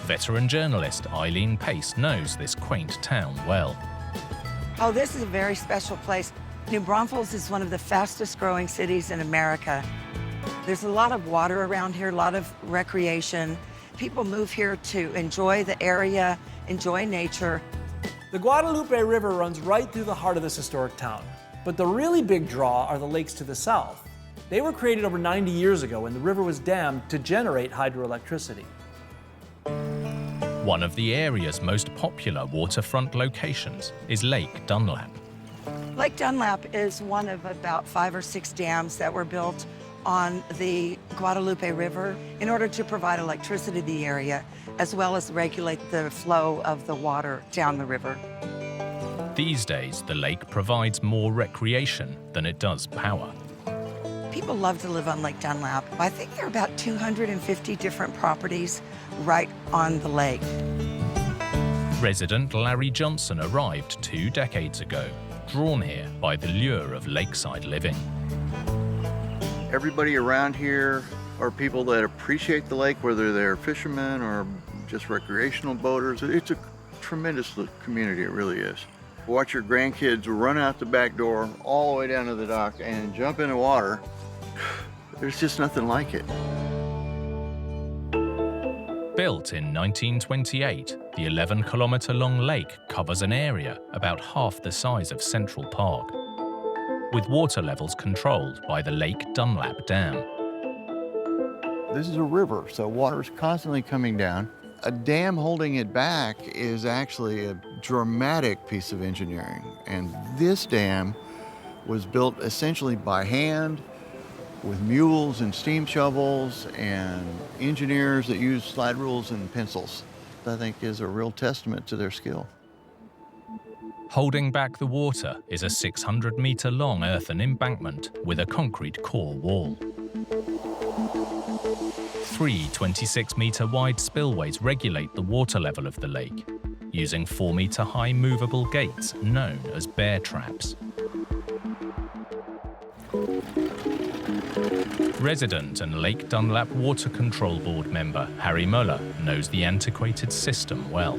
Veteran journalist Eileen Pace knows this quaint town well. Oh, this is a very special place. New Braunfels is one of the fastest growing cities in America. There's a lot of water around here, a lot of recreation. People move here to enjoy the area, enjoy nature. The Guadalupe River runs right through the heart of this historic town. But the really big draw are the lakes to the south. They were created over 90 years ago when the river was dammed to generate hydroelectricity. One of the area's most popular waterfront locations is Lake Dunlap. Lake Dunlap is one of about 5 or 6 dams that were built on the Guadalupe River in order to provide electricity to the area, as well as regulate the flow of the water down the river. These days, the lake provides more recreation than it does power. People love to live on Lake Dunlap. I think there are about 250 different properties right on the lake. Resident Larry Johnson arrived 2 decades ago, drawn here by the lure of lakeside living. Everybody around here are people that appreciate the lake, whether they're fishermen or just recreational boaters. It's a tremendous community, it really is. Watch your grandkids run out the back door all the way down to the dock and jump in the water. There's just nothing like it. Built in 1928, the 11-kilometre-long lake covers an area about half the size of Central Park, with water levels controlled by the Lake Dunlap Dam. This is a river, so water is constantly coming down. A dam holding it back is actually a dramatic piece of engineering. And this dam was built essentially by hand with mules and steam shovels and engineers that use slide rules and pencils. I think is a real testament to their skill. Holding back the water is a 600-metre-long earthen embankment with a concrete core wall. 3 26-metre-wide spillways regulate the water level of the lake, using 4-metre-high movable gates known as bear traps. Resident and Lake Dunlap Water Control Board member Harry Muller knows the antiquated system well.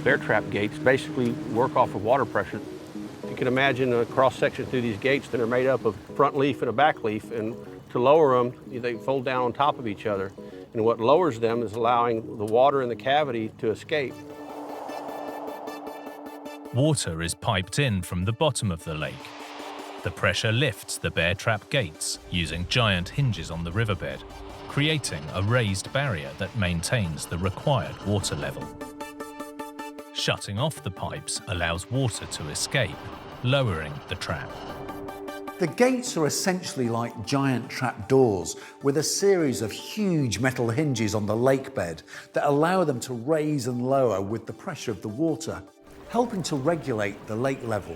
Bear trap gates basically work off of water pressure. You can imagine a cross-section through these gates that are made up of front leaf and a back leaf, and to lower them, they fold down on top of each other. And what lowers them is allowing the water in the cavity to escape. Water is piped in from the bottom of the lake. The pressure lifts the bear trap gates using giant hinges on the riverbed, creating a raised barrier that maintains the required water level. Shutting off the pipes allows water to escape, lowering the trap. The gates are essentially like giant trap doors with a series of huge metal hinges on the lake bed that allow them to raise and lower with the pressure of the water, helping to regulate the lake level.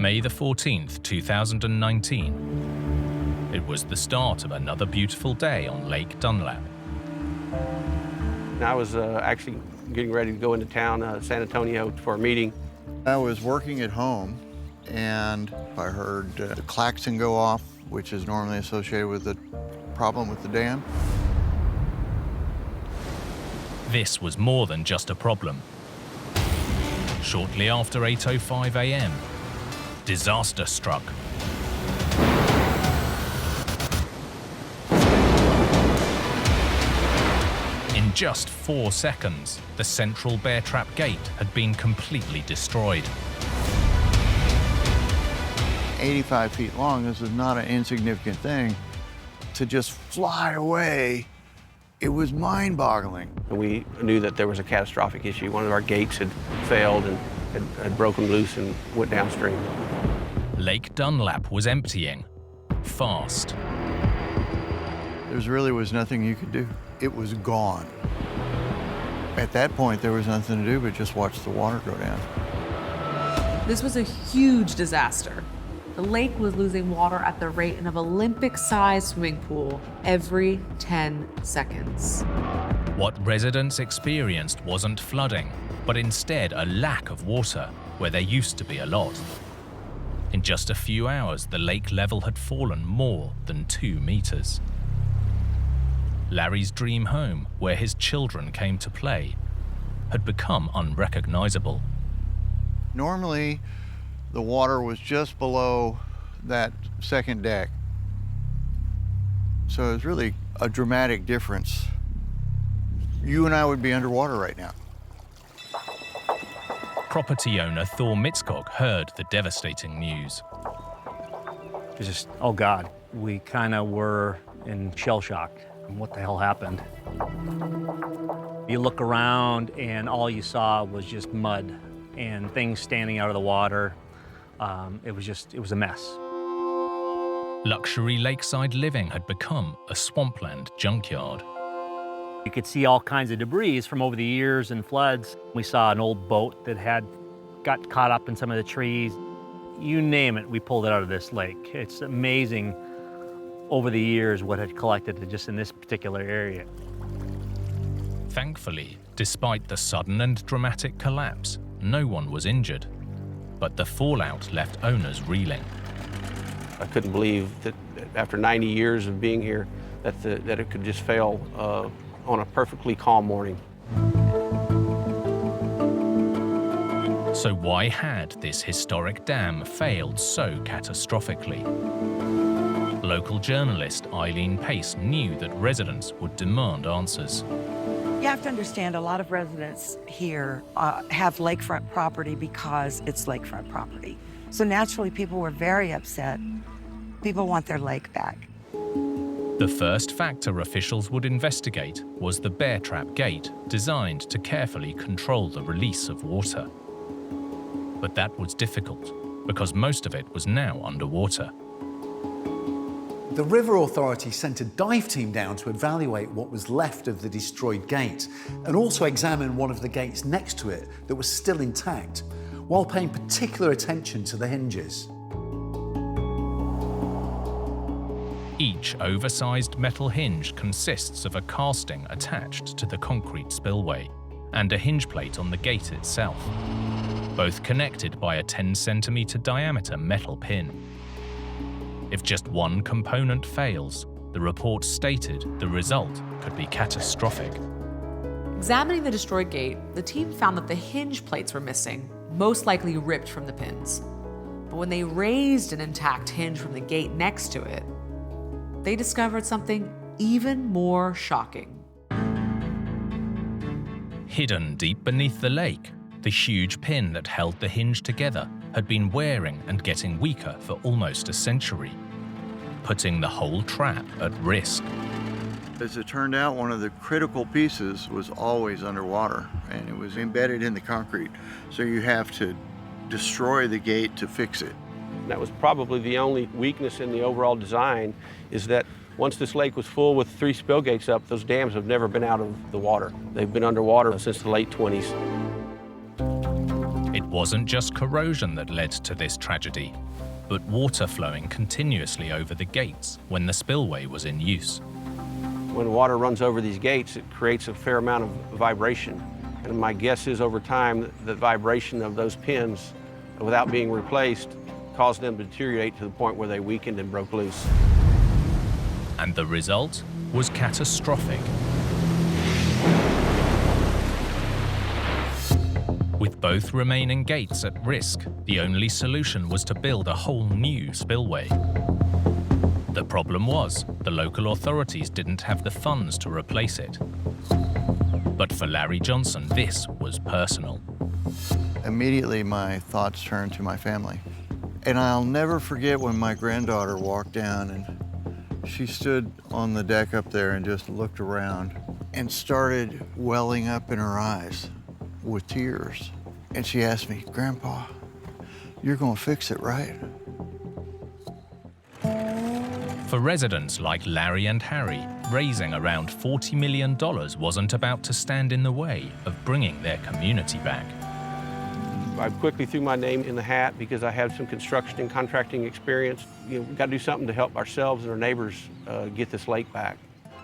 May the 14th, 2019. It was the start of another beautiful day on Lake Dunlap. I was actually getting ready to go into town, San Antonio, for a meeting. I was working at home and I heard the klaxon go off, which is normally associated with the problem with the dam. This was more than just a problem. Shortly after 8:05 a.m., disaster struck. In just 4 seconds, the central bear trap gate had been completely destroyed. 85 feet long, this is not an insignificant thing. To just fly away, it was mind-boggling. We knew that there was a catastrophic issue. One of our gates had failed and had broken loose and went downstream. Lake Dunlap was emptying, fast. There really was nothing you could do. It was gone. At that point, there was nothing to do but just watch the water go down. This was a huge disaster. The lake was losing water at the rate of an Olympic-sized swimming pool every 10 seconds. What residents experienced wasn't flooding, but instead a lack of water where there used to be a lot. In just a few hours, the lake level had fallen more than 2 meters. Larry's dream home, where his children came to play, had become unrecognizable. Normally, the water was just below that second deck. So it was really a dramatic difference. You and I would be underwater right now. Property owner Thor Mitskog heard the devastating news. It was just, oh God, we kind of were in shell shock. What the hell happened? You look around and all you saw was just mud and things standing out of the water. It was a mess. Luxury lakeside living had become a swampland junkyard. You could see all kinds of debris from over the years and floods. We saw an old boat that had got caught up in some of the trees. You name it, we pulled it out of this lake. It's amazing over the years what had collected just in this particular area. Thankfully, despite the sudden and dramatic collapse, no one was injured. But the fallout left owners reeling. I couldn't believe that after 90 years of being here, that it could just fail on a perfectly calm morning. So why had this historic dam failed so catastrophically? Local journalist Eileen Pace knew that residents would demand answers. You have to understand, a lot of residents here have lakefront property because it's lakefront property. So naturally, people were very upset. People want their lake back. The first factor officials would investigate was the bear trap gate, designed to carefully control the release of water. But that was difficult, because most of it was now underwater. The River Authority sent a dive team down to evaluate what was left of the destroyed gate and also examine one of the gates next to it that was still intact, while paying particular attention to the hinges. Each oversized metal hinge consists of a casting attached to the concrete spillway and a hinge plate on the gate itself, both connected by a 10-centimeter diameter metal pin. If just one component fails, the report stated the result could be catastrophic. Examining the destroyed gate, the team found that the hinge plates were missing, most likely ripped from the pins. But when they raised an intact hinge from the gate next to it, they discovered something even more shocking. Hidden deep beneath the lake, the huge pin that held the hinge together had been wearing and getting weaker for almost a century, putting the whole trap at risk. As it turned out, one of the critical pieces was always underwater, and it was embedded in the concrete. So you have to destroy the gate to fix it. That was probably the only weakness in the overall design, is that once this lake was full with 3 spill gates up, those dams have never been out of the water. They've been underwater since the late 20s. It wasn't just corrosion that led to this tragedy, but water flowing continuously over the gates when the spillway was in use. When water runs over these gates, it creates a fair amount of vibration. And my guess is over time, the vibration of those pins, without being replaced, caused them to deteriorate to the point where they weakened and broke loose. And the result was catastrophic. With both remaining gates at risk, the only solution was to build a whole new spillway. The problem was, the local authorities didn't have the funds to replace it. But for Larry Johnson, this was personal. Immediately, my thoughts turned to my family. And I'll never forget when my granddaughter walked down and she stood on the deck up there and just looked around and started welling up in her eyes with tears. And she asked me, "Grandpa, you're gonna fix it, right?" For residents like Larry and Harry, raising around $40 million wasn't about to stand in the way of bringing their community back. I quickly threw my name in the hat because I had some construction and contracting experience. You know, we've got to do something to help ourselves and our neighbors get this lake back.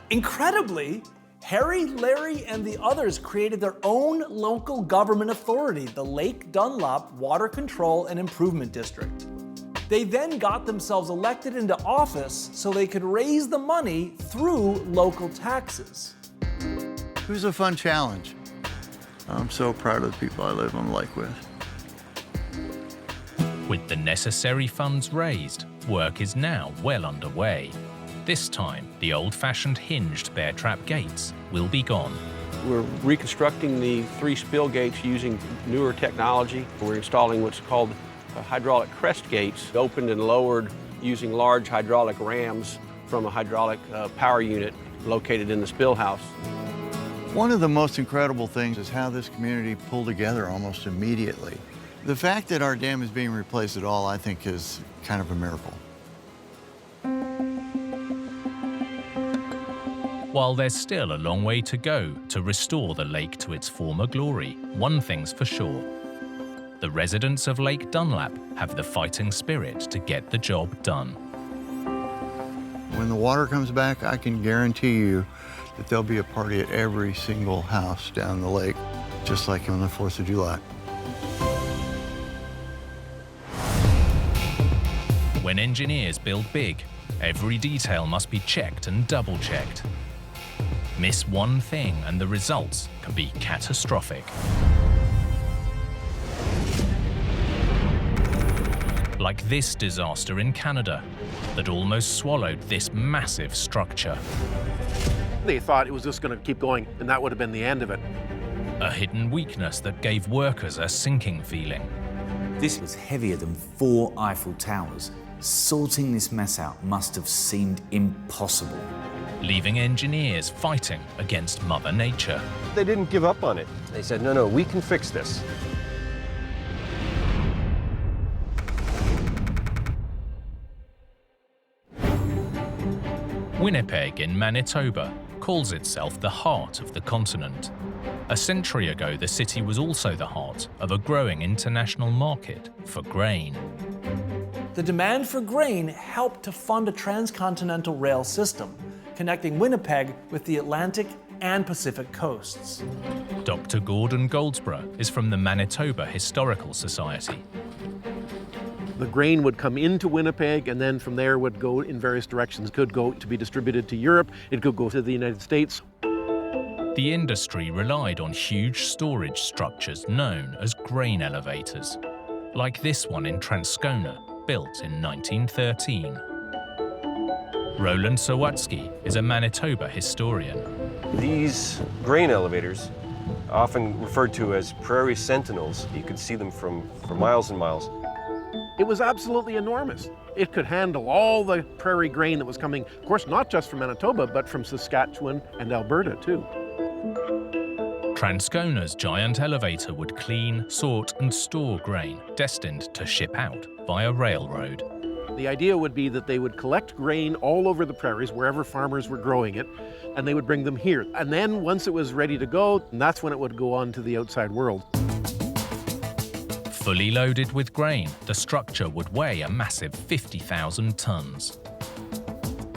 Incredibly, Harry, Larry, and the others created their own local government authority, the Lake Dunlop Water Control and Improvement District. They then got themselves elected into office so they could raise the money through local taxes. It was a fun challenge. I'm so proud of the people I live on the lake with. With the necessary funds raised, work is now well underway. This time, the old-fashioned hinged bear trap gates will be gone. We're reconstructing the 3 spill gates using newer technology. We're installing what's called hydraulic crest gates, opened and lowered using large hydraulic rams from a hydraulic power unit located in the spill house. One of the most incredible things is how this community pulled together almost immediately. The fact that our dam is being replaced at all, I think, is kind of a miracle. While there's still a long way to go to restore the lake to its former glory, one thing's for sure. The residents of Lake Dunlap have the fighting spirit to get the job done. When the water comes back, I can guarantee you that there'll be a party at every single house down the lake, just like on the 4th of July. When engineers build big, every detail must be checked and double-checked. Miss one thing and the results can be catastrophic. Like this disaster in Canada that almost swallowed this massive structure. They thought it was just going to keep going, and that would have been the end of it. A hidden weakness that gave workers a sinking feeling. This was heavier than 4 Eiffel Towers. Sorting this mess out must have seemed impossible. Leaving engineers fighting against Mother Nature. They didn't give up on it. They said, no, we can fix this. Winnipeg in Manitoba calls itself the heart of the continent. A century ago, the city was also the heart of a growing international market for grain. The demand for grain helped to fund a transcontinental rail system, connecting Winnipeg with the Atlantic and Pacific coasts. Dr. Gordon Goldsborough is from the Manitoba Historical Society. The grain would come into Winnipeg, and then from there would go in various directions. It could go to be distributed to Europe, it could go to the United States. The industry relied on huge storage structures known as grain elevators, like this one in Transcona, built in 1913. Roland Sawatsky is a Manitoba historian. These grain elevators, often referred to as prairie sentinels, you could see them from miles and miles. It was absolutely enormous. It could handle all the prairie grain that was coming, of course, not just from Manitoba, but from Saskatchewan and Alberta, too. Transcona's giant elevator would clean, sort, and store grain destined to ship out via railroad. The idea would be that they would collect grain all over the prairies, wherever farmers were growing it, and they would bring them here. And then once it was ready to go, that's when it would go on to the outside world. Fully loaded with grain, the structure would weigh a massive 50,000 tons.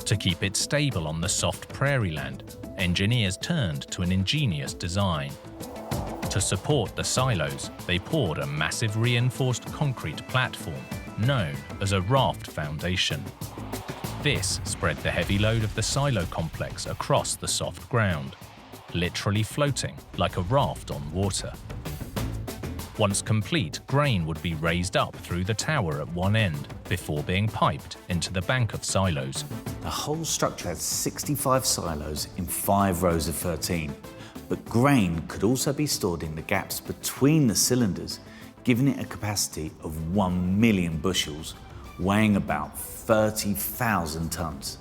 To keep it stable on the soft prairie land, engineers turned to an ingenious design. To support the silos, they poured a massive reinforced concrete platform known as a raft foundation. This spread the heavy load of the silo complex across the soft ground, literally floating like a raft on water. Once complete, grain would be raised up through the tower at one end before being piped into the bank of silos. The whole structure had 65 silos in 5 rows of 13, but grain could also be stored in the gaps between the cylinders, giving it a capacity of 1 million bushels, weighing about 30,000 tons.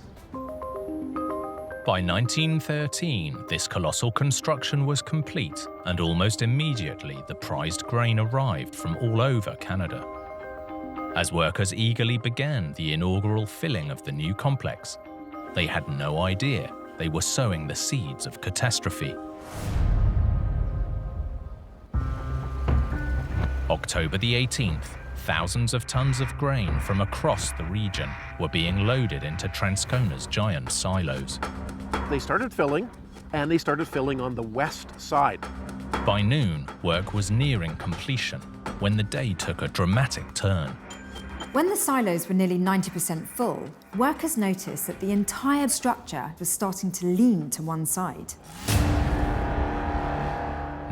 By 1913, this colossal construction was complete, and almost immediately the prized grain arrived from all over Canada. As workers eagerly began the inaugural filling of the new complex, they had no idea they were sowing the seeds of catastrophe. October the 18th, thousands of tons of grain from across the region were being loaded into Transcona's giant silos. They started filling, and they started filling on the west side. By noon, work was nearing completion when the day took a dramatic turn. When the silos were nearly 90% full, workers noticed that the entire structure was starting to lean to one side.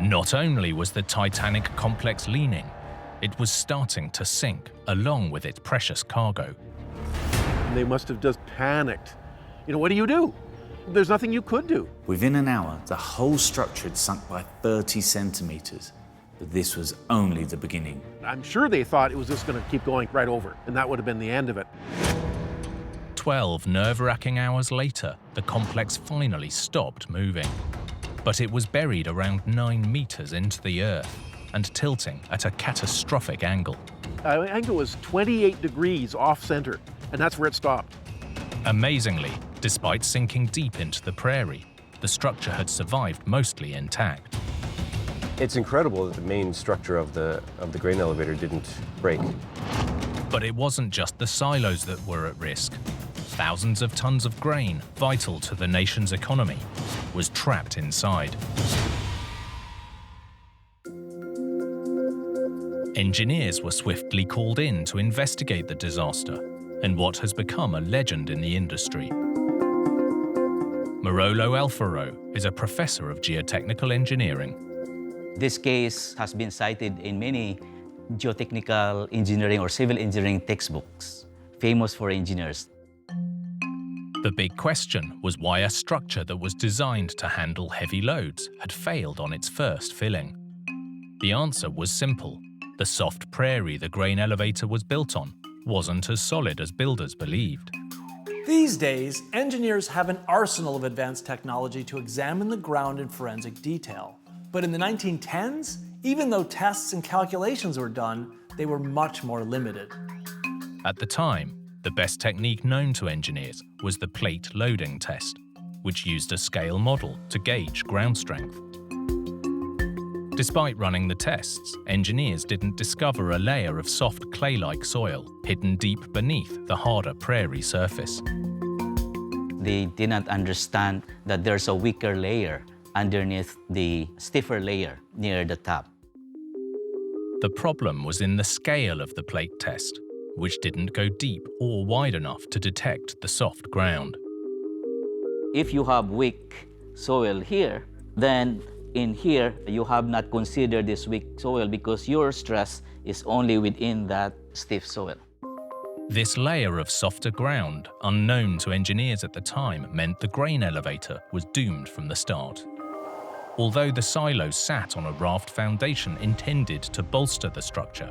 Not only was the Titanic complex leaning, it was starting to sink along with its precious cargo. They must have just panicked. You know, what do? There's nothing you could do. Within an hour, the whole structure had sunk by 30 centimetres. But this was only the beginning. I'm sure they thought it was just going to keep going right over, and that would have been the end of it. 12 nerve-wracking hours later, the complex finally stopped moving. But it was buried around 9 meters into the earth and tilting at a catastrophic angle. The angle was 28 degrees off-center, and that's where it stopped. Amazingly, despite sinking deep into the prairie, the structure had survived mostly intact. It's incredible that the main structure of the grain elevator didn't break. But it wasn't just the silos that were at risk. Thousands of tons of grain, vital to the nation's economy, was trapped inside. Engineers were swiftly called in to investigate the disaster and what has become a legend in the industry. Marolo Alfaro is a professor of geotechnical engineering. This case has been cited in many geotechnical engineering or civil engineering textbooks, famous for engineers. The big question was why a structure that was designed to handle heavy loads had failed on its first filling. The answer was simple. The soft prairie the grain elevator was built on wasn't as solid as builders believed. These days, engineers have an arsenal of advanced technology to examine the ground in forensic detail. But in the 1910s, even though tests and calculations were done, they were much more limited. At the time, the best technique known to engineers was the plate loading test, which used a scale model to gauge ground strength. Despite running the tests, engineers didn't discover a layer of soft clay-like soil hidden deep beneath the harder prairie surface. They did not understand that there's a weaker layer underneath the stiffer layer near the top. The problem was in the scale of the plate test, which didn't go deep or wide enough to detect the soft ground. If you have weak soil here, then in here you have not considered this weak soil because your stress is only within that stiff soil. This layer of softer ground, unknown to engineers at the time, meant the grain elevator was doomed from the start. Although the silos sat on a raft foundation intended to bolster the structure,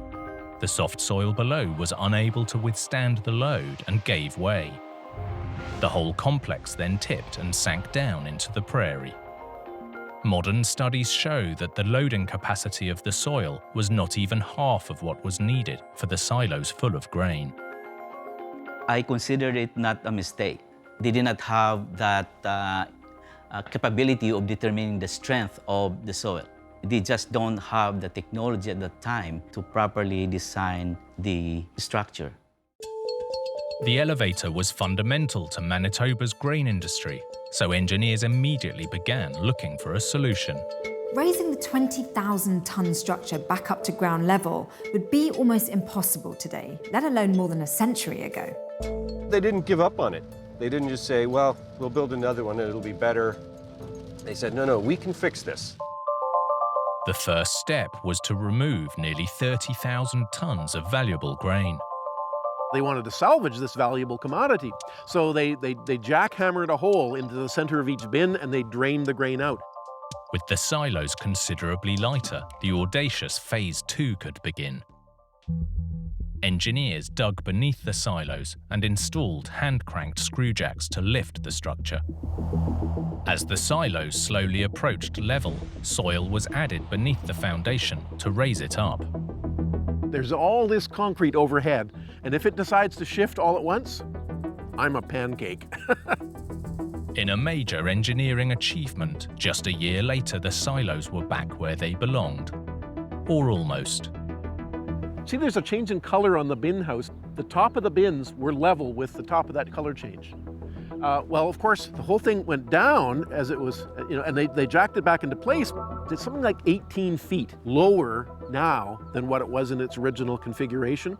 the soft soil below was unable to withstand the load and gave way. The whole complex then tipped and sank down into the prairie. Modern studies show that the loading capacity of the soil was not even half of what was needed for the silos full of grain. I consider it not a mistake. They did not have that capability of determining the strength of the soil. They just don't have the technology at the time to properly design the structure. The elevator was fundamental to Manitoba's grain industry, so engineers immediately began looking for a solution. Raising the 20,000-ton structure back up to ground level would be almost impossible today, let alone more than a century ago. They didn't give up on it. They didn't just say, well, we'll build another one and it'll be better. They said, no, we can fix this. The first step was to remove nearly 30,000 tons of valuable grain. They wanted to salvage this valuable commodity. So they jackhammered a hole into the center of each bin and they drained the grain out. With the silos considerably lighter, the audacious Phase 2 could begin. Engineers dug beneath the silos and installed hand-cranked screwjacks to lift the structure. As the silos slowly approached level, soil was added beneath the foundation to raise it up. There's all this concrete overhead, and if it decides to shift all at once, I'm a pancake. In a major engineering achievement, just a year later the silos were back where they belonged. Or almost. See, there's a change in color on the bin house. The top of the bins were level with the top of that color change. Well, of course, the whole thing went down as it was, and they jacked it back into place. It's something like 18 feet lower now than what it was in its original configuration.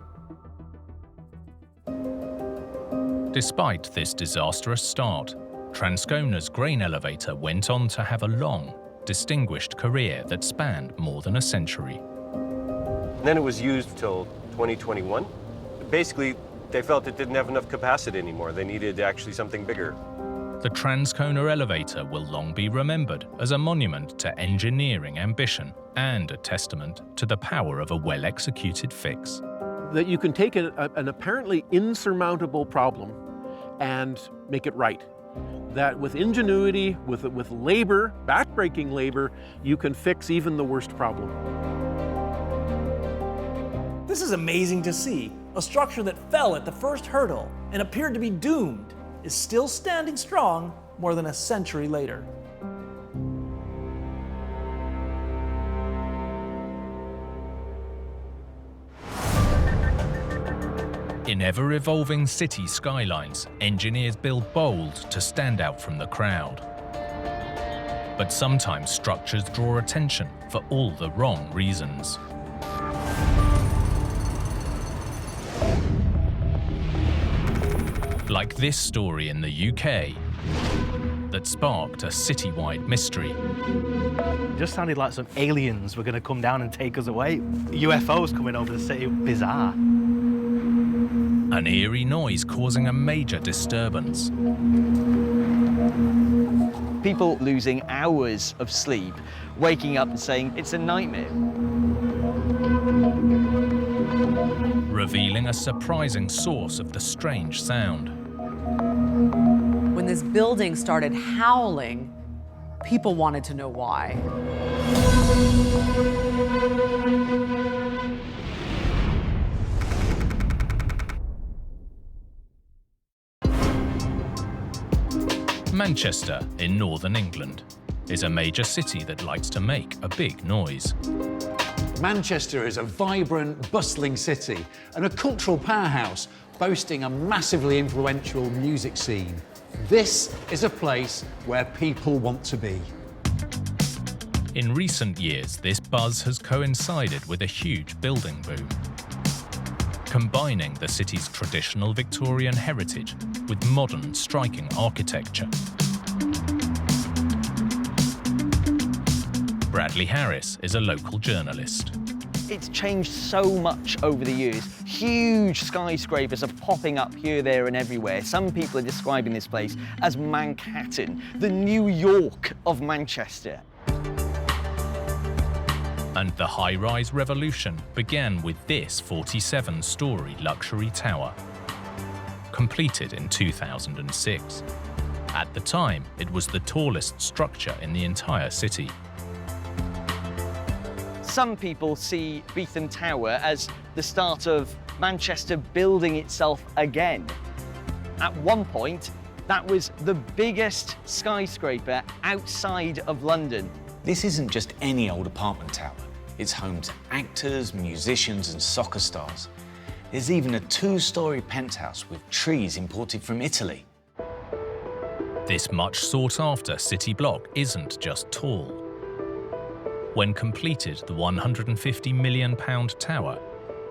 Despite this disastrous start, Transcona's grain elevator went on to have a long, distinguished career that spanned more than a century. Then it was used till 2021. Basically, they felt it didn't have enough capacity anymore. They needed actually something bigger. The Transcona elevator will long be remembered as a monument to engineering ambition and a testament to the power of a well-executed fix. That you can take an apparently insurmountable problem and make it right. That with ingenuity, with labor, backbreaking labor, you can fix even the worst problem. This is amazing to see. A structure that fell at the first hurdle and appeared to be doomed is still standing strong more than a century later. In ever-evolving city skylines, engineers build bold to stand out from the crowd. But sometimes structures draw attention for all the wrong reasons. Like this story in the UK that sparked a citywide mystery. It just sounded like some aliens were going to come down and take us away. UFOs coming over the city. Bizarre. An eerie noise causing a major disturbance. People losing hours of sleep, waking up and saying it's a nightmare. Revealing a surprising source of the strange sound. When this building started howling, people wanted to know why. Manchester in northern England is a major city that likes to make a big noise. Manchester is a vibrant, bustling city and a cultural powerhouse boasting a massively influential music scene. This is a place where people want to be. In recent years, this buzz has coincided with a huge building boom, combining the city's traditional Victorian heritage with modern, striking architecture. Bradley Harris is a local journalist. It's changed so much over the years. Huge skyscrapers are popping up here, there, and everywhere. Some people are describing this place as Manhattan, the New York of Manchester. And the high-rise revolution began with this 47-story luxury tower, completed in 2006. At the time, it was the tallest structure in the entire city. Some people see Beetham Tower as the start of Manchester building itself again. At one point, that was the biggest skyscraper outside of London. This isn't just any old apartment tower. It's home to actors, musicians, and soccer stars. There's even a 2-story penthouse with trees imported from Italy. This much sought-after city block isn't just tall. When completed, the £150 million tower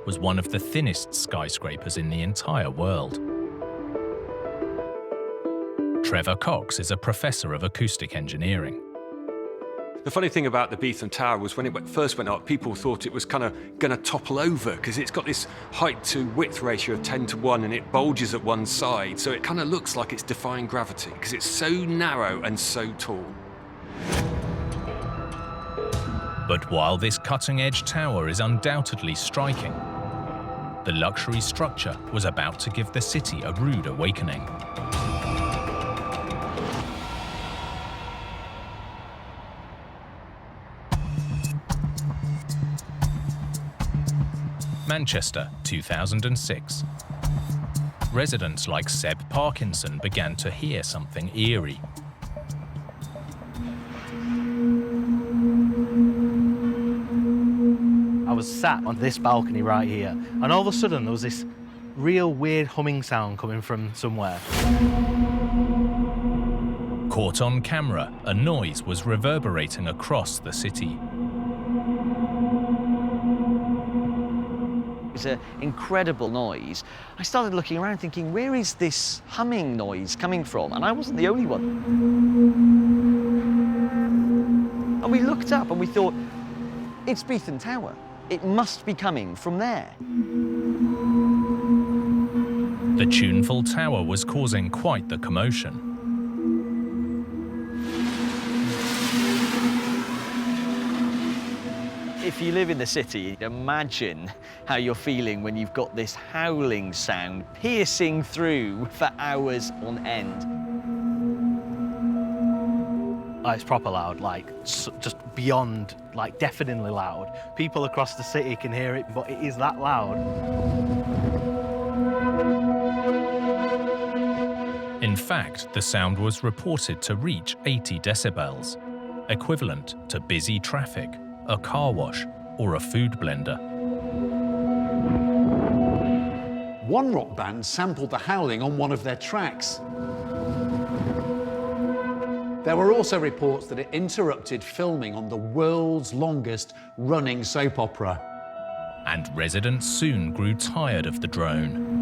was one of the thinnest skyscrapers in the entire world. Trevor Cox is a professor of acoustic engineering. The funny thing about the Beetham Tower was when it first went up, people thought it was kind of going to topple over because it's got this height to width ratio of 10:1 and it bulges at one side. So it kind of looks like it's defying gravity because it's so narrow and so tall. But while this cutting-edge tower is undoubtedly striking, the luxury structure was about to give the city a rude awakening. Manchester, 2006. Residents like Seb Parkinson began to hear something eerie. I was sat on this balcony right here, and all of a sudden there was this real weird humming sound coming from somewhere. Caught on camera, a noise was reverberating across the city. It's an incredible noise. I started looking around thinking, where is this humming noise coming from? And I wasn't the only one. And we looked up and we thought, it's Beetham Tower. It must be coming from there. The tuneful tower was causing quite the commotion. If you live in the city, imagine how you're feeling when you've got this howling sound piercing through for hours on end. It's proper loud, like just beyond, like deafeningly loud. People across the city can hear it, but it is that loud. In fact, the sound was reported to reach 80 decibels, equivalent to busy traffic, a car wash, or a food blender. One rock band sampled the howling on one of their tracks. There were also reports that it interrupted filming on the world's longest running soap opera. And residents soon grew tired of the drone.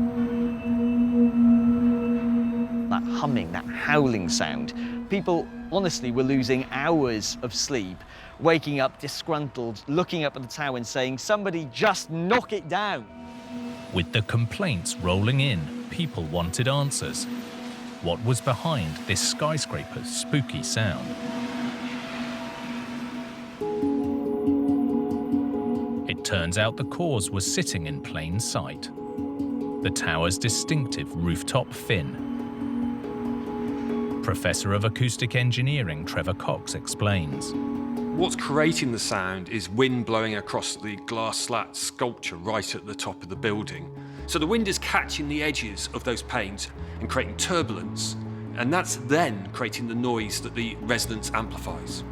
That humming, that howling sound, people honestly were losing hours of sleep, waking up disgruntled, looking up at the tower and saying, somebody just knock it down. With the complaints rolling in, people wanted answers. What was behind this skyscraper's spooky sound? It turns out the cause was sitting in plain sight. The tower's distinctive rooftop fin. Professor of Acoustic Engineering Trevor Cox explains. What's creating the sound is wind blowing across the glass slat sculpture right at the top of the building. So the wind is catching the edges of those panes and creating turbulence, and that's then creating the noise that the resonance amplifies.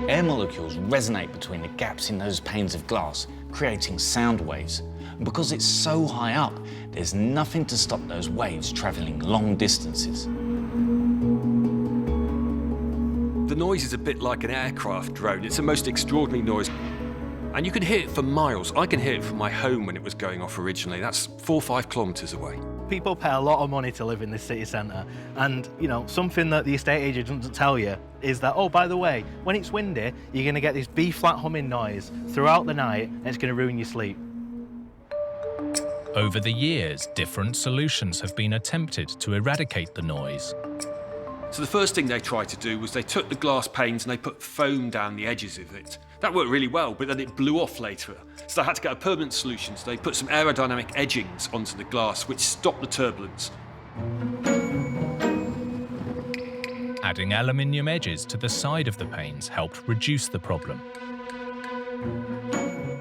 Air molecules resonate between the gaps in those panes of glass, creating sound waves. And because it's so high up, there's nothing to stop those waves travelling long distances. The noise is a bit like an aircraft drone. It's the most extraordinary noise. And you can hear it for miles. I can hear it from my home when it was going off originally. That's 4 or 5 kilometres away. People pay a lot of money to live in this city centre, and you know, something that the estate agent doesn't tell you is that, oh, by the way, when it's windy, you're going to get this B-flat humming noise throughout the night, and it's going to ruin your sleep. Over the years, different solutions have been attempted to eradicate the noise. So the first thing they tried to do was they took the glass panes and they put foam down the edges of it. That worked really well, but then it blew off later. So they had to get a permanent solution. So they put some aerodynamic edgings onto the glass, which stopped the turbulence. Adding aluminium edges to the side of the panes helped reduce the problem.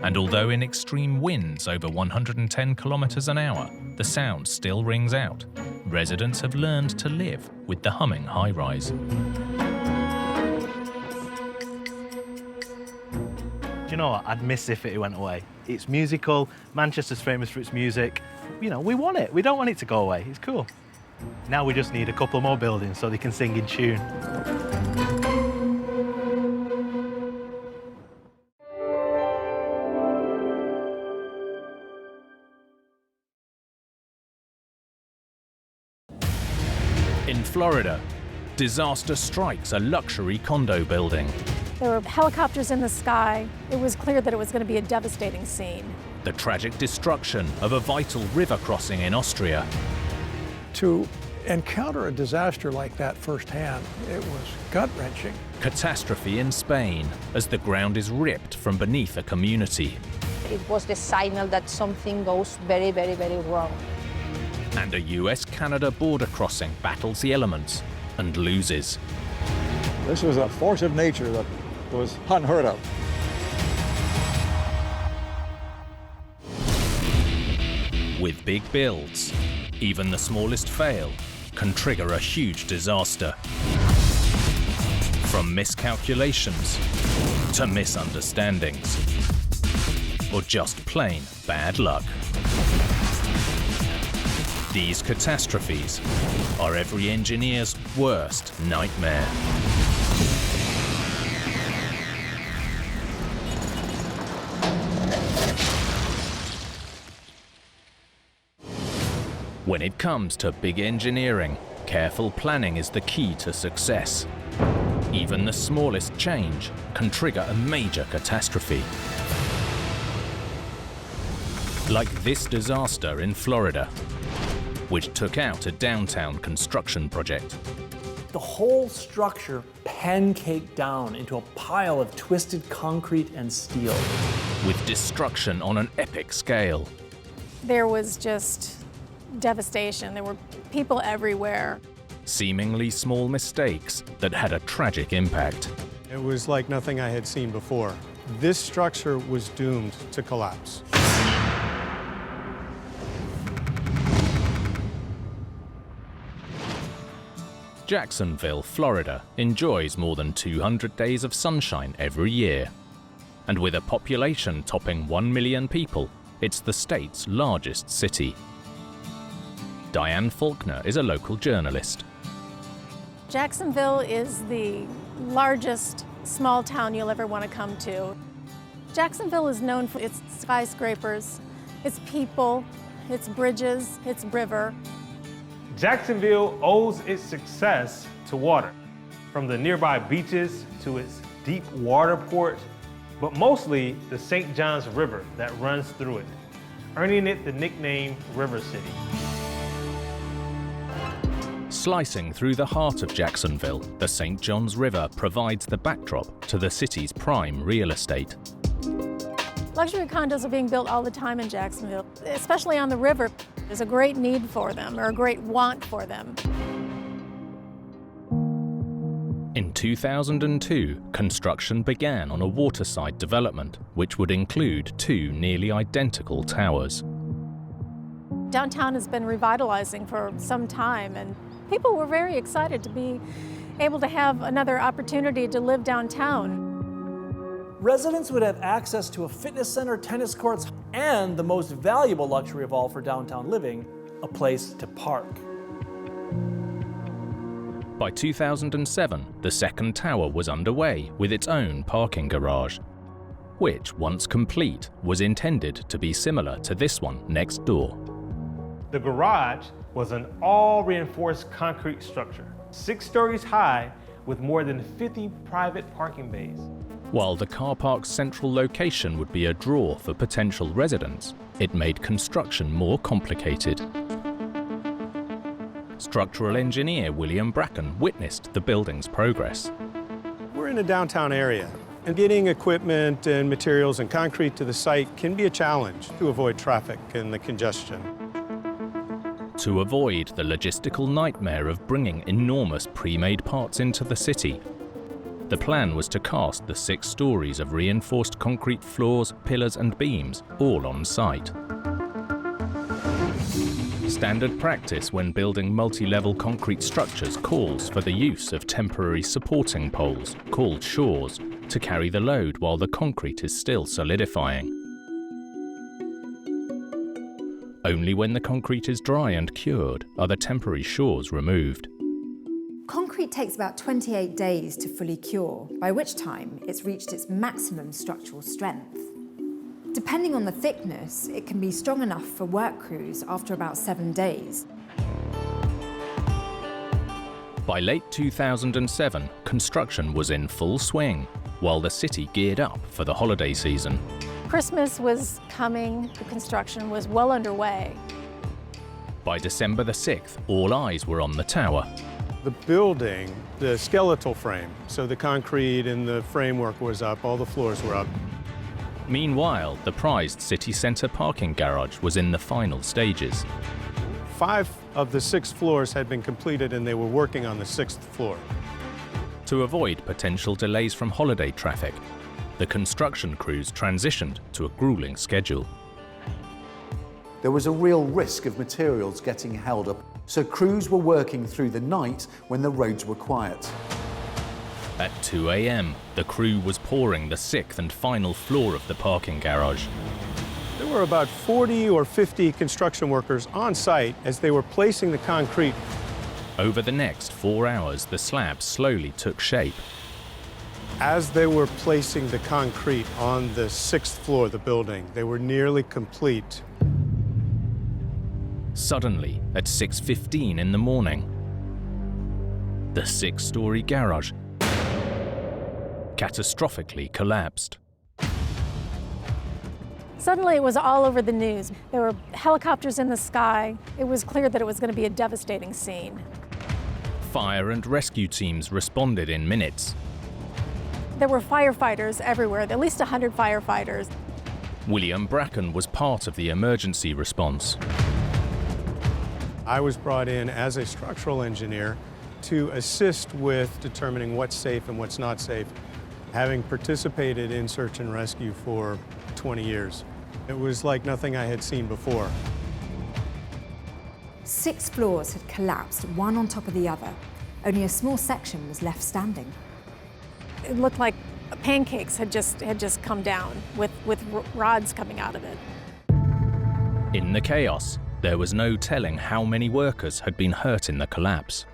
And although in extreme winds over 110 kilometers an hour, the sound still rings out, residents have learned to live with the humming high-rise. Do you know what? I'd miss if it went away. It's musical, Manchester's famous for its music. You know, we want it. We don't want it to go away. It's cool. Now we just need a couple more buildings so they can sing in tune. In Florida, disaster strikes a luxury condo building. There were helicopters in the sky. It was clear that it was going to be a devastating scene. The tragic destruction of a vital river crossing in Austria. To encounter a disaster like that firsthand, it was gut-wrenching. Catastrophe in Spain as the ground is ripped from beneath a community. It was the signal that something goes very, very, very wrong. And a US-Canada border crossing battles the elements and loses. This was a force of nature that was unheard of. With big builds, even the smallest fail can trigger a huge disaster. From miscalculations to misunderstandings, or just plain bad luck. These catastrophes are every engineer's worst nightmare. When it comes to big engineering, careful planning is the key to success. Even the smallest change can trigger a major catastrophe. Like this disaster in Florida, which took out a downtown construction project. The whole structure pancaked down into a pile of twisted concrete and steel. With destruction on an epic scale. There was just devastation. There were people everywhere. Seemingly small mistakes that had a tragic impact. It was like nothing I had seen before. This structure was doomed to collapse. Jacksonville, Florida enjoys more than 200 days of sunshine every year. And with a population topping 1 million people, it's the state's largest city. Diane Faulkner is a local journalist. Jacksonville is the largest small town you'll ever want to come to. Jacksonville is known for its skyscrapers, its people, its bridges, its river. Jacksonville owes its success to water, from the nearby beaches to its deep water port, but mostly the St. Johns River that runs through it, earning it the nickname River City. Slicing through the heart of Jacksonville, the St. Johns River provides the backdrop to the city's prime real estate. Luxury condos are being built all the time in Jacksonville, especially on the river. There's a great need for them, or a great want for them. In 2002, construction began on a waterside development, which would include 2 nearly identical towers. Downtown has been revitalizing for some time, and people were very excited to be able to have another opportunity to live downtown. Residents would have access to a fitness center, tennis courts, and the most valuable luxury of all for downtown living, a place to park. By 2007, the second tower was underway with its own parking garage, which, once complete, was intended to be similar to this one next door. The garage was an all-reinforced concrete structure, 6 stories high with more than 50 private parking bays. While the car park's central location would be a draw for potential residents, it made construction more complicated. Structural engineer William Bracken witnessed the building's progress. We're in a downtown area, and getting equipment and materials and concrete to the site can be a challenge to avoid traffic and the congestion. To avoid the logistical nightmare of bringing enormous pre-made parts into the city, the plan was to cast the 6 stories of reinforced concrete floors, pillars and beams all on site. Standard practice when building multi-level concrete structures calls for the use of temporary supporting poles, called shores, to carry the load while the concrete is still solidifying. Only when the concrete is dry and cured are the temporary shores removed. Concrete takes about 28 days to fully cure, by which time it's reached its maximum structural strength. Depending on the thickness, it can be strong enough for work crews after about 7 days. By late 2007, construction was in full swing, while the city geared up for the holiday season. Christmas was coming, the construction was well underway. By December the 6th, all eyes were on the tower. The building, the skeletal frame, so the concrete and the framework was up, all the floors were up. Meanwhile, the prized city centre parking garage was in the final stages. 5 of the 6 floors had been completed and they were working on the 6th floor. To avoid potential delays from holiday traffic, the construction crews transitioned to a grueling schedule. There was a real risk of materials getting held up, so crews were working through the night when the roads were quiet. At 2 a.m., the crew was pouring the 6th and final floor of the parking garage. There were about 40 or 50 construction workers on site as they were placing the concrete. Over the next 4 hours, the slabs slowly took shape. As they were placing the concrete on the 6th floor of the building, they were nearly complete. Suddenly, at 6:15 in the morning, the 6-story garage catastrophically collapsed. Suddenly it was all over the news. There were helicopters in the sky. It was clear that it was going to be a devastating scene. Fire and rescue teams responded in minutes. There were firefighters everywhere, at least 100 firefighters. William Bracken was part of the emergency response. I was brought in as a structural engineer to assist with determining what's safe and what's not safe, having participated in search and rescue for 20 years. It was like nothing I had seen before. 6 floors had collapsed, one on top of the other. Only a small section was left standing. It looked like pancakes had just come down with rods coming out of it. In the chaos, there was no telling how many workers had been hurt in the collapse.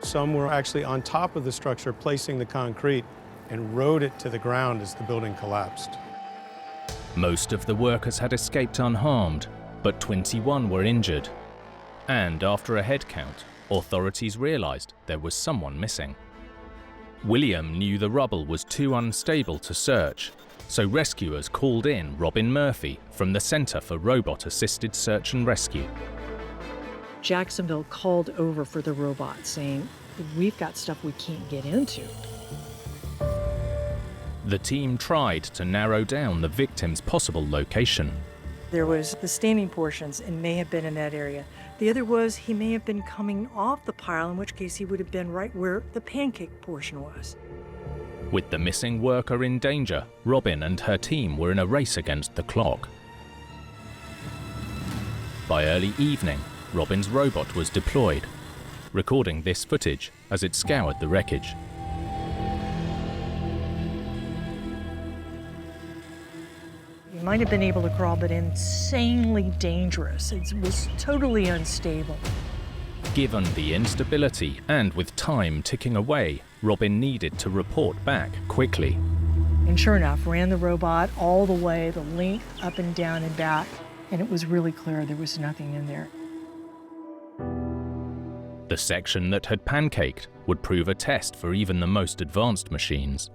Some were actually on top of the structure, placing the concrete, and rode it to the ground as the building collapsed. Most of the workers had escaped unharmed, but 21 were injured. And after a head count, authorities realized there was someone missing. William knew the rubble was too unstable to search, so rescuers called in Robin Murphy from the Center for Robot-Assisted Search and Rescue. Jacksonville called over for the robot, saying, "We've got stuff we can't get into." The team tried to narrow down the victim's possible location. There was the standing portions and may have been in that area. The other was he may have been coming off the pile, in which case he would have been right where the pancake portion was. With the missing worker in danger, Robin and her team were in a race against the clock. By early evening, Robin's robot was deployed, recording this footage as it scoured the wreckage. He might have been able to crawl, but insanely dangerous. It was totally unstable. Given the instability and with time ticking away, Robin needed to report back quickly. And sure enough, ran the robot all the way, the length up and down and back, and it was really clear there was nothing in there. The section that had pancaked would prove a test for even the most advanced machines.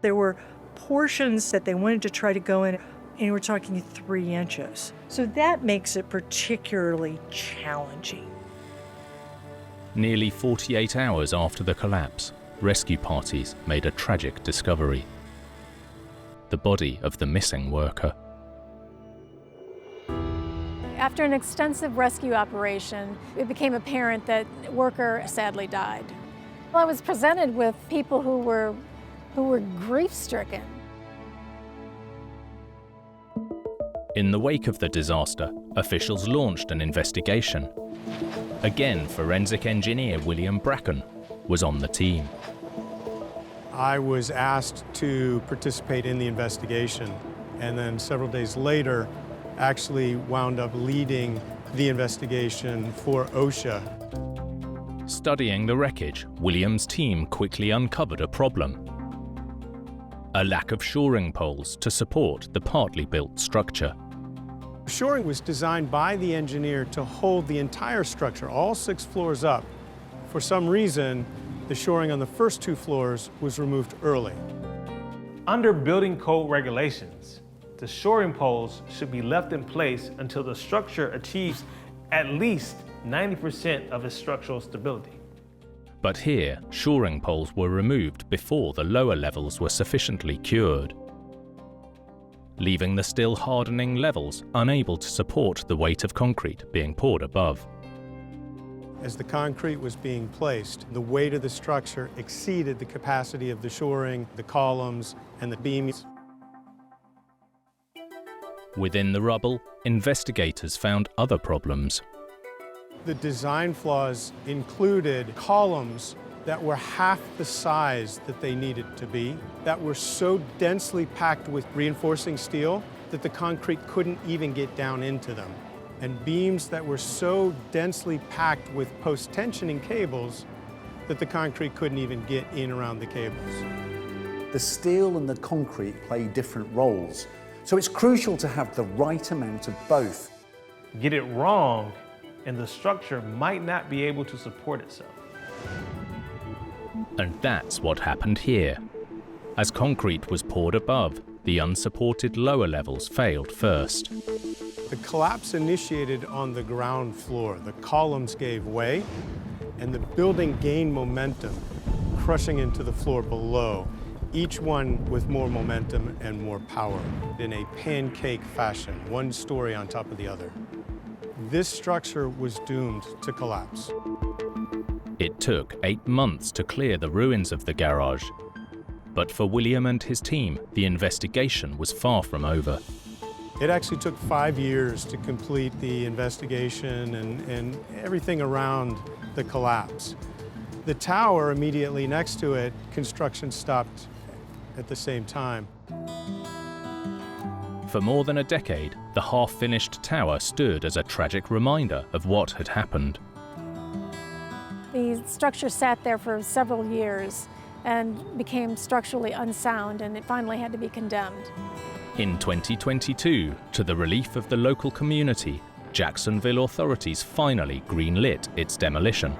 There were portions that they wanted to try to go in, and we're talking 3 inches. So that makes it particularly challenging. Nearly 48 hours after the collapse, rescue parties made a tragic discovery: the body of the missing worker. After an extensive rescue operation, it became apparent that the worker sadly died. Well, I was presented with people who were grief-stricken. In the wake of the disaster, officials launched an investigation. Again, forensic engineer William Bracken was on the team. I was asked to participate in the investigation, and then several days later, actually wound up leading the investigation for OSHA. Studying the wreckage, William's team quickly uncovered a problem: a lack of shoring poles to support the partly built structure. Shoring was designed by the engineer to hold the entire structure, all 6 floors up. For some reason, the shoring on the first 2 floors was removed early. Under building code regulations, the shoring poles should be left in place until the structure achieves at least 90% of its structural stability. But here, shoring poles were removed before the lower levels were sufficiently cured, leaving the still hardening levels unable to support the weight of concrete being poured above. As the concrete was being placed, the weight of the structure exceeded the capacity of the shoring, the columns, and the beams. Within the rubble, investigators found other problems. The design flaws included columns that were half the size that they needed to be, that were so densely packed with reinforcing steel that the concrete couldn't even get down into them, and beams that were so densely packed with post-tensioning cables that the concrete couldn't even get in around the cables. The steel and the concrete play different roles, so it's crucial to have the right amount of both. get it wrong, and the structure might not be able to support itself. And that's what happened here. As concrete was poured above, the unsupported lower levels failed first. The collapse initiated on the ground floor. The columns gave way, and the building gained momentum, crushing into the floor below, each one with more momentum and more power, in a pancake fashion, one story on top of the other. This structure was doomed to collapse. It took 8 months to clear the ruins of the garage. But for William and his team, the investigation was far from over. It actually took 5 years to complete the investigation and everything around the collapse. The tower immediately next to it, construction stopped at the same time. For more than a decade, the half-finished tower stood as a tragic reminder of what had happened. The structure sat there for several years and became structurally unsound, and it finally had to be condemned. In 2022, to the relief of the local community, Jacksonville authorities finally greenlit its demolition.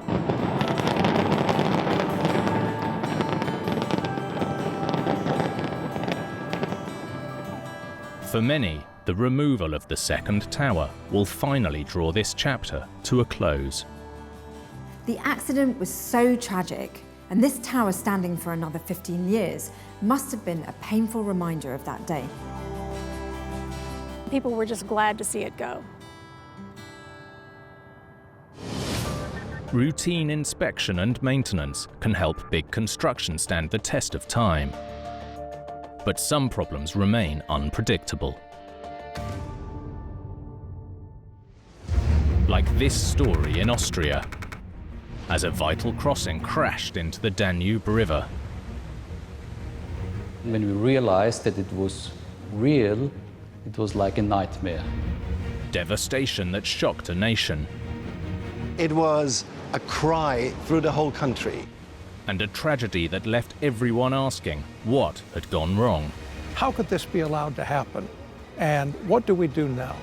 For many, the removal of the second tower will finally draw this chapter to a close. The accident was so tragic, and this tower standing for another 15 years must have been a painful reminder of that day. People were just glad to see it go. Routine inspection and maintenance can help big construction stand the test of time. But some problems remain unpredictable. Like this story in Austria, as a vital crossing crashed into the Danube River. When we realized that it was real, it was like a nightmare. Devastation that shocked a nation. It was a cry through the whole country. And a tragedy that left everyone asking what had gone wrong. How could this be allowed to happen? And what do we do now?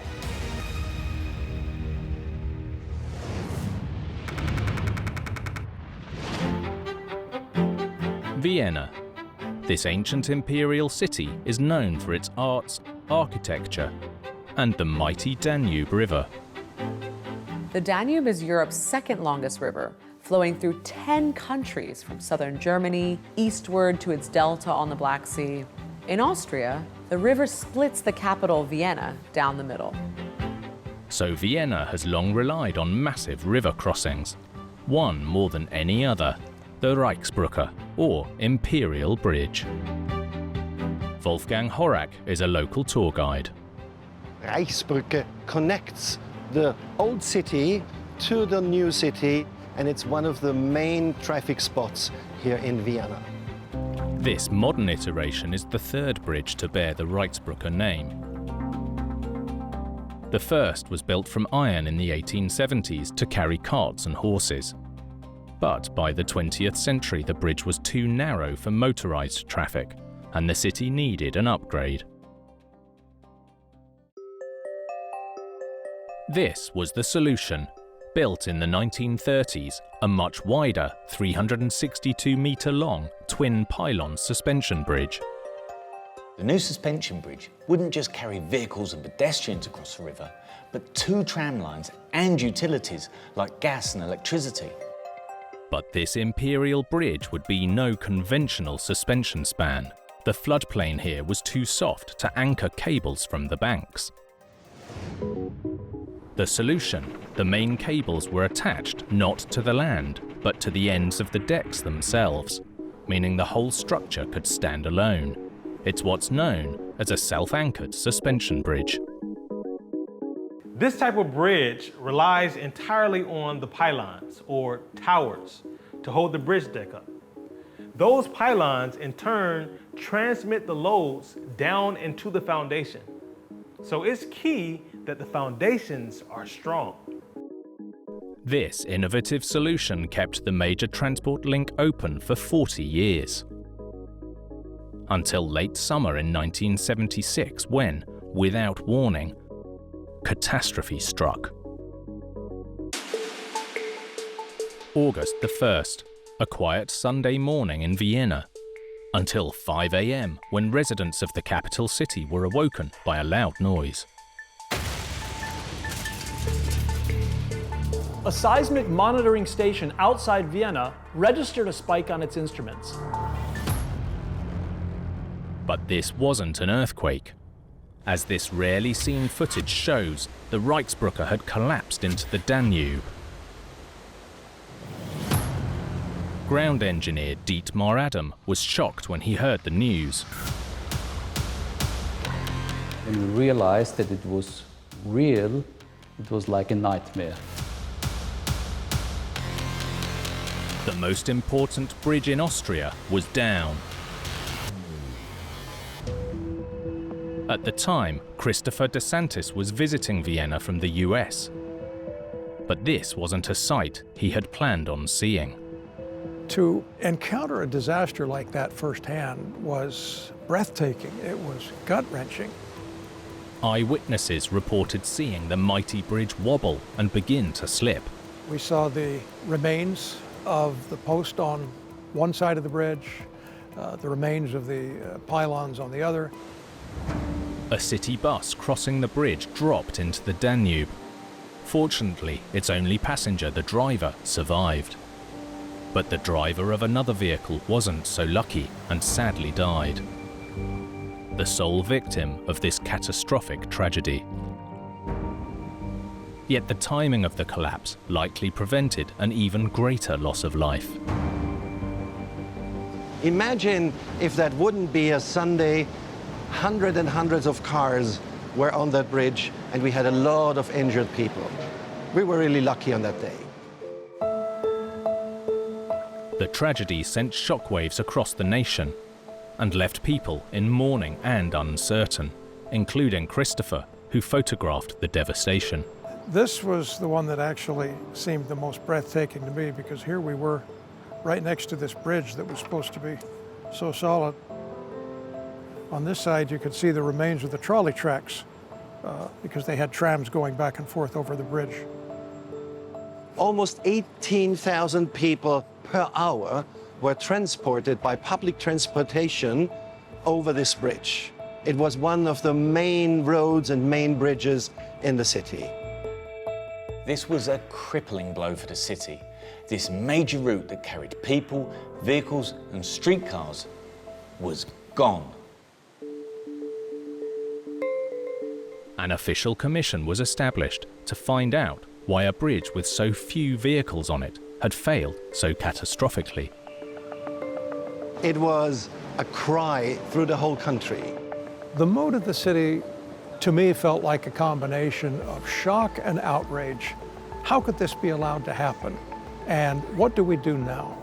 Vienna. This ancient imperial city is known for its arts, architecture, and the mighty Danube River. The Danube is Europe's second longest river, flowing through 10 countries from southern Germany eastward to its delta on the Black Sea. In Austria, the river splits the capital, Vienna, down the middle. So Vienna has long relied on massive river crossings, one more than any other, the Reichsbrücke, or Imperial Bridge. Wolfgang Horak is a local tour guide. Reichsbrücke connects the old city to the new city, and it's one of the main traffic spots here in Vienna. This modern iteration is the third bridge to bear the Reichsbrücke name. The first was built from iron in the 1870s to carry carts and horses. But by the 20th century, the bridge was too narrow for motorized traffic, and the city needed an upgrade. This was the solution. Built in the 1930s, a much wider, 362-metre-long, twin-pylon suspension bridge. The new suspension bridge wouldn't just carry vehicles and pedestrians across the river, but 2 tram lines and utilities like gas and electricity. But this imperial bridge would be no conventional suspension span. The floodplain here was too soft to anchor cables from the banks. The solution: the main cables were attached not to the land, but to the ends of the decks themselves, meaning the whole structure could stand alone. It's what's known as a self-anchored suspension bridge. This type of bridge relies entirely on the pylons, or towers, to hold the bridge deck up. Those pylons, in turn, transmit the loads down into the foundation. So it's key that the foundations are strong. This innovative solution kept the major transport link open for 40 years. Until late summer in 1976 when, without warning, catastrophe struck. August the 1st, a quiet Sunday morning in Vienna, until 5 a.m. when residents of the capital city were awoken by a loud noise. A seismic monitoring station outside Vienna registered a spike on its instruments. But this wasn't an earthquake. As this rarely seen footage shows, the Reichsbrücke had collapsed into the Danube. Ground engineer Dietmar Adam was shocked when he heard the news. When we realized that it was real, it was like a nightmare. The most important bridge in Austria was down. At the time, Christopher DeSantis was visiting Vienna from the US. But this wasn't a sight he had planned on seeing. To encounter a disaster like that firsthand was breathtaking. It was gut-wrenching. Eyewitnesses reported seeing the mighty bridge wobble and begin to slip. We saw the remains of the post on one side of the bridge, the remains of the pylons on the other. A city bus crossing the bridge dropped into the Danube. Fortunately, its only passenger, the driver, survived. But the driver of another vehicle wasn't so lucky and sadly died. The sole victim of this catastrophic tragedy. Yet the timing of the collapse likely prevented an even greater loss of life. Imagine if that wouldn't be a Sunday, hundreds and hundreds of cars were on that bridge and we had a lot of injured people. We were really lucky on that day. The tragedy sent shockwaves across the nation and left people in mourning and uncertain, including Christopher, who photographed the devastation. This was the one that actually seemed the most breathtaking to me, because here we were right next to this bridge that was supposed to be so solid. On this side you could see the remains of the trolley tracks because they had trams going back and forth over the bridge. Almost 18,000 people per hour were transported by public transportation over this bridge. It was one of the main roads and main bridges in the city. This was a crippling blow for the city. This major route that carried people, vehicles and streetcars was gone. An official commission was established to find out why a bridge with so few vehicles on it had failed so catastrophically. It was a cry through the whole country. The mood of the city, to me, felt like a combination of shock and outrage. How could this be allowed to happen? And what do we do now?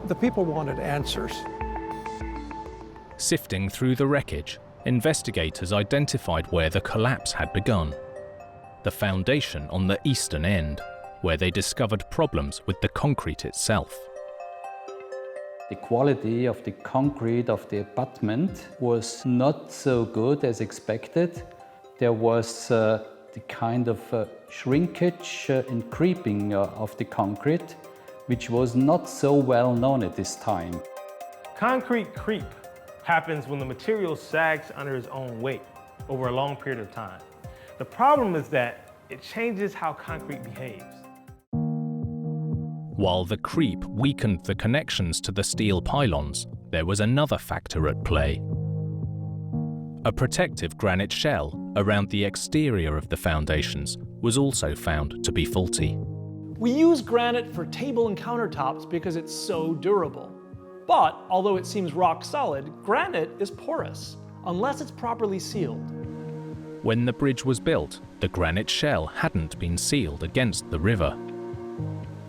The people wanted answers. Sifting through the wreckage, investigators identified where the collapse had begun. The foundation on the eastern end, where they discovered problems with the concrete itself. The quality of the concrete of the abutment was not so good as expected. There was the kind of shrinkage and creeping of the concrete, which was not so well known at this time. Concrete creep happens when the material sags under its own weight over a long period of time. The problem is that it changes how concrete behaves. While the creep weakened the connections to the steel pylons, there was another factor at play. A protective granite shell around the exterior of the foundations was also found to be faulty. We use granite for table and countertops because it's so durable. But although it seems rock solid, granite is porous, unless it's properly sealed. When the bridge was built, the granite shell hadn't been sealed against the river.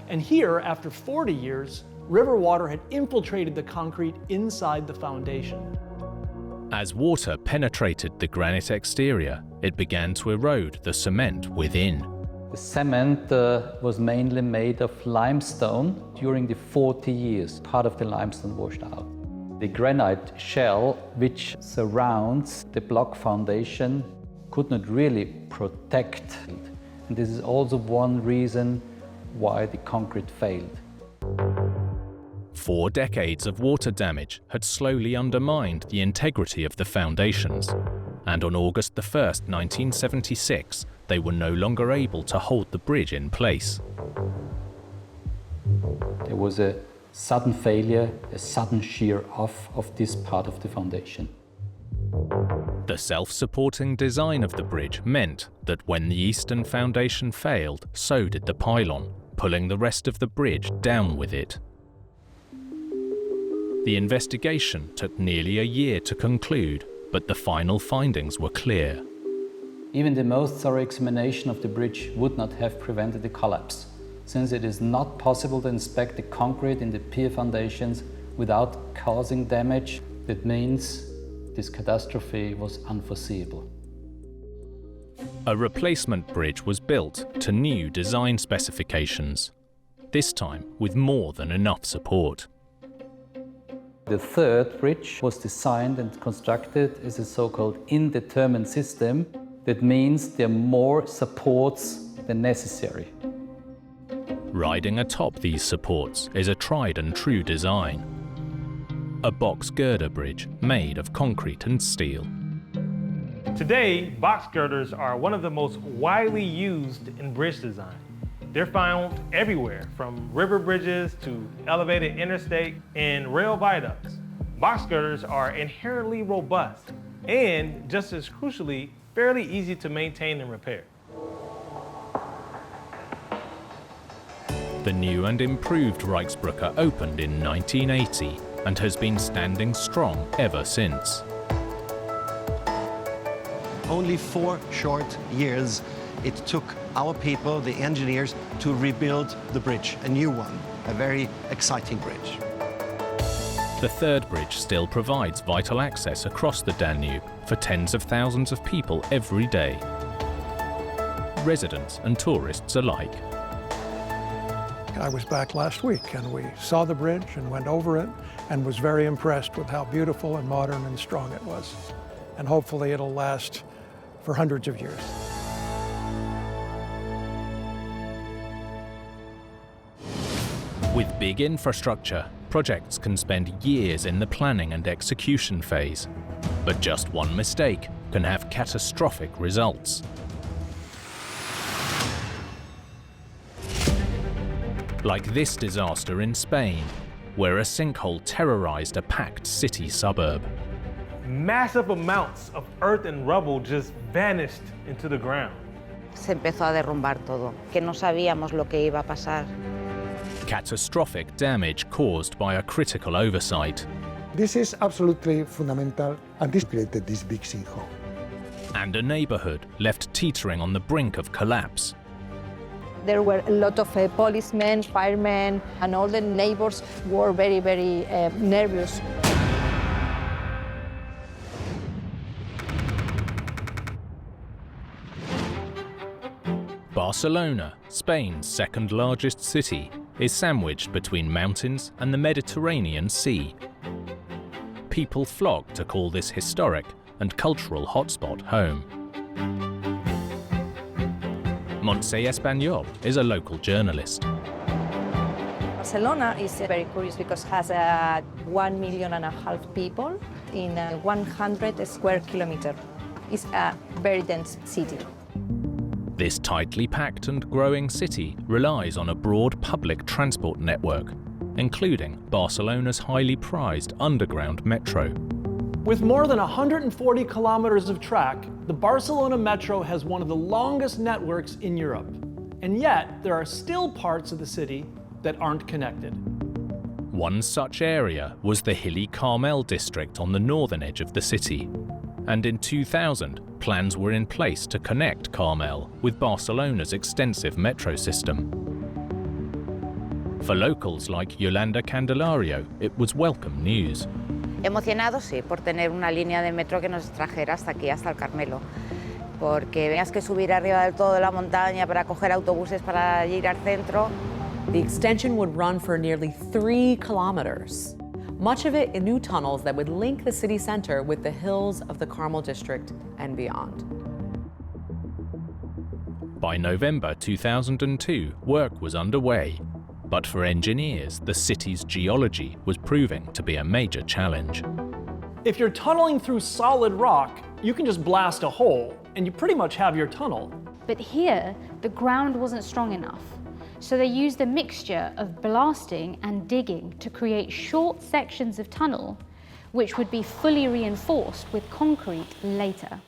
And here, after 40 years, river water had infiltrated the concrete inside the foundation. As water penetrated the granite exterior, it began to erode the cement within. The cement was mainly made of limestone. During the 40 years, part of the limestone washed out. The granite shell, which surrounds the block foundation, could not really protect. And this is also one reason why the concrete failed. 4 decades of water damage had slowly undermined the integrity of the foundations, and on August 1st, 1976, they were no longer able to hold the bridge in place. There was a sudden failure, a sudden shear off of this part of the foundation. The self-supporting design of the bridge meant that when the eastern foundation failed, so did the pylon, pulling the rest of the bridge down with it. The investigation took nearly a year to conclude, but the final findings were clear. Even the most thorough examination of the bridge would not have prevented the collapse, since it is not possible to inspect the concrete in the pier foundations without causing damage. That means this catastrophe was unforeseeable. A replacement bridge was built to new design specifications, this time with more than enough support. The third bridge was designed and constructed as a so-called indeterminate system. That means there are more supports than necessary. Riding atop these supports is a tried and true design. A box girder bridge made of concrete and steel. Today, box girders are one of the most widely used in bridge design. They're found everywhere, from river bridges to elevated interstate and rail viaducts. Box girders are inherently robust and, just as crucially, fairly easy to maintain and repair. The new and improved Reichsbrücke opened in 1980 and has been standing strong ever since. Only 4 short years it took our people, the engineers, to rebuild the bridge, a new one, a very exciting bridge. The third bridge still provides vital access across the Danube for tens of thousands of people every day, residents and tourists alike. I was back last week and we saw the bridge and went over it and was very impressed with how beautiful and modern and strong it was. And hopefully it'll last for hundreds of years. With big infrastructure, projects can spend years in the planning and execution phase. But just one mistake can have catastrophic results. Like this disaster in Spain, where a sinkhole terrorized a packed city suburb. Massive amounts of earth and rubble just vanished into the ground. Se empezó a derrumbar todo, que no sabíamos lo que iba a pasar. Catastrophic damage caused by a critical oversight. This is absolutely fundamental, and this created this big sinkhole. And a neighborhood left teetering on the brink of collapse. There were a lot of policemen, firemen, and all the neighbors were very, very nervous. Barcelona, Spain's second largest city, is sandwiched between mountains and the Mediterranean Sea. People flock to call this historic and cultural hotspot home. Montse Español is a local journalist. Barcelona is very curious because it has 1.5 million people in 100 square kilometers. It's a very dense city. This tightly packed and growing city relies on a broad public transport network, including Barcelona's highly prized underground metro. With more than 140 kilometers of track, the Barcelona Metro has one of the longest networks in Europe. And yet, there are still parts of the city that aren't connected. One such area was the hilly Carmel district on the northern edge of the city. And in 2000, plans were in place to connect Carmel with Barcelona's extensive metro system. For locals like Yolanda Candelario, it was welcome news. Emocionados, sí, por tener una línea de metro que nos trajera hasta aquí, hasta el Carmelo. Porque tenías que subir arriba del todo de la montaña para coger autobuses para ir al centro. The extension would run for nearly 3 kilometers. Much of it in new tunnels that would link the city center with the hills of the Carmel district and beyond. By November 2002, work was underway. But for engineers, the city's geology was proving to be a major challenge. If you're tunneling through solid rock, you can just blast a hole, and you pretty much have your tunnel. But here, the ground wasn't strong enough. So they used a mixture of blasting and digging to create short sections of tunnel, which would be fully reinforced with concrete later.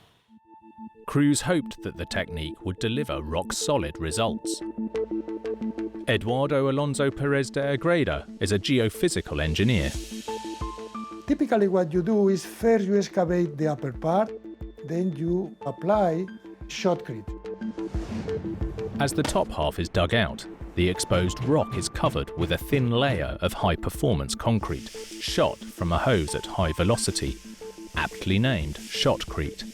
Crews hoped that the technique would deliver rock-solid results. Eduardo Alonso Perez de Agreda is a geophysical engineer. Typically what you do is first you excavate the upper part, then you apply shotcrete. As the top half is dug out, the exposed rock is covered with a thin layer of high-performance concrete, shot from a hose at high velocity, aptly named shotcrete.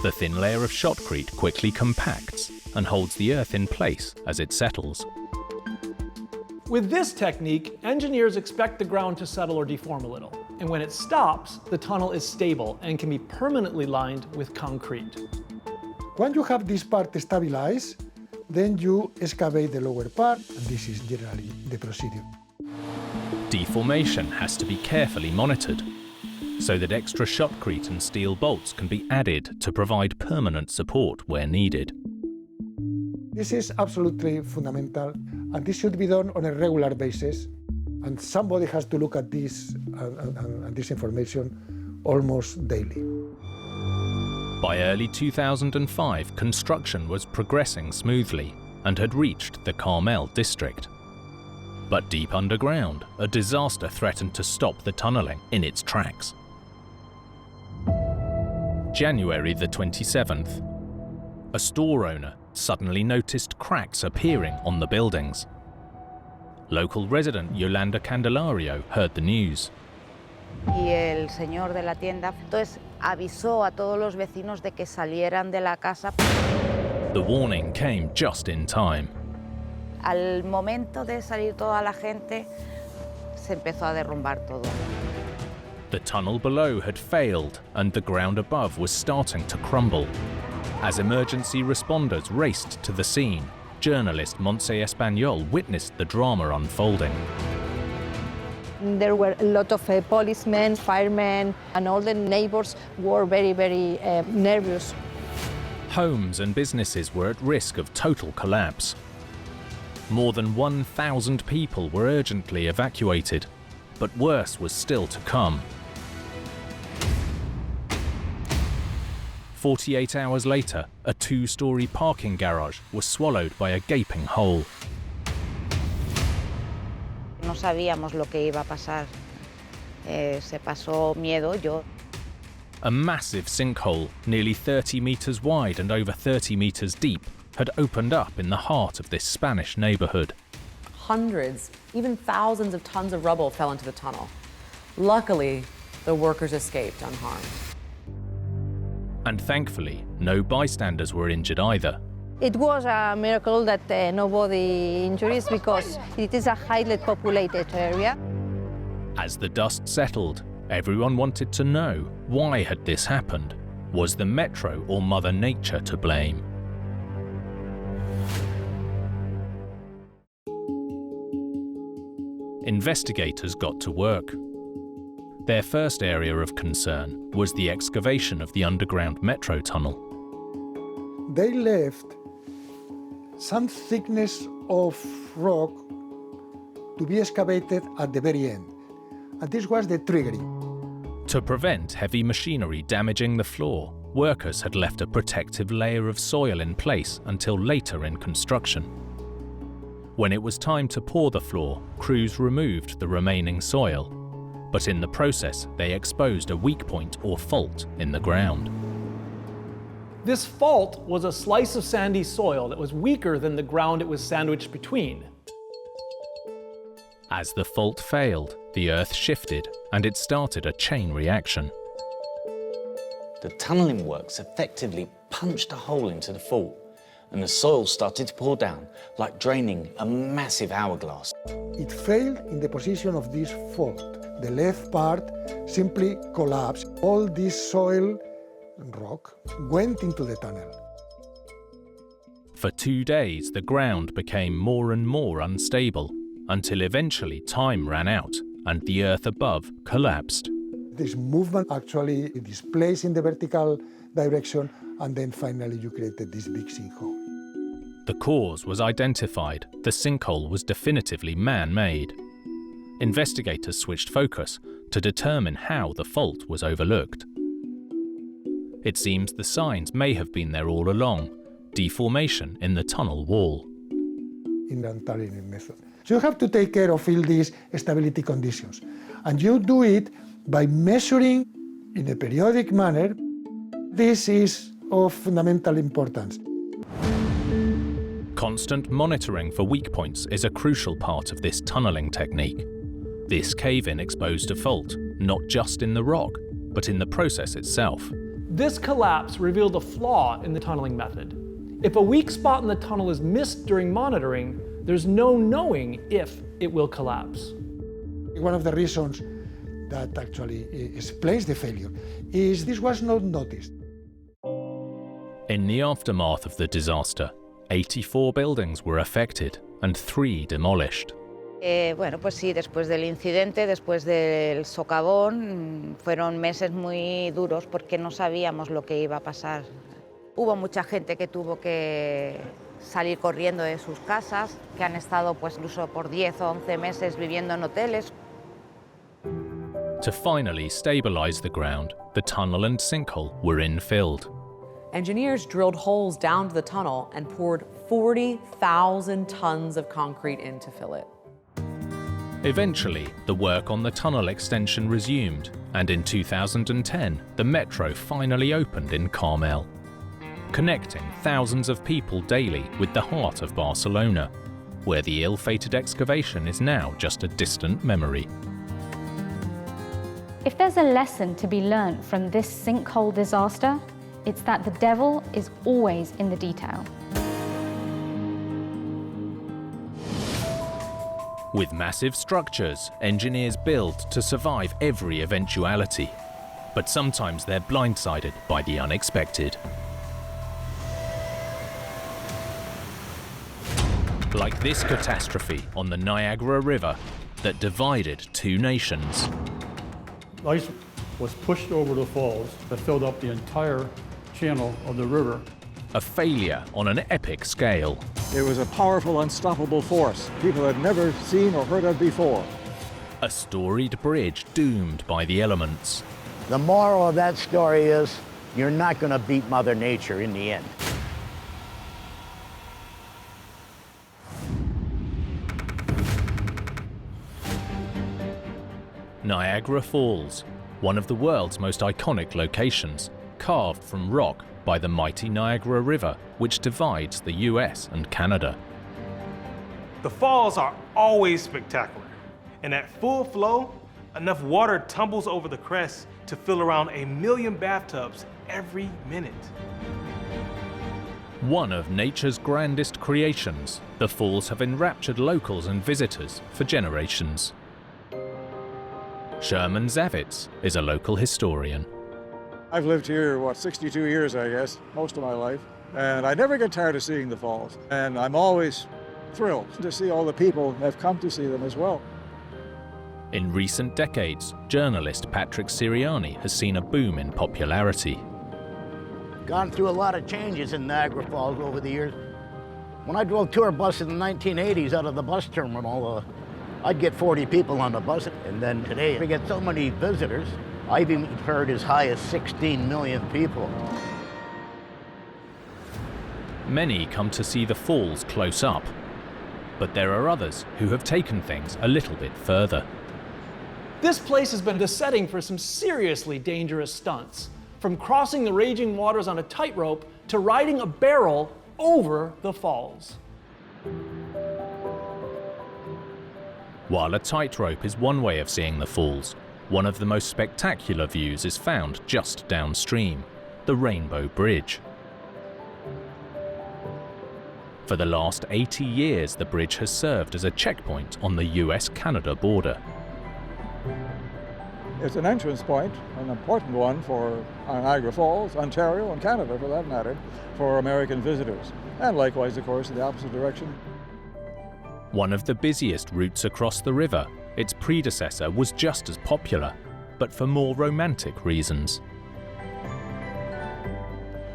The thin layer of shotcrete quickly compacts and holds the earth in place as it settles. With this technique, engineers expect the ground to settle or deform a little. And when it stops, the tunnel is stable and can be permanently lined with concrete. When you have this part stabilized, then you excavate the lower part, and this is generally the procedure. Deformation has to be carefully monitored, so that extra shotcrete and steel bolts can be added to provide permanent support where needed. This is absolutely fundamental, and this should be done on a regular basis. And somebody has to look at this and this information almost daily. By early 2005, construction was progressing smoothly and had reached the Carmel district. But deep underground, a disaster threatened to stop the tunneling in its tracks. January the 27th. A store owner suddenly noticed cracks appearing on the buildings. Local resident Yolanda Candelario heard the news. Y el señor de la tienda entonces avisó a todos los vecinos de que salieran de la casa. The warning came just in time. Al momento de salir toda la gente, se empezó a derrumbar todo. The tunnel below had failed and the ground above was starting to crumble. As emergency responders raced to the scene, journalist Montse Español witnessed the drama unfolding. There were a lot of policemen, firemen, and all the neighbors were very nervous. Homes and businesses were at risk of total collapse. More than 1,000 people were urgently evacuated, but worse was still to come. 48 hours later, a two-story parking garage was swallowed by a gaping hole. No sabíamos lo que iba a pasar. Se pasó miedo. A massive sinkhole, nearly 30 meters wide and over 30 meters deep, had opened up in the heart of this Spanish neighborhood. Hundreds, even thousands of tons of rubble fell into the tunnel. Luckily, the workers escaped unharmed. And thankfully, no bystanders were injured either. It was a miracle that nobody injuries because it is a highly populated area. As the dust settled, everyone wanted to know, why had this happened? Was the metro or Mother Nature to blame? Investigators got to work. Their first area of concern was the excavation of the underground metro tunnel. They left some thickness of rock to be excavated at the very end. And this was the triggering. To prevent heavy machinery damaging the floor, workers had left a protective layer of soil in place until later in construction. When it was time to pour the floor, crews removed the remaining soil. But in the process, they exposed a weak point or fault in the ground. This fault was a slice of sandy soil that was weaker than the ground it was sandwiched between. As the fault failed, the earth shifted and it started a chain reaction. The tunnelling works effectively punched a hole into the fault, and the soil started to pour down, like draining a massive hourglass. It failed in the position of this fault. The left part simply collapsed. All this soil and rock went into the tunnel. For 2 days, the ground became more and more unstable, until eventually time ran out and the earth above collapsed. This movement actually displays in the vertical direction, and then finally you created this big sinkhole. The cause was identified. The sinkhole was definitively man-made. Investigators switched focus to determine how the fault was overlooked. It seems the signs may have been there all along, deformation in the tunnel wall. In the Unveiling method. So you have to take care of all these stability conditions. And you do it by measuring in a periodic manner. This is of fundamental importance. Constant monitoring for weak points is a crucial part of this tunneling technique. This cave-in exposed a fault, not just in the rock, but in the process itself. This collapse revealed a flaw in the tunneling method. If a weak spot in the tunnel is missed during monitoring, there's no knowing if it will collapse. One of the reasons that actually explains the failure is this was not noticed. In the aftermath of the disaster, 84 buildings were affected and 3 demolished. Bueno, pues sí, después del incidente, después del socavón, fueron meses muy duros porque no sabíamos lo que iba a pasar. Hubo mucha gente que tuvo que salir corriendo de sus casas, que han estado pues incluso por 10 o 11 meses viviendo en hoteles. To finally stabilize the ground, the tunnel and sinkhole were infilled. Engineers drilled holes down to the tunnel and poured 40,000 tons of concrete in to fill it. Eventually, the work on the tunnel extension resumed, and in 2010, the metro finally opened in Carmel, connecting thousands of people daily with the heart of Barcelona, where the ill-fated excavation is now just a distant memory. If there's a lesson to be learned from this sinkhole disaster, it's that the devil is always in the detail. With massive structures, engineers build to survive every eventuality, but sometimes they're blindsided by the unexpected. Like this catastrophe on the Niagara River that divided 2 nations. Ice was pushed over the falls that filled up the entire channel of the river. A failure on an epic scale. It was a powerful, unstoppable force people had never seen or heard of before. A storied bridge doomed by the elements. The moral of that story is you're not going to beat Mother Nature in the end. Niagara Falls, one of the world's most iconic locations, carved from rock by the mighty Niagara River, which divides the US and Canada. The falls are always spectacular, and at full flow, enough water tumbles over the crest to fill around 1 million bathtubs every minute. One of nature's grandest creations, the falls have enraptured locals and visitors for generations. Sherman Zavitz is a local historian. I've lived here, 62 years, I guess, most of my life. And I never get tired of seeing the falls. And I'm always thrilled to see all the people that have come to see them as well. In recent decades, journalist Patrick Siriani has seen a boom in popularity. Gone through a lot of changes in Niagara Falls over the years. When I drove tour bus in the 1980s out of the bus terminal, I'd get 40 people on the bus. And then today, we get so many visitors. I've even heard as high as 16 million people. Many come to see the falls close up, but there are others who have taken things a little bit further. This place has been the setting for some seriously dangerous stunts, from crossing the raging waters on a tightrope to riding a barrel over the falls. While a tightrope is one way of seeing the falls, one of the most spectacular views is found just downstream, the Rainbow Bridge. For the last 80 years, the bridge has served as a checkpoint on the US-Canada border. It's an entrance point, an important one for Niagara Falls, Ontario, and Canada for that matter, for American visitors. And likewise, of course, in the opposite direction. One of the busiest routes across the river, its predecessor was just as popular, but for more romantic reasons.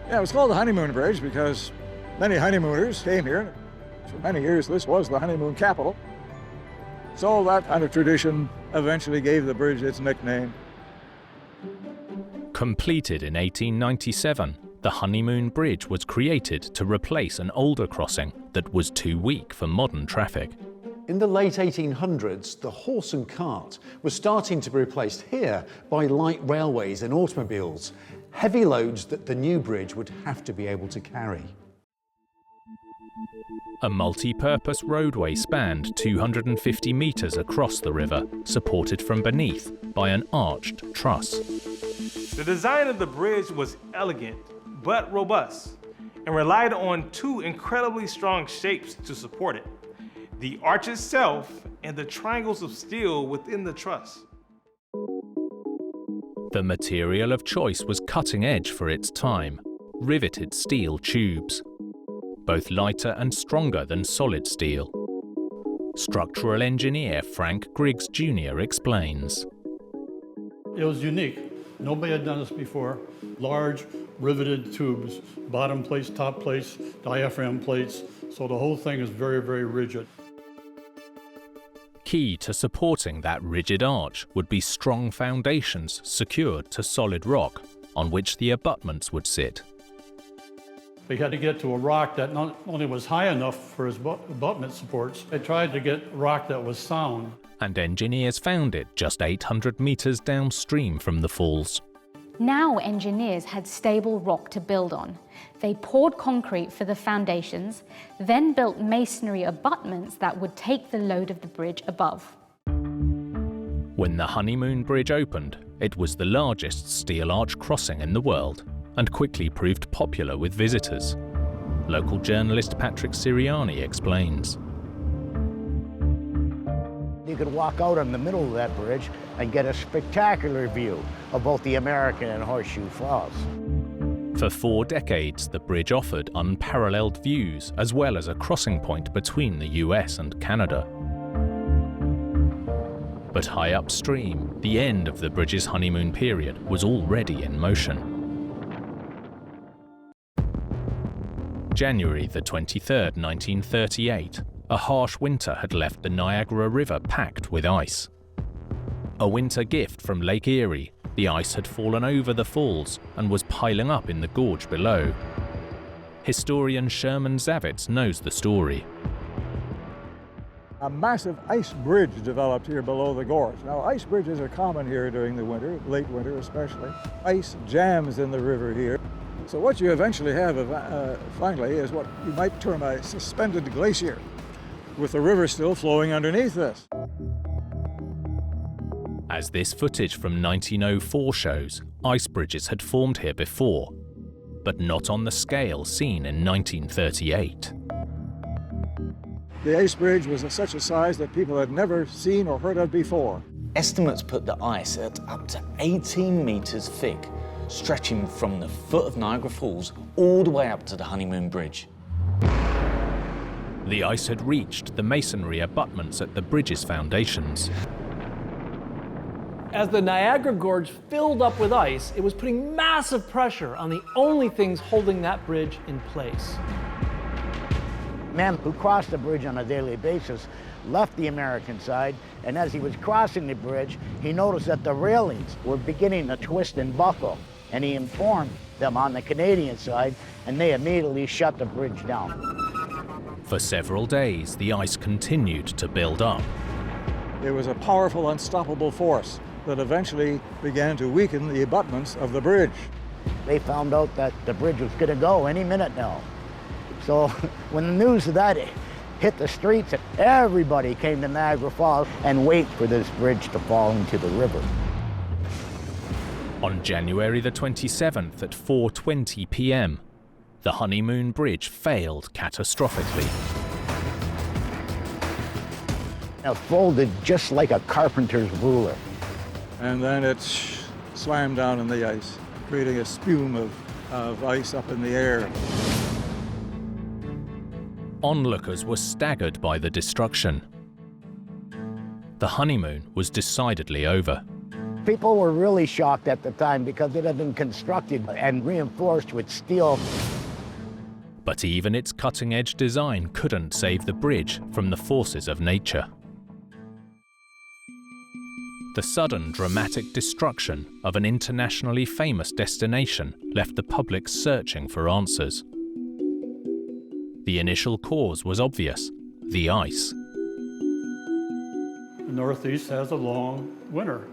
Yeah, it was called the Honeymoon Bridge because many honeymooners came here. For many years, this was the honeymoon capital. So that kind of tradition eventually gave the bridge its nickname. Completed in 1897, the Honeymoon Bridge was created to replace an older crossing that was too weak for modern traffic. In the late 1800s, the horse and cart was starting to be replaced here by light railways and automobiles, heavy loads that the new bridge would have to be able to carry. A multi-purpose roadway spanned 250 metres across the river, supported from beneath by an arched truss. The design of the bridge was elegant but robust and relied on two incredibly strong shapes to support it: the arch itself and the triangles of steel within the truss. The material of choice was cutting edge for its time, riveted steel tubes, both lighter and stronger than solid steel. Structural engineer Frank Griggs Jr. explains. It was unique. Nobody had done this before. Large riveted tubes, bottom plates, top plates, diaphragm plates, so the whole thing is very, very rigid. Key to supporting that rigid arch would be strong foundations secured to solid rock on which the abutments would sit. They had to get to a rock that not only was high enough for his abutment supports, they tried to get rock that was sound. And engineers found it just 800 metres downstream from the falls. Now engineers had stable rock to build on. They poured concrete for the foundations, then built masonry abutments that would take the load of the bridge above. When the Honeymoon Bridge opened, it was the largest steel arch crossing in the world and quickly proved popular with visitors. Local journalist Patrick Siriani explains. You could walk out in the middle of that bridge and get a spectacular view of both the American and Horseshoe Falls. For 4 decades, the bridge offered unparalleled views as well as a crossing point between the US and Canada. But high upstream, the end of the bridge's honeymoon period was already in motion. January the 23rd, 1938, a harsh winter had left the Niagara River packed with ice. A winter gift from Lake Erie, the ice had fallen over the falls and was piling up in the gorge below. Historian Sherman Zavitz knows the story. A massive ice bridge developed here below the gorge. Now, ice bridges are common here during the winter, late winter especially. Ice jams in the river here. So what you eventually have, finally, is what you might term a suspended glacier, with the river still flowing underneath this. As this footage from 1904 shows, ice bridges had formed here before, but not on the scale seen in 1938. The ice bridge was of such a size that people had never seen or heard of before. Estimates put the ice at up to 18 meters thick, stretching from the foot of Niagara Falls all the way up to the Honeymoon Bridge. The ice had reached the masonry abutments at the bridge's foundations. As the Niagara Gorge filled up with ice, it was putting massive pressure on the only things holding that bridge in place. Men who crossed the bridge on a daily basis left the American side, and as he was crossing the bridge, he noticed that the railings were beginning to twist and buckle, and he informed them on the Canadian side, and they immediately shut the bridge down. For several days, the ice continued to build up. It was a powerful, unstoppable force that eventually began to weaken the abutments of the bridge. They found out that the bridge was going to go any minute now. So when the news of that hit the streets, everybody came to Niagara Falls and wait for this bridge to fall into the river. On January the 27th at 4:20 p.m., the Honeymoon Bridge failed catastrophically. It folded just like a carpenter's ruler. and then it slammed down in the ice, creating a spume of ice up in the air. Onlookers were staggered by the destruction. The honeymoon was decidedly over. People were really shocked at the time because it had been constructed and reinforced with steel. But even its cutting-edge design couldn't save the bridge from the forces of nature. The sudden, dramatic destruction of an internationally famous destination left the public searching for answers. The initial cause was obvious: the ice. The Northeast has a long winter.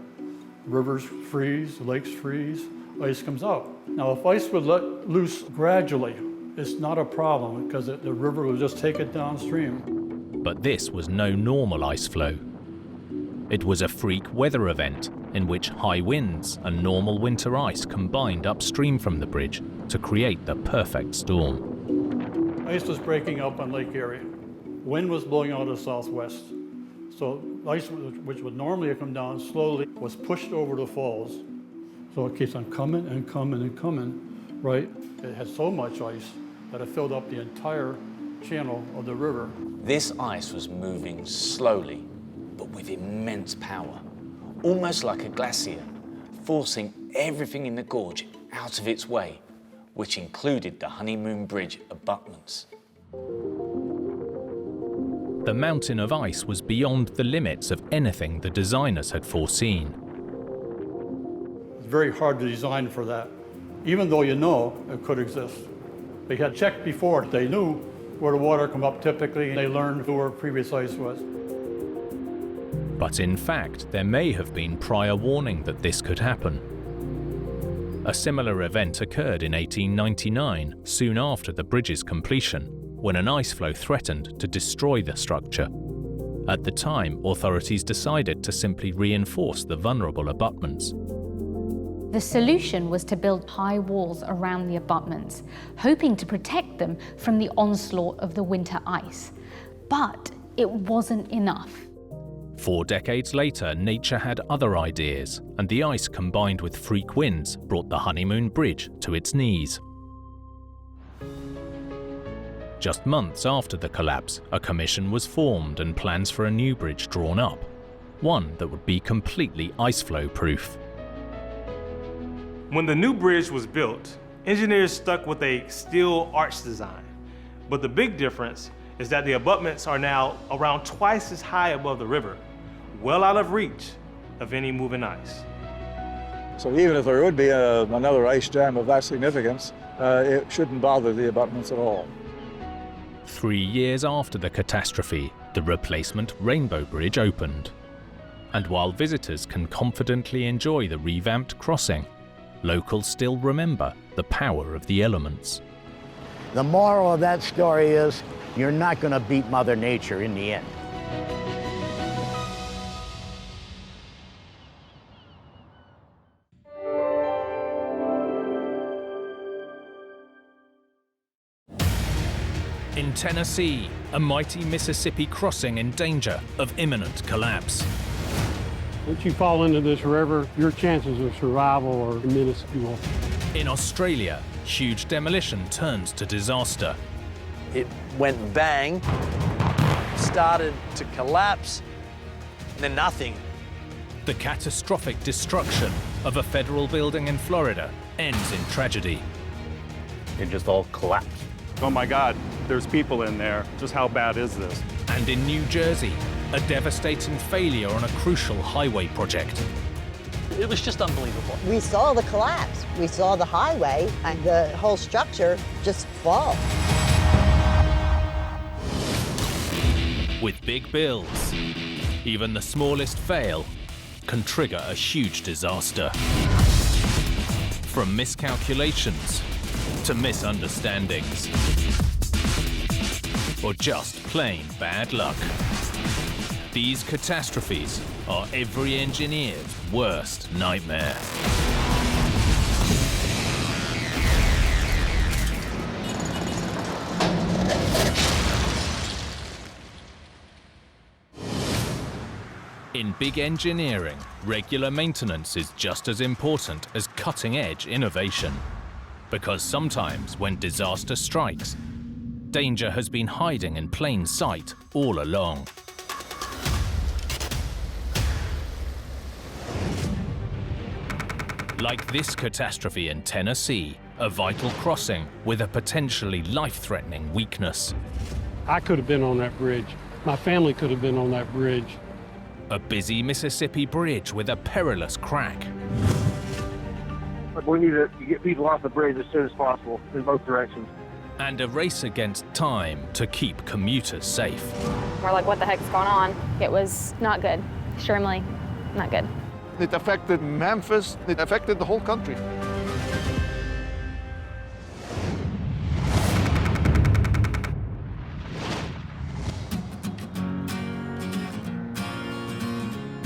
Rivers freeze, lakes freeze, ice comes out. Now, if ice would let loose gradually, it's not a problem because the river will just take it downstream. But this was no normal ice flow. It was a freak weather event in which high winds and normal winter ice combined upstream from the bridge to create the perfect storm. Ice was breaking up on Lake Erie. Wind was blowing out of the southwest. So ice, which would normally come down slowly, was pushed over the falls. So it keeps on coming and coming and coming, right? It had so much ice that it filled up the entire channel of the river. This ice was moving slowly, but with immense power, almost like a glacier, forcing everything in the gorge out of its way, which included the Honeymoon Bridge abutments. The mountain of ice was beyond the limits of anything the designers had foreseen. It's very hard to design for that, even though you know it could exist. They had checked before. They knew where the water come up typically, and they learned where previous ice was. But in fact, there may have been prior warning that this could happen. A similar event occurred in 1899, soon after the bridge's completion, when an ice flow threatened to destroy the structure. At the time, authorities decided to simply reinforce the vulnerable abutments. The solution was to build high walls around the abutments, hoping to protect them from the onslaught of the winter ice. But it wasn't enough. 4 decades later, nature had other ideas, and the ice combined with freak winds brought the Honeymoon Bridge to its knees. Just months after the collapse, a commission was formed and plans for a new bridge drawn up, one that would be completely ice flow proof. When the new bridge was built, engineers stuck with a steel arch design. But the big difference is that the abutments are now around twice as high above the river, well out of reach of any moving ice. So even if there would be another ice jam of that significance, it shouldn't bother the abutments at all. 3 years after the catastrophe, the replacement Rainbow Bridge opened. And while visitors can confidently enjoy the revamped crossing, locals still remember the power of the elements. The moral of that story is you're not going to beat Mother Nature in the end. In Tennessee, a mighty Mississippi crossing in danger of imminent collapse. Once you fall into this river, your chances of survival are minuscule. In Australia, huge demolition turns to disaster. It went bang, started to collapse, and then nothing. The catastrophic destruction of a federal building in Florida ends in tragedy. It just all collapsed. Oh my God, there's people in there. Just how bad is this? And in New Jersey, a devastating failure on a crucial highway project. It was just unbelievable. We saw the collapse. We saw the highway and the whole structure just fall. With big bills, even the smallest fail can trigger a huge disaster. From miscalculations to misunderstandings, or just plain bad luck. These catastrophes are every engineer's worst nightmare. In big engineering, regular maintenance is just as important as cutting-edge innovation. Because sometimes when disaster strikes, danger has been hiding in plain sight all along. Like this catastrophe in Tennessee, a vital crossing with a potentially life-threatening weakness. I could have been on that bridge. My family could have been on that bridge. A busy Mississippi bridge with a perilous crack. We need to get people off the bridge as soon as possible in both directions. And a race against time to keep commuters safe. We're like, what the heck's going on? It was not good. Extremely not good. It affected Memphis. It affected the whole country.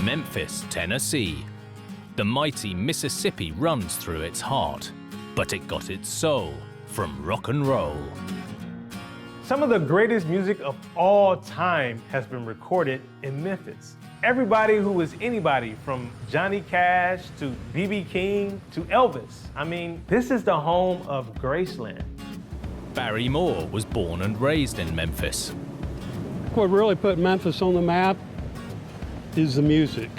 Memphis, Tennessee. The mighty Mississippi runs through its heart, but it got its soul from rock and roll. Some of the greatest music of all time has been recorded in Memphis. Everybody who was anybody, from Johnny Cash to B.B. King to Elvis. I mean, this is the home of Graceland. Barry Moore was born and raised in Memphis. What really put Memphis on the map is the music.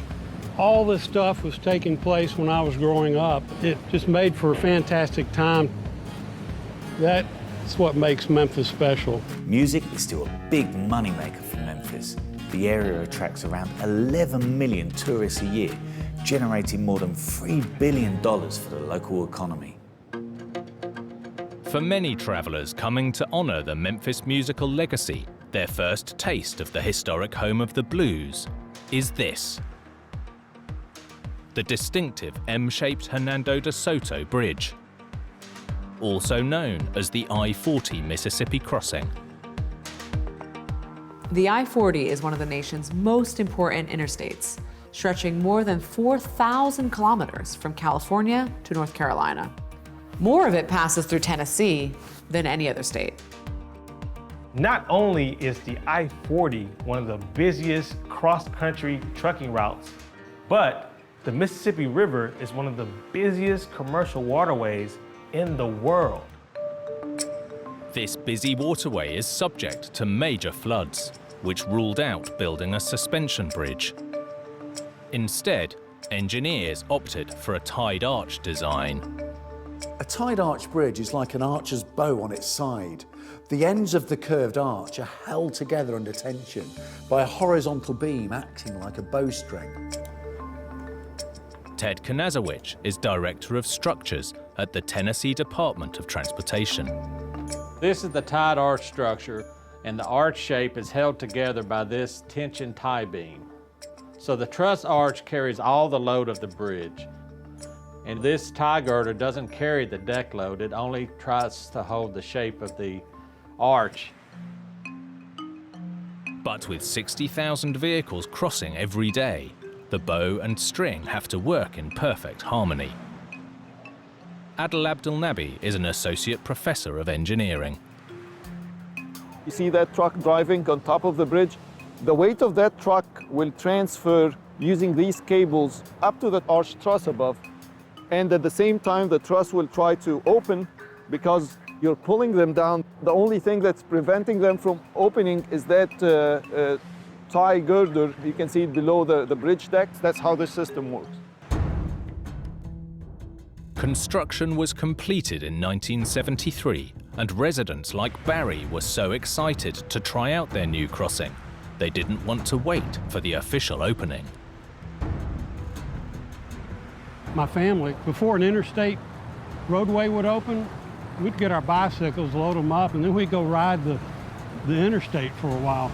All this stuff was taking place when I was growing up. It just made for a fantastic time. That's what makes Memphis special. Music is still a big moneymaker for Memphis. The area attracts around 11 million tourists a year, generating more than $3 billion for the local economy. For many travelers coming to honor the Memphis musical legacy, their first taste of the historic home of the blues is this. The distinctive M-shaped Hernando de Soto Bridge, also known as the I-40 Mississippi crossing. The I-40 is one of the nation's most important interstates, stretching more than 4,000 kilometers from California to North Carolina. More of it passes through Tennessee than any other state. Not only is the I-40 one of the busiest cross-country trucking routes, but the Mississippi River is one of the busiest commercial waterways in the world. This busy waterway is subject to major floods, which ruled out building a suspension bridge. Instead, engineers opted for a tied arch design. A tied arch bridge is like an archer's bow on its side. The ends of the curved arch are held together under tension by a horizontal beam acting like a bowstring. Ted Kanazowicz is Director of Structures at the Tennessee Department of Transportation. This is the tied arch structure, and the arch shape is held together by this tension tie beam. So the truss arch carries all the load of the bridge. And this tie girder doesn't carry the deck load, it only tries to hold the shape of the arch. But with 60,000 vehicles crossing every day, the bow and string have to work in perfect harmony. Adel Abdelnabi is an associate professor of engineering. You see that truck driving on top of the bridge? The weight of that truck will transfer using these cables up to the arch truss above. And at the same time, the truss will try to open because you're pulling them down. The only thing that's preventing them from opening is that tie girder. You can see it below the bridge deck. That's how this system works. Construction was completed in 1973, and residents like Barry were so excited to try out their new crossing, they didn't want to wait for the official opening. My family, before an interstate roadway would open, we'd get our bicycles, load them up, and then we'd go ride the interstate for a while.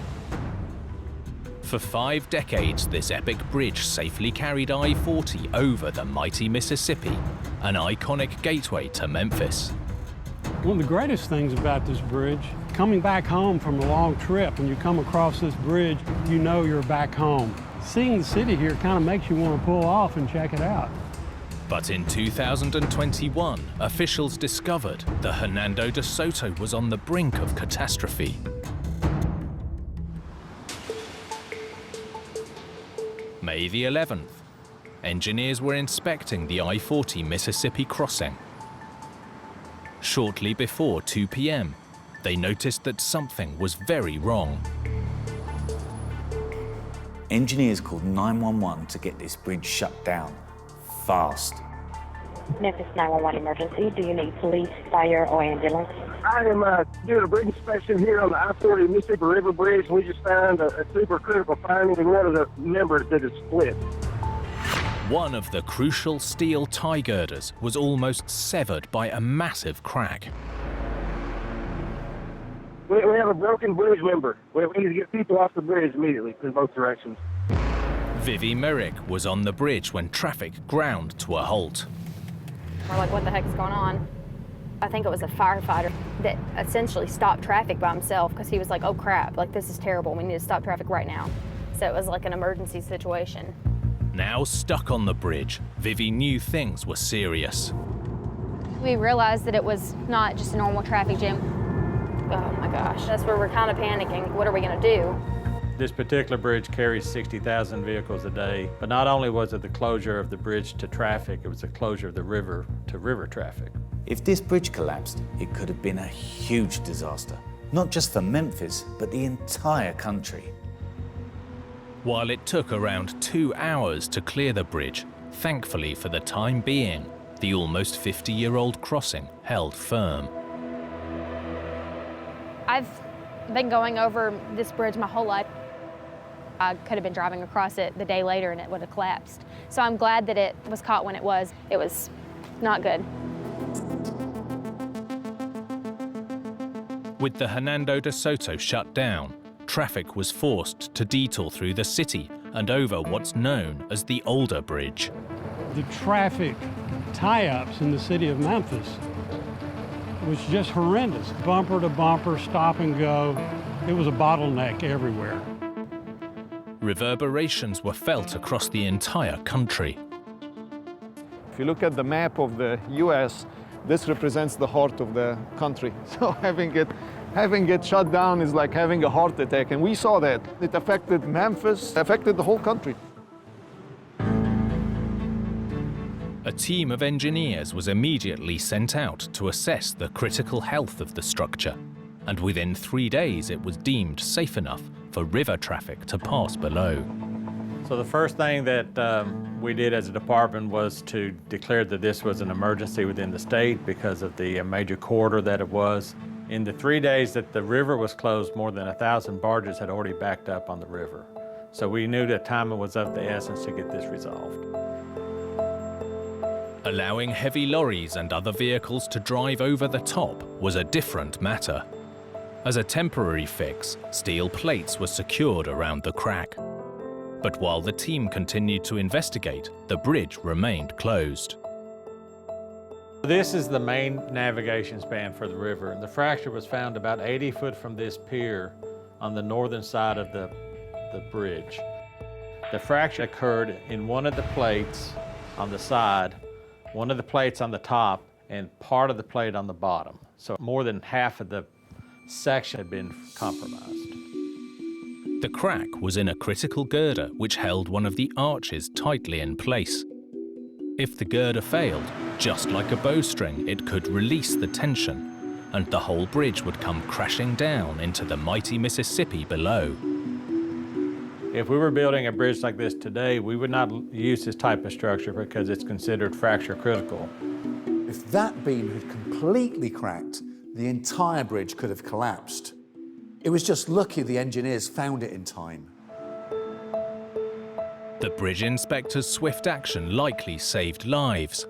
For 5 decades, this epic bridge safely carried I-40 over the mighty Mississippi, an iconic gateway to Memphis. One of the greatest things about this bridge, coming back home from a long trip, when you come across this bridge, you know you're back home. Seeing the city here kind of makes you want to pull off and check it out. But in 2021, officials discovered the Hernando de Soto was on the brink of catastrophe. May the 11th. Engineers were inspecting the I-40 Mississippi crossing. Shortly before 2 p.m., they noticed that something was very wrong. Engineers called 911 to get this bridge shut down, fast. Memphis 911 emergency. Do you need police, fire, or ambulance? I am doing a bridge inspection here on the I-40 Mississippi River Bridge. We just found a super critical finding, and one of the members that is split. One of the crucial steel tie girders was almost severed by a massive crack. We have a broken bridge member. We need to get people off the bridge immediately in both directions. Vivi Merrick was on the bridge when traffic ground to a halt. We're like, what the heck is going on? I think it was a firefighter that essentially stopped traffic by himself because he was like, oh crap, like this is terrible. We need to stop traffic right now. So it was like an emergency situation. Now stuck on the bridge, Vivi knew things were serious. We realized that it was not just a normal traffic jam. Oh my gosh, that's where we're kind of panicking. What are we gonna do? This particular bridge carries 60,000 vehicles a day, but not only was it the closure of the bridge to traffic, it was the closure of the river to river traffic. If this bridge collapsed, it could have been a huge disaster, not just for Memphis, but the entire country. While it took around 2 hours to clear the bridge, thankfully for the time being, the almost 50-year-old crossing held firm. I've been going over this bridge my whole life. I could have been driving across it the day later and it would have collapsed. So I'm glad that it was caught when it was. It was not good. With the Hernando de Soto shut down, traffic was forced to detour through the city and over what's known as the Older Bridge. The traffic tie-ups in the city of Memphis was just horrendous. Bumper to bumper, stop and go. It was a bottleneck everywhere. Reverberations were felt across the entire country. If you look at the map of the US, this represents the heart of the country. So having it shut down is like having a heart attack, and we saw that. It affected Memphis, affected the whole country. A team of engineers was immediately sent out to assess the critical health of the structure, and within 3 days it was deemed safe enough for river traffic to pass below. So the first thing that we did as a department was to declare that this was an emergency within the state because of the major corridor that it was. In the 3 days that the river was closed, more than 1,000 barges had already backed up on the river. So we knew that time was of the essence to get this resolved. Allowing heavy lorries and other vehicles to drive over the top was a different matter. As a temporary fix, steel plates were secured around the crack. But while the team continued to investigate, the bridge remained closed. This is the main navigation span for the river, and the fracture was found about 80 foot from this pier on the northern side of the bridge. The fracture occurred in one of the plates on the side, one of the plates on the top, and part of the plate on the bottom. So more than half of the section had been compromised. The crack was in a critical girder which held one of the arches tightly in place. If the girder failed, just like a bowstring, it could release the tension, and the whole bridge would come crashing down into the mighty Mississippi below. If we were building a bridge like this today, we would not use this type of structure because it's considered fracture critical. If that beam had completely cracked, the entire bridge could have collapsed. It was just lucky the engineers found it in time. The bridge inspector's swift action likely saved lives.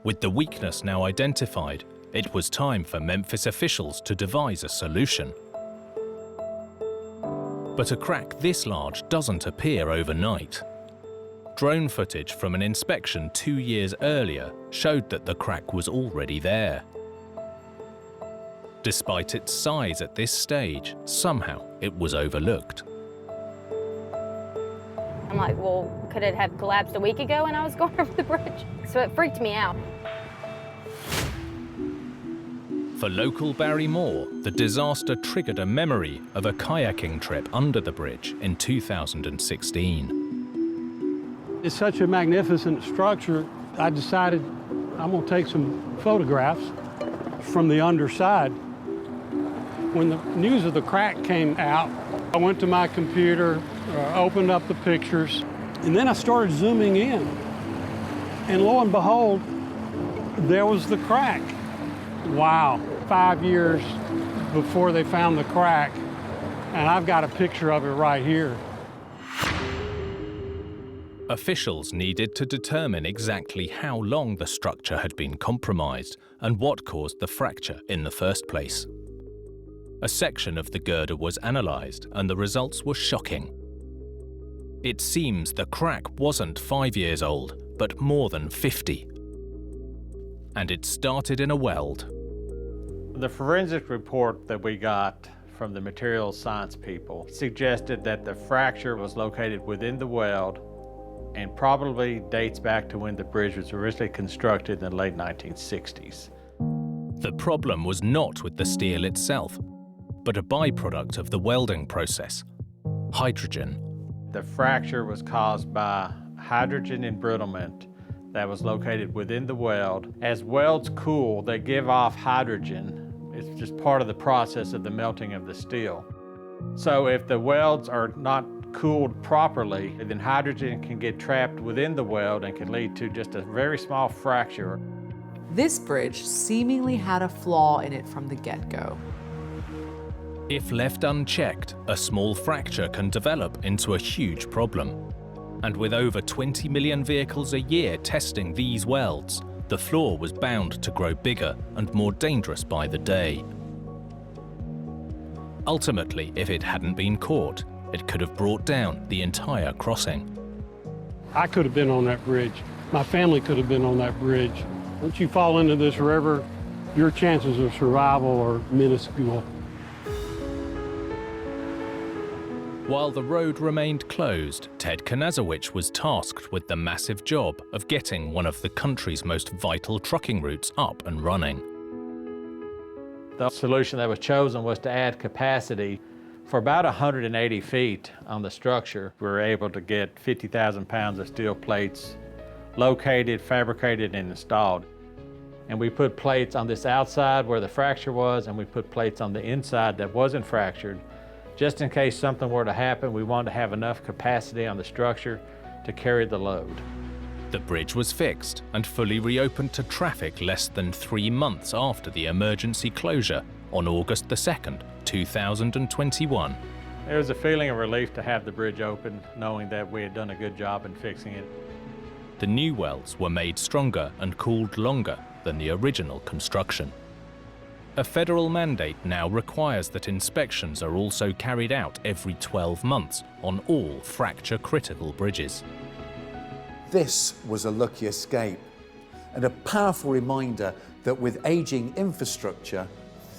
With the weakness now identified, it was time for Memphis officials to devise a solution. But a crack this large doesn't appear overnight. Drone footage from an inspection 2 years earlier showed that the crack was already there. Despite its size at this stage, somehow it was overlooked. I'm like, well, could it have collapsed a week ago when I was going over the bridge? So it freaked me out. For local Barry Moore, the disaster triggered a memory of a kayaking trip under the bridge in 2016. It's such a magnificent structure, I decided I'm gonna take some photographs from the underside. When the news of the crack came out, I went to my computer, opened up the pictures, and then I started zooming in. And lo and behold, there was the crack. Wow, 5 years before they found the crack, and I've got a picture of it right here. Officials needed to determine exactly how long the structure had been compromised and what caused the fracture in the first place. A section of the girder was analysed and the results were shocking. It seems the crack wasn't 5 years old, but more than 50. And it started in a weld. The forensic report that we got from the materials science people suggested that the fracture was located within the weld and probably dates back to when the bridge was originally constructed in the late 1960s. The problem was not with the steel itself, but a byproduct of the welding process, hydrogen. The fracture was caused by hydrogen embrittlement that was located within the weld. As welds cool, they give off hydrogen. It's just part of the process of the melting of the steel. So if the welds are not cooled properly, then hydrogen can get trapped within the weld and can lead to just a very small fracture. This bridge seemingly had a flaw in it from the get-go. If left unchecked, a small fracture can develop into a huge problem. And with over 20 million vehicles a year testing these welds, the flaw was bound to grow bigger and more dangerous by the day. Ultimately, if it hadn't been caught, it could have brought down the entire crossing. I could have been on that bridge. My family could have been on that bridge. Once you fall into this river, your chances of survival are minuscule. While the road remained closed, Ted Kanazowicz was tasked with the massive job of getting one of the country's most vital trucking routes up and running. The solution that was chosen was to add capacity. For about 180 feet on the structure, we were able to get 50,000 pounds of steel plates located, fabricated, and installed. And we put plates on this outside where the fracture was, and we put plates on the inside that wasn't fractured. Just in case something were to happen, we wanted to have enough capacity on the structure to carry the load. The bridge was fixed and fully reopened to traffic less than 3 months after the emergency closure on August the 2nd, 2021. There was a feeling of relief to have the bridge open, knowing that we had done a good job in fixing it. The new welds were made stronger and cooled longer than the original construction. A federal mandate now requires that inspections are also carried out every 12 months on all fracture-critical bridges. This was a lucky escape, and a powerful reminder that with aging infrastructure,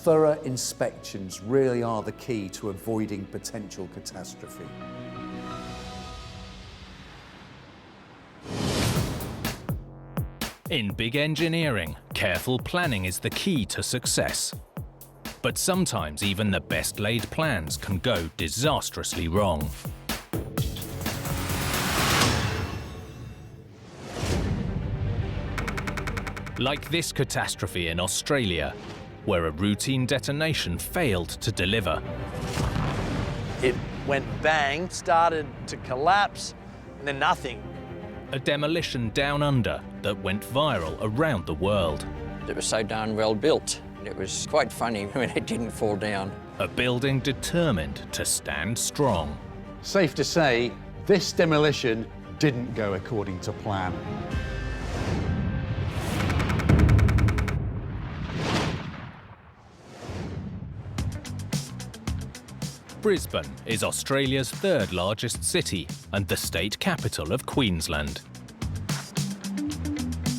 thorough inspections really are the key to avoiding potential catastrophe. In big engineering, careful planning is the key to success. But sometimes even the best laid plans can go disastrously wrong. Like this catastrophe in Australia, where a routine detonation failed to deliver. It went bang, started to collapse, and then nothing. A demolition down under that went viral around the world. It was so darn well built. It was quite funny when it didn't fall down. A building determined to stand strong. Safe to say, this demolition didn't go according to plan. Brisbane is Australia's third largest city and the state capital of Queensland.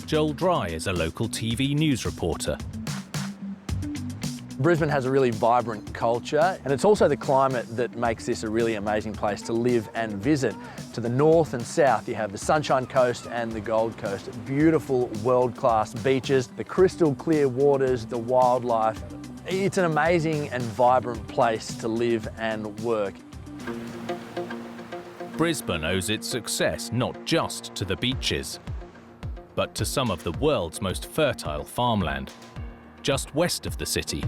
Joel Dry is a local TV news reporter. Brisbane has a really vibrant culture, and it's also the climate that makes this a really amazing place to live and visit. To the north and south, you have the Sunshine Coast and the Gold Coast. Beautiful, world-class beaches, the crystal clear waters, the wildlife. It's an amazing and vibrant place to live and work. Brisbane owes its success not just to the beaches, but to some of the world's most fertile farmland, just west of the city.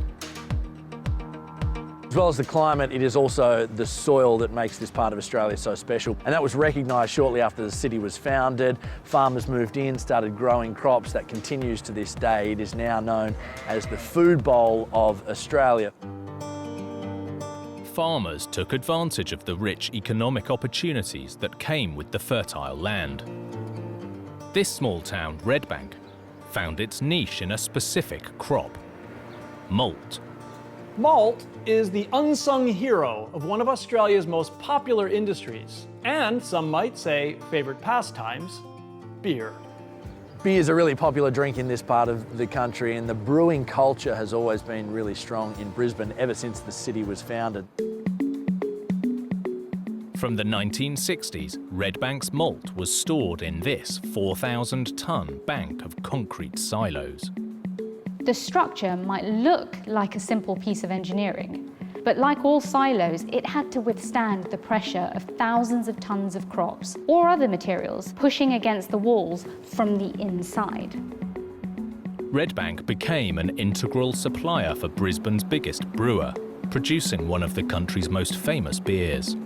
As well as the climate, it is also the soil that makes this part of Australia so special. And that was recognised shortly after the city was founded. Farmers moved in, started growing crops. That continues to this day. It is now known as the food bowl of Australia. Farmers took advantage of the rich economic opportunities that came with the fertile land. This small town, Redbank, found its niche in a specific crop: malt. Malt is the unsung hero of one of Australia's most popular industries, and some might say favourite pastimes, beer. Beer is a really popular drink in this part of the country, and the brewing culture has always been really strong in Brisbane ever since the city was founded. From the 1960s, Redbank's malt was stored in this 4,000-ton bank of concrete silos. The structure might look like a simple piece of engineering, but like all silos, it had to withstand the pressure of thousands of tons of crops or other materials pushing against the walls from the inside. Redbank became an integral supplier for Brisbane's biggest brewer, producing one of the country's most famous beers.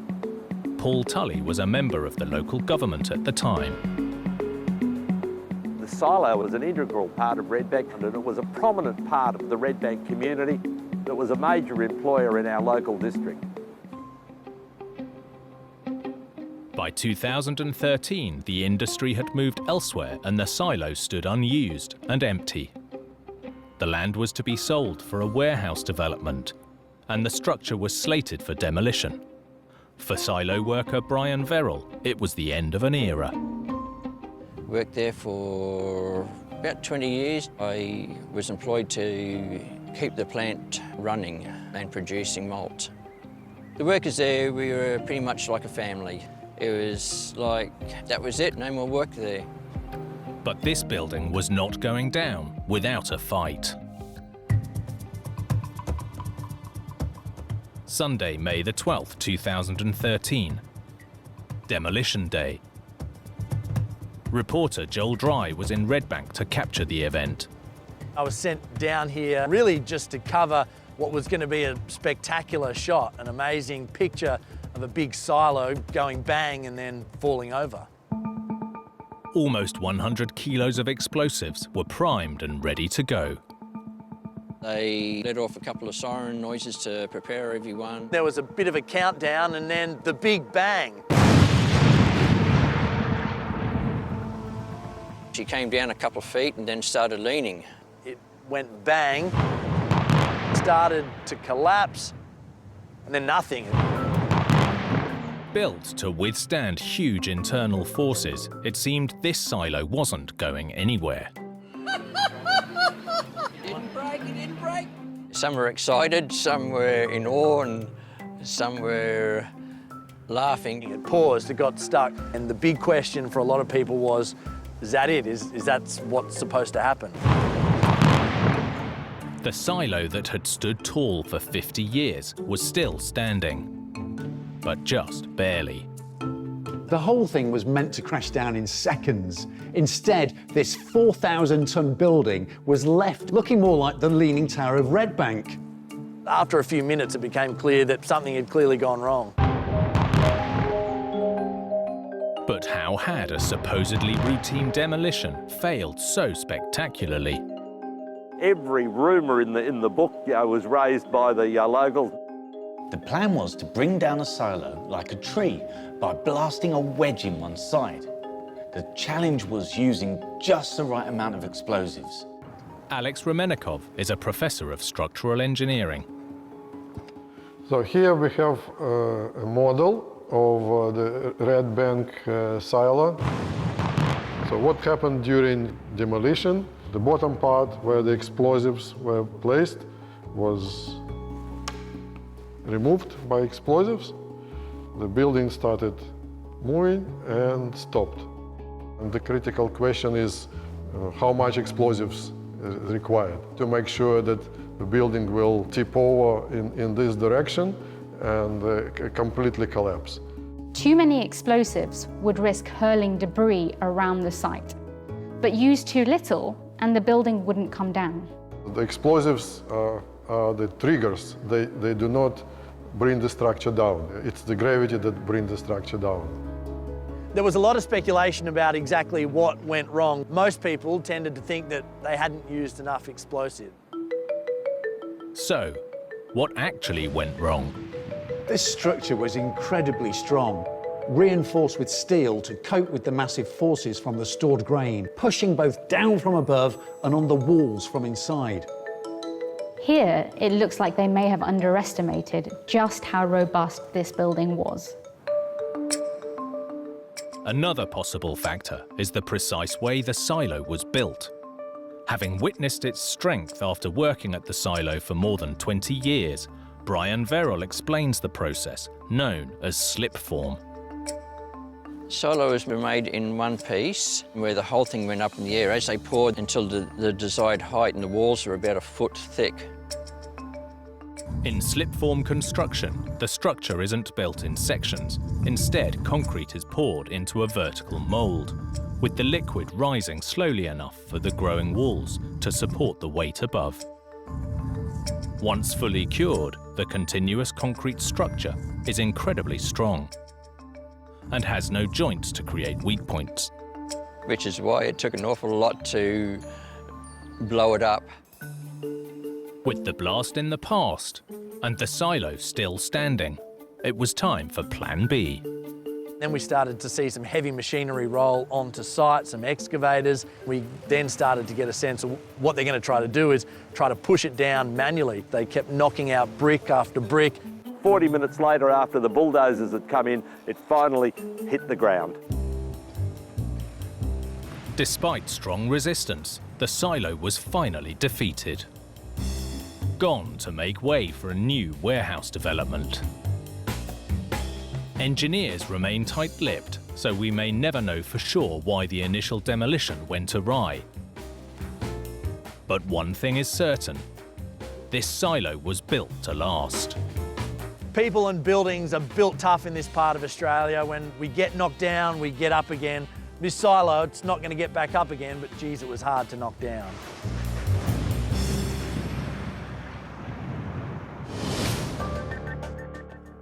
Paul Tully was a member of the local government at the time. The silo was an integral part of Redbank, and it was a prominent part of the Redbank community. It was a major employer in our local district. By 2013, the industry had moved elsewhere and the silo stood unused and empty. The land was to be sold for a warehouse development, and the structure was slated for demolition. For silo worker Brian Verrill, it was the end of an era. Worked there for about 20 years. I was employed to keep the plant running and producing malt. The workers there, we were pretty much like a family. It was like, that was it, no more work there. But this building was not going down without a fight. Sunday, May the 12th, 2013. Demolition Day. Reporter Joel Dry was in Redbank to capture the event. I was sent down here really just to cover what was going to be a spectacular shot, an amazing picture of a big silo going bang and then falling over. Almost 100 kilos of explosives were primed and ready to go. They let off a couple of siren noises to prepare everyone. There was a bit of a countdown and then the big bang. She came down a couple of feet and then started leaning. It went bang, started to collapse, and then nothing. Built to withstand huge internal forces, it seemed this silo wasn't going anywhere. It didn't break. Some were excited, some were in awe, and some were laughing. It paused, it got stuck, and the big question for a lot of people was, is that it? Is that what's supposed to happen? The silo that had stood tall for 50 years was still standing, but just barely. The whole thing was meant to crash down in seconds. Instead, this 4,000-ton building was left looking more like the Leaning Tower of Redbank. After a few minutes, it became clear that something had clearly gone wrong. But how had a supposedly routine demolition failed so spectacularly? Every rumour in the book was raised by the locals. The plan was to bring down a silo like a tree by blasting a wedge in one side. The challenge was using just the right amount of explosives. Alex Remenikov is a professor of structural engineering. So here we have a model of the Redbank silo. So what happened during demolition? The bottom part where the explosives were placed was removed by explosives. The building started moving and stopped. And the critical question is how much explosives is required to make sure that the building will tip over in this direction and completely collapse. Too many explosives would risk hurling debris around the site, but use too little and the building wouldn't come down. The explosives are the triggers. They do not bring the structure down. It's the gravity that brings the structure down. There was a lot of speculation about exactly what went wrong. Most people tended to think that they hadn't used enough explosive. So, what actually went wrong? This structure was incredibly strong, reinforced with steel to cope with the massive forces from the stored grain, pushing both down from above and on the walls from inside. Here, it looks like they may have underestimated just how robust this building was. Another possible factor is the precise way the silo was built. Having witnessed its strength after working at the silo for more than 20 years, Brian Verrill explains the process, known as slip form. Silos were made in one piece, where the whole thing went up in the air as they poured until the desired height, and the walls were about a foot thick. In slip-form construction, the structure isn't built in sections. Instead, concrete is poured into a vertical mould, with the liquid rising slowly enough for the growing walls to support the weight above. Once fully cured, the continuous concrete structure is incredibly strong and has no joints to create weak points. Which is why it took an awful lot to blow it up. With the blast in the past and the silo still standing, it was time for Plan B. Then we started to see some heavy machinery roll onto site, some excavators. We then started to get a sense of what they're going to try to do is try to push it down manually. They kept knocking out brick after brick. 40 minutes later, after the bulldozers had come in, it finally hit the ground. Despite strong resistance, the silo was finally defeated. Gone to make way for a new warehouse development. Engineers remain tight-lipped, so we may never know for sure why the initial demolition went awry. But one thing is certain, this silo was built to last. People and buildings are built tough in this part of Australia. When we get knocked down, we get up again. This silo, it's not going to get back up again, but geez, it was hard to knock down.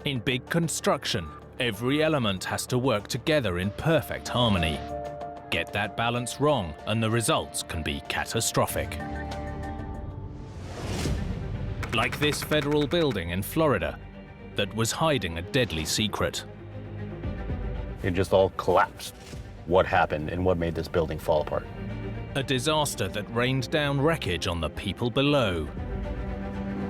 In big construction, every element has to work together in perfect harmony. Get that balance wrong and the results can be catastrophic. Like this federal building in Florida that was hiding a deadly secret. It just all collapsed. What happened and what made this building fall apart? A disaster that rained down wreckage on the people below.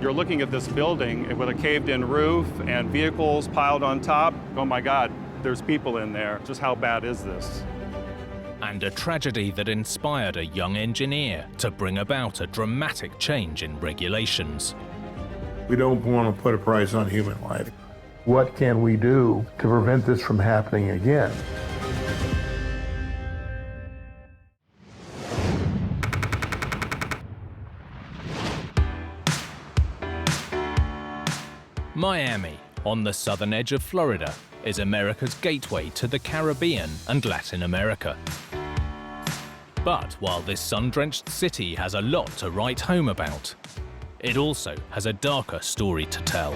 You're looking at this building with a caved-in roof and vehicles piled on top. Oh my God, there's people in there. Just how bad is this? And a tragedy that inspired a young engineer to bring about a dramatic change in regulations. We don't want to put a price on human life. What can we do to prevent this from happening again? Miami, on the southern edge of Florida, is America's gateway to the Caribbean and Latin America. But while this sun-drenched city has a lot to write home about, it also has a darker story to tell.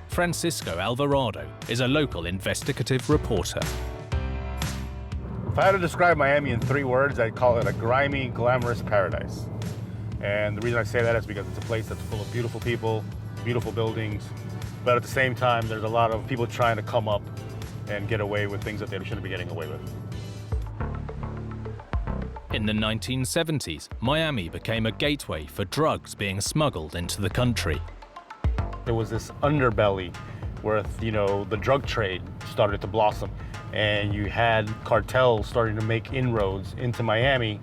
Francisco Alvarado is a local investigative reporter. If I had to describe Miami in 3 words, I'd call it a grimy, glamorous paradise. And the reason I say that is because it's a place that's full of beautiful people, beautiful buildings, but at the same time, there's a lot of people trying to come up and get away with things that they shouldn't be getting away with. In the 1970s, Miami became a gateway for drugs being smuggled into the country. There was this underbelly where, the drug trade started to blossom, and you had cartels starting to make inroads into Miami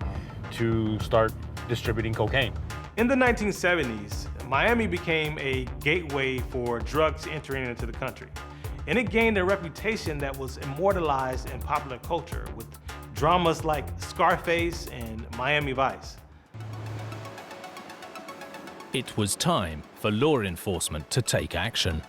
to start distributing cocaine. In the 1970s, Miami became a gateway for drugs entering into the country, and it gained a reputation that was immortalized in popular culture with dramas like Scarface and Miami Vice. It was time for law enforcement to take action.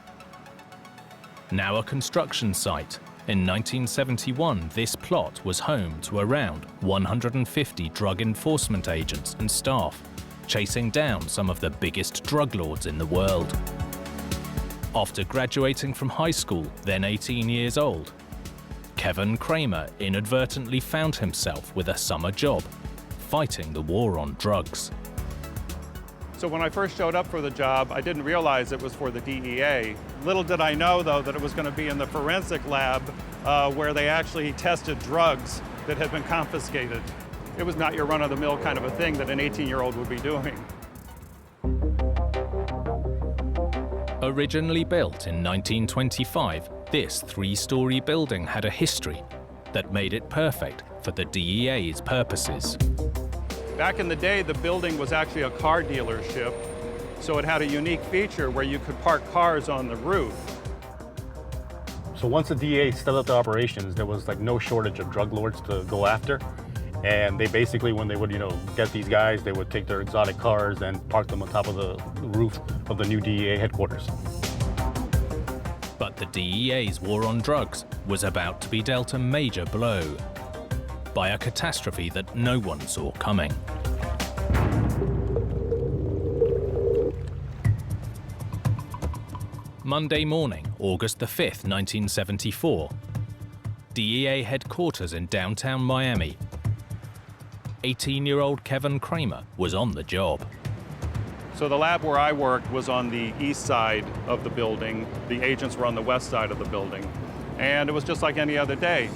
Now a construction site, in 1971 this plot was home to around 150 drug enforcement agents and staff, chasing down some of the biggest drug lords in the world. After graduating from high school, then 18 years old, Kevin Kramer inadvertently found himself with a summer job, fighting the war on drugs. So when I first showed up for the job, I didn't realize it was for the DEA. Little did I know, though, that it was going to be in the forensic lab where they actually tested drugs that had been confiscated. It was not your run-of-the-mill kind of a thing that an 18-year-old would be doing. Originally built in 1925, this three-story building had a history that made it perfect for the DEA's purposes. Back in the day, the building was actually a car dealership, so it had a unique feature where you could park cars on the roof. So once the DEA set up the operations, there was like no shortage of drug lords to go after. And they basically, when they would, get these guys, they would take their exotic cars and park them on top of the roof of the new DEA headquarters. But the DEA's war on drugs was about to be dealt a major blow by a catastrophe that no one saw coming. Monday morning, August the 5th, 1974. DEA headquarters in downtown Miami. 18-year-old Kevin Kramer was on the job. So the lab where I worked was on the east side of the building. The agents were on the west side of the building. And it was just like any other day.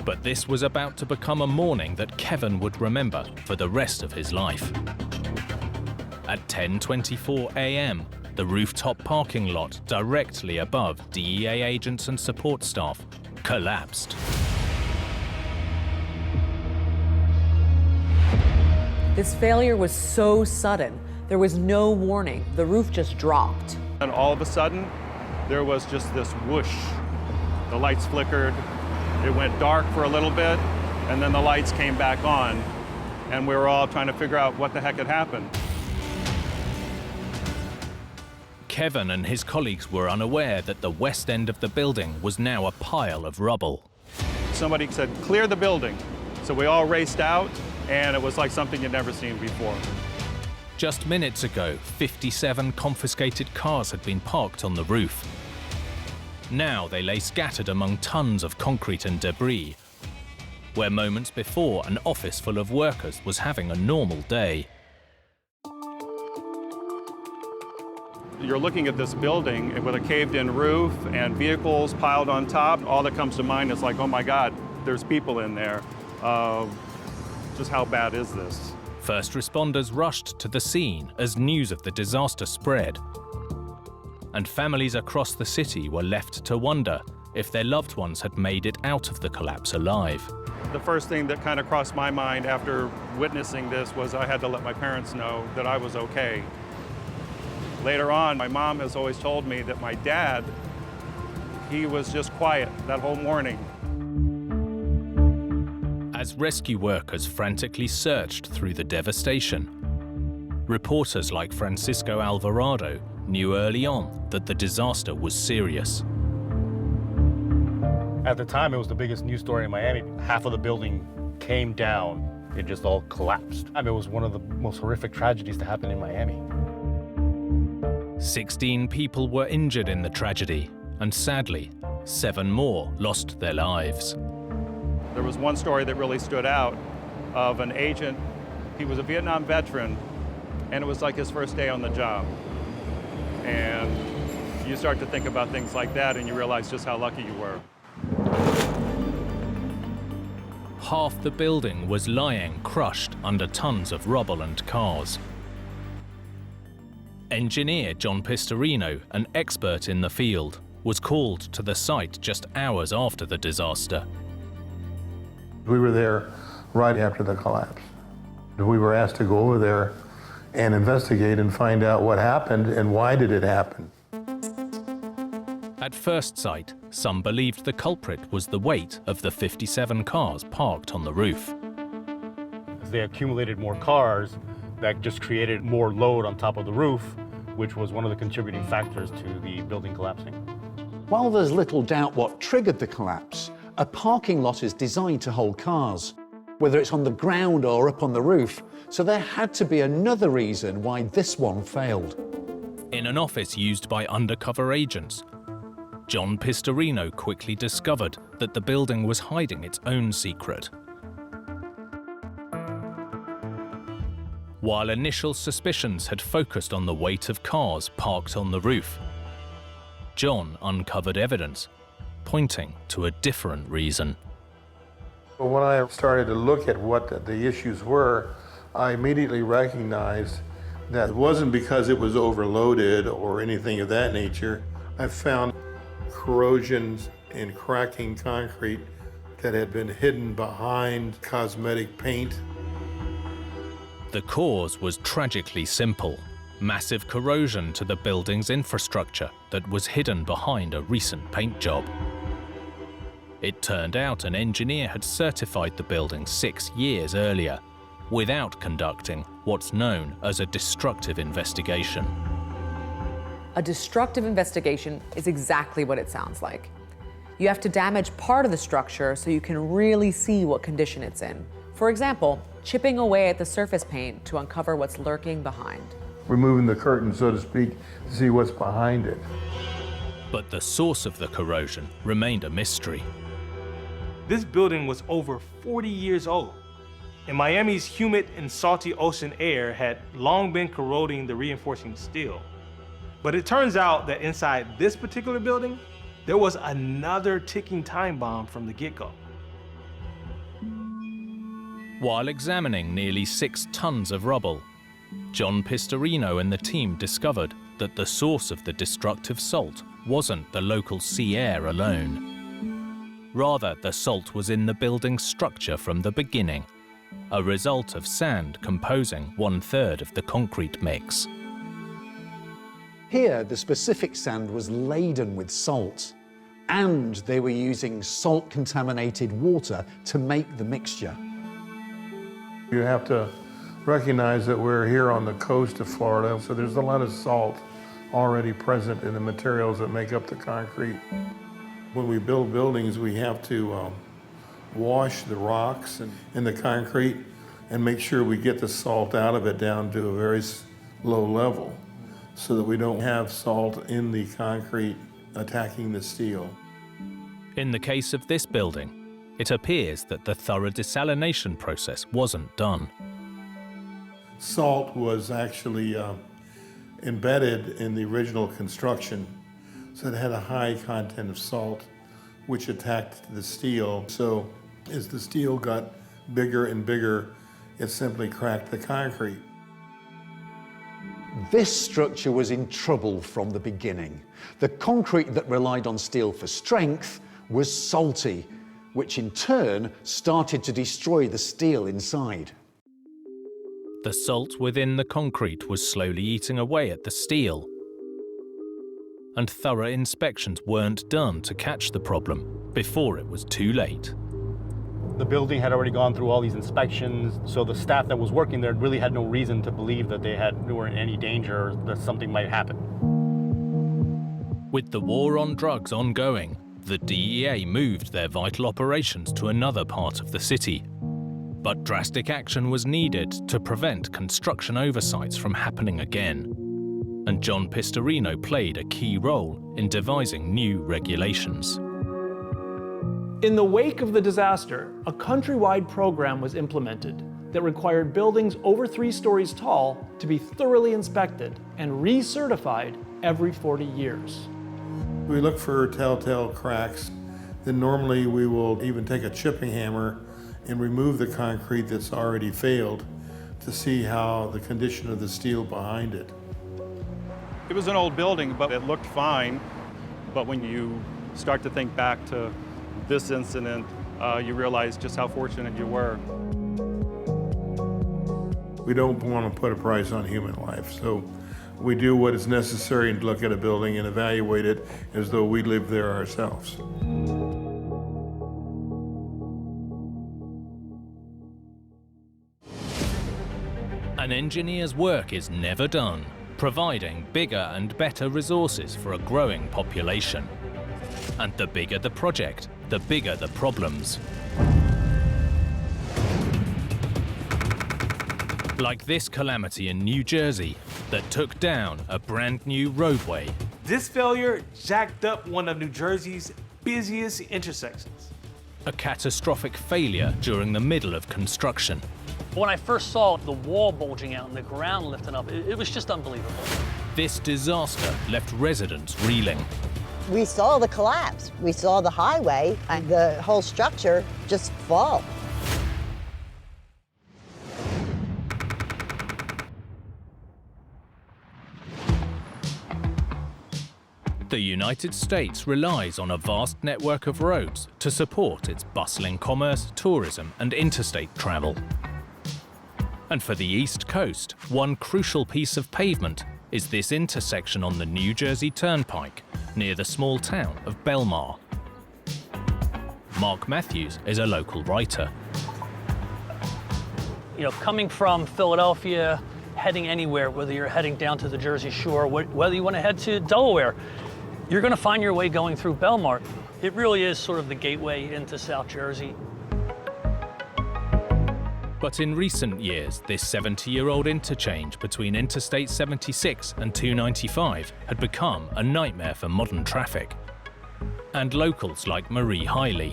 But this was about to become a morning that Kevin would remember for the rest of his life. At 10:24 a.m., the rooftop parking lot directly above DEA agents and support staff collapsed. This failure was so sudden, there was no warning. The roof just dropped. And all of a sudden, there was just this whoosh. The lights flickered, it went dark for a little bit, and then the lights came back on, and we were all trying to figure out what the heck had happened. Kevin and his colleagues were unaware that the west end of the building was now a pile of rubble. Somebody said, "Clear the building." So we all raced out, and it was like something you'd never seen before. Just minutes ago, 57 confiscated cars had been parked on the roof. Now they lay scattered among tons of concrete and debris, where moments before an office full of workers was having a normal day. You're looking at this building with a caved-in roof and vehicles piled on top. All that comes to mind is like, oh my God, there's people in there. Just how bad is this? First responders rushed to the scene as news of the disaster spread. And families across the city were left to wonder if their loved ones had made it out of the collapse alive. The first thing that kind of crossed my mind after witnessing this was I had to let my parents know that I was okay. Later on, my mom has always told me that my dad, he was just quiet that whole morning. As rescue workers frantically searched through the devastation, reporters like Francisco Alvarado knew early on that the disaster was serious. At the time, it was the biggest news story in Miami. Half of the building came down. It just all collapsed. I mean, it was one of the most horrific tragedies to happen in Miami. 16 people were injured in the tragedy, and sadly, 7 more lost their lives. There was one story that really stood out of an agent. He was a Vietnam veteran, and it was like his first day on the job. And you start to think about things like that, and you realize just how lucky you were. Half the building was lying crushed under tons of rubble and cars. Engineer John Pistorino, an expert in the field, was called to the site just hours after the disaster. We were there right after the collapse. We were asked to go over there and investigate and find out what happened and why did it happen. At first sight, some believed the culprit was the weight of the 57 cars parked on the roof. As they accumulated more cars, that just created more load on top of the roof, which was one of the contributing factors to the building collapsing. While there's little doubt what triggered the collapse, a parking lot is designed to hold cars, whether it's on the ground or up on the roof, so there had to be another reason why this one failed. In an office used by undercover agents, John Pistorino quickly discovered that the building was hiding its own secret. While initial suspicions had focused on the weight of cars parked on the roof, John uncovered evidence pointing to a different reason. When I started to look at what the issues were, I immediately recognized that it wasn't because it was overloaded or anything of that nature. I found corrosions and cracking concrete that had been hidden behind cosmetic paint. The cause was tragically simple: massive corrosion to the building's infrastructure that was hidden behind a recent paint job. It turned out an engineer had certified the building 6 years earlier, without conducting what's known as a destructive investigation. A destructive investigation is exactly what it sounds like. You have to damage part of the structure so you can really see what condition it's in. For example, chipping away at the surface paint to uncover what's lurking behind. Removing the curtain, so to speak, to see what's behind it. But the source of the corrosion remained a mystery. This building was over 40 years old, and Miami's humid and salty ocean air had long been corroding the reinforcing steel. But it turns out that inside this particular building, there was another ticking time bomb from the get-go. While examining nearly 6 tons of rubble, John Pistorino and the team discovered that the source of the destructive salt wasn't the local sea air alone. Rather, the salt was in the building's structure from the beginning, a result of sand composing 1/3 of the concrete mix. Here, the specific sand was laden with salt, and they were using salt-contaminated water to make the mixture. You have to recognize that we're here on the coast of Florida, so there's a lot of salt already present in the materials that make up the concrete. When we build buildings, we have to wash the rocks and the concrete and make sure we get the salt out of it down to a very low level so that we don't have salt in the concrete attacking the steel. In the case of this building, it appears that the thorough desalination process wasn't done. Salt was actually embedded in the original construction, so it had a high content of salt, which attacked the steel. So as the steel got bigger and bigger, it simply cracked the concrete. This structure was in trouble from the beginning. The concrete that relied on steel for strength was salty, which in turn started to destroy the steel inside. The salt within the concrete was slowly eating away at the steel, and thorough inspections weren't done to catch the problem before it was too late. The building had already gone through all these inspections, so the staff that was working there really had no reason to believe that they were in any danger or that something might happen. With the war on drugs ongoing, the DEA moved their vital operations to another part of the city. But drastic action was needed to prevent construction oversights from happening again. And John Pistorino played a key role in devising new regulations. In the wake of the disaster, a countrywide program was implemented that required buildings over 3 stories tall to be thoroughly inspected and recertified every 40 years. We look for telltale cracks. Then normally we will even take a chipping hammer and remove the concrete that's already failed to see how the condition of the steel behind it. It was an old building, but it looked fine. But when you start to think back to this incident, you realize just how fortunate you were. We don't want to put a price on human life, so we do what is necessary and look at a building and evaluate it as though we lived there ourselves. An engineer's work is never done providing bigger and better resources for a growing population. And the bigger the project, the bigger the problems. Like this calamity in New Jersey that took down a brand new roadway. This failure jacked up one of New Jersey's busiest intersections. A catastrophic failure during the middle of construction. When I first saw the wall bulging out and the ground lifting up, it was just unbelievable. This disaster left residents reeling. We saw the collapse. We saw the highway and the whole structure just fall. The United States relies on a vast network of roads to support its bustling commerce, tourism, and interstate travel. And for the East Coast, one crucial piece of pavement is this intersection on the New Jersey Turnpike near the small town of Belmar. Mark Matthews is a local writer. You know, coming from Philadelphia, heading anywhere, whether you're heading down to the Jersey Shore, whether you want to head to Delaware, you're going to find your way going through Belmar. It really is sort of the gateway into South Jersey. But in recent years, this 70-year-old interchange between Interstate 76 and 295 had become a nightmare for modern traffic. And locals like Marie Hiley.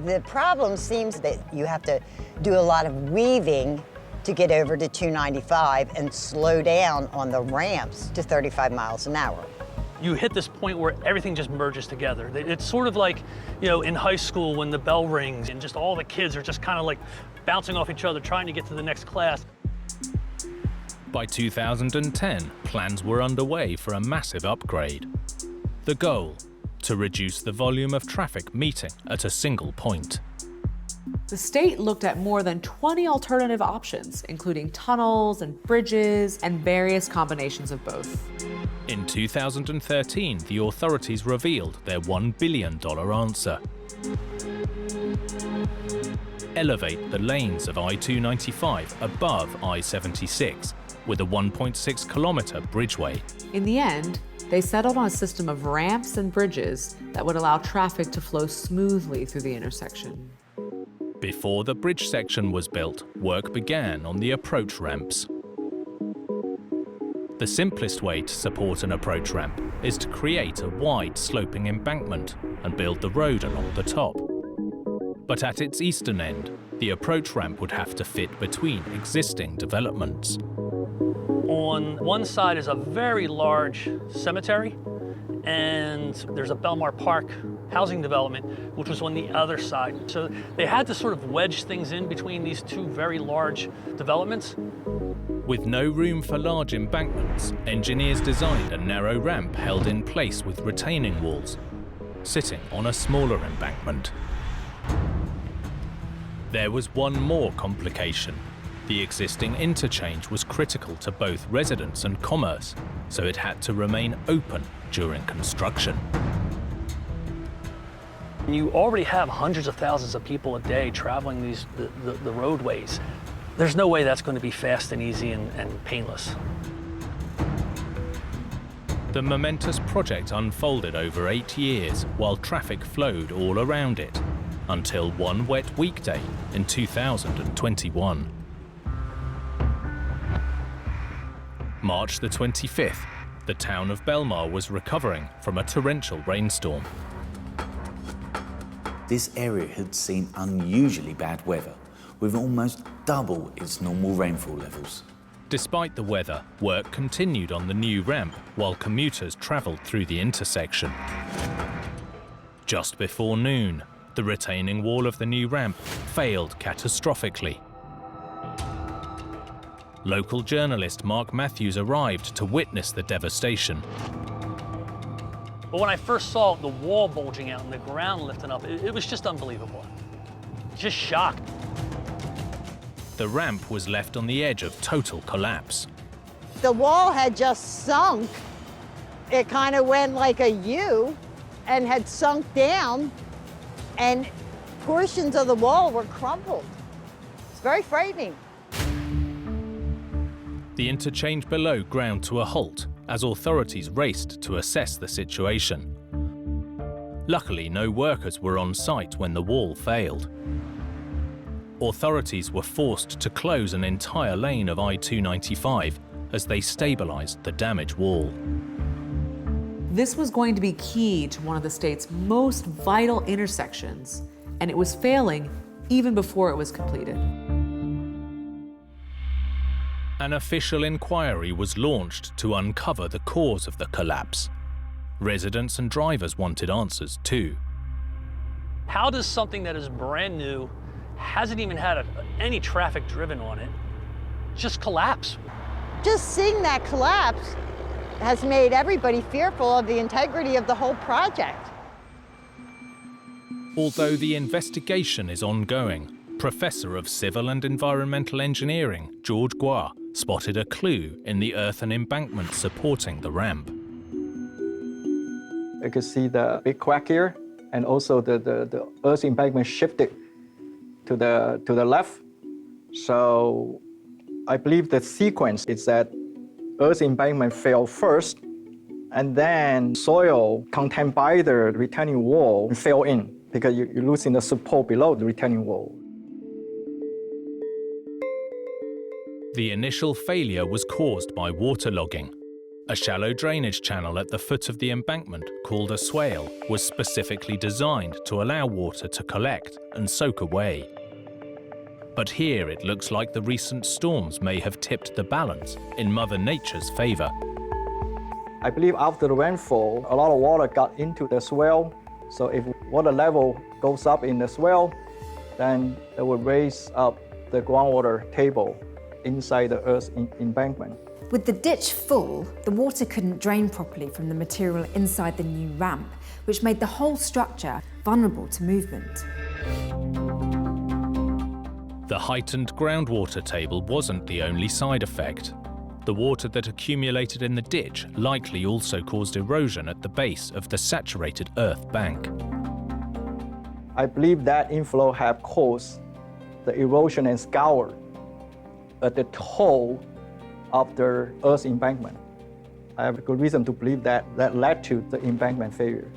The problem seems that you have to do a lot of weaving to get over to 295 and slow down on the ramps to 35 miles an hour. You hit this point where everything just merges together. It's sort of like, you know, in high school when the bell rings and just all the kids are just kind of like bouncing off each other trying to get to the next class. By 2010, plans were underway for a massive upgrade. The goal, to reduce the volume of traffic meeting at a single point. The state looked at more than 20 alternative options, including tunnels and bridges and various combinations of both. In 2013, the authorities revealed their $1 billion answer. Elevate the lanes of I-295 above I-76 with a 1.6-kilometer bridgeway. In the end, they settled on a system of ramps and bridges that would allow traffic to flow smoothly through the intersection. Before the bridge section was built, work began on the approach ramps. The simplest way to support an approach ramp is to create a wide sloping embankment and build the road along the top. But at its eastern end, the approach ramp would have to fit between existing developments. On one side is a very large cemetery, and there's a Belmar Park housing development, which was on the other side. So they had to sort of wedge things in between these two very large developments. With no room for large embankments, engineers designed a narrow ramp held in place with retaining walls, sitting on a smaller embankment. There was one more complication. The existing interchange was critical to both residents and commerce, so it had to remain open during construction. You already have hundreds of thousands of people a day traveling the roadways. There's no way that's going to be fast and easy and painless. The momentous project unfolded over 8 years while traffic flowed all around it, until one wet weekday in 2021. March the 25th, the town of Belmar was recovering from a torrential rainstorm. This area had seen unusually bad weather, with almost double its normal rainfall levels. Despite the weather, work continued on the new ramp while commuters travelled through the intersection. Just before noon, the retaining wall of the new ramp failed catastrophically. Local journalist Mark Matthews arrived to witness the devastation. But when I first saw the wall bulging out and the ground lifting up, it was just unbelievable. Just shocked. The ramp was left on the edge of total collapse. The wall had just sunk. It kind of went like a U and had sunk down, and portions of the wall were crumpled. It's very frightening. The interchange below ground to a halt as authorities raced to assess the situation. Luckily, no workers were on site when the wall failed. Authorities were forced to close an entire lane of I-295 as they stabilized the damaged wall. This was going to be key to one of the state's most vital intersections, and it was failing even before it was completed. An official inquiry was launched to uncover the cause of the collapse. Residents and drivers wanted answers too. How does something that is brand new, hasn't even had any traffic driven on it, just collapse? Just seeing that collapse has made everybody fearful of the integrity of the whole project. Although the investigation is ongoing, Professor of Civil and Environmental Engineering George Guar spotted a clue in the earthen embankment supporting the ramp. You can see the big crack here, and also the earth embankment shifted to the left. So I believe the sequence is that earth embankment fell first, and then soil contained by the retaining wall fell in because you're losing the support below the retaining wall. The initial failure was caused by waterlogging. A shallow drainage channel at the foot of the embankment, called a swale, was specifically designed to allow water to collect and soak away. But here it looks like the recent storms may have tipped the balance in Mother Nature's favor. I believe after the rainfall, a lot of water got into the swale. So if water level goes up in the swale, then it will raise up the groundwater table inside the earth embankment. With the ditch full, the water couldn't drain properly from the material inside the new ramp, which made the whole structure vulnerable to movement. The heightened groundwater table wasn't the only side effect. The water that accumulated in the ditch likely also caused erosion at the base of the saturated earth bank. I believe that inflow have caused the erosion and scour at the toe of the earth embankment. I have a good reason to believe that led to the embankment failure.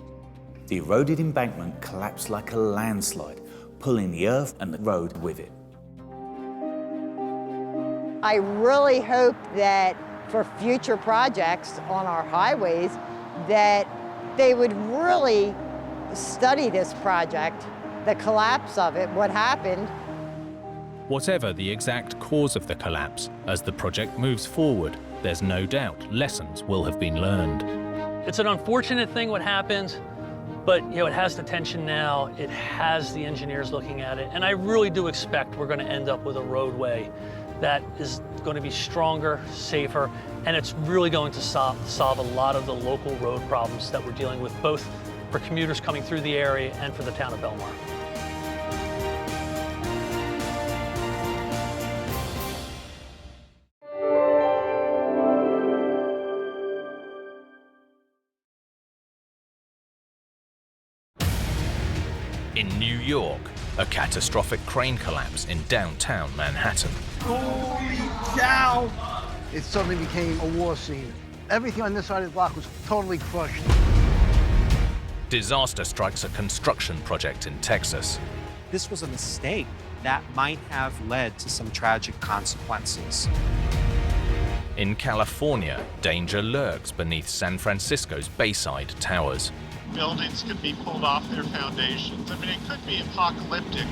The eroded embankment collapsed like a landslide, pulling the earth and the road with it. I really hope that for future projects on our highways, that they would really study this project, the collapse of it, what happened. Whatever the exact cause of the collapse, as the project moves forward, there's no doubt lessons will have been learned. It's an unfortunate thing what happened, but it has the attention now, it has the engineers looking at it, and I really do expect we're going to end up with a roadway that is going to be stronger, safer, and it's really going to solve a lot of the local road problems that we're dealing with, both for commuters coming through the area and for the town of Belmar. In New York, a catastrophic crane collapse in downtown Manhattan. Holy cow! It suddenly became a war scene. Everything on this side of the block was totally crushed. Disaster strikes a construction project in Texas. This was a mistake that might have led to some tragic consequences. In California, danger lurks beneath San Francisco's Bayside towers. Buildings could be pulled off their foundations. I mean, it could be apocalyptic.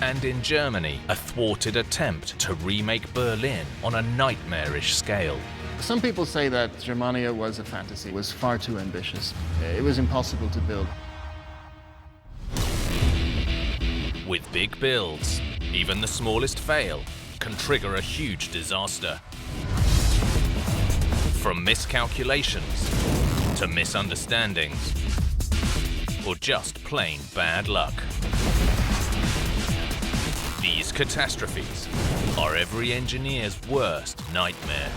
And in Germany, a thwarted attempt to remake Berlin on a nightmarish scale. Some people say that Germania was a fantasy, it was far too ambitious. It was impossible to build. With big builds, even the smallest fail can trigger a huge disaster. From miscalculations to misunderstandings, or just plain bad luck. These catastrophes are every engineer's worst nightmare.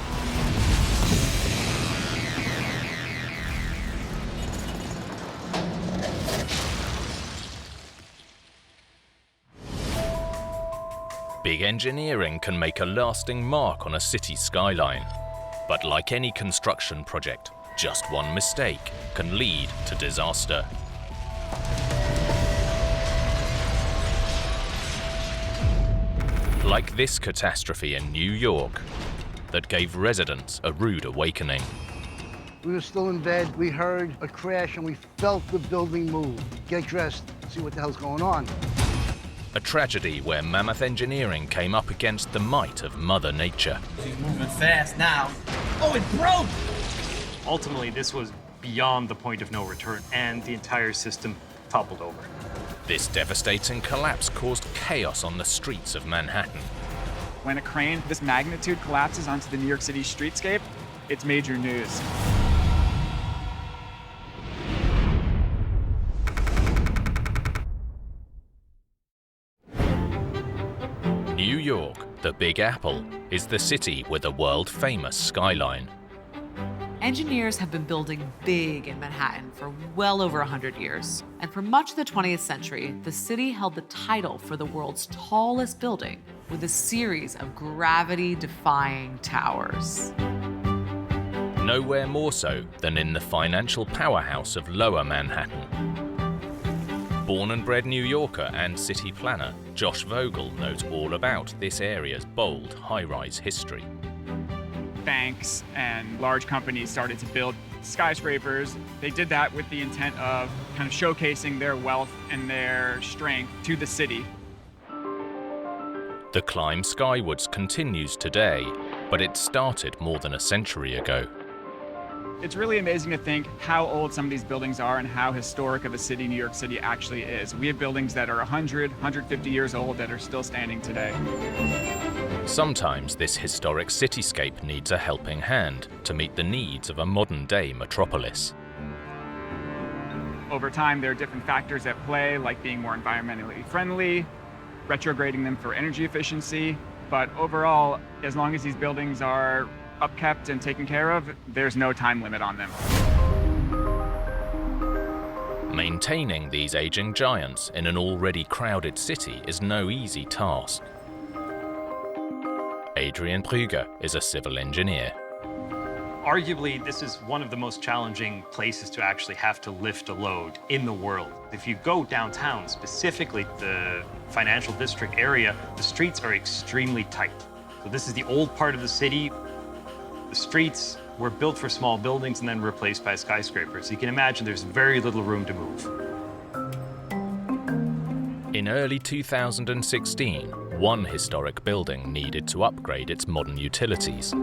Big engineering can make a lasting mark on a city skyline. But like any construction project, just one mistake can lead to disaster. Like this catastrophe in New York that gave residents a rude awakening. We were still in bed, we heard a crash and we felt the building move. Get dressed, see what the hell's going on. A tragedy where mammoth engineering came up against the might of Mother Nature. She's moving fast now. Oh, it broke! Ultimately, this was beyond the point of no return, and the entire system toppled over. This devastating collapse caused chaos on the streets of Manhattan. When a crane this magnitude collapses onto the New York City streetscape, it's major news. New York, the Big Apple, is the city with a world-famous skyline. Engineers have been building big in Manhattan for well over 100 years. And for much of the 20th century, the city held the title for the world's tallest building with a series of gravity-defying towers. Nowhere more so than in the financial powerhouse of Lower Manhattan. Born and bred New Yorker and city planner, Josh Vogel knows all about this area's bold high-rise history. Banks and large companies started to build skyscrapers. They did that with the intent of kind of showcasing their wealth and their strength to the city. The climb skywards continues today, but it started more than a century ago. It's really amazing to think how old some of these buildings are and how historic of a city New York City actually is. We have buildings that are 100, 150 years old that are still standing today. Sometimes this historic cityscape needs a helping hand to meet the needs of a modern-day metropolis. Over time, there are different factors at play, like being more environmentally friendly, retrograding them for energy efficiency. But overall, as long as these buildings are upkept and taken care of, there's no time limit on them. Maintaining these aging giants in an already crowded city is no easy task. Adrian Prüger is a civil engineer. Arguably, this is one of the most challenging places to actually have to lift a load in the world. If you go downtown, specifically the financial district area, the streets are extremely tight. So this is the old part of the city. The streets were built for small buildings and then replaced by skyscrapers. You can imagine there's very little room to move. In early 2016, one historic building needed to upgrade its modern utilities.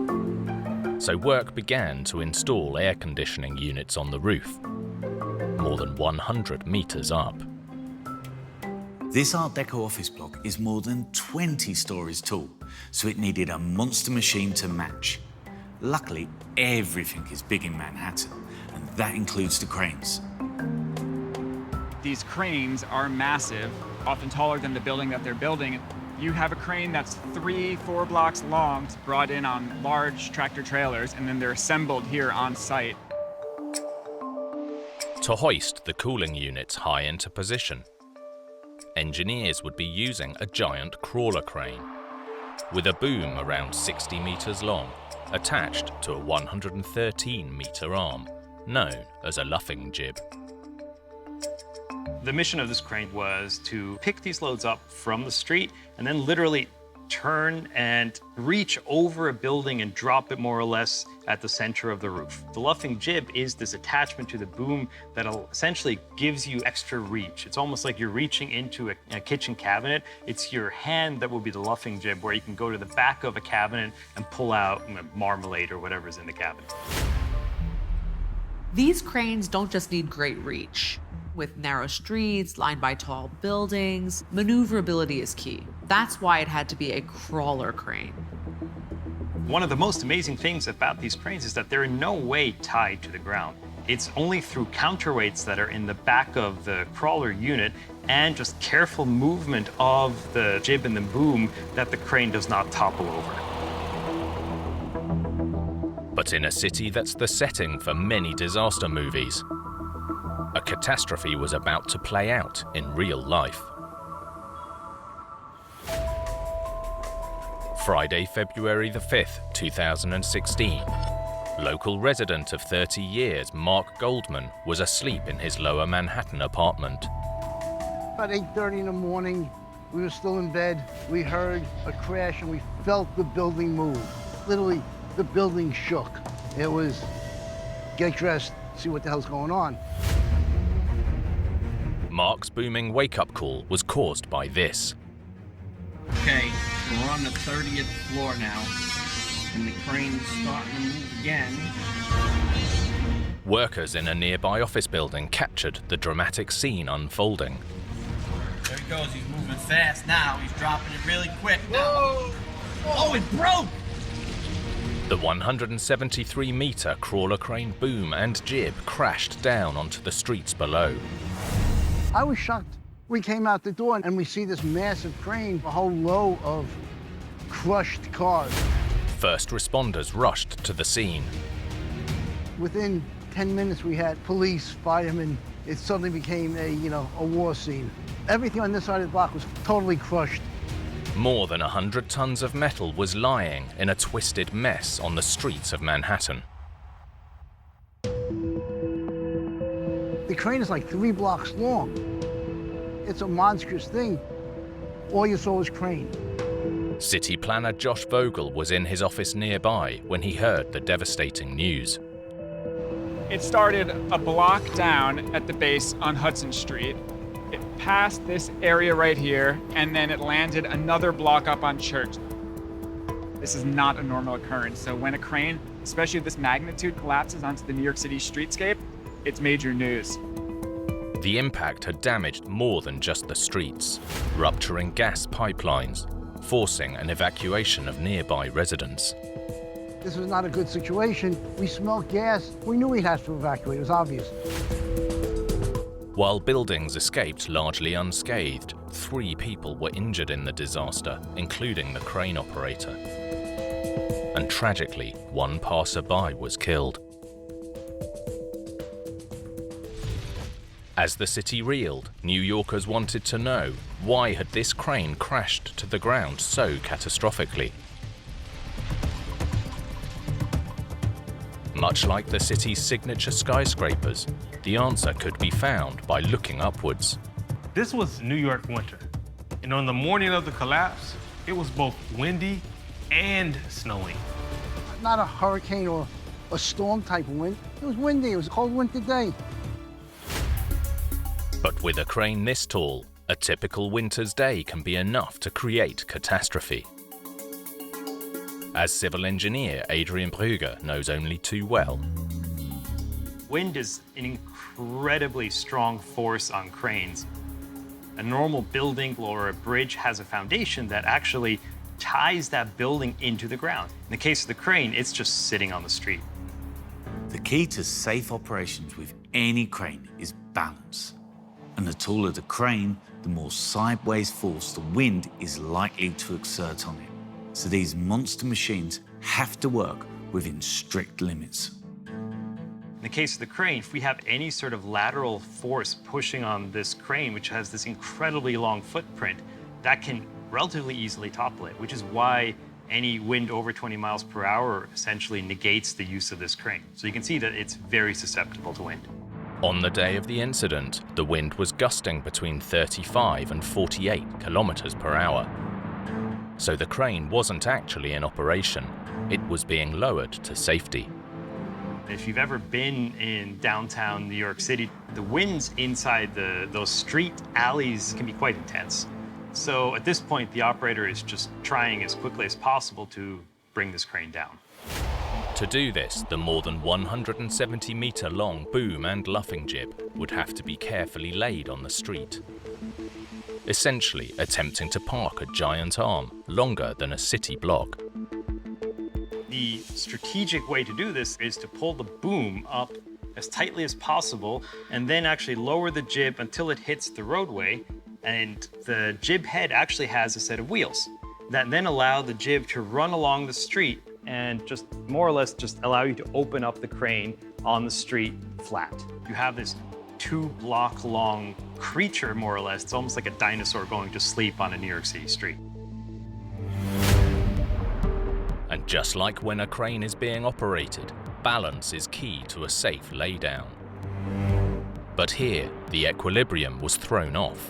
So work began to install air conditioning units on the roof, more than 100 meters up. This Art Deco office block is more than 20 stories tall, so it needed a monster machine to match. Luckily, everything is big in Manhattan, and that includes the cranes. These cranes are massive, often taller than the building that they're building. You have a crane that's 3-4 blocks long, brought in on large tractor trailers, and then they're assembled here on site. To hoist the cooling units high into position, engineers would be using a giant crawler crane with a boom around 60 meters long, attached to a 113-meter arm, known as a luffing jib. The mission of this crane was to pick these loads up from the street and then literally turn and reach over a building and drop it more or less at the center of the roof. The luffing jib is this attachment to the boom that essentially gives you extra reach. It's almost like you're reaching into a kitchen cabinet. It's your hand that will be the luffing jib, where you can go to the back of a cabinet and pull out marmalade or whatever's in the cabinet. These cranes don't just need great reach. With narrow streets lined by tall buildings, maneuverability is key. That's why it had to be a crawler crane. One of the most amazing things about these cranes is that they're in no way tied to the ground. It's only through counterweights that are in the back of the crawler unit and just careful movement of the jib and the boom that the crane does not topple over. But in a city that's the setting for many disaster movies, a catastrophe was about to play out in real life. Friday, February the 5th, 2016. Local resident of 30 years, Mark Goldman, was asleep in his lower Manhattan apartment. About 8:30 in the morning, we were still in bed. We heard a crash and we felt the building move. Literally, the building shook. It was, get dressed, see what the hell's going on. Mark's booming wake-up call was caused by this. Okay, so we're on the 30th floor now, and the crane's starting to move again. Workers in a nearby office building captured the dramatic scene unfolding. There he goes, he's moving fast now. He's dropping it really quick now. Whoa! Oh, it broke! The 173-meter crawler crane boom and jib crashed down onto the streets below. I was shocked. We came out the door and we see this massive crane, a whole row of crushed cars. First responders rushed to the scene. Within 10 minutes, we had police, firemen. It suddenly became a war scene. Everything on this side of the block was totally crushed. More than 100 tons of metal was lying in a twisted mess on the streets of Manhattan. The crane is like 3 blocks long. It's a monstrous thing. All you saw was crane. City planner Josh Vogel was in his office nearby when he heard the devastating news. It started a block down at the base on Hudson Street. It passed this area right here, and then it landed another block up on Church. This is not a normal occurrence. So when a crane, especially of this magnitude, collapses onto the New York City streetscape, it's major news. The impact had damaged more than just the streets, rupturing gas pipelines, forcing an evacuation of nearby residents. This was not a good situation. We smelled gas. We knew we had to evacuate. It was obvious. While buildings escaped largely unscathed, 3 people were injured in the disaster, including the crane operator. And tragically, 1 passerby was killed. As the city reeled, New Yorkers wanted to know, why had this crane crashed to the ground so catastrophically? Much like the city's signature skyscrapers, the answer could be found by looking upwards. This was New York winter, and on the morning of the collapse, it was both windy and snowing. Not a hurricane or a storm type of wind. It was windy. It was a cold winter day. But with a crane this tall, a typical winter's day can be enough to create catastrophe. As civil engineer Adrian Brügger knows only too well. Wind is an incredibly strong force on cranes. A normal building or a bridge has a foundation that actually ties that building into the ground. In the case of the crane, it's just sitting on the street. The key to safe operations with any crane is balance. And the taller the crane, the more sideways force the wind is likely to exert on it. So these monster machines have to work within strict limits. In the case of the crane, if we have any sort of lateral force pushing on this crane, which has this incredibly long footprint, that can relatively easily topple it, which is why any wind over 20 miles per hour essentially negates the use of this crane. So you can see that it's very susceptible to wind. On the day of the incident, the wind was gusting between 35 and 48 kilometers per hour. So the crane wasn't actually in operation. It was being lowered to safety. If you've ever been in downtown New York City, the winds inside those street alleys can be quite intense. So at this point, the operator is just trying as quickly as possible to bring this crane down. To do this, the more than 170-meter long boom and luffing jib would have to be carefully laid on the street, essentially attempting to park a giant arm longer than a city block. The strategic way to do this is to pull the boom up as tightly as possible and then actually lower the jib until it hits the roadway, and the jib head actually has a set of wheels that then allow the jib to run along the street and just more or less just allow you to open up the crane on the street flat. You have this 2-block long creature, more or less. It's almost like a dinosaur going to sleep on a New York City street. And just like when a crane is being operated, balance is key to a safe laydown. But here, the equilibrium was thrown off.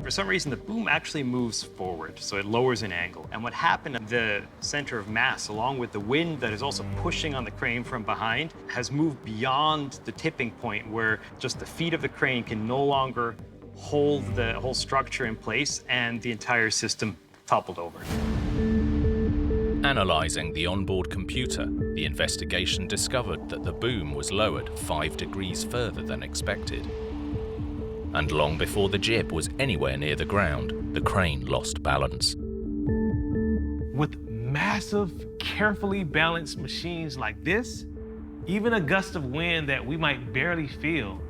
For some reason, the boom actually moves forward, so it lowers an angle. And what happened at the center of mass, along with the wind that is also pushing on the crane from behind, has moved beyond the tipping point where just the feet of the crane can no longer hold the whole structure in place, and the entire system toppled over. Analyzing the onboard computer, the investigation discovered that the boom was lowered 5 degrees further than expected. And long before the jib was anywhere near the ground, the crane lost balance. With massive, carefully balanced machines like this, even a gust of wind that we might barely feel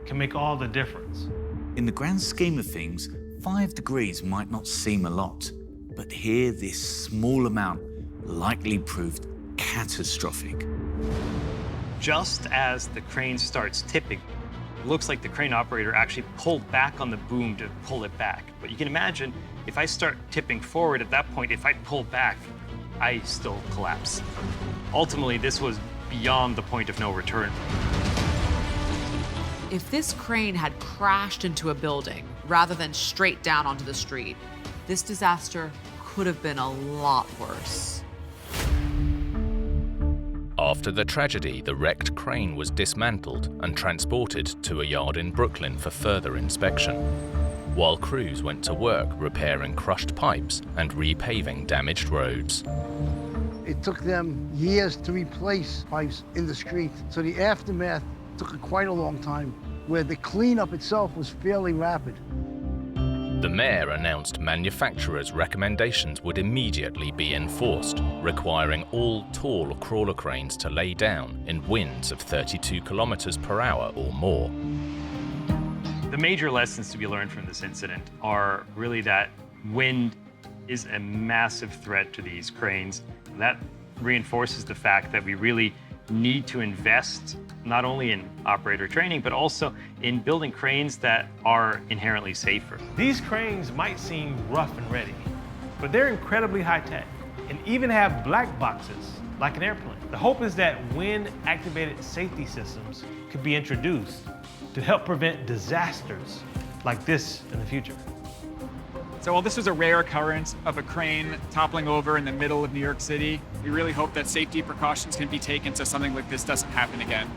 can make all the difference. In the grand scheme of things, 5 degrees might not seem a lot, but here this small amount likely proved catastrophic. Just as the crane starts tipping, it looks like the crane operator actually pulled back on the boom to pull it back. But you can imagine, if I start tipping forward at that point, if I pull back, I still collapse. Ultimately, this was beyond the point of no return. If this crane had crashed into a building rather than straight down onto the street, this disaster could have been a lot worse. After the tragedy, the wrecked crane was dismantled and transported to a yard in Brooklyn for further inspection, while crews went to work repairing crushed pipes and repaving damaged roads. It took them years to replace pipes in the street, so the aftermath took quite a long time, where the cleanup itself was fairly rapid. The mayor announced manufacturers' recommendations would immediately be enforced, requiring all tall crawler cranes to lay down in winds of 32 kilometers per hour or more. The major lessons to be learned from this incident are really that wind is a massive threat to these cranes. That reinforces the fact that we really need to invest not only in operator training, but also in building cranes that are inherently safer. These cranes might seem rough and ready, but they're incredibly high-tech and even have black boxes like an airplane. The hope is that wind-activated safety systems could be introduced to help prevent disasters like this in the future. So while this was a rare occurrence of a crane toppling over in the middle of New York City, we really hope that safety precautions can be taken so something like this doesn't happen again.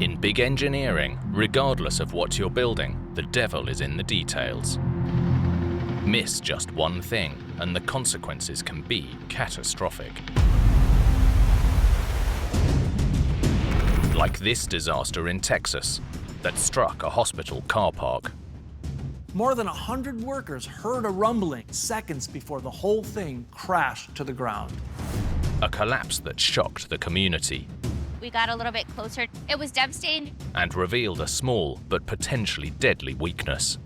In big engineering, regardless of what you're building, the devil is in the details. Miss just one thing, and the consequences can be catastrophic. Like this disaster in Texas that struck a hospital car park. More than 100 workers heard a rumbling seconds before the whole thing crashed to the ground. A collapse that shocked the community. We got a little bit closer. It was devastating. And revealed a small but potentially deadly weakness.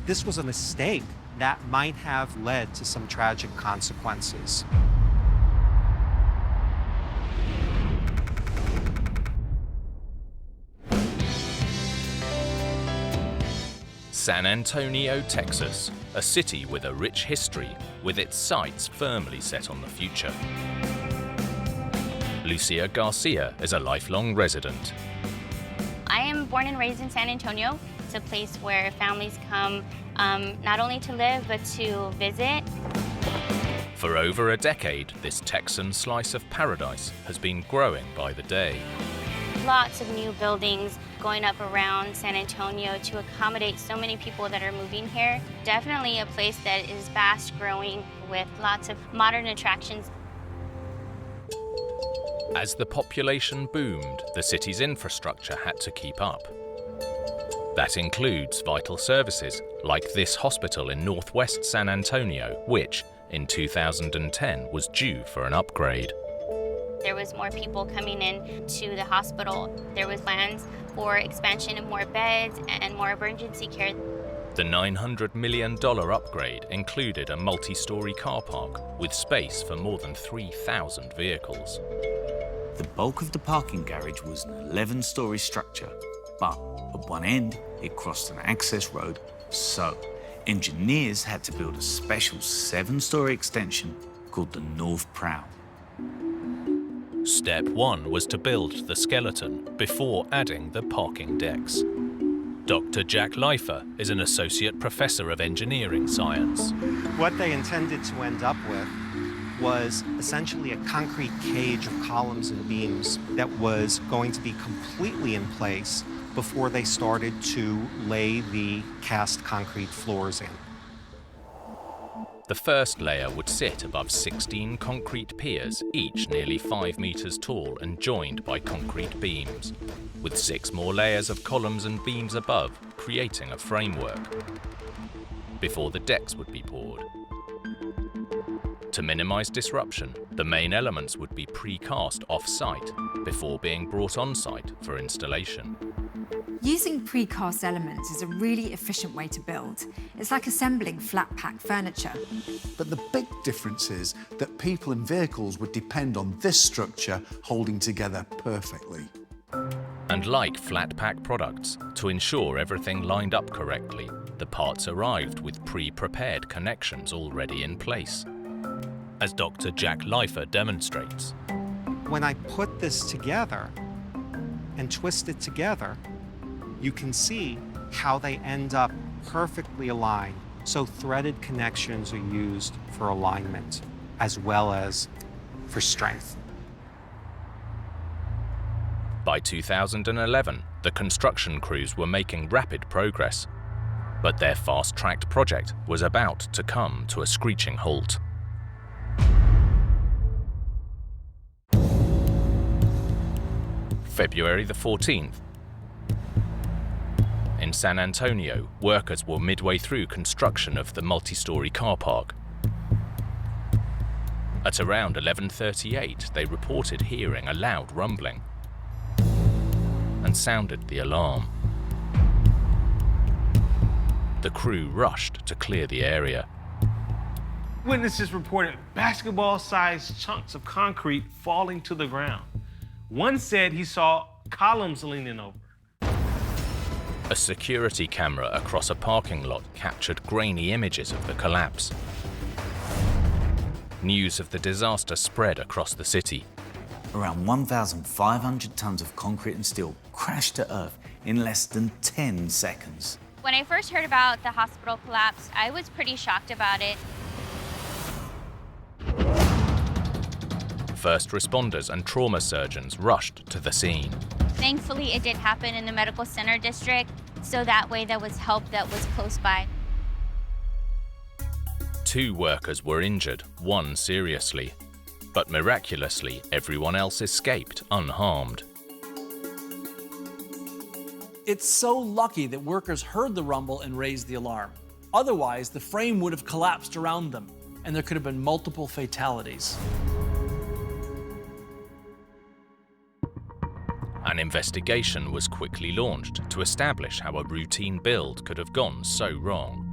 This was a mistake that might have led to some tragic consequences. San Antonio, Texas, a city with a rich history, with its sights firmly set on the future. Lucia Garcia is a lifelong resident. I am born and raised in San Antonio. It's a place where families come not only to live, but to visit. For over a decade, this Texan slice of paradise has been growing by the day. Lots of new buildings going up around San Antonio to accommodate so many people that are moving here. Definitely a place that is fast growing with lots of modern attractions. As the population boomed, the city's infrastructure had to keep up. That includes vital services like this hospital in northwest San Antonio, which, in 2010, was due for an upgrade. There was more people coming in to the hospital. There was plans for expansion of more beds and more emergency care. The $900 million upgrade included a multi-story car park with space for more than 3,000 vehicles. The bulk of the parking garage was an 11-story structure, but at one end, it crossed an access road So, engineers had to build a special 7-story extension called the North Prow. Step 1 was to build the skeleton before adding the parking decks. Dr. Jack Leifer is an associate professor of engineering science. What they intended to end up with was essentially a concrete cage of columns and beams that was going to be completely in place before they started to lay the cast concrete floors in. The first layer would sit above 16 concrete piers, each nearly 5 meters tall and joined by concrete beams, with 6 more layers of columns and beams above, creating a framework, before the decks would be poured. To minimize disruption, the main elements would be precast off-site before being brought on-site for installation. Using precast elements is a really efficient way to build. It's like assembling flat-pack furniture. But the big difference is that people and vehicles would depend on this structure holding together perfectly. And like flat-pack products, to ensure everything lined up correctly, the parts arrived with pre-prepared connections already in place, as Dr. Jack Leifer demonstrates. When I put this together and twist it together, you can see how they end up perfectly aligned. So threaded connections are used for alignment as well as for strength. By 2011, the construction crews were making rapid progress, but their fast-tracked project was about to come to a screeching halt. February the 14th. In San Antonio, workers were midway through construction of the multi-story car park. At around 11:38, they reported hearing a loud rumbling and sounded the alarm. The crew rushed to clear the area. Witnesses reported basketball-sized chunks of concrete falling to the ground. One said he saw columns leaning over. A security camera across a parking lot captured grainy images of the collapse. News of the disaster spread across the city. Around 1,500 tons of concrete and steel crashed to earth in less than 10 seconds. When I first heard about the hospital collapse, I was pretty shocked about it. First responders and trauma surgeons rushed to the scene. Thankfully, it did happen in the medical center district, so that way there was help that was close by. 2 workers were injured, 1 seriously, but miraculously, everyone else escaped unharmed. It's so lucky that workers heard the rumble and raised the alarm. Otherwise, the frame would have collapsed around them, and there could have been multiple fatalities. An investigation was quickly launched to establish how a routine build could have gone so wrong.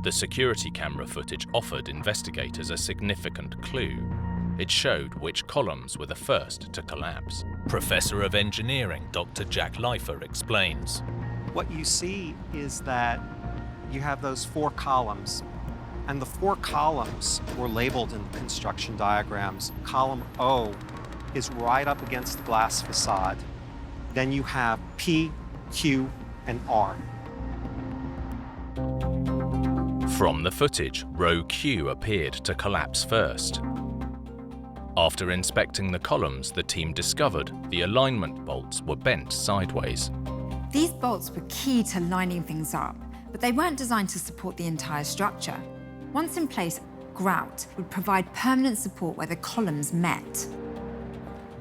The security camera footage offered investigators a significant clue. It showed which columns were the first to collapse. Professor of Engineering Dr. Jack Leifer explains. What you see is that you have those 4 columns, and the 4 columns were labeled in the construction diagrams. Column O is right up against the glass facade. Then you have P, Q, and R. From the footage, row Q appeared to collapse first. After inspecting the columns, the team discovered the alignment bolts were bent sideways. These bolts were key to lining things up, but they weren't designed to support the entire structure. Once in place, grout would provide permanent support where the columns met.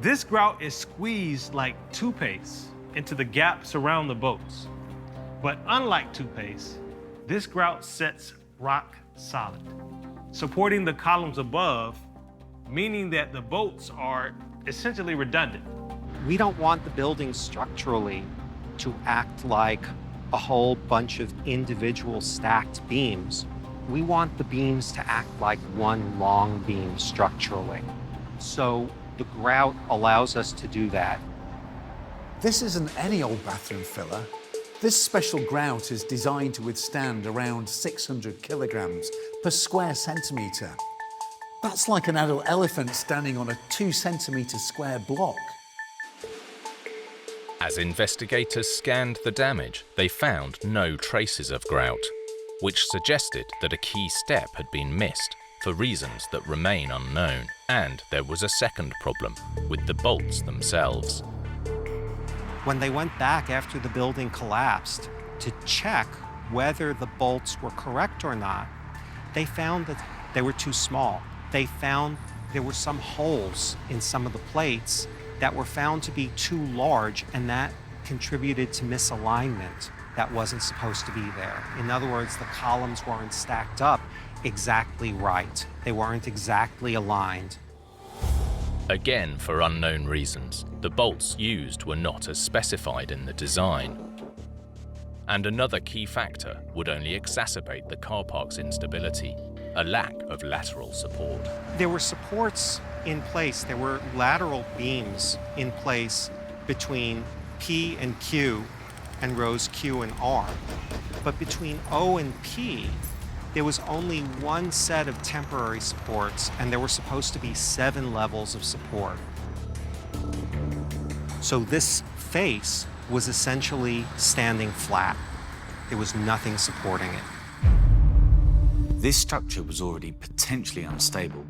This grout is squeezed like toothpaste into the gaps around the bolts. But unlike toothpaste, this grout sets rock solid, supporting the columns above, meaning that the bolts are essentially redundant. We don't want the building structurally to act like a whole bunch of individual stacked beams. We want the beams to act like one long beam structurally. So the grout allows us to do that. This isn't any old bathroom filler. This special grout is designed to withstand around 600 kilograms per square centimetre. That's like an adult elephant standing on a 2 centimetre square block. As investigators scanned the damage, they found no traces of grout, which suggested that a key step had been missed for reasons that remain unknown. And there was a second problem with the bolts themselves. When they went back after the building collapsed to check whether the bolts were correct or not, they found that they were too small. They found there were some holes in some of the plates that were found to be too large, and that contributed to misalignment that wasn't supposed to be there. In other words, the columns weren't stacked up exactly right. They weren't exactly aligned. Again, for unknown reasons, the bolts used were not as specified in the design. And another key factor would only exacerbate the car park's instability: a lack of lateral support. There were supports in place. There were lateral beams in place between P and Q and rows Q and R. But between O and P, there was only one set of temporary supports, and there were supposed to be 7 levels of support. So this face was essentially standing flat. There was nothing supporting it. This structure was already potentially unstable.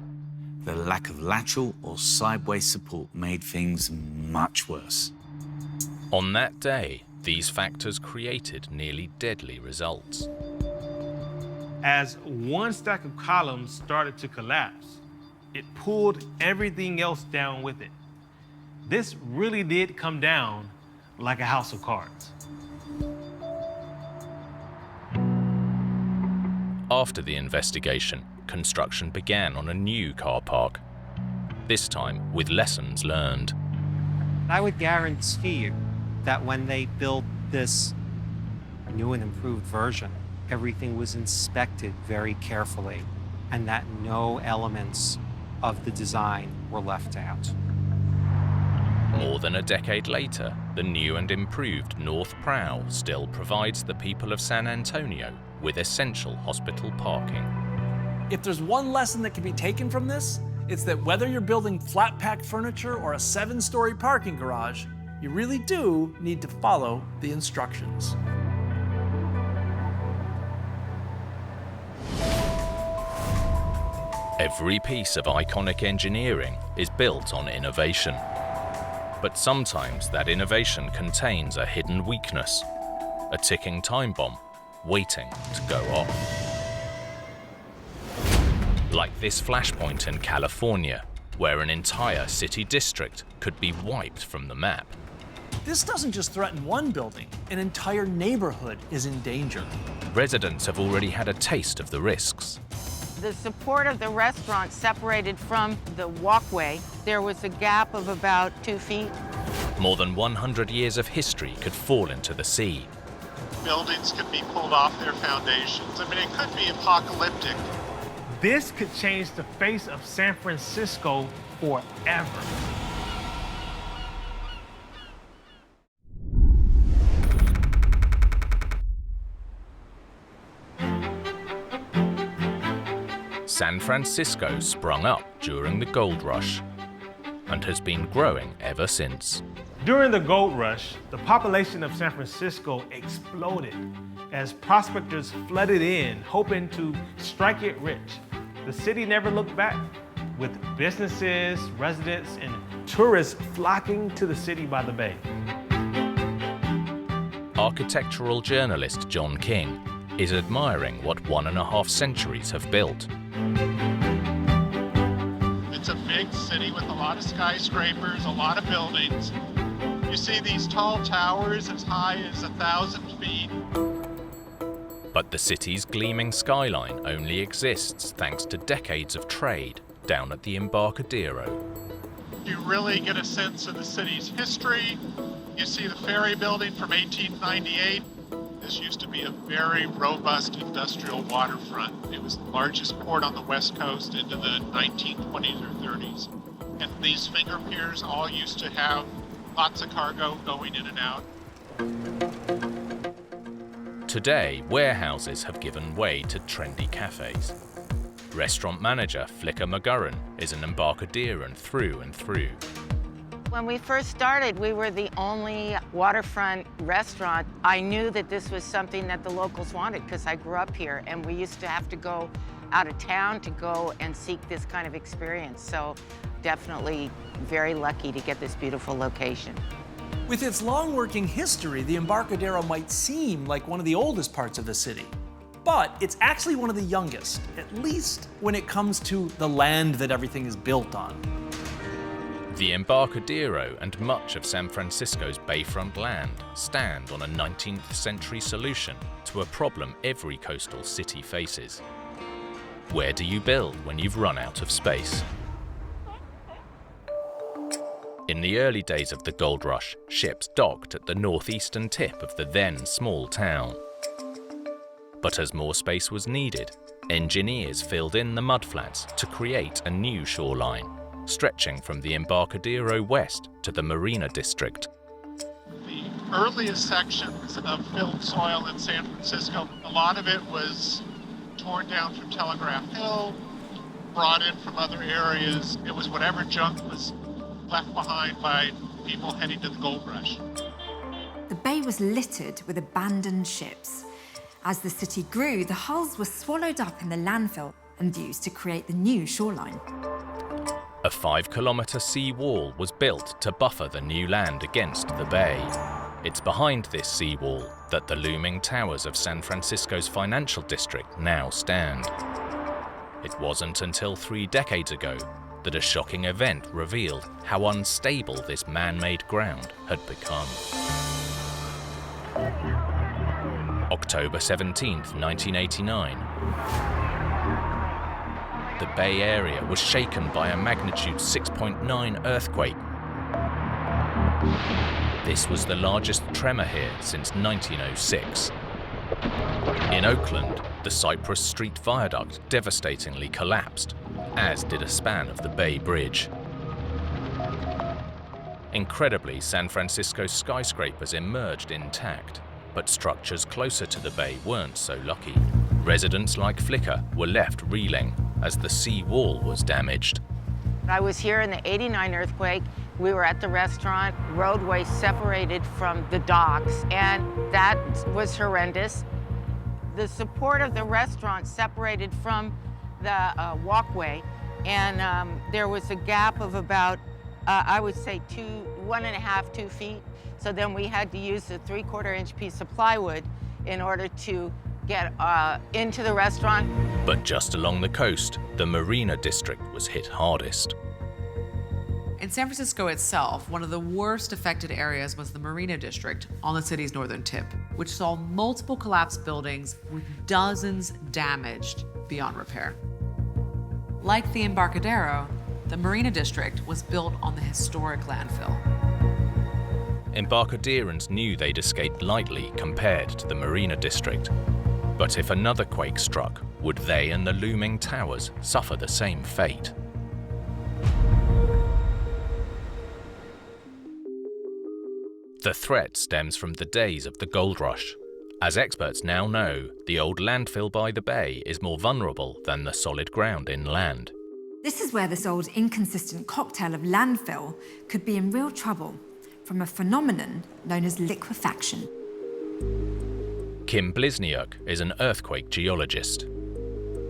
The lack of lateral or sideways support made things much worse. On that day, these factors created nearly deadly results. As one stack of columns started to collapse, it pulled everything else down with it. This really did come down like a house of cards. After the investigation, construction began on a new car park, this time with lessons learned. I would guarantee you that when they built this new and improved version, everything was inspected very carefully, and that no elements of the design were left out. More than a decade later, the new and improved North Prow still provides the people of San Antonio with essential hospital parking. If there's one lesson that can be taken from this, it's that whether you're building flat-pack furniture or a 7-story parking garage, you really do need to follow the instructions. Every piece of iconic engineering is built on innovation. But sometimes that innovation contains a hidden weakness, a ticking time bomb waiting to go off. Like this flashpoint in California, where an entire city district could be wiped from the map. This doesn't just threaten one building, an entire neighborhood is in danger. Residents have already had a taste of the risks. The support of the restaurant separated from the walkway. There was a gap of about 2 feet. More than 100 years of history could fall into the sea. Buildings could be pulled off their foundations. I mean, it could be apocalyptic. This could change the face of San Francisco forever. San Francisco sprung up during the gold rush and has been growing ever since. During the gold rush, the population of San Francisco exploded as prospectors flooded in, hoping to strike it rich. The city never looked back, with businesses, residents, and tourists flocking to the city by the bay. Architectural journalist John King is admiring what 1.5 centuries have built. It's a big city with a lot of skyscrapers, a lot of buildings. You see these tall towers as high as 1,000 feet. But the city's gleaming skyline only exists thanks to decades of trade down at the Embarcadero. You really get a sense of the city's history. You see the ferry building from 1898. This used to be a very robust industrial waterfront. It was the largest port on the West Coast into the 1920s or 30s. And these finger piers all used to have lots of cargo going in and out. Today, warehouses have given way to trendy cafes. Restaurant manager Flicker McGurran is an Embarcaderan through and through. When we first started, we were the only waterfront restaurant. I knew that this was something that the locals wanted because I grew up here, and we used to have to go out of town to go and seek this kind of experience. So definitely very lucky to get this beautiful location. With its long working history, the Embarcadero might seem like one of the oldest parts of the city. But it's actually one of the youngest, at least when it comes to the land that everything is built on. The Embarcadero and much of San Francisco's bayfront land stand on a 19th century solution to a problem every coastal city faces. Where do you build when you've run out of space? In the early days of the gold rush, ships docked at the northeastern tip of the then small town. But as more space was needed, engineers filled in the mudflats to create a new shoreline, stretching from the Embarcadero west to the Marina District. The earliest sections of filled soil in San Francisco, a lot of it was torn down from Telegraph Hill, brought in from other areas. It was whatever junk was left behind by people heading to the gold rush. The bay was littered with abandoned ships. As the city grew, the hulls were swallowed up in the landfill and used to create the new shoreline. A 5-kilometer sea wall was built to buffer the new land against the bay. It's behind this sea wall that the looming towers of San Francisco's financial district now stand. It wasn't until 3 decades ago that a shocking event revealed how unstable this man-made ground had become. October 17th, 1989. The Bay Area was shaken by a magnitude 6.9 earthquake. This was the largest tremor here since 1906. In Oakland, the Cypress Street Viaduct devastatingly collapsed, as did a span of the Bay Bridge. Incredibly, San Francisco's skyscrapers emerged intact, but structures closer to the bay weren't so lucky. Residents like Flicker were left reeling as the sea wall was damaged. I was here in the '89 earthquake. We were at the restaurant, roadway separated from the docks, and that was horrendous. The support of the restaurant separated from the walkway, and there was a gap of about, I would say 1.5, 2 feet. So then we had to use a 3/4 inch piece of plywood in order to get into the restaurant. But just along the coast, the Marina District was hit hardest. In San Francisco itself, one of the worst affected areas was the Marina District on the city's northern tip, which saw multiple collapsed buildings with dozens damaged beyond repair. Like the Embarcadero, the Marina District was built on the historic landfill. Embarcaderans knew they'd escaped lightly compared to the Marina District. But if another quake struck, would they and the looming towers suffer the same fate? The threat stems from the days of the gold rush. As experts now know, the old landfill by the bay is more vulnerable than the solid ground inland. This is where this old inconsistent cocktail of landfill could be in real trouble from a phenomenon known as liquefaction. Kim Blizniuk is an earthquake geologist.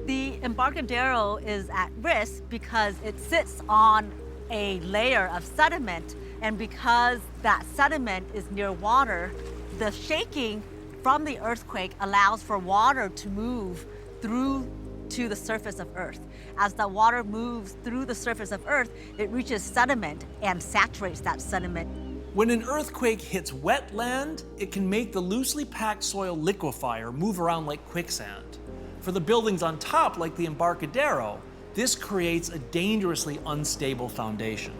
The Embarcadero is at risk because it sits on a layer of sediment, and because that sediment is near water, the shaking from the earthquake allows for water to move through to the surface of Earth. As the water moves through the surface of Earth, it reaches sediment and saturates that sediment. When an earthquake hits wet land, it can make the loosely packed soil liquefy or move around like quicksand. For the buildings on top, like the Embarcadero, this creates a dangerously unstable foundation.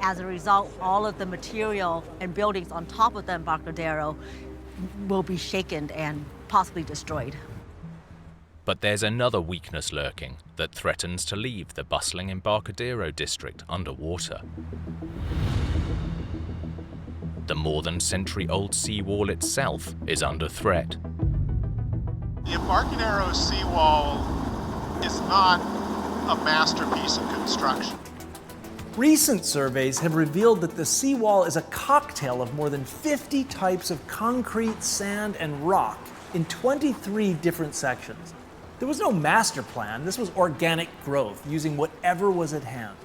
As a result, all of the material and buildings on top of the Embarcadero will be shaken and possibly destroyed. But there's another weakness lurking that threatens to leave the bustling Embarcadero district underwater. The more than century-old seawall itself is under threat. The Embarcadero seawall is not a masterpiece of construction. Recent surveys have revealed that the seawall is a cocktail of more than 50 types of concrete, sand, and rock in 23 different sections. There was no master plan. This was organic growth, using whatever was at hand.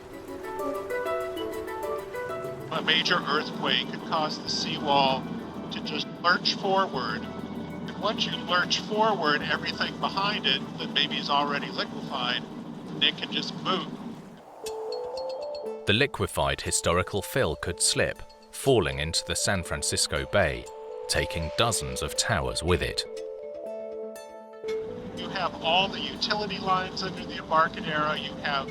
A major earthquake could cause the seawall to just lurch forward. And once you lurch forward, everything behind it that maybe is already liquefied, it can just move. The liquefied historical fill could slip, falling into the San Francisco Bay, taking dozens of towers with it. You have all the utility lines under the Embarcadero, you have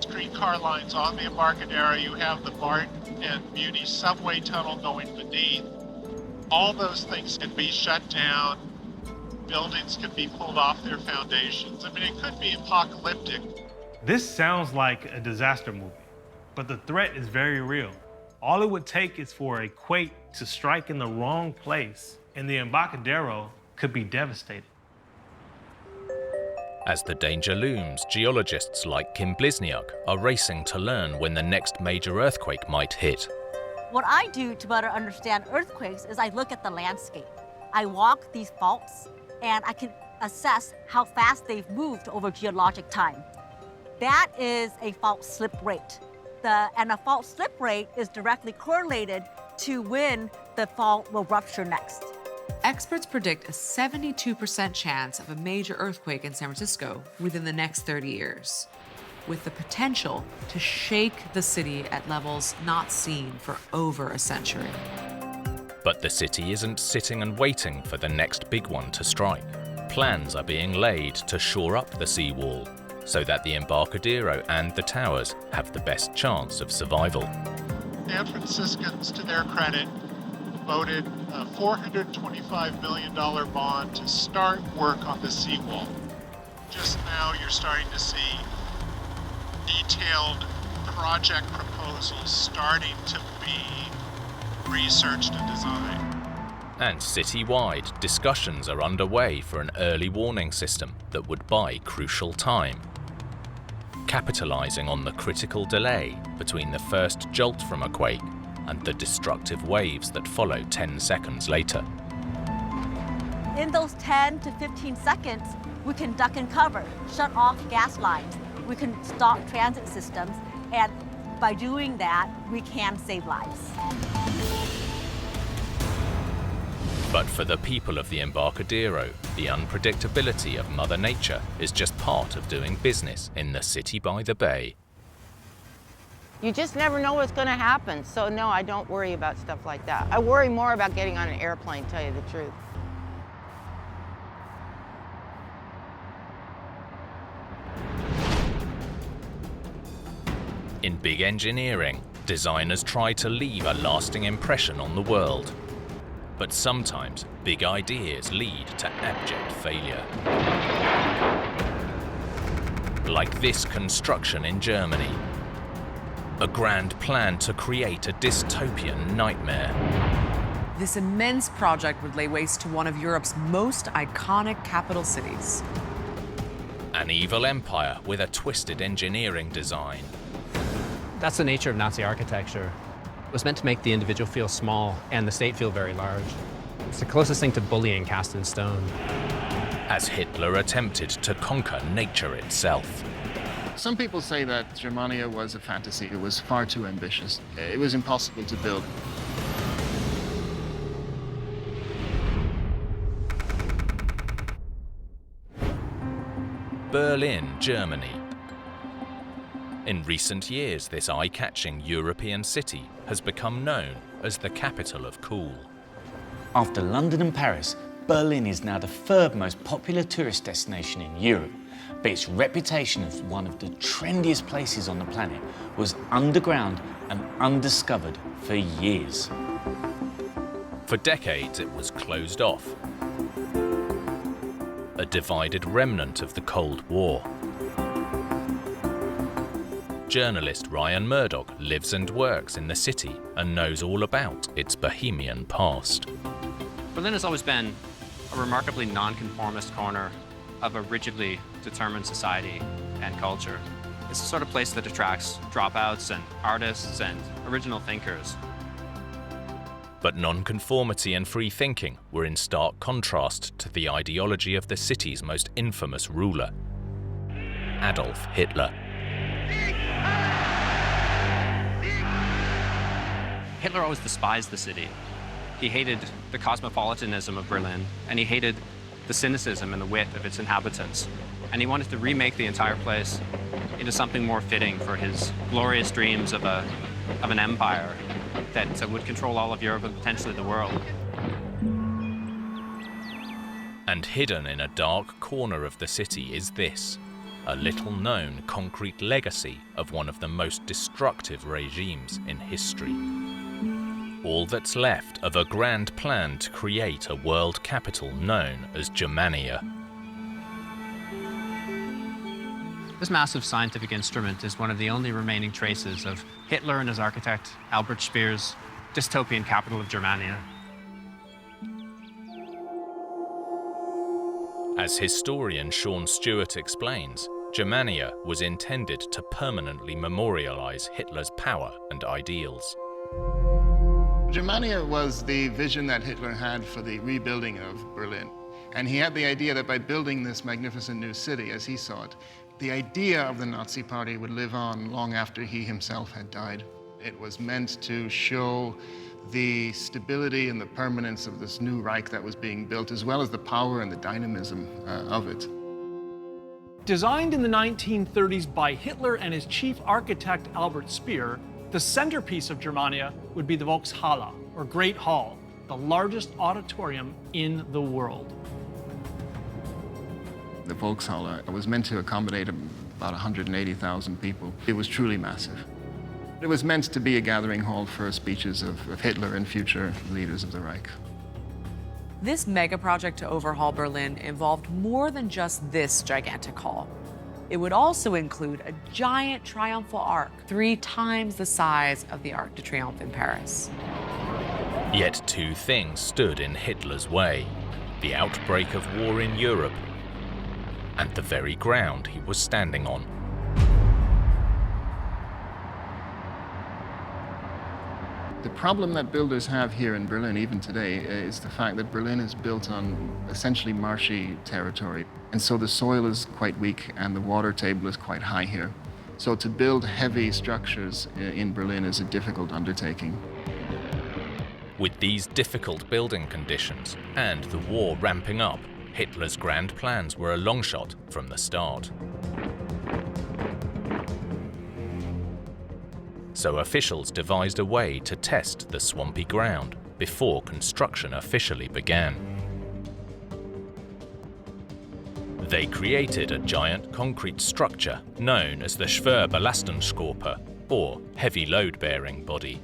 streetcar lines on the Embarcadero, you have the BART and Muni subway tunnel going beneath. All those things can be shut down, buildings can be pulled off their foundations. I mean, it could be apocalyptic. This sounds like a disaster movie, but the threat is very real. All it would take is for a quake to strike in the wrong place, and the Embarcadero could be devastated. As the danger looms, geologists like Kim Blizniuk are racing to learn when the next major earthquake might hit. What I do to better understand earthquakes is I look at the landscape. I walk these faults, and I can assess how fast they've moved over geologic time. That is a fault slip rate. And a fault slip rate is directly correlated to when the fault will rupture next. Experts predict a 72% chance of a major earthquake in San Francisco within the next 30 years, with the potential to shake the city at levels not seen for over a century. But the city isn't sitting and waiting for the next big one to strike. Plans are being laid to shore up the seawall so that the Embarcadero and the towers have the best chance of survival. San Franciscans, to their credit, voted a $425 million bond to start work on the seawall. Just now you're starting to see detailed project proposals starting to be researched and designed. And citywide, discussions are underway for an early warning system that would buy crucial time, capitalizing on the critical delay between the first jolt from a quake and the destructive waves that follow 10 seconds later. In those 10 to 15 seconds, we can duck and cover, shut off gas lines, we can stop transit systems, and by doing that, we can save lives. But for the people of the Embarcadero, the unpredictability of Mother Nature is just part of doing business in the city by the bay. You just never know what's going to happen. So no, I don't worry about stuff like that. I worry more about getting on an airplane, to tell you the truth. In big engineering, designers try to leave a lasting impression on the world. But sometimes big ideas lead to abject failure. Like this construction in Germany. A grand plan to create a dystopian nightmare. This immense project would lay waste to one of Europe's most iconic capital cities. An evil empire with a twisted engineering design. That's the nature of Nazi architecture. It was meant to make the individual feel small and the state feel very large. It's the closest thing to bullying cast in stone. As Hitler attempted to conquer nature itself. Some people say that Germania was a fantasy. It was far too ambitious. It was impossible to build. Berlin, Germany. In recent years, this eye-catching European city has become known as the capital of cool. After London and Paris, Berlin is now the third most popular tourist destination in Europe, but its reputation as one of the trendiest places on the planet was underground and undiscovered for years. For decades, it was closed off. A divided remnant of the Cold War. Journalist Ryan Murdoch lives and works in the city and knows all about its bohemian past. Berlin has always been a remarkably nonconformist corner of a rigidly determined society and culture. It's the sort of place that attracts dropouts and artists and original thinkers. But nonconformity and free thinking were in stark contrast to the ideology of the city's most infamous ruler, Adolf Hitler. Hitler always despised the city. He hated the cosmopolitanism of Berlin, and he hated the cynicism and the wit of its inhabitants. And he wanted to remake the entire place into something more fitting for his glorious dreams of an empire that would control all of Europe and potentially the world. And hidden in a dark corner of the city is this, a little-known concrete legacy of one of the most destructive regimes in history. All that's left of a grand plan to create a world capital known as Germania. This massive scientific instrument is one of the only remaining traces of Hitler and his architect, Albert Speer's dystopian capital of Germania. As historian Sean Stewart explains, Germania was intended to permanently memorialize Hitler's power and ideals. Germania was the vision that Hitler had for the rebuilding of Berlin. And he had the idea that by building this magnificent new city, as he saw it, the idea of the Nazi Party would live on long after he himself had died. It was meant to show the stability and the permanence of this new Reich that was being built, as well as the power and the dynamism of it. Designed in the 1930s by Hitler and his chief architect Albert Speer, the centerpiece of Germania would be the Volkshalle, or Great Hall, the largest auditorium in the world. The Volkshalle was meant to accommodate about 180,000 people. It was truly massive. It was meant to be a gathering hall for speeches of Hitler and future leaders of the Reich. This mega project to overhaul Berlin involved more than just this gigantic hall. It would also include a giant triumphal arch, 3 times the size of the Arc de Triomphe in Paris. Yet two things stood in Hitler's way: the outbreak of war in Europe and the very ground he was standing on. The problem that builders have here in Berlin, even today, is the fact that Berlin is built on essentially marshy territory. And so the soil is quite weak and the water table is quite high here. So to build heavy structures in Berlin is a difficult undertaking. With these difficult building conditions and the war ramping up, Hitler's grand plans were a long shot from the start. So officials devised a way to test the swampy ground before construction officially began. They created a giant concrete structure known as the Schwerbelastungskörper, or heavy load-bearing body.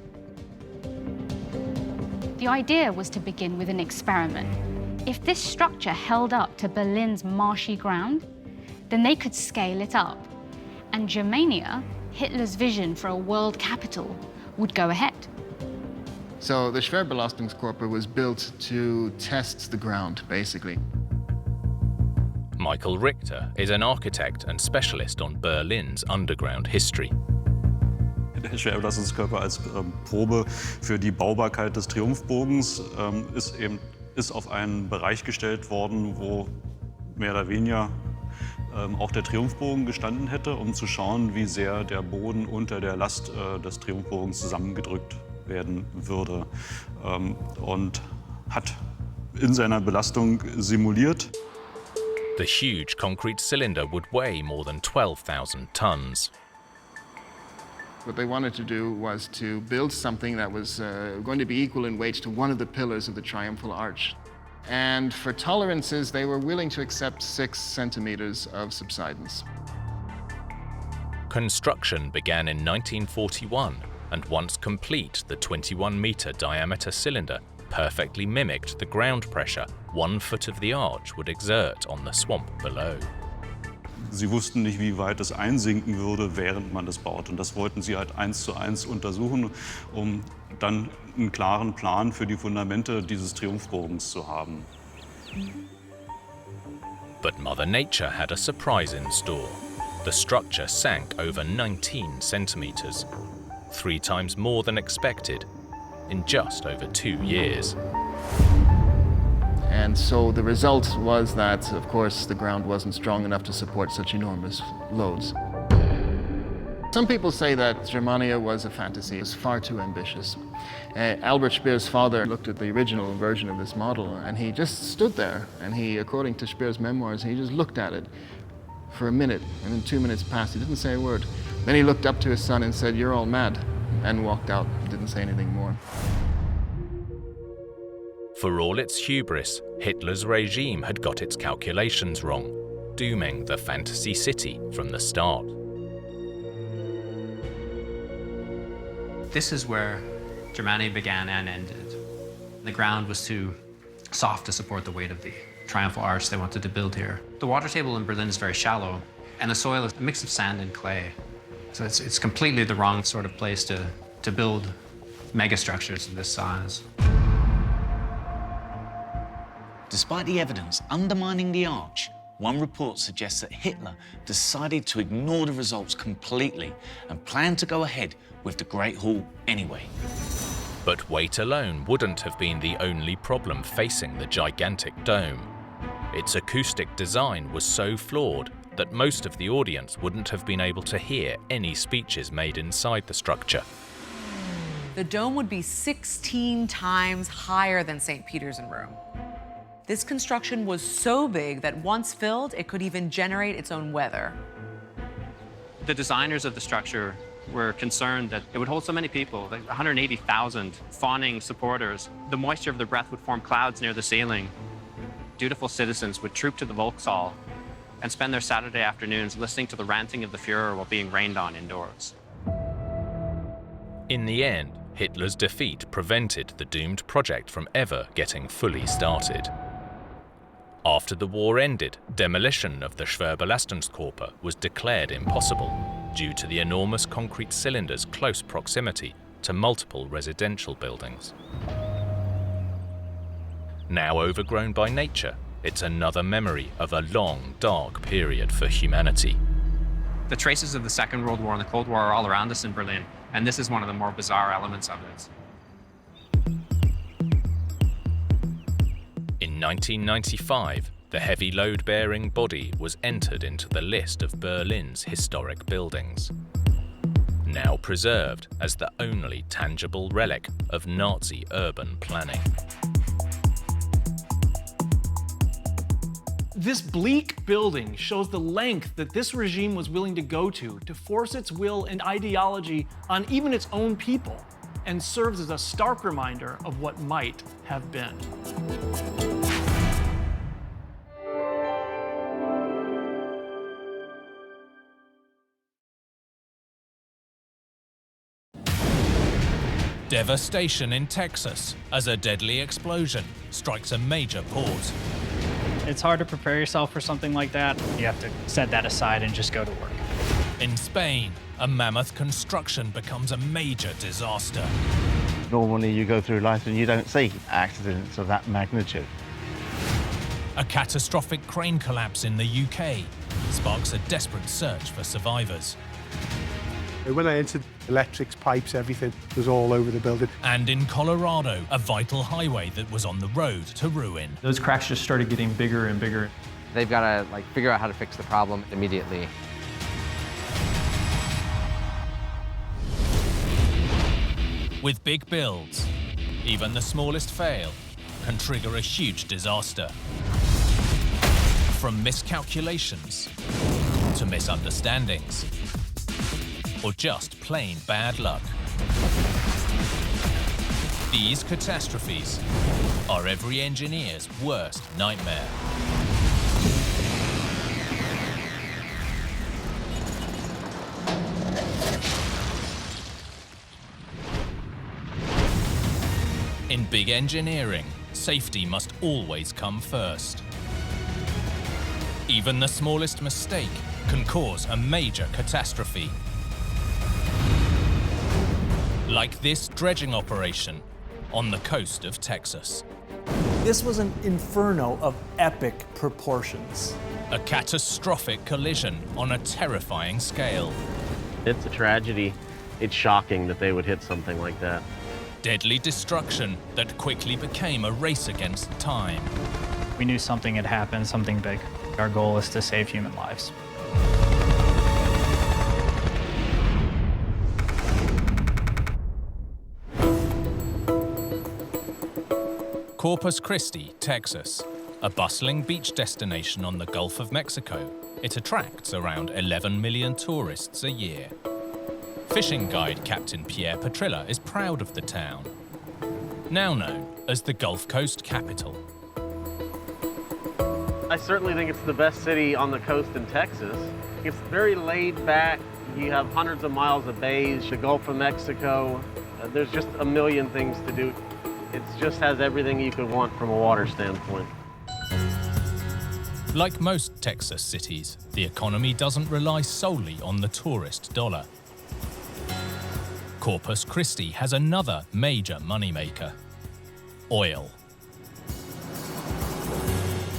The idea was to begin with an experiment. If this structure held up to Berlin's marshy ground, then they could scale it up. And Germania, Hitler's vision for a world capital, would go ahead. So the Schwerbelastungskörper was built to test the ground, basically. Michael Richter is an architect and specialist on Berlin's underground history. Der Schwerbelastungskörper als Probe für die Baubarkeit des Triumphbogens ist auf einen Bereich gestellt worden, wo mehr oder weniger auch der Triumphbogen gestanden hätte, um zu schauen, wie sehr der Boden unter der Last des Triumphbogens zusammengedrückt werden würde. Und hat in seiner Belastung simuliert. The huge concrete cylinder would weigh more than 12,000 tons. What they wanted to do was to build something that was going to be equal in weight to one of the pillars of the triumphal arch. And for tolerances, they were willing to accept 6 centimeters of subsidence. Construction began in 1941, and once complete, the 21-meter diameter cylinder perfectly mimicked the ground pressure 1 foot of the arch would exert on the swamp below. Sie wussten nicht, wie weit es einsinken würde, während man das baut. Und das wollten sie halt 1:1 untersuchen, um dann einen klaren Plan für die Fundamente dieses Triumphbogens zu haben. But Mother Nature had a surprise in store. The structure sank over 19 centimeters, 3 times more than expected, in just over 2 years. And so the result was that, of course, the ground wasn't strong enough to support such enormous loads. Some people say that Germania was a fantasy. It was far too ambitious. Albert Speer's father looked at the original version of this model, and he just stood there, and he, according to Speer's memoirs, he just looked at it for a minute, and then 2 minutes passed. He didn't say a word. Then he looked up to his son and said, "You're all mad," and walked out. Didn't say anything more. For all its hubris, Hitler's regime had got its calculations wrong, dooming the fantasy city from the start. This is where Germany began and ended. The ground was too soft to support the weight of the triumphal arch they wanted to build here. The water table in Berlin is very shallow, and the soil is a mix of sand and clay. So it's completely the wrong sort of place to build megastructures of this size. Despite the evidence undermining the arch, one report suggests that Hitler decided to ignore the results completely and planned to go ahead with the Great Hall anyway. But weight alone wouldn't have been the only problem facing the gigantic dome. Its acoustic design was so flawed that most of the audience wouldn't have been able to hear any speeches made inside the structure. The dome would be 16 times higher than St. Peter's in Rome. This construction was so big that once filled, it could even generate its own weather. The designers of the structure were concerned that it would hold so many people, like 180,000 fawning supporters. The moisture of their breath would form clouds near the ceiling. Dutiful citizens would troop to the Volkshall and spend their Saturday afternoons listening to the ranting of the Führer while being rained on indoors. In the end, Hitler's defeat prevented the doomed project from ever getting fully started. After the war ended, demolition of the Schwerbelastungskörper was declared impossible due to the enormous concrete cylinders' close proximity to multiple residential buildings. Now overgrown by nature, it's another memory of a long, dark period for humanity. The traces of the Second World War and the Cold War are all around us in Berlin, and this is one of the more bizarre elements of it. In 1995, the heavy load-bearing body was entered into the list of Berlin's historic buildings, now preserved as the only tangible relic of Nazi urban planning. This bleak building shows the length that this regime was willing to go to force its will and ideology on even its own people, and serves as a stark reminder of what might have been. Devastation in Texas as a deadly explosion strikes a major port. It's hard to prepare yourself for something like that. You have to set that aside and just go to work. In Spain, a mammoth construction becomes a major disaster. Normally you go through life and you don't see accidents of that magnitude. A catastrophic crane collapse in the UK sparks a desperate search for survivors. When I entered, electrics, pipes, everything was all over the building. And in Colorado, a vital highway that was on the road to ruin. Those cracks just started getting bigger and bigger. They've got to figure out how to fix the problem immediately. With big builds, even the smallest fail can trigger a huge disaster. From miscalculations to misunderstandings, or just plain bad luck. These catastrophes are every engineer's worst nightmare. In big engineering, safety must always come first. Even the smallest mistake can cause a major catastrophe. Like this dredging operation on the coast of Texas. This was an inferno of epic proportions. A catastrophic collision on a terrifying scale. It's a tragedy. It's shocking that they would hit something like that. Deadly destruction that quickly became a race against time. We knew something had happened, something big. Our goal is to save human lives. Corpus Christi, Texas, a bustling beach destination on the Gulf of Mexico. It attracts around 11 million tourists a year. Fishing guide Captain Pierre Petrilla is proud of the town, now known as the Gulf Coast capital. I certainly think it's the best city on the coast in Texas. It's very laid back. You have hundreds of miles of bays, the Gulf of Mexico. There's just a million things to do. It just has everything you could want from a water standpoint. Like most Texas cities, the economy doesn't rely solely on the tourist dollar. Corpus Christi has another major moneymaker: oil.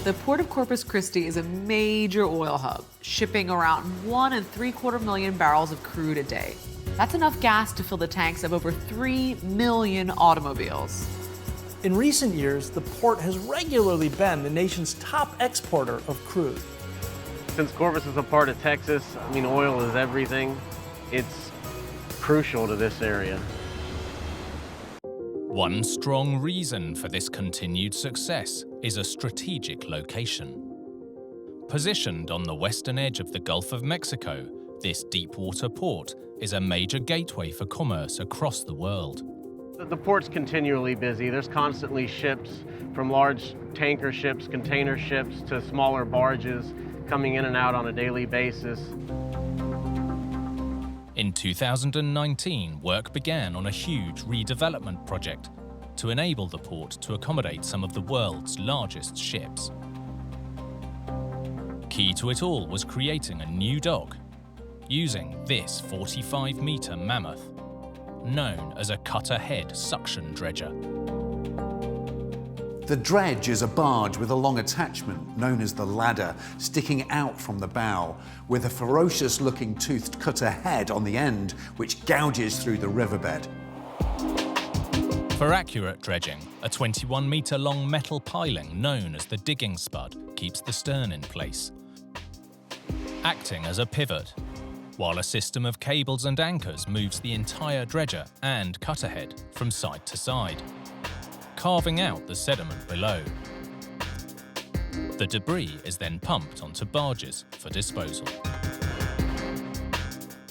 The port of Corpus Christi is a major oil hub, shipping around 1.75 million barrels of crude a day. That's enough gas to fill the tanks of over 3 million automobiles. In recent years, the port has regularly been the nation's top exporter of crude. Since Corpus is a part of Texas, I mean, oil is everything. It's crucial to this area. One strong reason for this continued success is a strategic location. Positioned on the western edge of the Gulf of Mexico, this deepwater port is a major gateway for commerce across the world. The port's continually busy. There's constantly ships, from large tanker ships, container ships, to smaller barges coming in and out on a daily basis. In 2019, work began on a huge redevelopment project to enable the port to accommodate some of the world's largest ships. Key to it all was creating a new dock using this 45-meter mammoth, known as a cut-ahead suction dredger. The dredge is a barge with a long attachment known as the ladder sticking out from the bow, with a ferocious-looking toothed cutter head on the end which gouges through the riverbed. For accurate dredging, a 21-meter-long metal piling known as the digging spud keeps the stern in place, acting as a pivot, while a system of cables and anchors moves the entire dredger and cutterhead from side to side, carving out the sediment below. The debris is then pumped onto barges for disposal.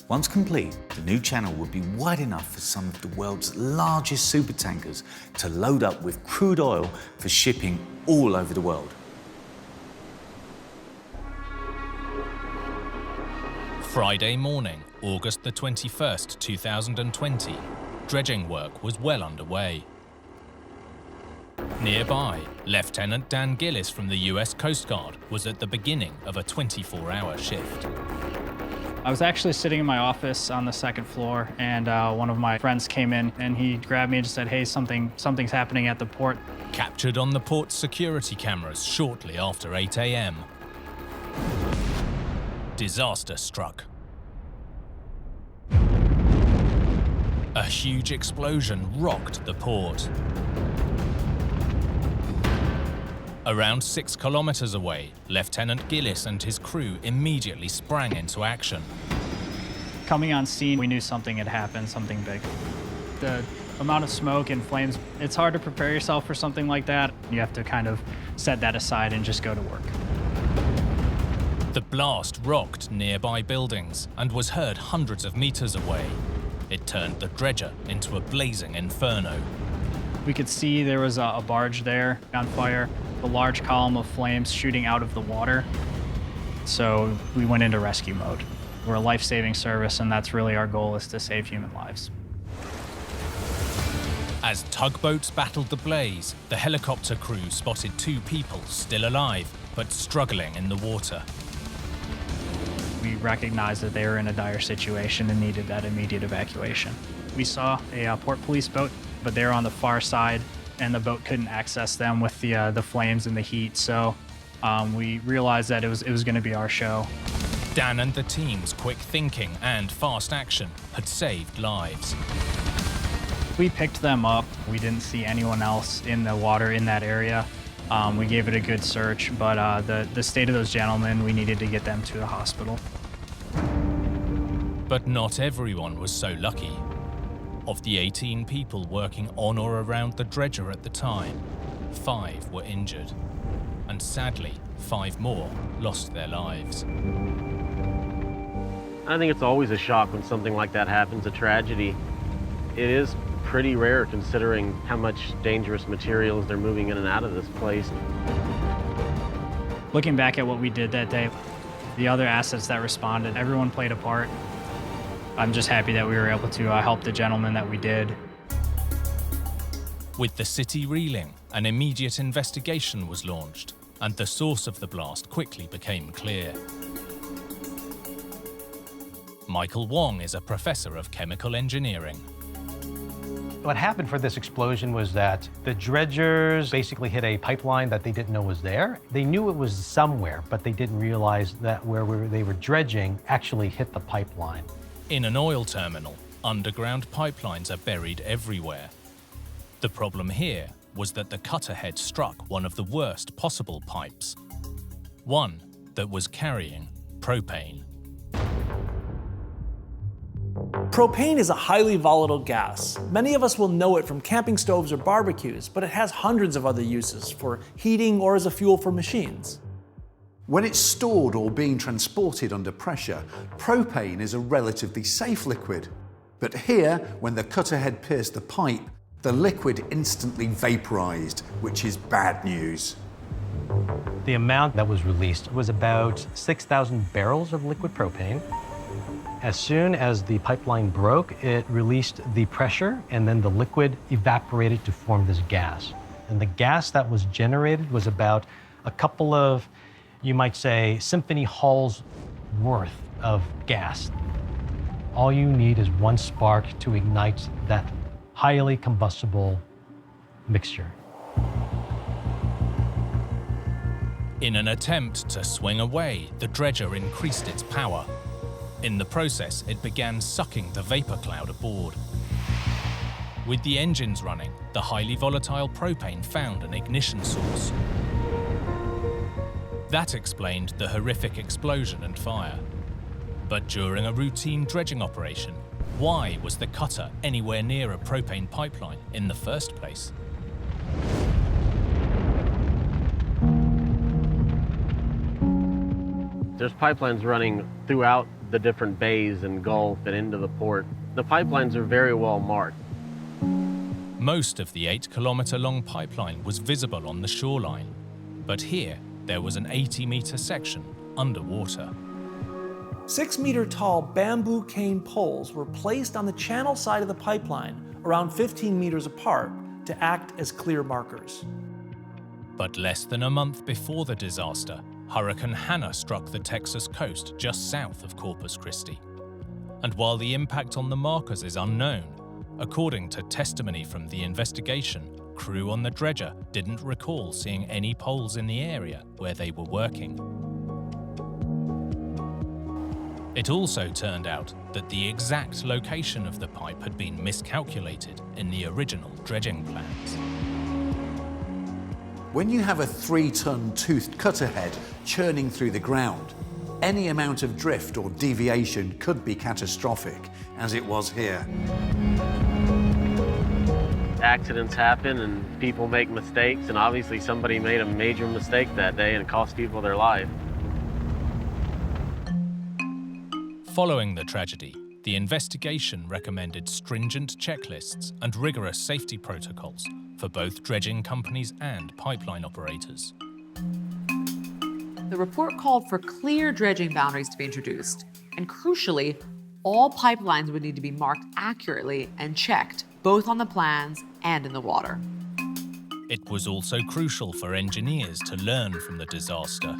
Once complete, the new channel would be wide enough for some of the world's largest supertankers to load up with crude oil for shipping all over the world. Friday morning, August the 21st, 2020, dredging work was well underway. Nearby, Lieutenant Dan Gillis from the US Coast Guard was at the beginning of a 24-hour shift. I was actually sitting in my office on the second floor, and one of my friends came in and he grabbed me and just said, "Hey, something's happening at the port." Captured on the port's security cameras shortly after 8 a.m. Disaster struck. A huge explosion rocked the port. Around 6 kilometers away, Lieutenant Gillis and his crew immediately sprang into action. Coming on scene, we knew something had happened, something big. The amount of smoke and flames, it's hard to prepare yourself for something like that. You have to kind of set that aside and just go to work. The blast rocked nearby buildings and was heard hundreds of meters away. It turned the dredger into a blazing inferno. We could see there was a barge there on fire, a large column of flames shooting out of the water. So we went into rescue mode. We're a life-saving service, and that's really our goal, is to save human lives. As tugboats battled the blaze, the helicopter crew spotted 2 people still alive, but struggling in the water. We recognized that they were in a dire situation and needed that immediate evacuation. We saw a port police boat, but they were on the far side, and the boat couldn't access them with the flames and the heat. So we realized that it was going to be our show. Dan and the team's quick thinking and fast action had saved lives. We picked them up. We didn't see anyone else in the water in that area. We gave it a good search, but the state of those gentlemen, we needed to get them to the hospital. But not everyone was so lucky. Of the 18 people working on or around the dredger at the time, 5 were injured. And sadly, 5 more lost their lives. I think it's always a shock when something like that happens, a tragedy. It is pretty rare considering how much dangerous materials they're moving in and out of this place. Looking back at what we did that day, the other assets that responded, everyone played a part. I'm just happy that we were able to help the gentleman that we did. With the city reeling, an immediate investigation was launched, and the source of the blast quickly became clear. Michael Wong is a professor of chemical engineering. What happened for this explosion was that the dredgers basically hit a pipeline that they didn't know was there. They knew it was somewhere, but they didn't realize that where they were dredging actually hit the pipeline. In an oil terminal, underground pipelines are buried everywhere. The problem here was that the cutter head struck one of the worst possible pipes, one that was carrying propane. Propane is a highly volatile gas. Many of us will know it from camping stoves or barbecues, but it has hundreds of other uses for heating or as a fuel for machines. When it's stored or being transported under pressure, propane is a relatively safe liquid. But here, when the cutter head pierced the pipe, the liquid instantly vaporized, which is bad news. The amount that was released was about 6,000 barrels of liquid propane. As soon as the pipeline broke, it released the pressure, and then the liquid evaporated to form this gas. And the gas that was generated was about a couple of, you might say, symphony halls worth of gas. All you need is one spark to ignite that highly combustible mixture. In an attempt to swing away, the dredger increased its power. In the process, it began sucking the vapor cloud aboard. With the engines running, the highly volatile propane found an ignition source. That explained the horrific explosion and fire. But during a routine dredging operation, why was the cutter anywhere near a propane pipeline in the first place? There's pipelines running throughout the different bays and gulf and into the port. The pipelines are very well marked. Most of the 8-kilometer-long pipeline was visible on the shoreline, but here there was an 80-meter section underwater. 6-meter-tall bamboo cane poles were placed on the channel side of the pipeline, around 15 meters apart, to act as clear markers. But less than a month before the disaster, Hurricane Hannah struck the Texas coast just south of Corpus Christi. And while the impact on the markers is unknown, according to testimony from the investigation, crew on the dredger didn't recall seeing any poles in the area where they were working. It also turned out that the exact location of the pipe had been miscalculated in the original dredging plans. When you have a 3-ton toothed cutter head churning through the ground, any amount of drift or deviation could be catastrophic, as it was here. Accidents happen and people make mistakes, and obviously somebody made a major mistake that day and it cost people their life. Following the tragedy, the investigation recommended stringent checklists and rigorous safety protocols for both dredging companies and pipeline operators. The report called for clear dredging boundaries to be introduced, and crucially, all pipelines would need to be marked accurately and checked, both on the plans and in the water. It was also crucial for engineers to learn from the disaster.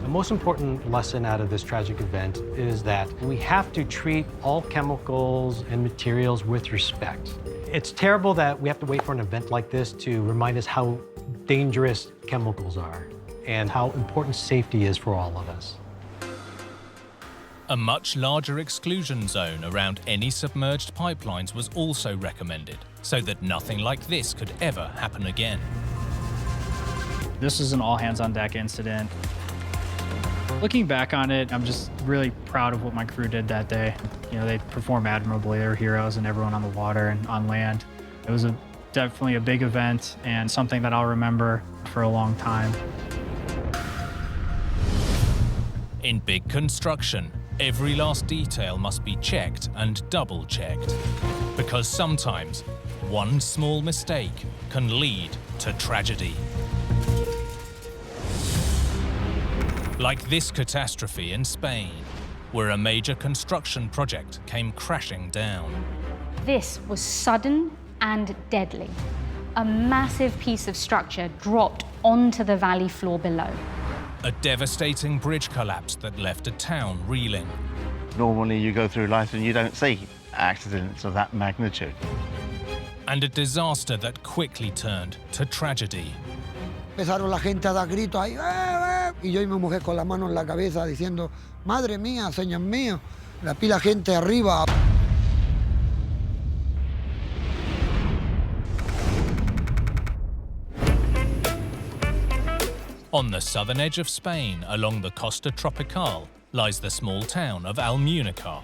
The most important lesson out of this tragic event is that we have to treat all chemicals and materials with respect. It's terrible that we have to wait for an event like this to remind us how dangerous chemicals are and how important safety is for all of us. A much larger exclusion zone around any submerged pipelines was also recommended, so that nothing like this could ever happen again. This is an all-hands-on-deck incident. Looking back on it, I'm just really proud of what my crew did that day. You know, they performed admirably. They were heroes, and everyone on the water and on land. It was definitely a big event and something that I'll remember for a long time. In big construction, every last detail must be checked and double-checked, because sometimes one small mistake can lead to tragedy. Like this catastrophe in Spain, where a major construction project came crashing down. This was sudden and deadly. A massive piece of structure dropped onto the valley floor below. A devastating bridge collapse that left a town reeling. Normally you go through life and you don't see accidents of that magnitude. And a disaster that quickly turned to tragedy. Empezaron la gente a dar gritos ahí, y yo y mi mujer con la mano en la cabeza diciendo, madre mía, señor mío, la pila gente arriba. On the southern edge of Spain, along the Costa Tropical, lies the small town of Almunica.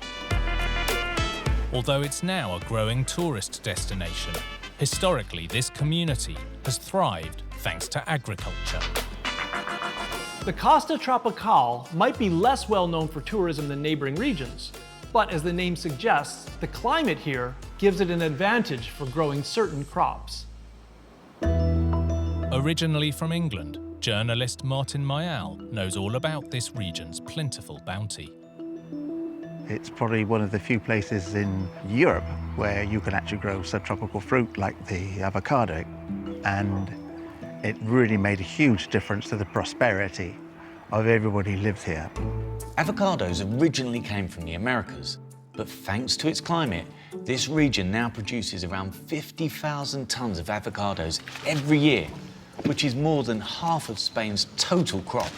Although it's now a growing tourist destination, historically this community has thrived thanks to agriculture. The Costa Tropical might be less well known for tourism than neighboring regions, but as the name suggests, the climate here gives it an advantage for growing certain crops. Originally from England, journalist Martin Mayal knows all about this region's plentiful bounty. It's probably one of the few places in Europe where you can actually grow subtropical fruit like the avocado, and it really made a huge difference to the prosperity of everybody who lives here. Avocados originally came from the Americas, but thanks to its climate, this region now produces around 50,000 tons of avocados every year, which is more than half of Spain's total crop.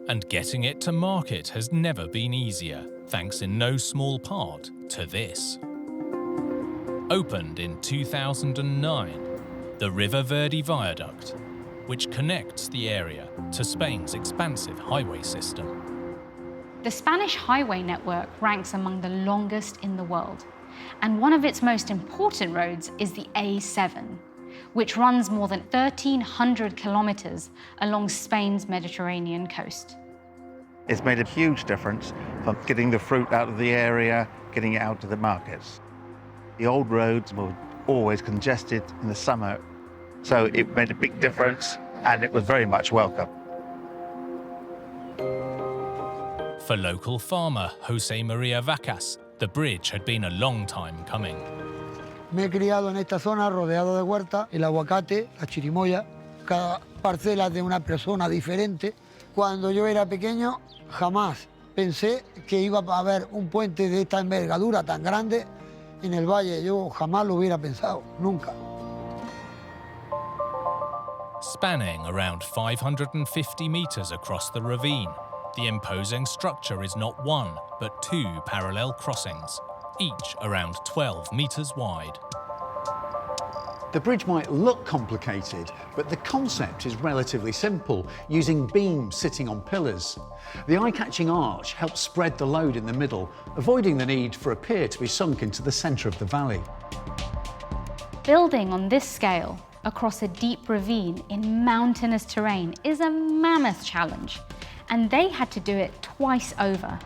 And getting it to market has never been easier, thanks in no small part to this. Opened in 2009, the River Verde Viaduct, which connects the area to Spain's expansive highway system. The Spanish highway network ranks among the longest in the world, and one of its most important roads is the A7, which runs more than 1,300 kilometers along Spain's Mediterranean coast. It's made a huge difference from getting the fruit out of the area, getting it out to the markets. The old roads were always congested in the summer, so it made a big difference, and it was very much welcome. For local farmer Jose Maria Vacas, the bridge had been a long time coming. Me he criado en esta zona rodeado de huerta, el aguacate, la chirimoya, cada parcela de una persona diferente. Cuando yo era pequeño, jamás pensé que iba a haber un puente de esta envergadura tan grande en el valle. Yo jamás lo hubiera pensado, nunca. Spanning around 550 meters across the ravine, the imposing structure is not one, but two parallel crossings, each around 12 meters wide. The bridge might look complicated, but the concept is relatively simple, using beams sitting on pillars. The eye-catching arch helps spread the load in the middle, avoiding the need for a pier to be sunk into the centre of the valley. Building on this scale across a deep ravine in mountainous terrain is a mammoth challenge, and they had to do it twice over.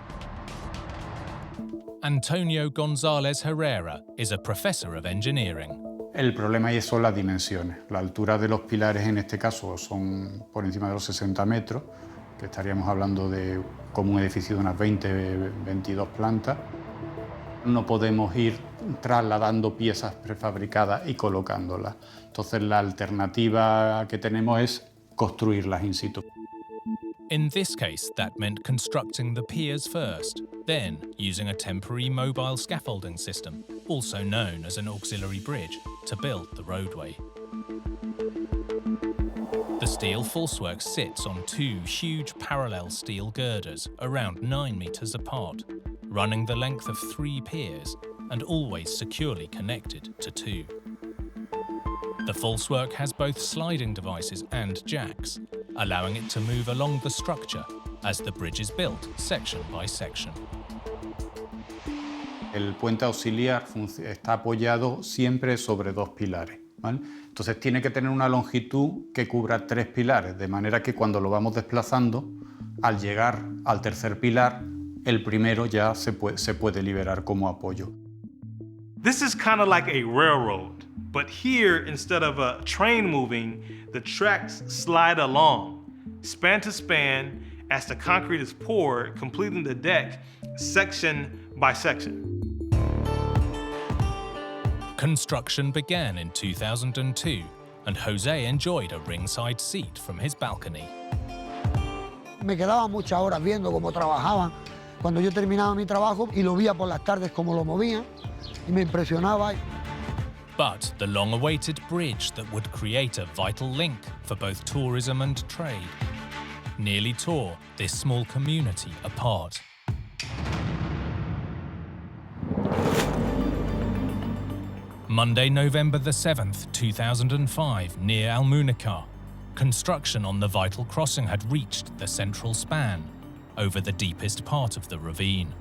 Antonio González Herrera is a professor of engineering. El problema ahí son las dimensiones. La altura de los pilares en este caso son por encima de los 60 metros, que estaríamos hablando de como un edificio de unas 20-22 plantas. No podemos ir trasladando piezas prefabricadas y colocándolas. Entonces la alternativa que tenemos es construirlas in situ. In this case, that meant constructing the piers first, then using a temporary mobile scaffolding system also known as an auxiliary bridge, to build the roadway. The steel falsework sits on two huge parallel steel girders around 9 meters apart, running the length of 3 piers and always securely connected to 2. The falsework has both sliding devices and jacks, allowing it to move along the structure as the bridge is built section by section. El puente auxiliar está apoyado siempre sobre 2 pilares, ¿vale? Entonces tiene que tener una longitud que cubra 3 pilares, de manera que cuando lo vamos desplazando, al llegar al tercer pilar, el primero ya se puede liberar como apoyo. This is kind of like a railroad, but here, instead of a train moving, the tracks slide along, span to span, as the concrete is poured, completing the deck section by section. Construction began in 2002, and Jose enjoyed a ringside seat from his balcony. Me quedaba muchas horas viendo cómo trabajaban cuando yo terminaba mi trabajo y lo veía por las tardes cómo lo movían y me impresionaba. But the long-awaited bridge that would create a vital link for both tourism and trade nearly tore this small community apart. Monday, November the 7th, 2005, near Almunica, construction on the vital crossing had reached the central span over the deepest part of the ravine.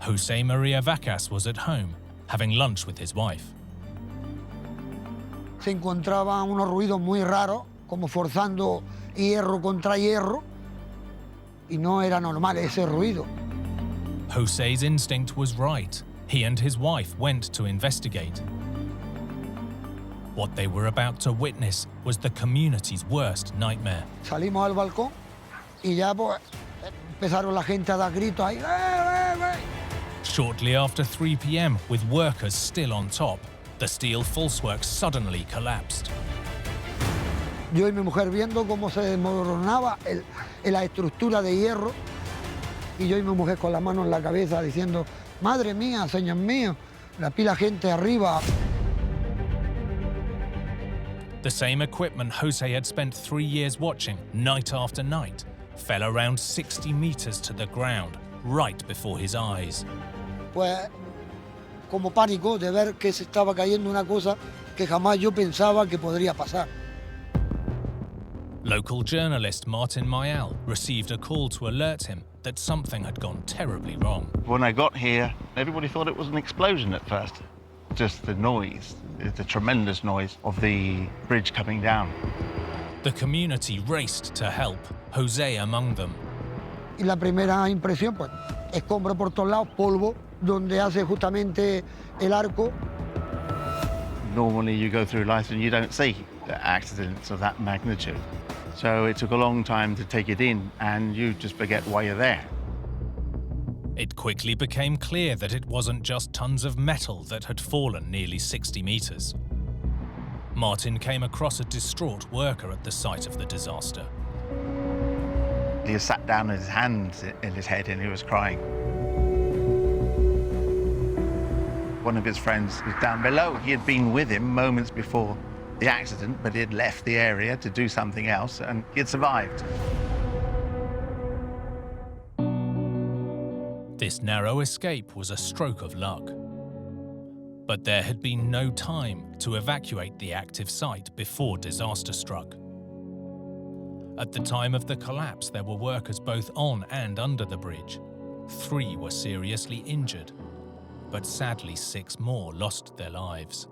Jose Maria Vacas was at home, having lunch with his wife. Se encontraban unos ruidos muy raros, como forzando hierro contra hierro, y no era normal ese ruido. Jose's instinct was right. He and his wife went to investigate. What they were about to witness was the community's worst nightmare. Salimos al balcón y ya pues, empezaron la gente a dar gritos ahí. Shortly after 3 p.m., with workers still on top, the steel falsework suddenly collapsed. Yo y mi mujer viendo cómo se desmoronaba la estructura de hierro y yo y mi mujer con la mano en la cabeza diciendo, madre mía, señor mío, la pila gente arriba. The same equipment Jose had spent 3 years watching, night after night, fell around 60 meters to the ground, right before his eyes. Pues como pánico de ver que se estaba cayendo una cosa que jamás yo pensaba que podría pasar. Local journalist Martin Mayal received a call to alert him that something had gone terribly wrong. When I got here, everybody thought it was an explosion at first. Just the noise, the tremendous noise of the bridge coming down. The community raced to help, Jose among them. Y la primera impresión, pues, escombro por todos lados, polvo, donde hace justamente el arco. Normally you go through life and you don't see accidents of that magnitude. So it took a long time to take it in and you just forget why you're there. It quickly became clear that it wasn't just tons of metal that had fallen nearly 60 meters. Martin came across a distraught worker at the site of the disaster. He sat down with his hands in his head and he was crying. One of his friends was down below. He had been with him moments before the accident, but he had left the area to do something else and he had survived. This narrow escape was a stroke of luck. But there had been no time to evacuate the active site before disaster struck. At the time of the collapse, there were workers both on and under the bridge. 3 were seriously injured, but sadly 6 more lost their lives.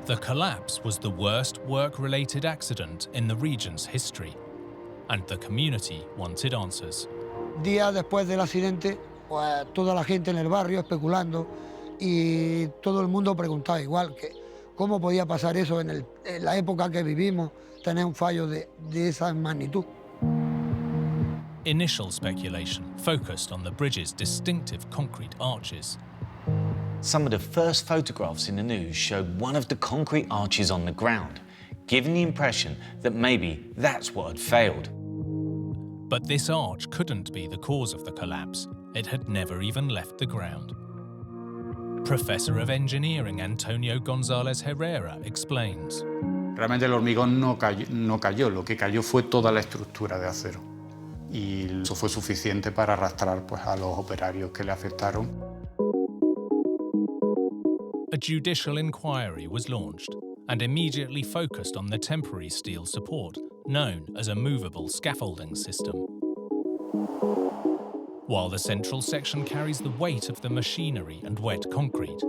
The collapse was the worst work-related accident in the region's history, and the community wanted answers. Días después del accidente, pues toda la gente en el barrio especulando y todo el mundo preguntaba igual que cómo podía pasar eso en la época que vivimos, tener un fallo de esa magnitud. Initial speculation focused on the bridge's distinctive concrete arches. Some of the first photographs in the news showed one of the concrete arches on the ground, giving the impression that maybe that's what had failed. But this arch couldn't be the cause of the collapse, it had never even left the ground. Professor of Engineering Antonio González Herrera explains. Realmente el hormigón no cayó, lo que cayó fue toda la estructura de acero. Y eso fue suficiente para arrastrar pues, a los operarios que le afectaron. A judicial inquiry was launched and immediately focused on the temporary steel support known as a movable scaffolding system. While the central section carries the weight of the machinery and wet concrete,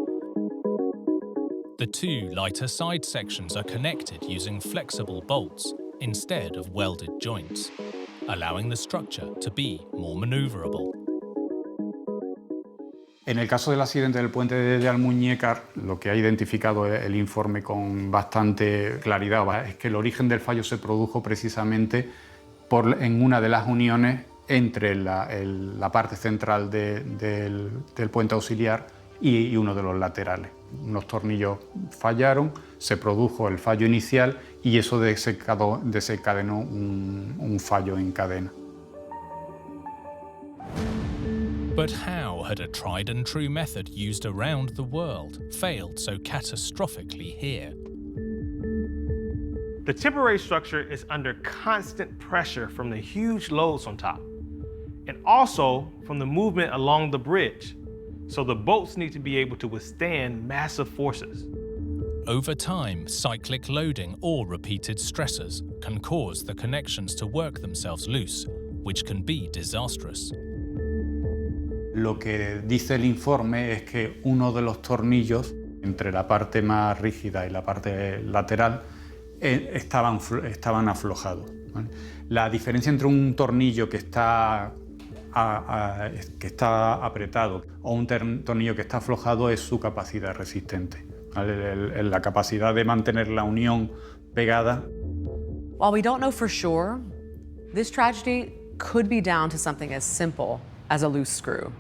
the two lighter side sections are connected using flexible bolts instead of welded joints, allowing the structure to be more maneuverable. En el caso del accidente del puente de Almuñécar, lo que ha identificado el informe con bastante claridad es que el origen del fallo se produjo precisamente en una de las uniones entre la parte central del puente auxiliar y uno de los laterales. Unos tornillos fallaron, se produjo el fallo inicial y eso desencadenó un fallo en cadena. But how had a tried and true method used around the world failed so catastrophically here? The temporary structure is under constant pressure from the huge loads on top, and also from the movement along the bridge. So the boats need to be able to withstand massive forces. Over time, cyclic loading or repeated stressors can cause the connections to work themselves loose, which can be disastrous. Lo que dice el informe es que uno de los tornillos, entre la parte más rígida y la parte lateral, estaban aflojados, ¿vale? La diferencia entre un tornillo que está apretado o un tornillo que está aflojado es su capacidad resistente, ¿vale? La capacidad de mantener la unión pegada. While we don't know for sure, this tragedy could be down to something as simple as a loose screw.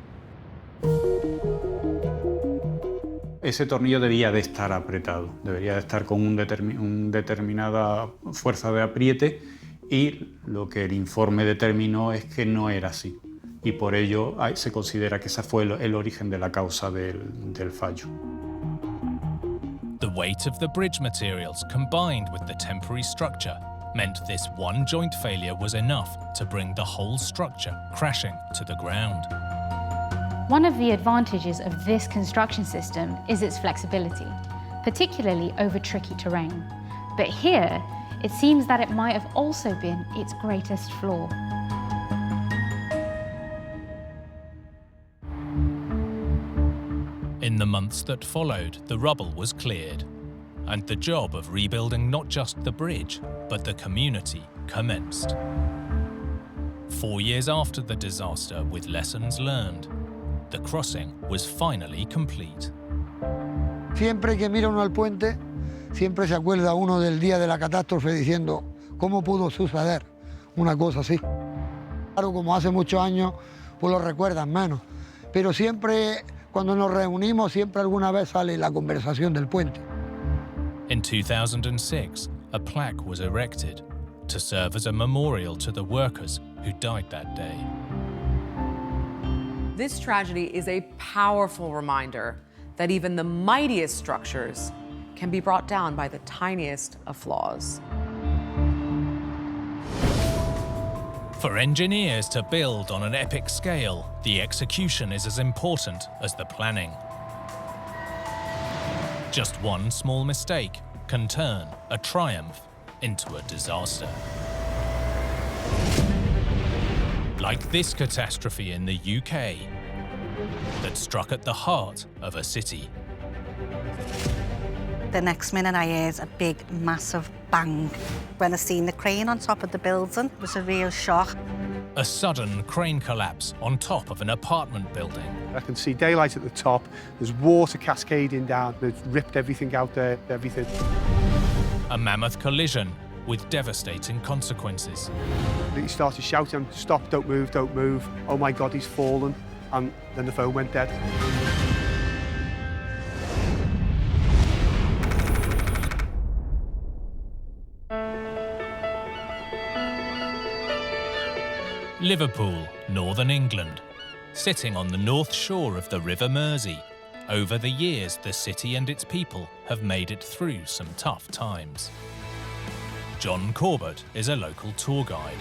Ese tornillo debía de estar apretado, debería de estar con una determinada fuerza de apriete y lo que el informe determinó es que no era así y por ello se considera que ese fue el origen de la causa del fallo. The weight of the bridge materials combined with the temporary structure meant this one joint failure was enough to bring the whole structure crashing to the ground. One of the advantages of this construction system is its flexibility, particularly over tricky terrain. But here, it seems that it might have also been its greatest flaw. In the months that followed, the rubble was cleared, and the job of rebuilding not just the bridge, but the community commenced. 4 years after the disaster, with lessons learned, the crossing was finally complete. Siempre que mira uno al puente, siempre se acuerda uno del día de la catástrofe diciendo, ¿cómo pudo suceder una cosa así? Claro, como hace muchos años, pues lo recuerdan menos. Pero siempre, cuando nos reunimos, siempre alguna vez sale la conversación del puente. In 2006, a plaque was erected to serve as a memorial to the workers who died that day. This tragedy is a powerful reminder that even the mightiest structures can be brought down by the tiniest of flaws. For engineers to build on an epic scale, the execution is as important as the planning. Just one small mistake can turn a triumph into a disaster. Like this catastrophe in the UK that struck at the heart of a city. The next minute I heard a big, massive bang. When I seen the crane on top of the building, it was a real shock. A sudden crane collapse on top of an apartment building. I can see daylight at the top, there's water cascading down, they've ripped everything out there, everything. A mammoth collision with devastating consequences. He started shouting, stop, don't move, oh my God, he's fallen, and then the phone went dead. Liverpool, Northern England. Sitting on the north shore of the River Mersey, over the years the city and its people have made it through some tough times. John Corbett is a local tour guide.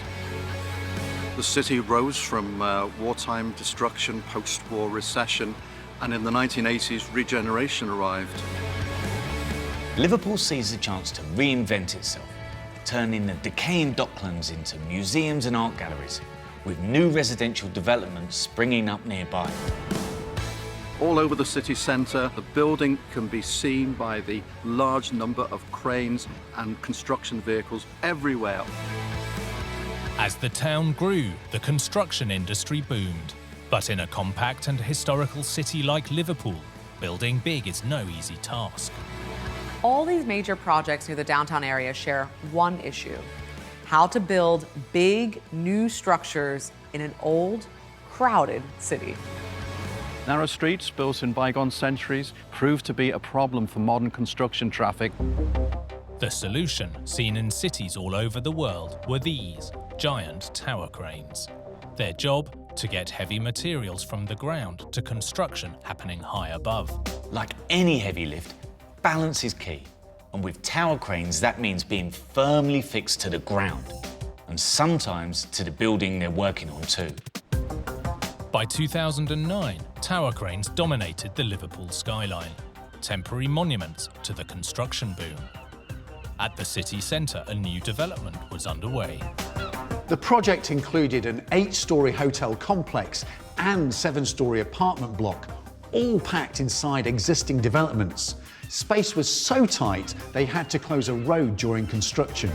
The city rose from wartime destruction, post-war recession, and in the 1980s, regeneration arrived. Liverpool sees a chance to reinvent itself, turning the decaying docklands into museums and art galleries, with new residential developments springing up nearby. All over the city centre, the building can be seen by the large number of cranes and construction vehicles everywhere. As the town grew, the construction industry boomed. But in a compact and historical city like Liverpool, building big is no easy task. All these major projects near the downtown area share one issue: how to build big, new structures in an old, crowded city. Narrow streets built in bygone centuries proved to be a problem for modern construction traffic. The solution, seen in cities all over the world, were these giant tower cranes. Their job, to get heavy materials from the ground to construction happening high above. Like any heavy lift, balance is key. And with tower cranes, that means being firmly fixed to the ground, and sometimes to the building they're working on too. By 2009, tower cranes dominated the Liverpool skyline, temporary monuments to the construction boom. At the city centre, a new development was underway. The project included an 8-storey hotel complex and 7-storey apartment block, all packed inside existing developments. Space was so tight, they had to close a road during construction.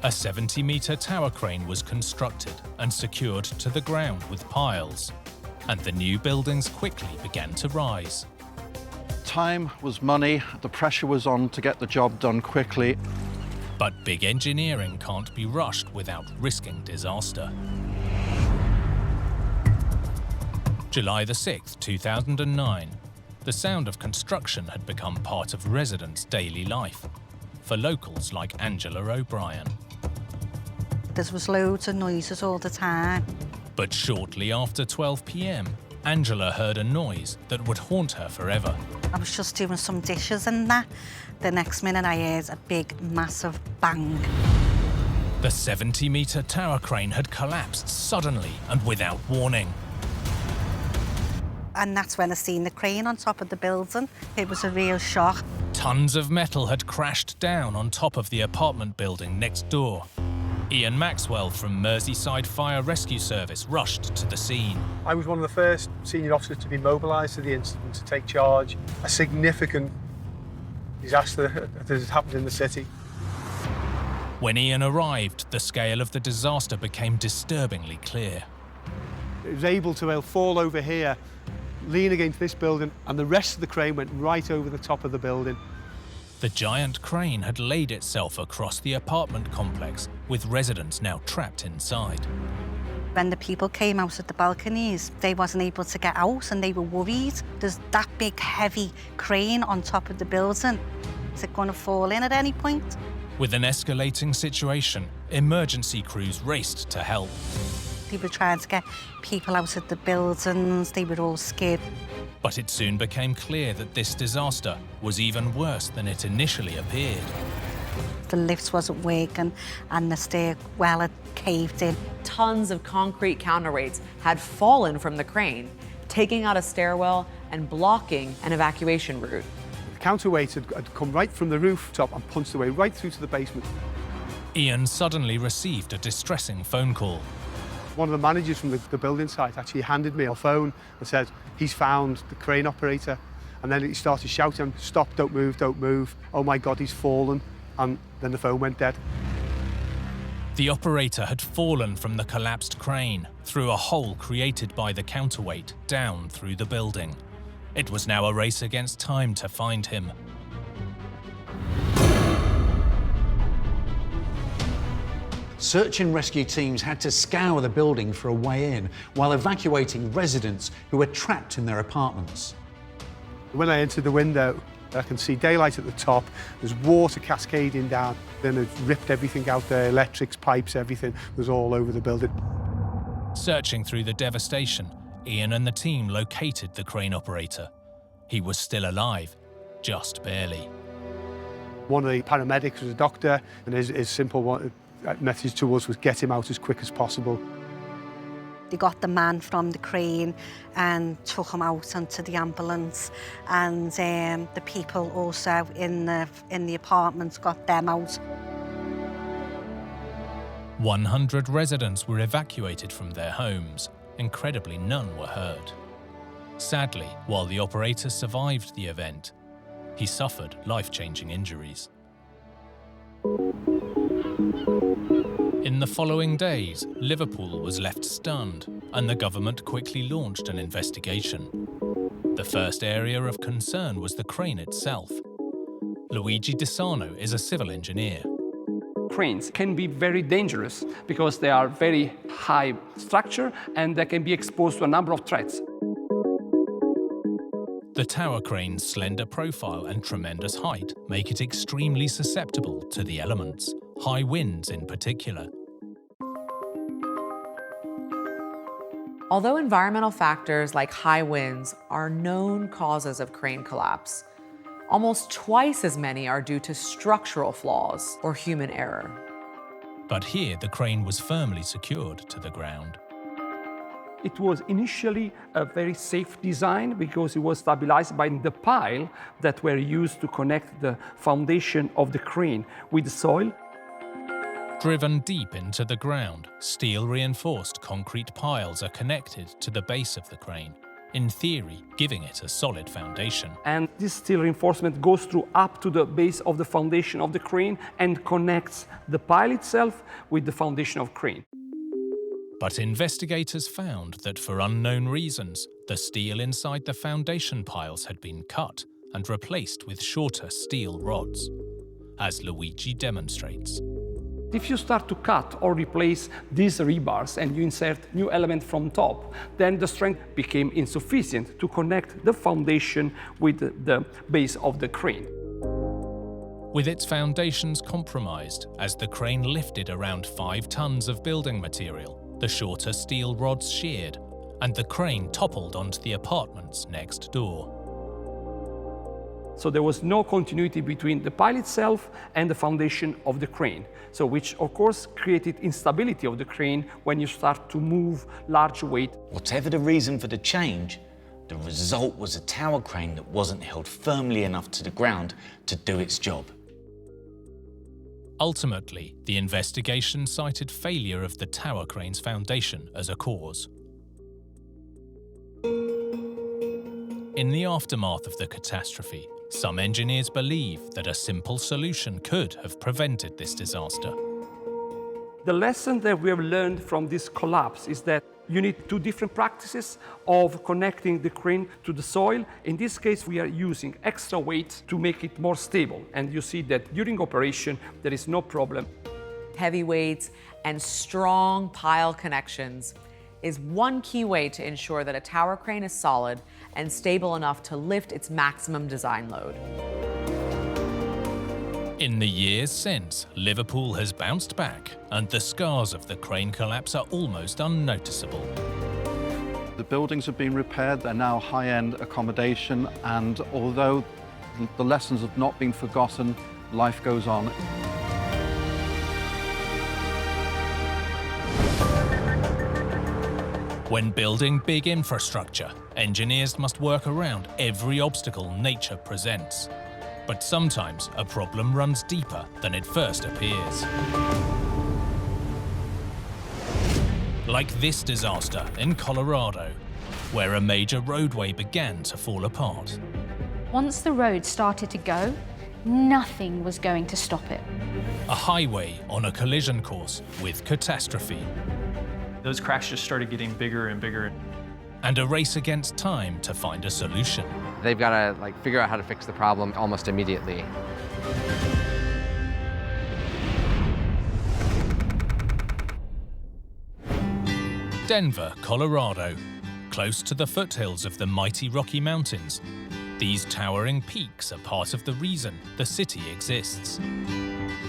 A 70-metre tower crane was constructed and secured to the ground with piles, and the new buildings quickly began to rise. Time was money, the pressure was on to get the job done quickly. But big engineering can't be rushed without risking disaster. July the 6th, 2009. The sound of construction had become part of residents' daily life, for locals like Angela O'Brien. There was loads of noises all the time. But shortly after 12 p.m, Angela heard a noise that would haunt her forever. I was just doing some dishes and that. The next minute I heard a big, massive bang. The 70-metre tower crane had collapsed suddenly and without warning. And that's when I seen the crane on top of the building. It was a real shock. Tons of metal had crashed down on top of the apartment building next door. Ian Maxwell from Merseyside Fire Rescue Service rushed to the scene. I was one of the first senior officers to be mobilised to the incident to take charge. A significant disaster that has happened in the city. When Ian arrived, the scale of the disaster became disturbingly clear. It was able to fall over here, lean against this building, and the rest of the crane went right over the top of the building. The giant crane had laid itself across the apartment complex, with residents now trapped inside. When the people came out at the balconies, they wasn't able to get out and they were worried. There's that big, heavy crane on top of the building. Is it going to fall in at any point? With an escalating situation, emergency crews raced to help. They were trying to get people out of the buildings. They were all scared. But it soon became clear that this disaster was even worse than it initially appeared. The lift wasn't working and the stairwell had caved in. Tons of concrete counterweights had fallen from the crane, taking out a stairwell and blocking an evacuation route. The counterweights had come right from the rooftop and punched their way right through to the basement. Ian suddenly received a distressing phone call. One of the managers from the building site actually handed me a phone and said he's found the crane operator. And then he started shouting, "Stop, don't move, don't move. Oh my God, he's fallen." And then the phone went dead. The operator had fallen from the collapsed crane through a hole created by the counterweight down through the building. It was now a race against time to find him. Search and rescue teams had to scour the building for a way in while evacuating residents who were trapped in their apartments. When I entered the window, I can see daylight at the top. There's water cascading down. Then it ripped everything out there, electrics, pipes, everything was all over the building. Searching through the devastation, Ian and the team located the crane operator. He was still alive, just barely. One of the paramedics was a doctor, and his simple message to us was get him out as quick as possible. They got the man from the crane and took him out onto the ambulance, and the people also in the apartments got them out. 100 residents were evacuated from their homes. Incredibly, none were hurt. Sadly, while the operator survived the event, he suffered life-changing injuries. In the following days, Liverpool was left stunned, and the government quickly launched an investigation. The first area of concern was the crane itself. Luigi Disano is a civil engineer. Cranes can be very dangerous because they are very high structure and they can be exposed to a number of threats. The tower crane's slender profile and tremendous height make it extremely susceptible to the elements, high winds in particular. Although environmental factors like high winds are known causes of crane collapse, almost twice as many are due to structural flaws or human error. But here the crane was firmly secured to the ground. It was initially a very safe design because it was stabilized by the pile that were used to connect the foundation of the crane with the soil. Driven deep into the ground, steel-reinforced concrete piles are connected to the base of the crane, in theory giving it a solid foundation. And this steel reinforcement goes through up to the base of the foundation of the crane and connects the pile itself with the foundation of crane. But investigators found that for unknown reasons, the steel inside the foundation piles had been cut and replaced with shorter steel rods, as Luigi demonstrates. If you start to cut or replace these rebars and you insert new element from top, then the strength became insufficient to connect the foundation with the base of the crane. With its foundations compromised, as the crane lifted around 5 tons of building material, the shorter steel rods sheared, and the crane toppled onto the apartments next door. So there was no continuity between the pile itself and the foundation of the crane, so which of course created instability of the crane when you start to move large weight. Whatever the reason for the change, the result was a tower crane that wasn't held firmly enough to the ground to do its job. Ultimately, the investigation cited failure of the tower crane's foundation as a cause. In the aftermath of the catastrophe, some engineers believe that a simple solution could have prevented this disaster. The lesson that we have learned from this collapse is that you need 2 different practices of connecting the crane to the soil. In this case, we are using extra weight to make it more stable. And you see that during operation, there is no problem. Heavy weights and strong pile connections is one key way to ensure that a tower crane is solid and stable enough to lift its maximum design load. In the years since, Liverpool has bounced back, and the scars of the crane collapse are almost unnoticeable. The buildings have been repaired, they're now high-end accommodation, and although the lessons have not been forgotten, life goes on. When building big infrastructure, engineers must work around every obstacle nature presents. But sometimes a problem runs deeper than it first appears. Like this disaster in Colorado, where a major roadway began to fall apart. Once the road started to go, nothing was going to stop it. A highway on a collision course with catastrophe. Those cracks just started getting bigger and bigger. And a race against time to find a solution. They've got to figure out how to fix the problem almost immediately. Denver, Colorado, close to the foothills of the mighty Rocky Mountains. These towering peaks are part of the reason the city exists.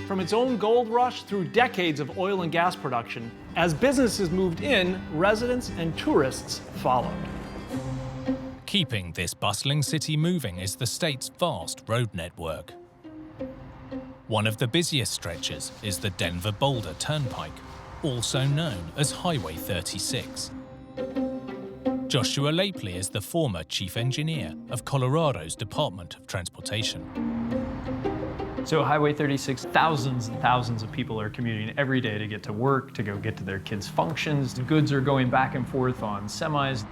From its own gold rush through decades of oil and gas production, as businesses moved in, residents and tourists followed. Keeping this bustling city moving is the state's vast road network. One of the busiest stretches is the Denver-Boulder Turnpike, also known as Highway 36. Joshua Lapley is the former chief engineer of Colorado's Department of Transportation. So Highway 36, thousands and thousands of people are commuting every day to get to work, to go get to their kids' functions. The goods are going back and forth on semis.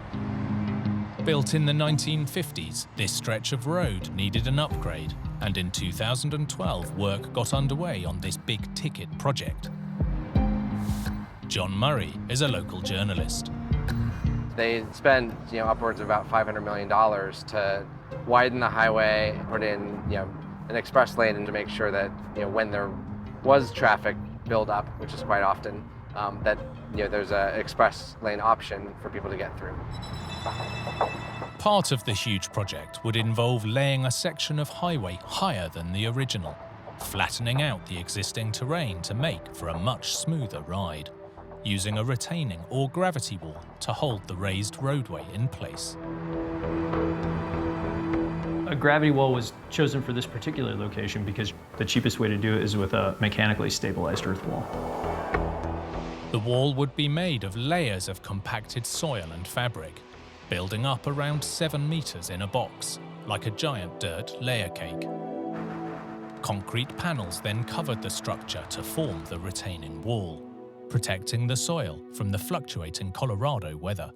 Built in the 1950s, this stretch of road needed an upgrade, and in 2012 work got underway on this big-ticket project. John Murray is a local journalist. They spend, upwards of about $500 million to widen the highway, put in, an express lane, and to make sure that, when there was traffic buildup, which is quite often, that, there's an express lane option for people to get through. Part of the huge project would involve laying a section of highway higher than the original, flattening out the existing terrain to make for a much smoother ride, using a retaining or gravity wall to hold the raised roadway in place. A gravity wall was chosen for this particular location because the cheapest way to do it is with a mechanically stabilized earth wall. The wall would be made of layers of compacted soil and fabric, building up around 7 meters in a box, like a giant dirt layer cake. Concrete panels then covered the structure to form the retaining wall, protecting the soil from the fluctuating Colorado weather.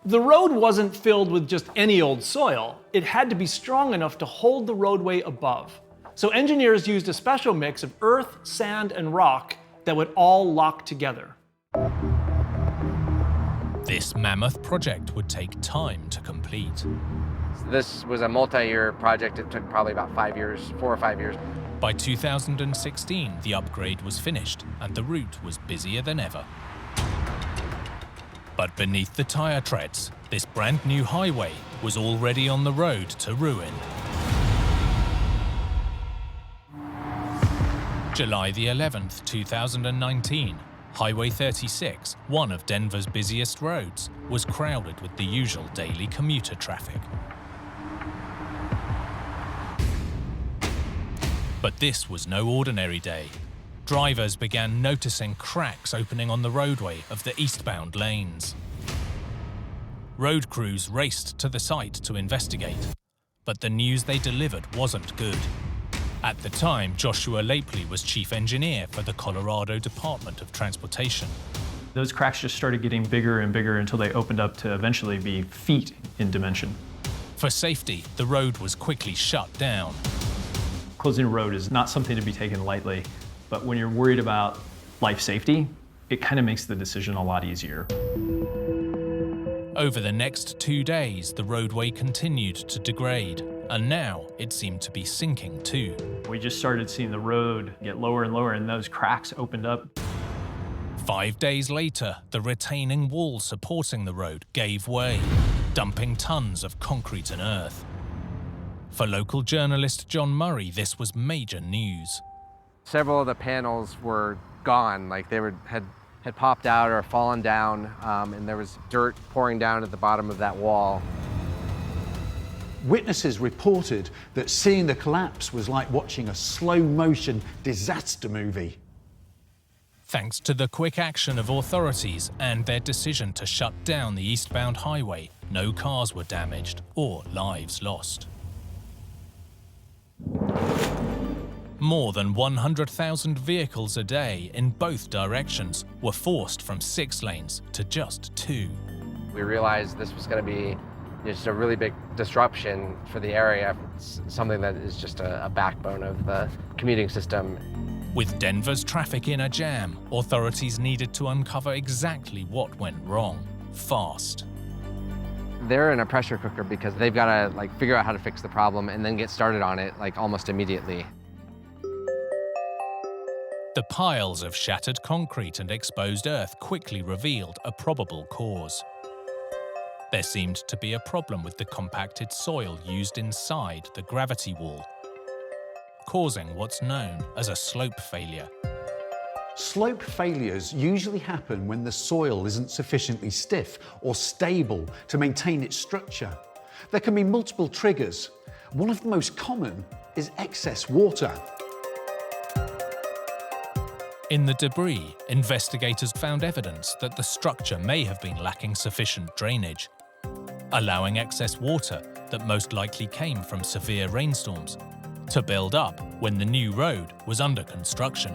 The road wasn't filled with just any old soil. It had to be strong enough to hold the roadway above. So engineers used a special mix of earth, sand, and rock that would all lock together. This mammoth project would take time to complete. This was a multi-year project. It took probably about 5 years, 4 or 5 years. By 2016, the upgrade was finished and the route was busier than ever. But beneath the tire treads, this brand new highway was already on the road to ruin. July the 11th, 2019, Highway 36, one of Denver's busiest roads, was crowded with the usual daily commuter traffic. But this was no ordinary day. Drivers began noticing cracks opening on the roadway of the eastbound lanes. Road crews raced to the site to investigate, but the news they delivered wasn't good. At the time, Joshua Lapley was chief engineer for the Colorado Department of Transportation. Those cracks just started getting bigger and bigger until they opened up to eventually be feet in dimension. For safety, the road was quickly shut down. Closing a road is not something to be taken lightly, but when you're worried about life safety, it kind of makes the decision a lot easier. Over the next 2 days, the roadway continued to degrade, and now it seemed to be sinking too. We just started seeing the road get lower and lower, and those cracks opened up. 5 days later, the retaining wall supporting the road gave way, dumping tons of concrete and earth. For local journalist John Murray, this was major news. Several of the panels were gone, like they had popped out or fallen down, and there was dirt pouring down at the bottom of that wall. Witnesses reported that seeing the collapse was like watching a slow-motion disaster movie. Thanks to the quick action of authorities and their decision to shut down the eastbound highway, no cars were damaged or lives lost. More than 100,000 vehicles a day in both directions were forced from 6 lanes to just 2. We realized this was going to be just a really big disruption for the area. It's something that is just a backbone of the commuting system. With Denver's traffic in a jam, authorities needed to uncover exactly what went wrong, fast. They're in a pressure cooker because they've got to figure out how to fix the problem and then get started on it almost immediately. The piles of shattered concrete and exposed earth quickly revealed a probable cause. There seemed to be a problem with the compacted soil used inside the gravity wall, causing what's known as a slope failure. Slope failures usually happen when the soil isn't sufficiently stiff or stable to maintain its structure. There can be multiple triggers. One of the most common is excess water. In the debris, investigators found evidence that the structure may have been lacking sufficient drainage, allowing excess water that most likely came from severe rainstorms to build up when the new road was under construction.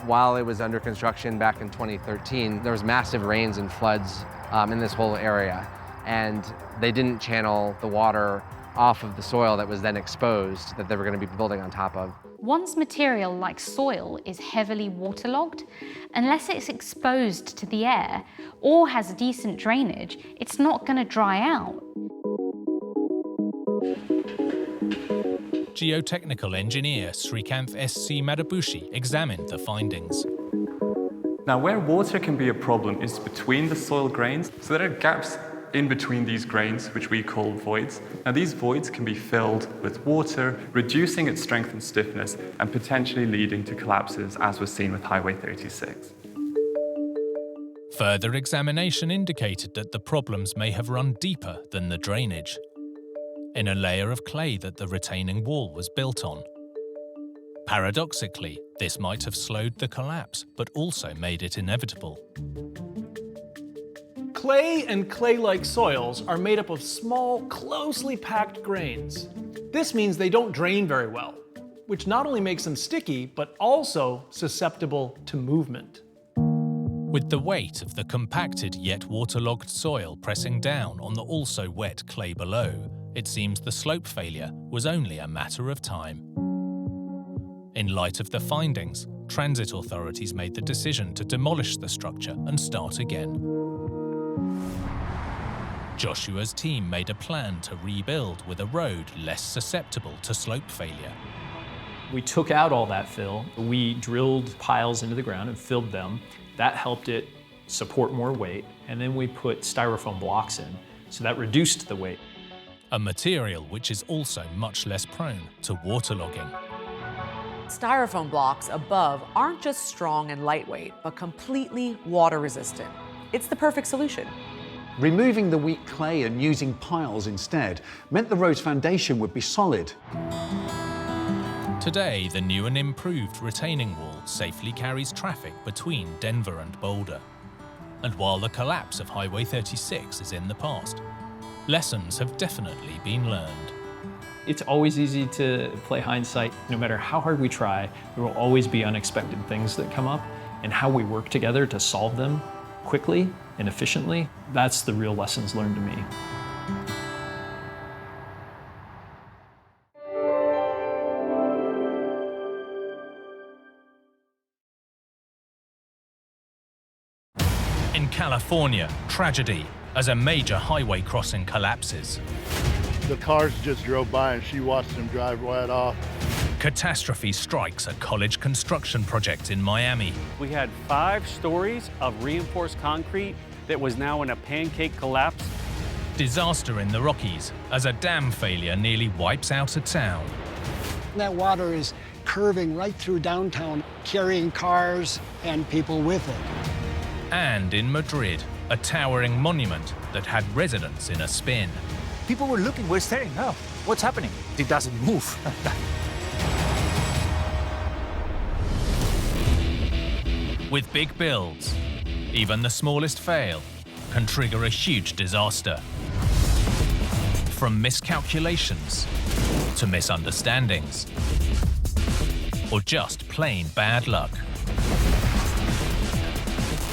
While it was under construction back in 2013, there was massive rains and floods in this whole area, and they didn't channel the water off of the soil that was then exposed that they were going to be building on top of. Once material like soil is heavily waterlogged, unless it's exposed to the air or has decent drainage, it's not going to dry out. Geotechnical engineer Srikanth S.C. Madabushi examined the findings. Now, where water can be a problem is between the soil grains. So there are gaps in between these grains, which we call voids. Now, these voids can be filled with water, reducing its strength and stiffness, and potentially leading to collapses, as was seen with Highway 36. Further examination indicated that the problems may have run deeper than the drainage, in a layer of clay that the retaining wall was built on. Paradoxically, this might have slowed the collapse, but also made it inevitable. Clay and clay-like soils are made up of small, closely packed grains. This means they don't drain very well, which not only makes them sticky, but also susceptible to movement. With the weight of the compacted yet waterlogged soil pressing down on the also wet clay below, it seems the slope failure was only a matter of time. In light of the findings, transit authorities made the decision to demolish the structure and start again. Joshua's team made a plan to rebuild with a road less susceptible to slope failure. We took out all that fill. We drilled piles into the ground and filled them. That helped it support more weight. And then we put styrofoam blocks in, so that reduced the weight. A material which is also much less prone to waterlogging. Styrofoam blocks above aren't just strong and lightweight, but completely water resistant. It's the perfect solution. Removing the weak clay and using piles instead meant the road's foundation would be solid. Today, the new and improved retaining wall safely carries traffic between Denver and Boulder. And while the collapse of Highway 36 is in the past, lessons have definitely been learned. It's always easy to play hindsight. No matter how hard we try, there will always be unexpected things that come up, and how we work together to solve them quickly and efficiently, that's the real lessons learned to me. In California, tragedy as a major highway crossing collapses. The cars just drove by and she watched them drive right off. Catastrophe strikes a college construction project in Miami. We had 5 stories of reinforced concrete that was now in a pancake collapse. Disaster in the Rockies as a dam failure nearly wipes out a town. That water is curving right through downtown, carrying cars and people with it. And in Madrid, a towering monument that had residents in a spin. People were looking, we're staring. Oh, what's happening? It doesn't move. With big builds, even the smallest fail can trigger a huge disaster. From miscalculations to misunderstandings, or just plain bad luck.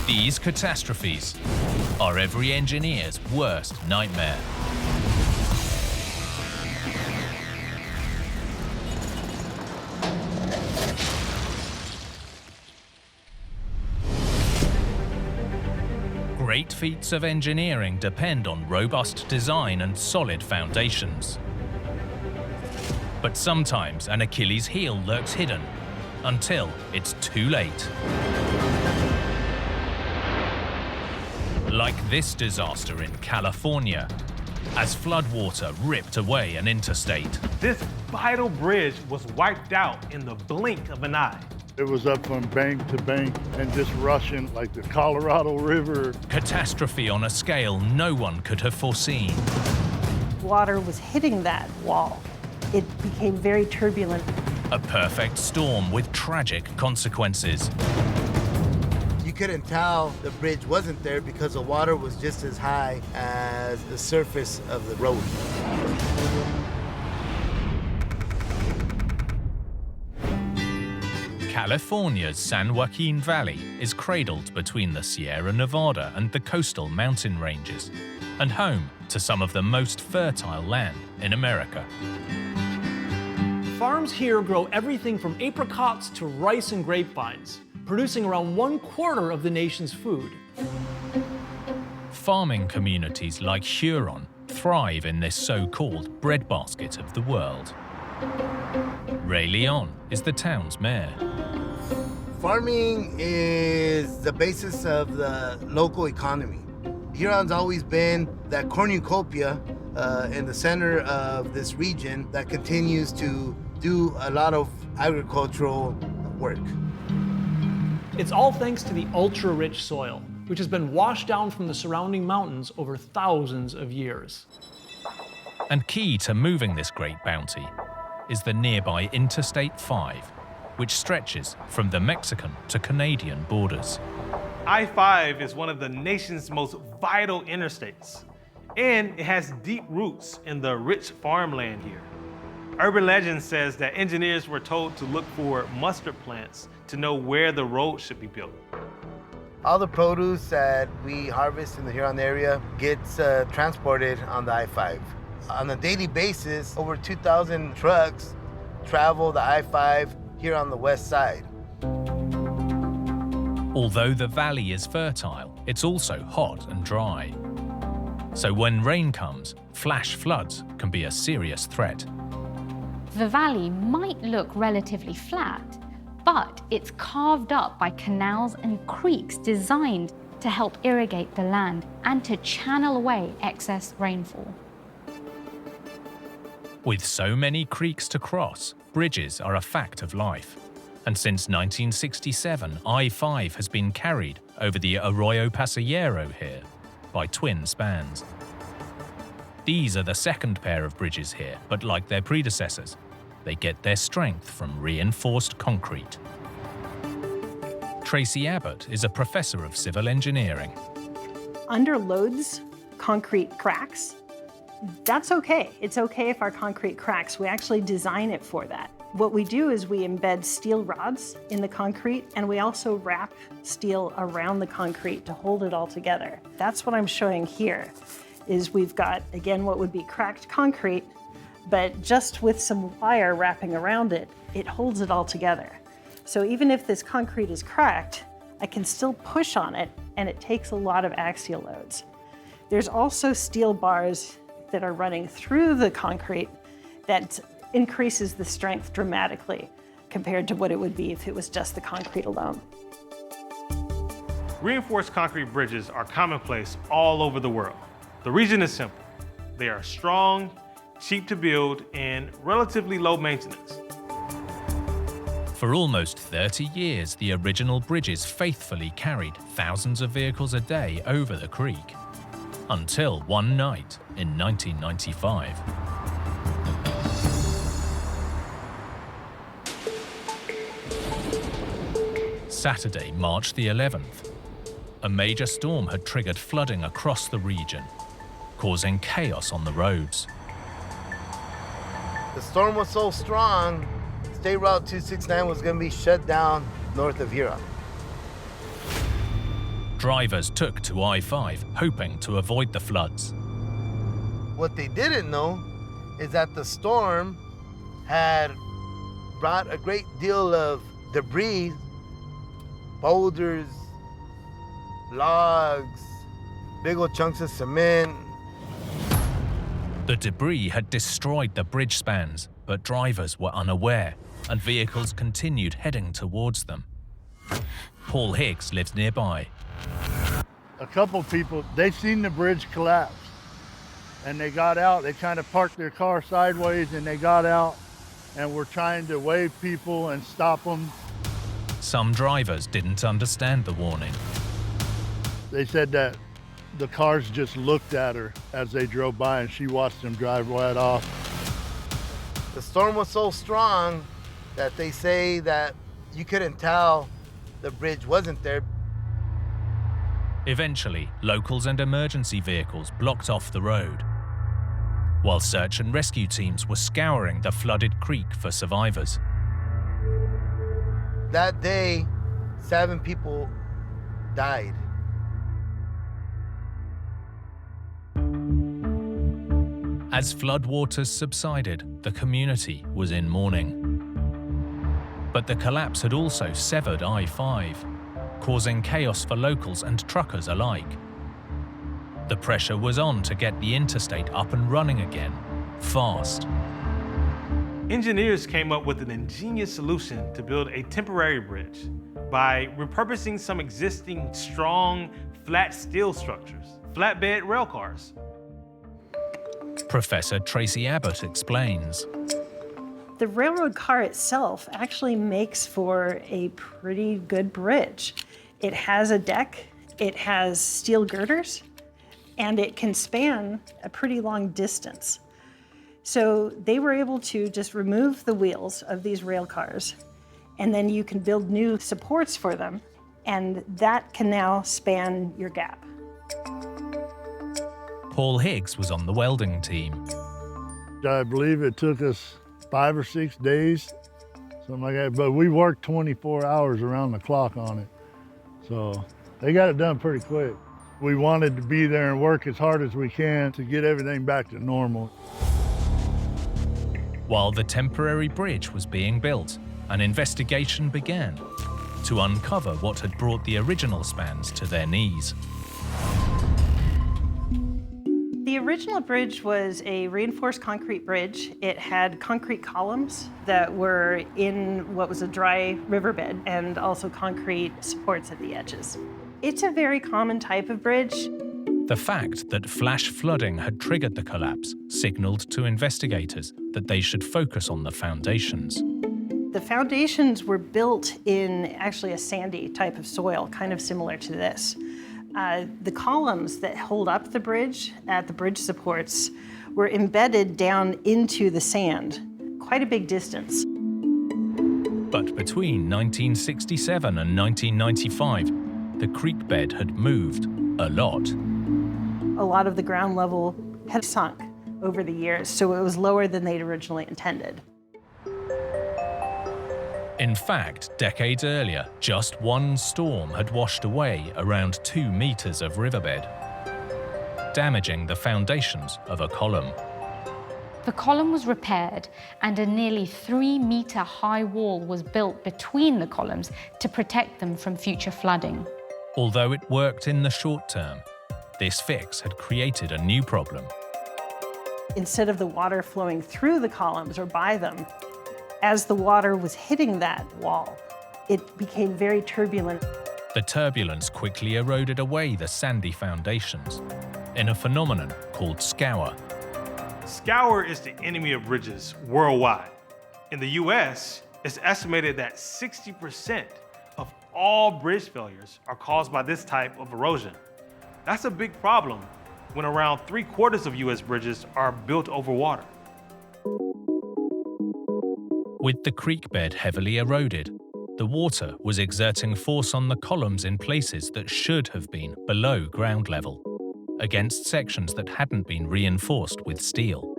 These catastrophes are every engineer's worst nightmare. Great feats of engineering depend on robust design and solid foundations. But sometimes an Achilles heel lurks hidden until it's too late. Like this disaster in California, as floodwater ripped away an interstate. This vital bridge was wiped out in the blink of an eye. It was up from bank to bank and just rushing like the Colorado River. Catastrophe on a scale no one could have foreseen. Water was hitting that wall. It became very turbulent. A perfect storm with tragic consequences. You couldn't tell the bridge wasn't there because the water was just as high as the surface of the road. California's San Joaquin Valley is cradled between the Sierra Nevada and the coastal mountain ranges, and home to some of the most fertile land in America. Farms here grow everything from apricots to rice and grapevines, producing around 1/4 of the nation's food. Farming communities like Huron thrive in this so-called breadbasket of the world. Ray Leon is the town's mayor. Farming is the basis of the local economy. Huron's always been that cornucopia in the center of this region that continues to do a lot of agricultural work. It's all thanks to the ultra-rich soil, which has been washed down from the surrounding mountains over thousands of years. And key to moving this great bounty is the nearby Interstate 5, which stretches from the Mexican to Canadian borders. I-5 is one of the nation's most vital interstates, and it has deep roots in the rich farmland here. Urban legend says that engineers were told to look for mustard plants to know where the road should be built. All the produce that we harvest in the Huron area gets transported on the I-5. On a daily basis, over 2,000 trucks travel the I-5 here on the west side. Although the valley is fertile, it's also hot and dry. So when rain comes, flash floods can be a serious threat. The valley might look relatively flat, but it's carved up by canals and creeks designed to help irrigate the land and to channel away excess rainfall. With so many creeks to cross, bridges are a fact of life. And since 1967, I-5 has been carried over the Arroyo Pasillero here by twin spans. These are the second pair of bridges here, but like their predecessors, they get their strength from reinforced concrete. Tracy Abbott is a professor of civil engineering. Under loads, concrete cracks. That's okay. It's okay if our concrete cracks. We actually design it for that. What we do is we embed steel rods in the concrete, and we also wrap steel around the concrete to hold it all together. That's what I'm showing here, is we've got, again, what would be cracked concrete, but just with some wire wrapping around it, it holds it all together. So even if this concrete is cracked, I can still push on it, and it takes a lot of axial loads. There's also steel bars that are running through the concrete that increases the strength dramatically compared to what it would be if it was just the concrete alone. Reinforced concrete bridges are commonplace all over the world. The reason is simple. They are strong, cheap to build, and relatively low maintenance. For almost 30 years, the original bridges faithfully carried thousands of vehicles a day over the creek. Until one night in 1995. Saturday, March the 11th. A major storm had triggered flooding across the region, causing chaos on the roads. The storm was so strong, State Route 269 was going to be shut down north of Huron. Drivers took to I-5, hoping to avoid the floods. What they didn't know is that the storm had brought a great deal of debris, boulders, logs, big old chunks of cement. The debris had destroyed the bridge spans, but drivers were unaware, and vehicles continued heading towards them. Paul Higgs lives nearby. A couple people, they seen the bridge collapse and they got out. They kind of parked their car sideways and they got out and were trying to wave people and stop them. Some drivers didn't understand the warning. They said that the cars just looked at her as they drove by and she watched them drive right off. The storm was so strong that they say that you couldn't tell the bridge wasn't there. Eventually, locals and emergency vehicles blocked off the road, while search and rescue teams were scouring the flooded creek for survivors. That day, 7 people died. As floodwaters subsided, the community was in mourning. But the collapse had also severed I-5, causing chaos for locals and truckers alike. The pressure was on to get the interstate up and running again, fast. Engineers came up with an ingenious solution to build a temporary bridge by repurposing some existing strong, flat steel structures, flatbed rail cars. Professor Tracy Abbott explains. The railroad car itself actually makes for a pretty good bridge. It has a deck, it has steel girders, and it can span a pretty long distance. So they were able to just remove the wheels of these rail cars, and then you can build new supports for them, and that can now span your gap. Paul Higgs was on the welding team. I believe it took us 5 or 6 days, something like that, but we worked 24 hours around the clock on it. So they got it done pretty quick. We wanted to be there and work as hard as we can to get everything back to normal. While the temporary bridge was being built, an investigation began to uncover what had brought the original spans to their knees. The original bridge was a reinforced concrete bridge. It had concrete columns that were in what was a dry riverbed and also concrete supports at the edges. It's a very common type of bridge. The fact that flash flooding had triggered the collapse signaled to investigators that they should focus on the foundations. The foundations were built in actually a sandy type of soil, kind of similar to this. The columns that hold up the bridge at the bridge supports were embedded down into the sand, quite a big distance. But between 1967 and 1995, the creek bed had moved a lot. A lot of the ground level had sunk over the years, so it was lower than they'd originally intended. In fact, decades earlier, just one storm had washed away around 2 meters of riverbed, damaging the foundations of a column. The column was repaired and a nearly 3-meter high wall was built between the columns to protect them from future flooding. Although it worked in the short term, this fix had created a new problem. Instead of the water flowing through the columns or by them, as the water was hitting that wall, it became very turbulent. The turbulence quickly eroded away the sandy foundations in a phenomenon called scour. Scour is the enemy of bridges worldwide. In the US, it's estimated that 60% of all bridge failures are caused by this type of erosion. That's a big problem when around 3/4 of US bridges are built over water. With the creek bed heavily eroded, the water was exerting force on the columns in places that should have been below ground level, against sections that hadn't been reinforced with steel.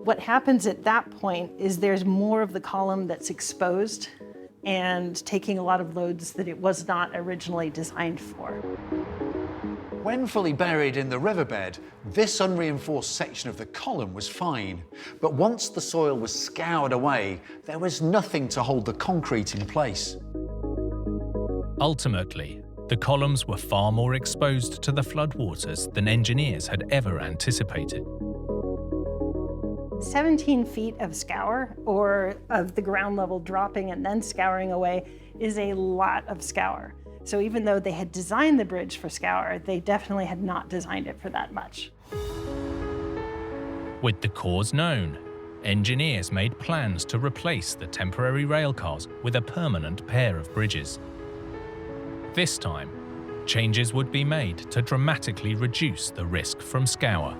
What happens at that point is there's more of the column that's exposed and taking a lot of loads that it was not originally designed for. When fully buried in the riverbed, this unreinforced section of the column was fine. But once the soil was scoured away, there was nothing to hold the concrete in place. Ultimately, the columns were far more exposed to the floodwaters than engineers had ever anticipated. 17 feet of scour, or of the ground level dropping and then scouring away, is a lot of scour. So even though they had designed the bridge for scour, they definitely had not designed it for that much. With the cause known, engineers made plans to replace the temporary railcars with a permanent pair of bridges. This time, changes would be made to dramatically reduce the risk from scour.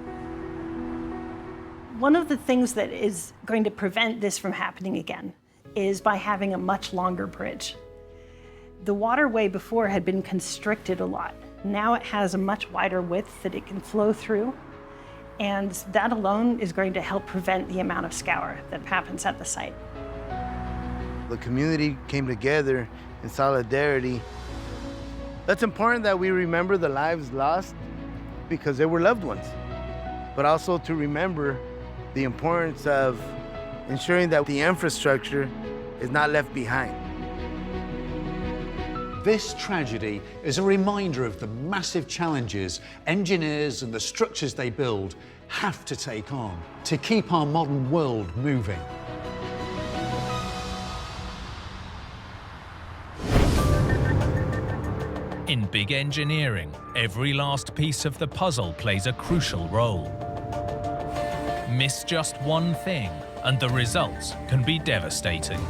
One of the things that is going to prevent this from happening again is by having a much longer bridge. The waterway before had been constricted a lot. Now it has a much wider width that it can flow through, and that alone is going to help prevent the amount of scour that happens at the site. The community came together in solidarity. That's important that we remember the lives lost because they were loved ones, but also to remember the importance of ensuring that the infrastructure is not left behind. This tragedy is a reminder of the massive challenges engineers and the structures they build have to take on to keep our modern world moving. In big engineering, every last piece of the puzzle plays a crucial role. Miss just one thing, and the results can be devastating.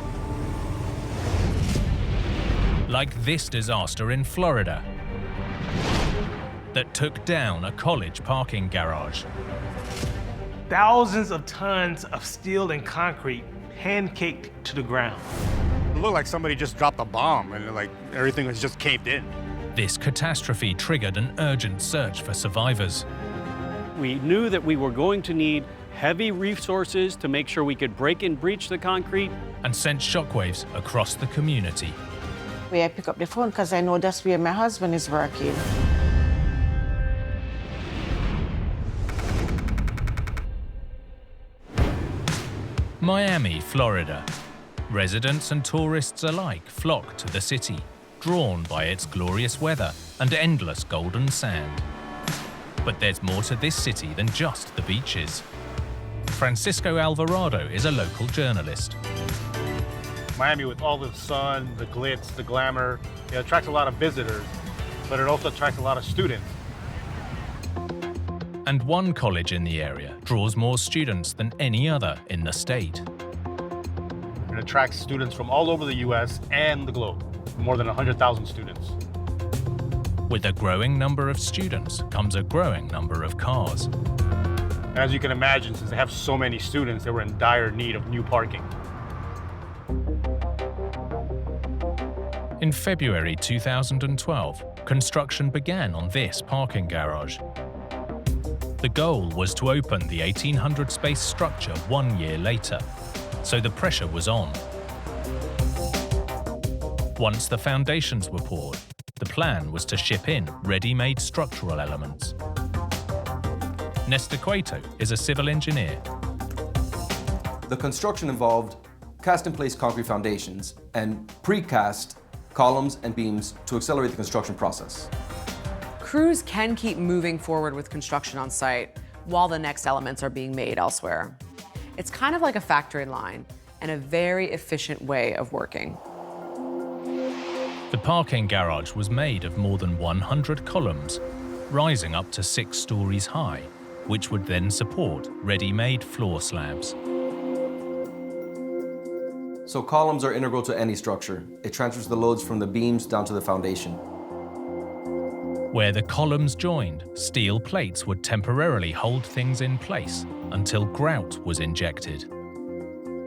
Like this disaster in Florida that took down a college parking garage. Thousands of tons of steel and concrete pancaked to the ground. It looked like somebody just dropped a bomb and like everything was just caved in. This catastrophe triggered an urgent search for survivors. We knew that we were going to need heavy resources to make sure we could break and breach the concrete. And sent shockwaves across the community. Where I pick up the phone because I know that's where my husband is working. Miami, Florida. Residents and tourists alike flock to the city, drawn by its glorious weather and endless golden sand. But there's more to this city than just the beaches. Francisco Alvarado is a local journalist. Miami, with all the sun, the glitz, the glamour, it attracts a lot of visitors, but it also attracts a lot of students. And one college in the area draws more students than any other in the state. It attracts students from all over the US and the globe, more than 100,000 students. With a growing number of students comes a growing number of cars. And as you can imagine, since they have so many students, they were in dire need of new parking. In February 2012, construction began on this parking garage. The goal was to open the 1,800-space structure 1 year later, so the pressure was on. Once the foundations were poured, the plan was to ship in ready-made structural elements. Nestor Cueto is a civil engineer. The construction involved cast-in-place concrete foundations and precast columns and beams to accelerate the construction process. Crews can keep moving forward with construction on site while the next elements are being made elsewhere. It's kind of like a factory line and a very efficient way of working. The parking garage was made of more than 100 columns, rising up to 6 stories high, which would then support ready-made floor slabs. So columns are integral to any structure. It transfers the loads from the beams down to the foundation. Where the columns joined, steel plates would temporarily hold things in place until grout was injected.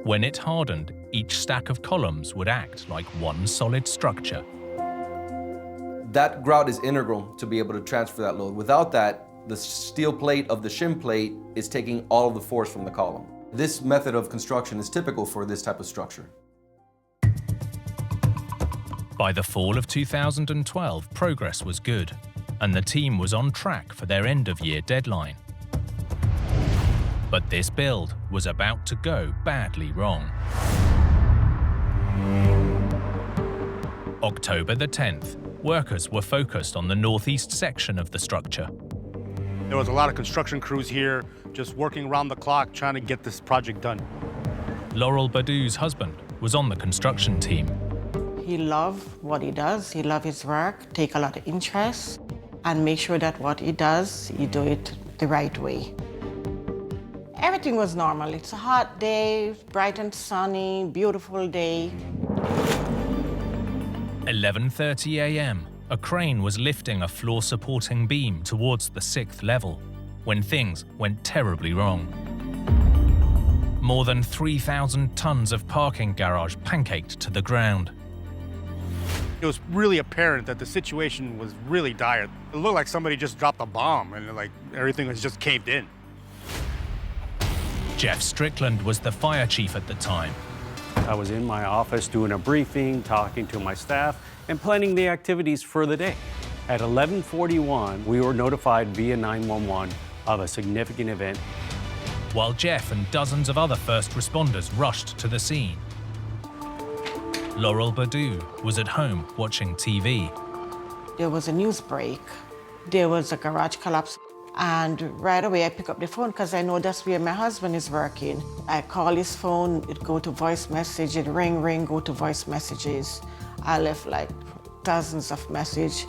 When it hardened, each stack of columns would act like one solid structure. That grout is integral to be able to transfer that load. Without that, the steel plate of the shim plate is taking all of the force from the column. This method of construction is typical for this type of structure. By the fall of 2012, progress was good, and the team was on track for their end-of-year deadline. But this build was about to go badly wrong. October the 10th, workers were focused on the northeast section of the structure. There was a lot of construction crews here just working around the clock trying to get this project done. Laurel Badou's husband was on the construction team. He loves what he does. He loves his work, take a lot of interest, and make sure that what he does, he do it the right way. Everything was normal. It's a hot day, bright and sunny, beautiful day. 11:30 a.m. A crane was lifting a floor-supporting beam towards the 6th level when things went terribly wrong. More than 3,000 tons of parking garage pancaked to the ground. It was really apparent that the situation was really dire. It looked like somebody just dropped a bomb and like everything was just caved in. Jeff Strickland was the fire chief at the time. I was in my office doing a briefing, talking to my staff, and planning the activities for the day. At 11:41, we were notified via 911 of a significant event. While Jeff and dozens of other first responders rushed to the scene, Laurel Badu was at home watching TV. There was a news break. There was a garage collapse. And right away I pick up the phone because I know that's where my husband is working. I call his phone, it go to voice message, it ring, go to voice messages. I left like dozens of messages.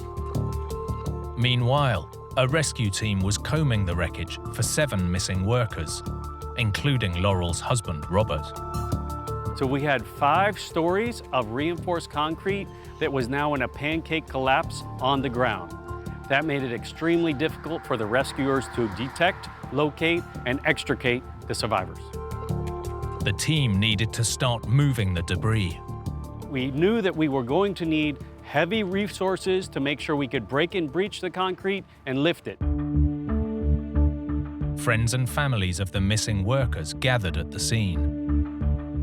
Meanwhile, a rescue team was combing the wreckage for 7 missing workers, including Laurel's husband, Robert. So we had 5 stories of reinforced concrete that was now in a pancake collapse on the ground. That made it extremely difficult for the rescuers to detect, locate, and extricate the survivors. The team needed to start moving the debris. We knew that we were going to need heavy resources to make sure we could break and breach the concrete and lift it. Friends and families of the missing workers gathered at the scene.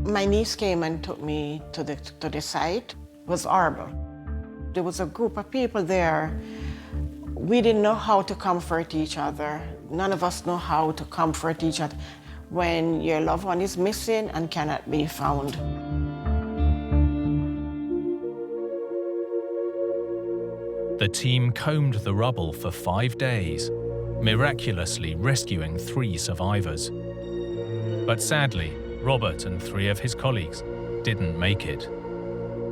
My niece came and took me to the site. It was horrible. There was a group of people there. We didn't know how to comfort each other. None of us know how to comfort each other when your loved one is missing and cannot be found. The team combed the rubble for 5 days, miraculously rescuing 3 survivors. But sadly, Robert and 3 of his colleagues didn't make it.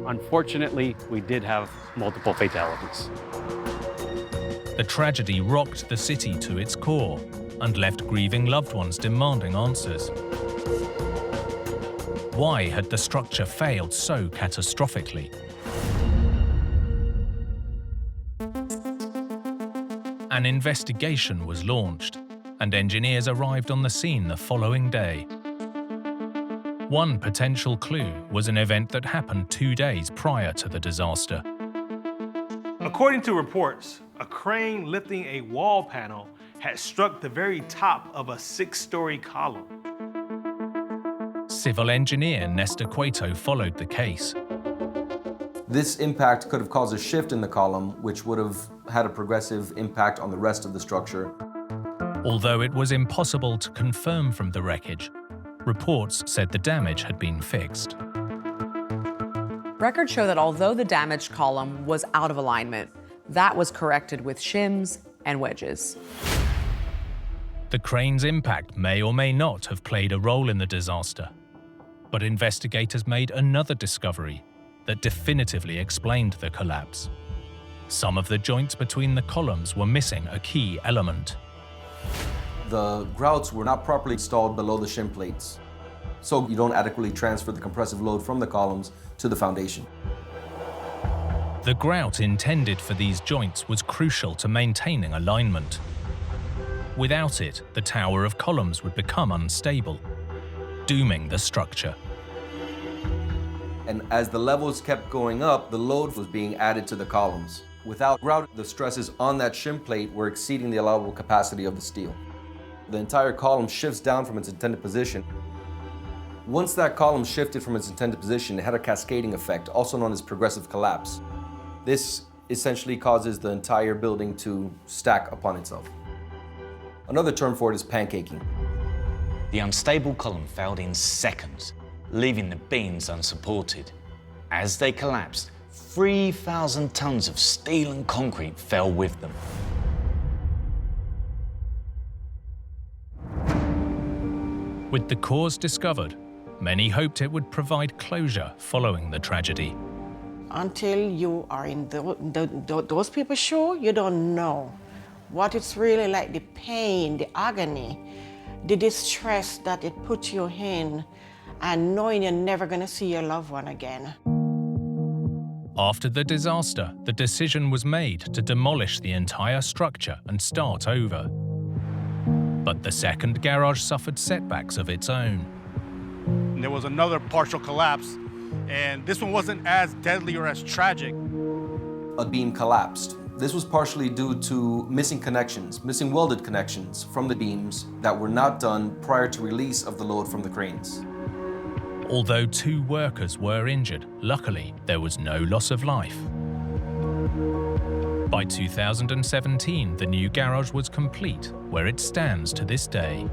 Unfortunately, we did have multiple fatalities. The tragedy rocked the city to its core and left grieving loved ones demanding answers. Why had the structure failed so catastrophically? An investigation was launched, and engineers arrived on the scene the following day. One potential clue was an event that happened 2 days prior to the disaster. According to reports, a crane lifting a wall panel had struck the very top of a 6-story column. Civil engineer Nestor Cueto followed the case. This impact could have caused a shift in the column, which would have had a progressive impact on the rest of the structure. Although it was impossible to confirm from the wreckage, reports said the damage had been fixed. Records show that although the damaged column was out of alignment, that was corrected with shims and wedges. The crane's impact may or may not have played a role in the disaster, but investigators made another discovery that definitively explained the collapse. Some of the joints between the columns were missing a key element. The grouts were not properly installed below the shim plates, so you don't adequately transfer the compressive load from the columns to the foundation. The grout intended for these joints was crucial to maintaining alignment. Without it, the tower of columns would become unstable, dooming the structure. And as the levels kept going up, the load was being added to the columns. Without grout, the stresses on that shim plate were exceeding the allowable capacity of the steel. The entire column shifts down from its intended position. Once that column shifted from its intended position, it had a cascading effect, also known as progressive collapse. This essentially causes the entire building to stack upon itself. Another term for it is pancaking. The unstable column failed in seconds, leaving the beams unsupported. As they collapsed, 3,000 tons of steel and concrete fell with them. With the cause discovered, many hoped it would provide closure following the tragedy. Until you are in those people's shoes, you don't know what it's really like, the pain, the agony, the distress that it puts you in, and knowing you're never going to see your loved one again. After the disaster, the decision was made to demolish the entire structure and start over. But the second garage suffered setbacks of its own. There was another partial collapse, and this one wasn't as deadly or as tragic. A beam collapsed. This was partially due to missing connections, missing welded connections from the beams that were not done prior to release of the load from the cranes. Although 2 workers were injured, luckily there was no loss of life. By 2017, the new garage was complete, where it stands to this day.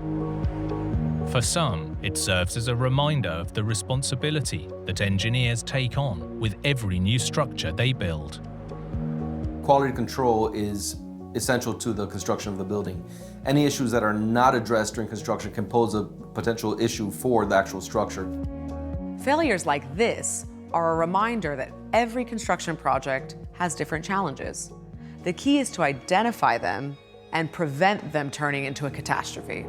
For some, it serves as a reminder of the responsibility that engineers take on with every new structure they build. Quality control is essential to the construction of the building. Any issues that are not addressed during construction can pose a potential issue for the actual structure. Failures like this are a reminder that every construction project has different challenges. The key is to identify them and prevent them turning into a catastrophe.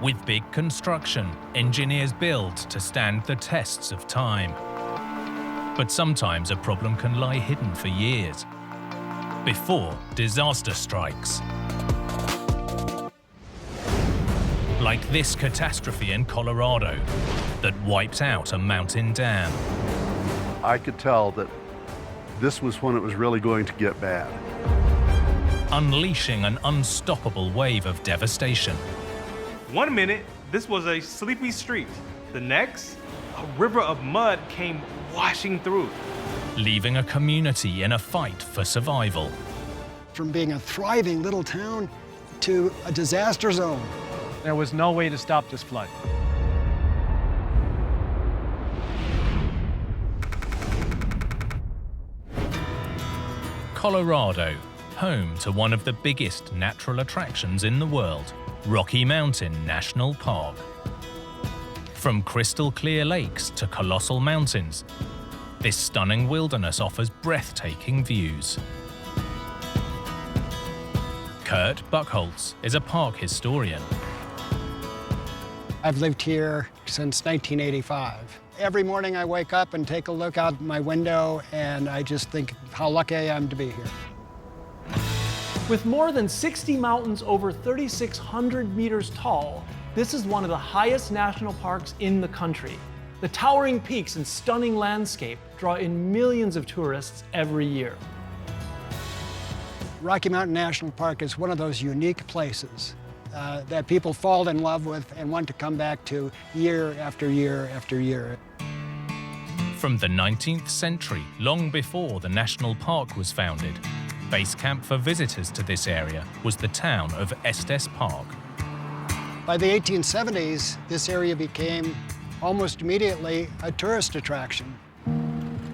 With big construction, engineers build to stand the tests of time. But sometimes a problem can lie hidden for years, before disaster strikes. Like this catastrophe in Colorado that wiped out a mountain dam. I could tell that this was when it was really going to get bad. Unleashing an unstoppable wave of devastation. 1 minute, this was a sleepy street. The next, a river of mud came washing through. Leaving a community in a fight for survival. From being a thriving little town to a disaster zone. There was no way to stop this flood. Colorado, home to one of the biggest natural attractions in the world, Rocky Mountain National Park. From crystal clear lakes to colossal mountains, this stunning wilderness offers breathtaking views. Kurt Buchholz is a park historian. I've lived here since 1985. Every morning I wake up and take a look out my window, and I just think how lucky I am to be here. With more than 60 mountains over 3,600 meters tall, this is one of the highest national parks in the country. The towering peaks and stunning landscape draw in millions of tourists every year. Rocky Mountain National Park is one of those unique places that people fall in love with and want to come back to year after year after year. From the 19th century, long before the national park was founded, base camp for visitors to this area was the town of Estes Park. By the 1870s, this area became almost immediately a tourist attraction.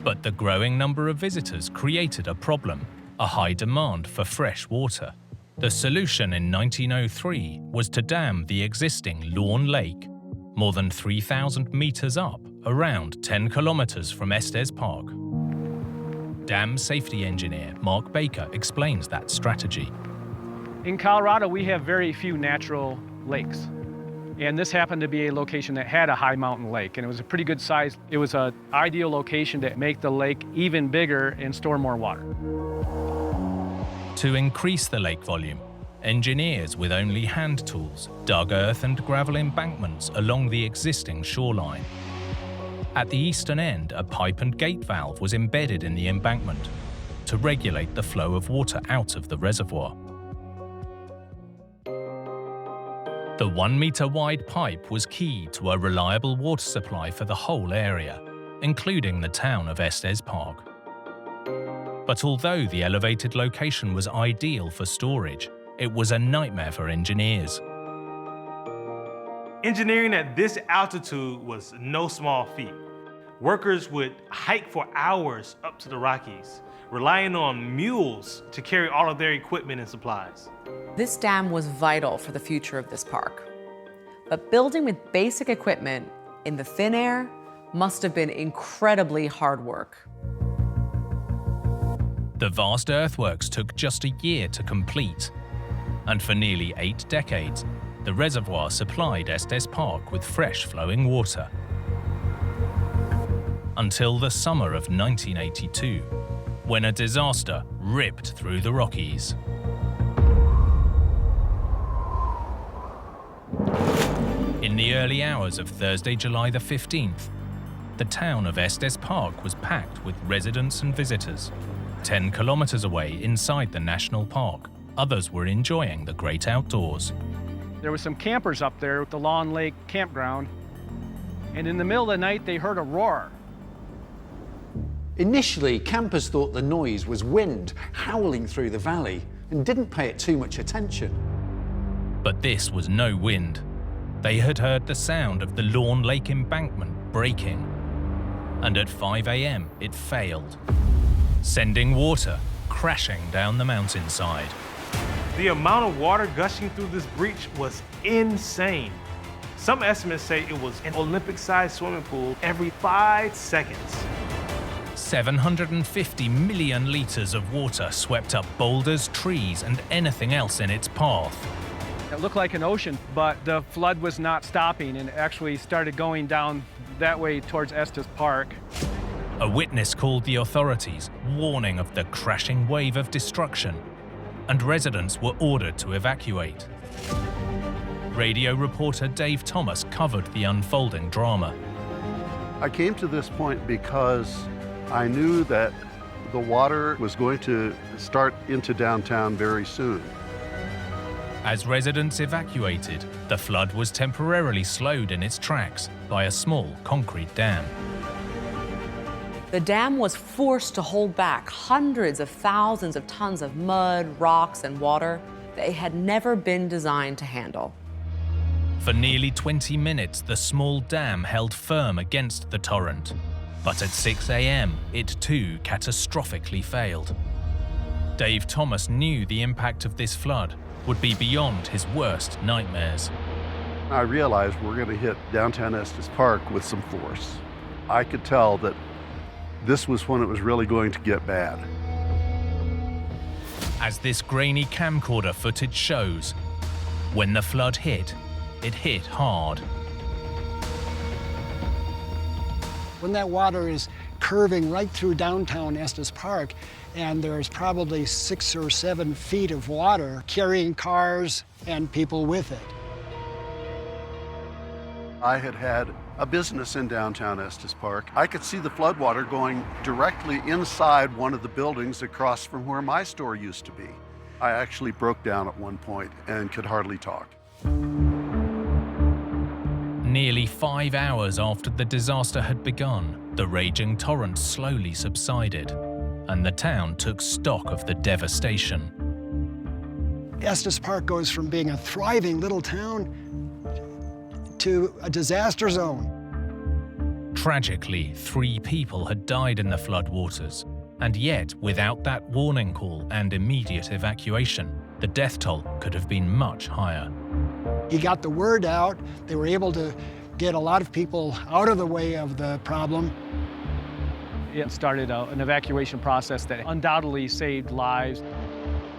But the growing number of visitors created a problem, a high demand for fresh water. The solution in 1903 was to dam the existing Lawn Lake, more than 3,000 meters up, around 10 kilometers from Estes Park. Dam safety engineer Mark Baker explains that strategy. In Colorado, we have very few natural lakes. And this happened to be a location that had a high mountain lake, and it was a pretty good size. It was an ideal location to make the lake even bigger and store more water. To increase the lake volume, engineers with only hand tools dug earth and gravel embankments along the existing shoreline. At the eastern end, a pipe and gate valve was embedded in the embankment to regulate the flow of water out of the reservoir. The 1 meter wide pipe was key to a reliable water supply for the whole area, including the town of Estes Park. But although the elevated location was ideal for storage, it was a nightmare for engineers. Engineering at this altitude was no small feat. Workers would hike for hours up to the Rockies, relying on mules to carry all of their equipment and supplies. This dam was vital for the future of this park. But building with basic equipment in the thin air must have been incredibly hard work. The vast earthworks took just a year to complete, and for nearly 8 decades, the reservoir supplied Estes Park with fresh flowing water. Until the summer of 1982, when a disaster ripped through the Rockies. In the early hours of Thursday, July the 15th, the town of Estes Park was packed with residents and visitors. 10 kilometers away inside the national park, others were enjoying the great outdoors. There was some campers up there at the Lawn Lake campground, and in the middle of the night they heard a roar. Initially, campers thought the noise was wind howling through the valley and didn't pay it too much attention. But this was no wind. They had heard the sound of the Lawn Lake embankment breaking. And at 5 a.m. it failed, sending water crashing down the mountainside. The amount of water gushing through this breach was insane. Some estimates say it was an Olympic-sized swimming pool every 5 seconds. 750 million liters of water swept up boulders, trees, and anything else in its path. It looked like an ocean, but the flood was not stopping and actually started going down that way towards Estes Park. A witness called the authorities, warning of the crashing wave of destruction, and residents were ordered to evacuate. Radio reporter Dave Thomas covered the unfolding drama. I came to this point because I knew that the water was going to start into downtown very soon. As residents evacuated, the flood was temporarily slowed in its tracks by a small concrete dam. The dam was forced to hold back hundreds of thousands of tons of mud, rocks, and water that it had never been designed to handle. For nearly 20 minutes, the small dam held firm against the torrent. But at 6 a.m., it too catastrophically failed. Dave Thomas knew the impact of this flood would be beyond his worst nightmares. I realized we're going to hit downtown Estes Park with some force. I could tell that this was when it was really going to get bad. As this grainy camcorder footage shows, when the flood hit, it hit hard. When that water is curving right through downtown Estes Park, and there's probably 6 or 7 feet of water carrying cars and people with it. I had had a business in downtown Estes Park. I could see the floodwater going directly inside one of the buildings across from where my store used to be. I actually broke down at one point and could hardly talk. Nearly 5 hours after the disaster had begun, the raging torrent slowly subsided, and the town took stock of the devastation. Estes Park goes from being a thriving little town to a disaster zone. Tragically, 3 people had died in the floodwaters, and yet, without that warning call and immediate evacuation, the death toll could have been much higher. He got the word out. They were able to get a lot of people out of the way of the problem. It started an evacuation process that undoubtedly saved lives.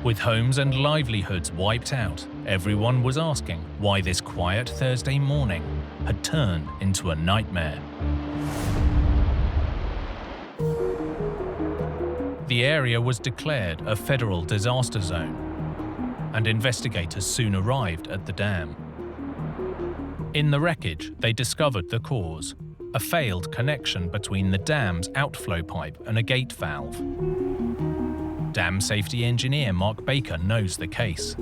With homes and livelihoods wiped out, everyone was asking why this quiet Thursday morning had turned into a nightmare. The area was declared a federal disaster zone, and investigators soon arrived at the dam. In the wreckage, they discovered the cause: a failed connection between the dam's outflow pipe and a gate valve. Dam safety engineer Mark Baker knows the case.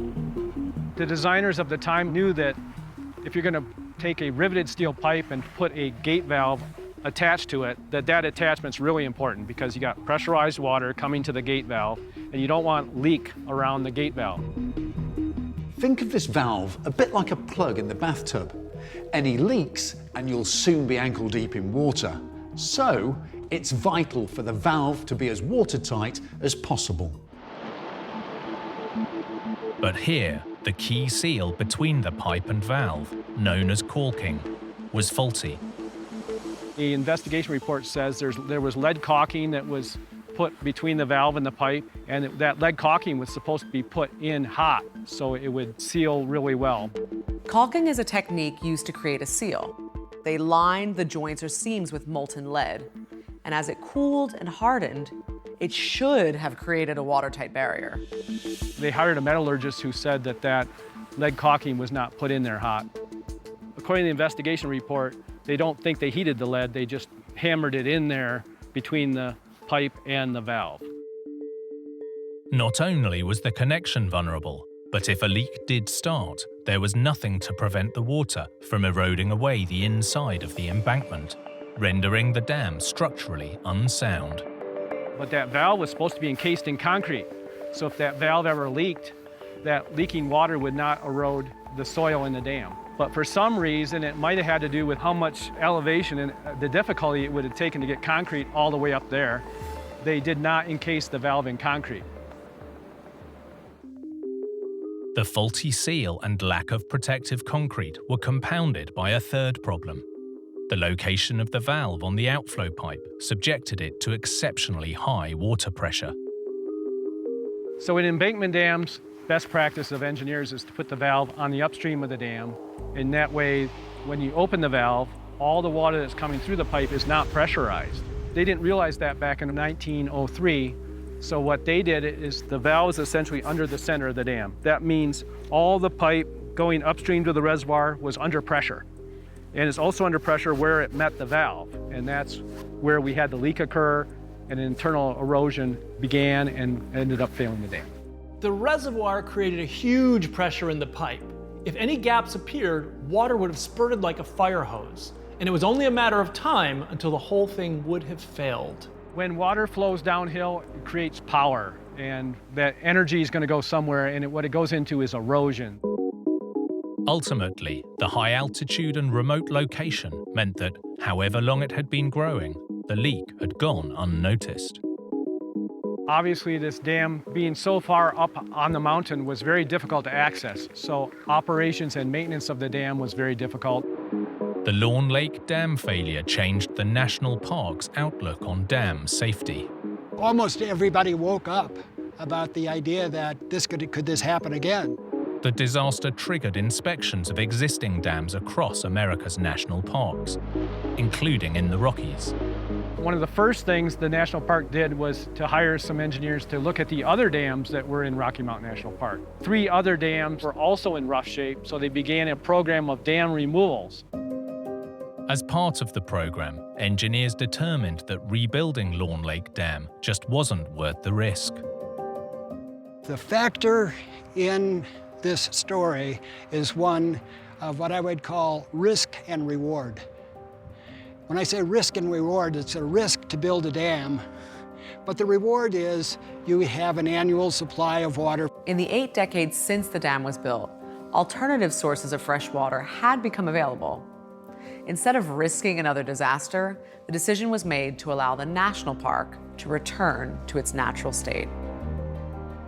The designers of the time knew that if you're going to take a riveted steel pipe and put a gate valve attached to it, that attachment's really important because you got pressurized water coming to the gate valve and you don't want leak around the gate valve. Think of this valve a bit like a plug in the bathtub. Any leaks and you'll soon be ankle deep in water. So it's vital for the valve to be as watertight as possible. But here, the key seal between the pipe and valve, known as caulking, was faulty, The investigation report says there was lead caulking that was put between the valve and the pipe, and that lead caulking was supposed to be put in hot so it would seal really well. Caulking is a technique used to create a seal. They lined the joints or seams with molten lead, and as it cooled and hardened, it should have created a watertight barrier. They hired a metallurgist who said that lead caulking was not put in there hot. According to the investigation report, they don't think they heated the lead, they just hammered it in there between the pipe and the valve. Not only was the connection vulnerable, but if a leak did start, there was nothing to prevent the water from eroding away the inside of the embankment, rendering the dam structurally unsound. But that valve was supposed to be encased in concrete, so if that valve ever leaked, that leaking water would not erode the soil in the dam. But for some reason, it might have had to do with how much elevation and the difficulty it would have taken to get concrete all the way up there. They did not encase the valve in concrete. The faulty seal and lack of protective concrete were compounded by a third problem. The location of the valve on the outflow pipe subjected it to exceptionally high water pressure. So in embankment dams, best practice of engineers is to put the valve on the upstream of the dam. In that way, when you open the valve, all the water that's coming through the pipe is not pressurized. They didn't realize that back in 1903. So what they did is the valve is essentially under the center of the dam. That means all the pipe going upstream to the reservoir was under pressure. And it's also under pressure where it met the valve. And that's where we had the leak occur and internal erosion began and ended up failing the dam. The reservoir created a huge pressure in the pipe. If any gaps appeared, water would have spurted like a fire hose. And it was only a matter of time until the whole thing would have failed. When water flows downhill, it creates power. And that energy is going to go somewhere, and what it goes into is erosion. Ultimately, the high altitude and remote location meant that, however long it had been growing, the leak had gone unnoticed. Obviously, this dam being so far up on the mountain was very difficult to access, so operations and maintenance of the dam was very difficult. The Lawn Lake Dam failure changed the national park's outlook on dam safety. Almost everybody woke up about the idea that could this happen again? The disaster triggered inspections of existing dams across America's national parks, including in the Rockies. One of the first things the national park did was to hire some engineers to look at the other dams that were in Rocky Mountain National Park. 3 other dams were also in rough shape, so they began a program of dam removals. As part of the program, engineers determined that rebuilding Lawn Lake Dam just wasn't worth the risk. The factor in this story is one of what I would call risk and reward. When I say risk and reward, it's a risk to build a dam, but the reward is you have an annual supply of water. In the 8 decades since the dam was built, alternative sources of fresh water had become available. Instead of risking another disaster, the decision was made to allow the national park to return to its natural state.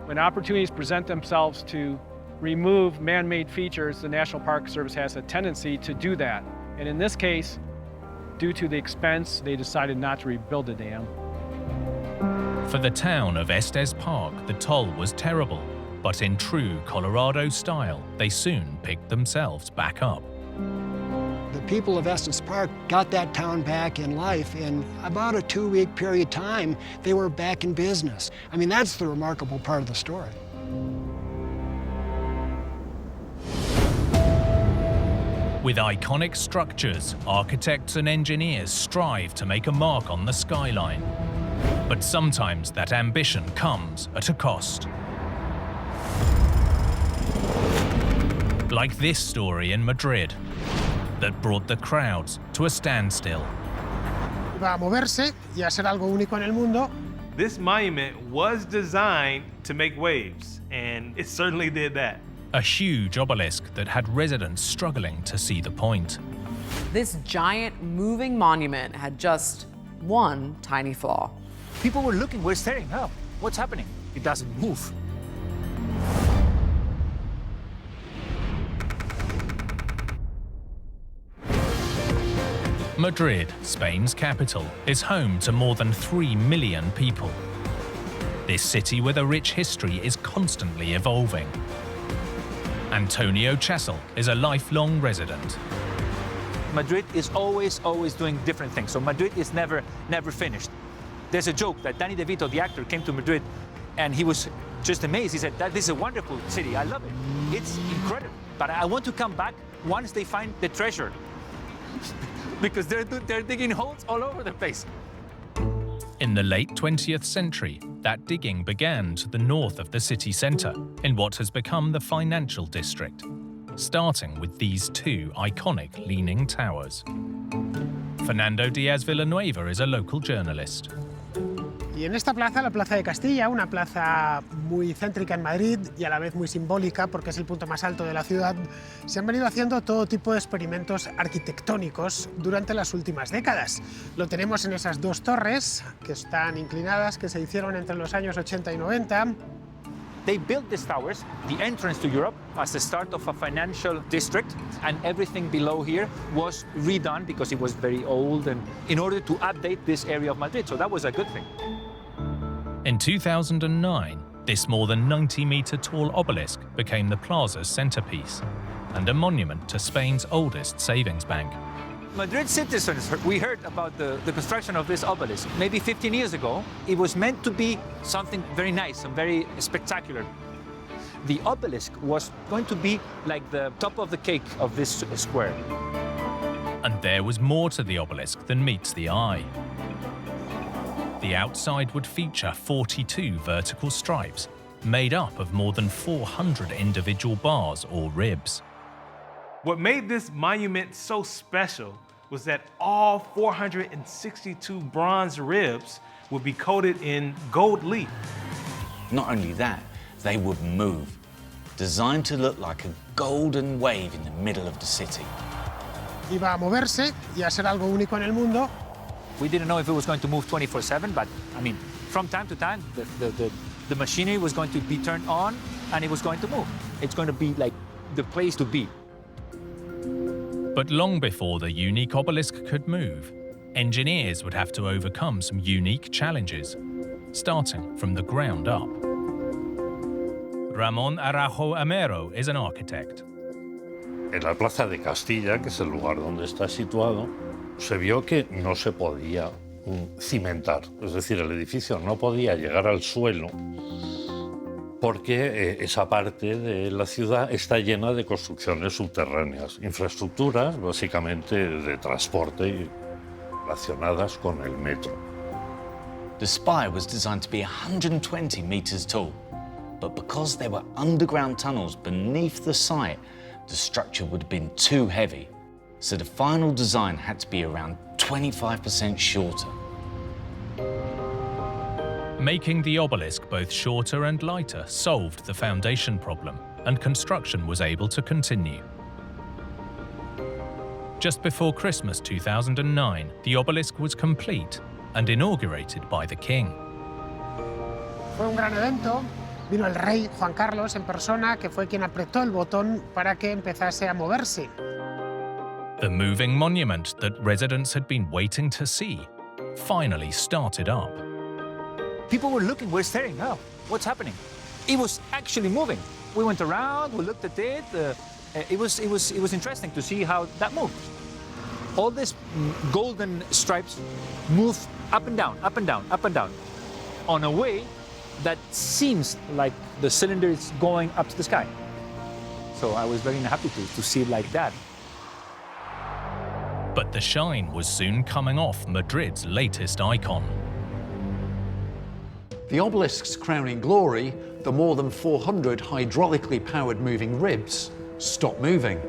When opportunities present themselves to remove man-made features, the National Park Service has a tendency to do that. And in this case, due to the expense, they decided not to rebuild the dam. For the town of Estes Park, the toll was terrible, but in true Colorado style, they soon picked themselves back up. The people of Estes Park got that town back in life. In about a 2-week period of time, they were back in business. I mean, that's the remarkable part of the story. With iconic structures, architects and engineers strive to make a mark on the skyline. But sometimes that ambition comes at a cost. Like this story in Madrid, that brought the crowds to a standstill. Va a moverse y a hacer algo único en el mundo. This monument was designed to make waves, and it certainly did that. A huge obelisk that had residents struggling to see the point. This giant moving monument had just one tiny flaw. People were looking, we're staring. Oh, what's happening? It doesn't move. Madrid, Spain's capital, is home to more than 3 million people. This city with a rich history is constantly evolving. Antonio Chessel is a lifelong resident. Madrid is always doing different things. So Madrid is never finished. There's a joke that Danny DeVito, the actor, came to Madrid and he was just amazed. He said, this is a wonderful city. I love it. It's incredible. But I want to come back once they find the treasure. Because they're digging holes all over the place. In the late 20th century, that digging began to the north of the city centre, in what has become the financial district, starting with these two iconic leaning towers. Fernando Diaz Villanueva is a local journalist. Y en esta plaza, la Plaza de Castilla, una plaza muy céntrica en Madrid y a la vez muy simbólica porque es el punto más alto de la ciudad, se han venido haciendo todo tipo de experimentos arquitectónicos durante las últimas décadas. Lo tenemos en esas dos torres que están inclinadas, que se hicieron entre los años 80 y 90. They built these towers, the entrance to Europe, as the start of a financial district, and everything below here was redone because it was very old and in order to update this area of Madrid. So that was a good thing. In 2009, this more than 90-metre tall obelisk became the plaza's centrepiece and a monument to Spain's oldest savings bank. Madrid citizens, we heard about the construction of this obelisk. Maybe 15 years ago, it was meant to be something very nice and very spectacular. The obelisk was going to be like the top of the cake of this square. And there was more to the obelisk than meets the eye. The outside would feature 42 vertical stripes, made up of more than 400 individual bars or ribs. What made this monument so special was that all 462 bronze ribs would be coated in gold leaf. Not only that, they would move, designed to look like a golden wave in the middle of the city. Iba a moverse y a ser algo único en el mundo. We didn't know if it was going to move 24/7, but I mean, from time to time, the machinery was going to be turned on and it was going to move. It's going to be like the place to be. But long before the unique obelisk could move, engineers would have to overcome some unique challenges, starting from the ground up. Ramón Araujo Amero is an architect. En la Plaza de Castilla, que es el lugar donde está situado, se vio que no se podía cimentar. Es decir, el edificio no podía llegar al suelo porque esa parte de la ciudad está llena de construcciones subterráneas, infraestructuras básicamente de transporte relacionadas con el metro. The spire was designed to be 120 meters tall, but because there were underground tunnels beneath the site, the structure would have been too heavy, so the final design had to be around 25% shorter. Making the obelisk both shorter and lighter solved the foundation problem, and construction was able to continue. Just before Christmas 2009, the obelisk was complete and inaugurated by the king. Fue un gran evento. Vino el rey Juan Carlos en persona, que fue quien apretó el botón para que empezase a moverse. The moving monument that residents had been waiting to see finally started up. People were looking, we're staring, oh, what's happening? It was actually moving. We went around, we looked at it. It was interesting to see how that moved. All these golden stripes move up and down, up and down, up and down, on a way that seems like the cylinder is going up to the sky. So I was very happy to see it like that. But the shine was soon coming off Madrid's latest icon. The obelisk's crowning glory, the more than 400 hydraulically powered moving ribs, stopped moving.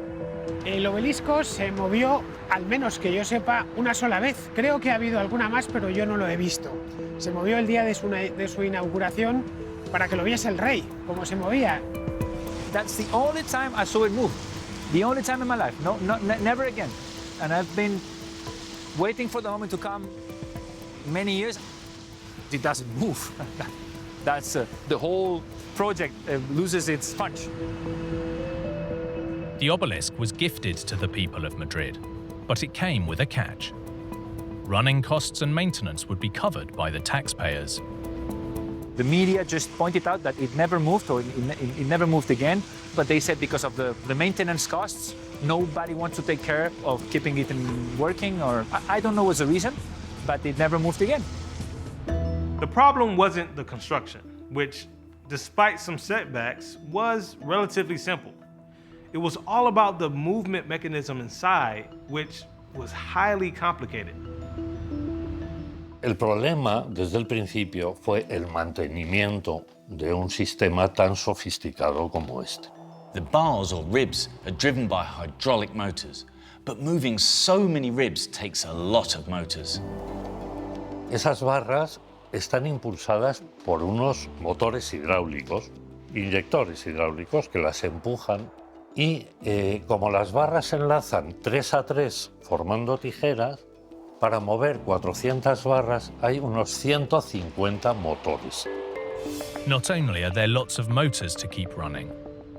El obelisco se movió, al menos que yo sepa, una sola vez. Creo que ha habido alguna más, pero yo no lo he visto. Se movió el día de su inauguración para que lo viese el rey, cómo se movía. That's the only time I saw it move. The only time in my life. No, never again. And I've been waiting for the moment to come many years. It doesn't move. That's the whole project loses its punch. The obelisk was gifted to the people of Madrid, But it came with a catch. Running costs and maintenance would be covered by the taxpayers. The media just pointed out that it never moved, or it never moved again, but they said because of the maintenance costs, nobody wants to take care of keeping it working, or I don't know what's the reason, but it never moved again. The problem wasn't the construction, which, despite some setbacks, was relatively simple. It was all about the movement mechanism inside, which was highly complicated. El problema desde el principio fue el mantenimiento de un sistema tan sofisticado como este. The bars or ribs are driven by hydraulic motors, but moving so many ribs takes a lot of motors. Esas barras están impulsadas por unos motores hidráulicos, inyectores hidráulicos que las empujan y como las barras se enlazan 3 a 3 formando tijeras, para mover 400 barras hay unos 150 motores. Not only are there lots of motors to keep running,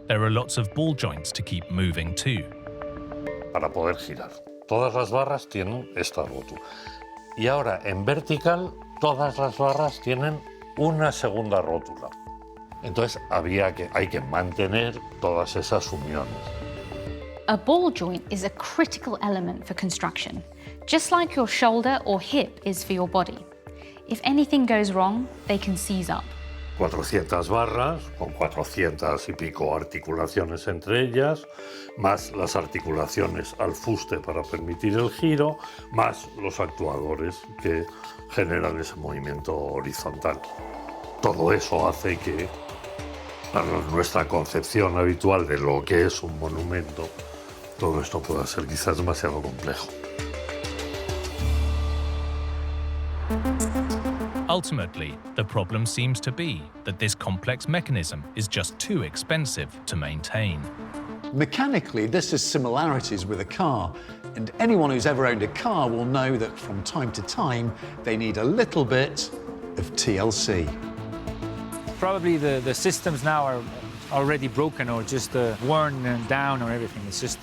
there are lots of ball joints to keep moving too. Para poder girar. Todas las barras tienen esta rótula. Y ahora en vertical todas las barras tienen una segunda rótula. Entonces hay que mantener todas esas uniones. A ball joint is a critical element for construction, just like your shoulder or hip is for your body. If anything goes wrong, they can seize up. 400 barras, con 400 y pico articulaciones entre ellas, más las articulaciones al fuste para permitir el giro, más los actuadores que generan ese movimiento horizontal. Todo eso hace que, para nuestra concepción habitual de lo que es un monumento, todo esto pueda ser quizás demasiado complejo. Ultimately, the problem seems to be that this complex mechanism is just too expensive to maintain. Mechanically, this has similarities with a car, and anyone who's ever owned a car will know that from time to time, they need a little bit of TLC. Probably the systems now are already broken or just worn down or everything. It's just,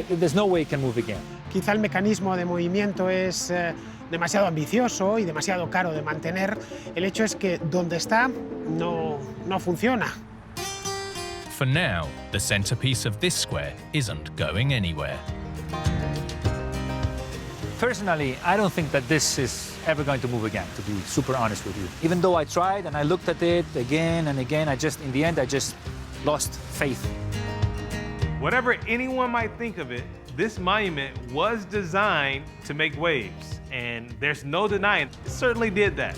there's no way it can move again. Quizá el mecanismo de movimiento es demasiado ambicioso y demasiado caro de mantener. El hecho es que donde está no funciona. For now, the centerpiece of this square isn't going anywhere. Personally, I don't think that this is ever going to move again, to be super honest with you. Even though I tried and I looked at it again and again, in the end, I just lost faith. Whatever anyone might think of it, this monument was designed to make waves, and there's no denying it certainly did that.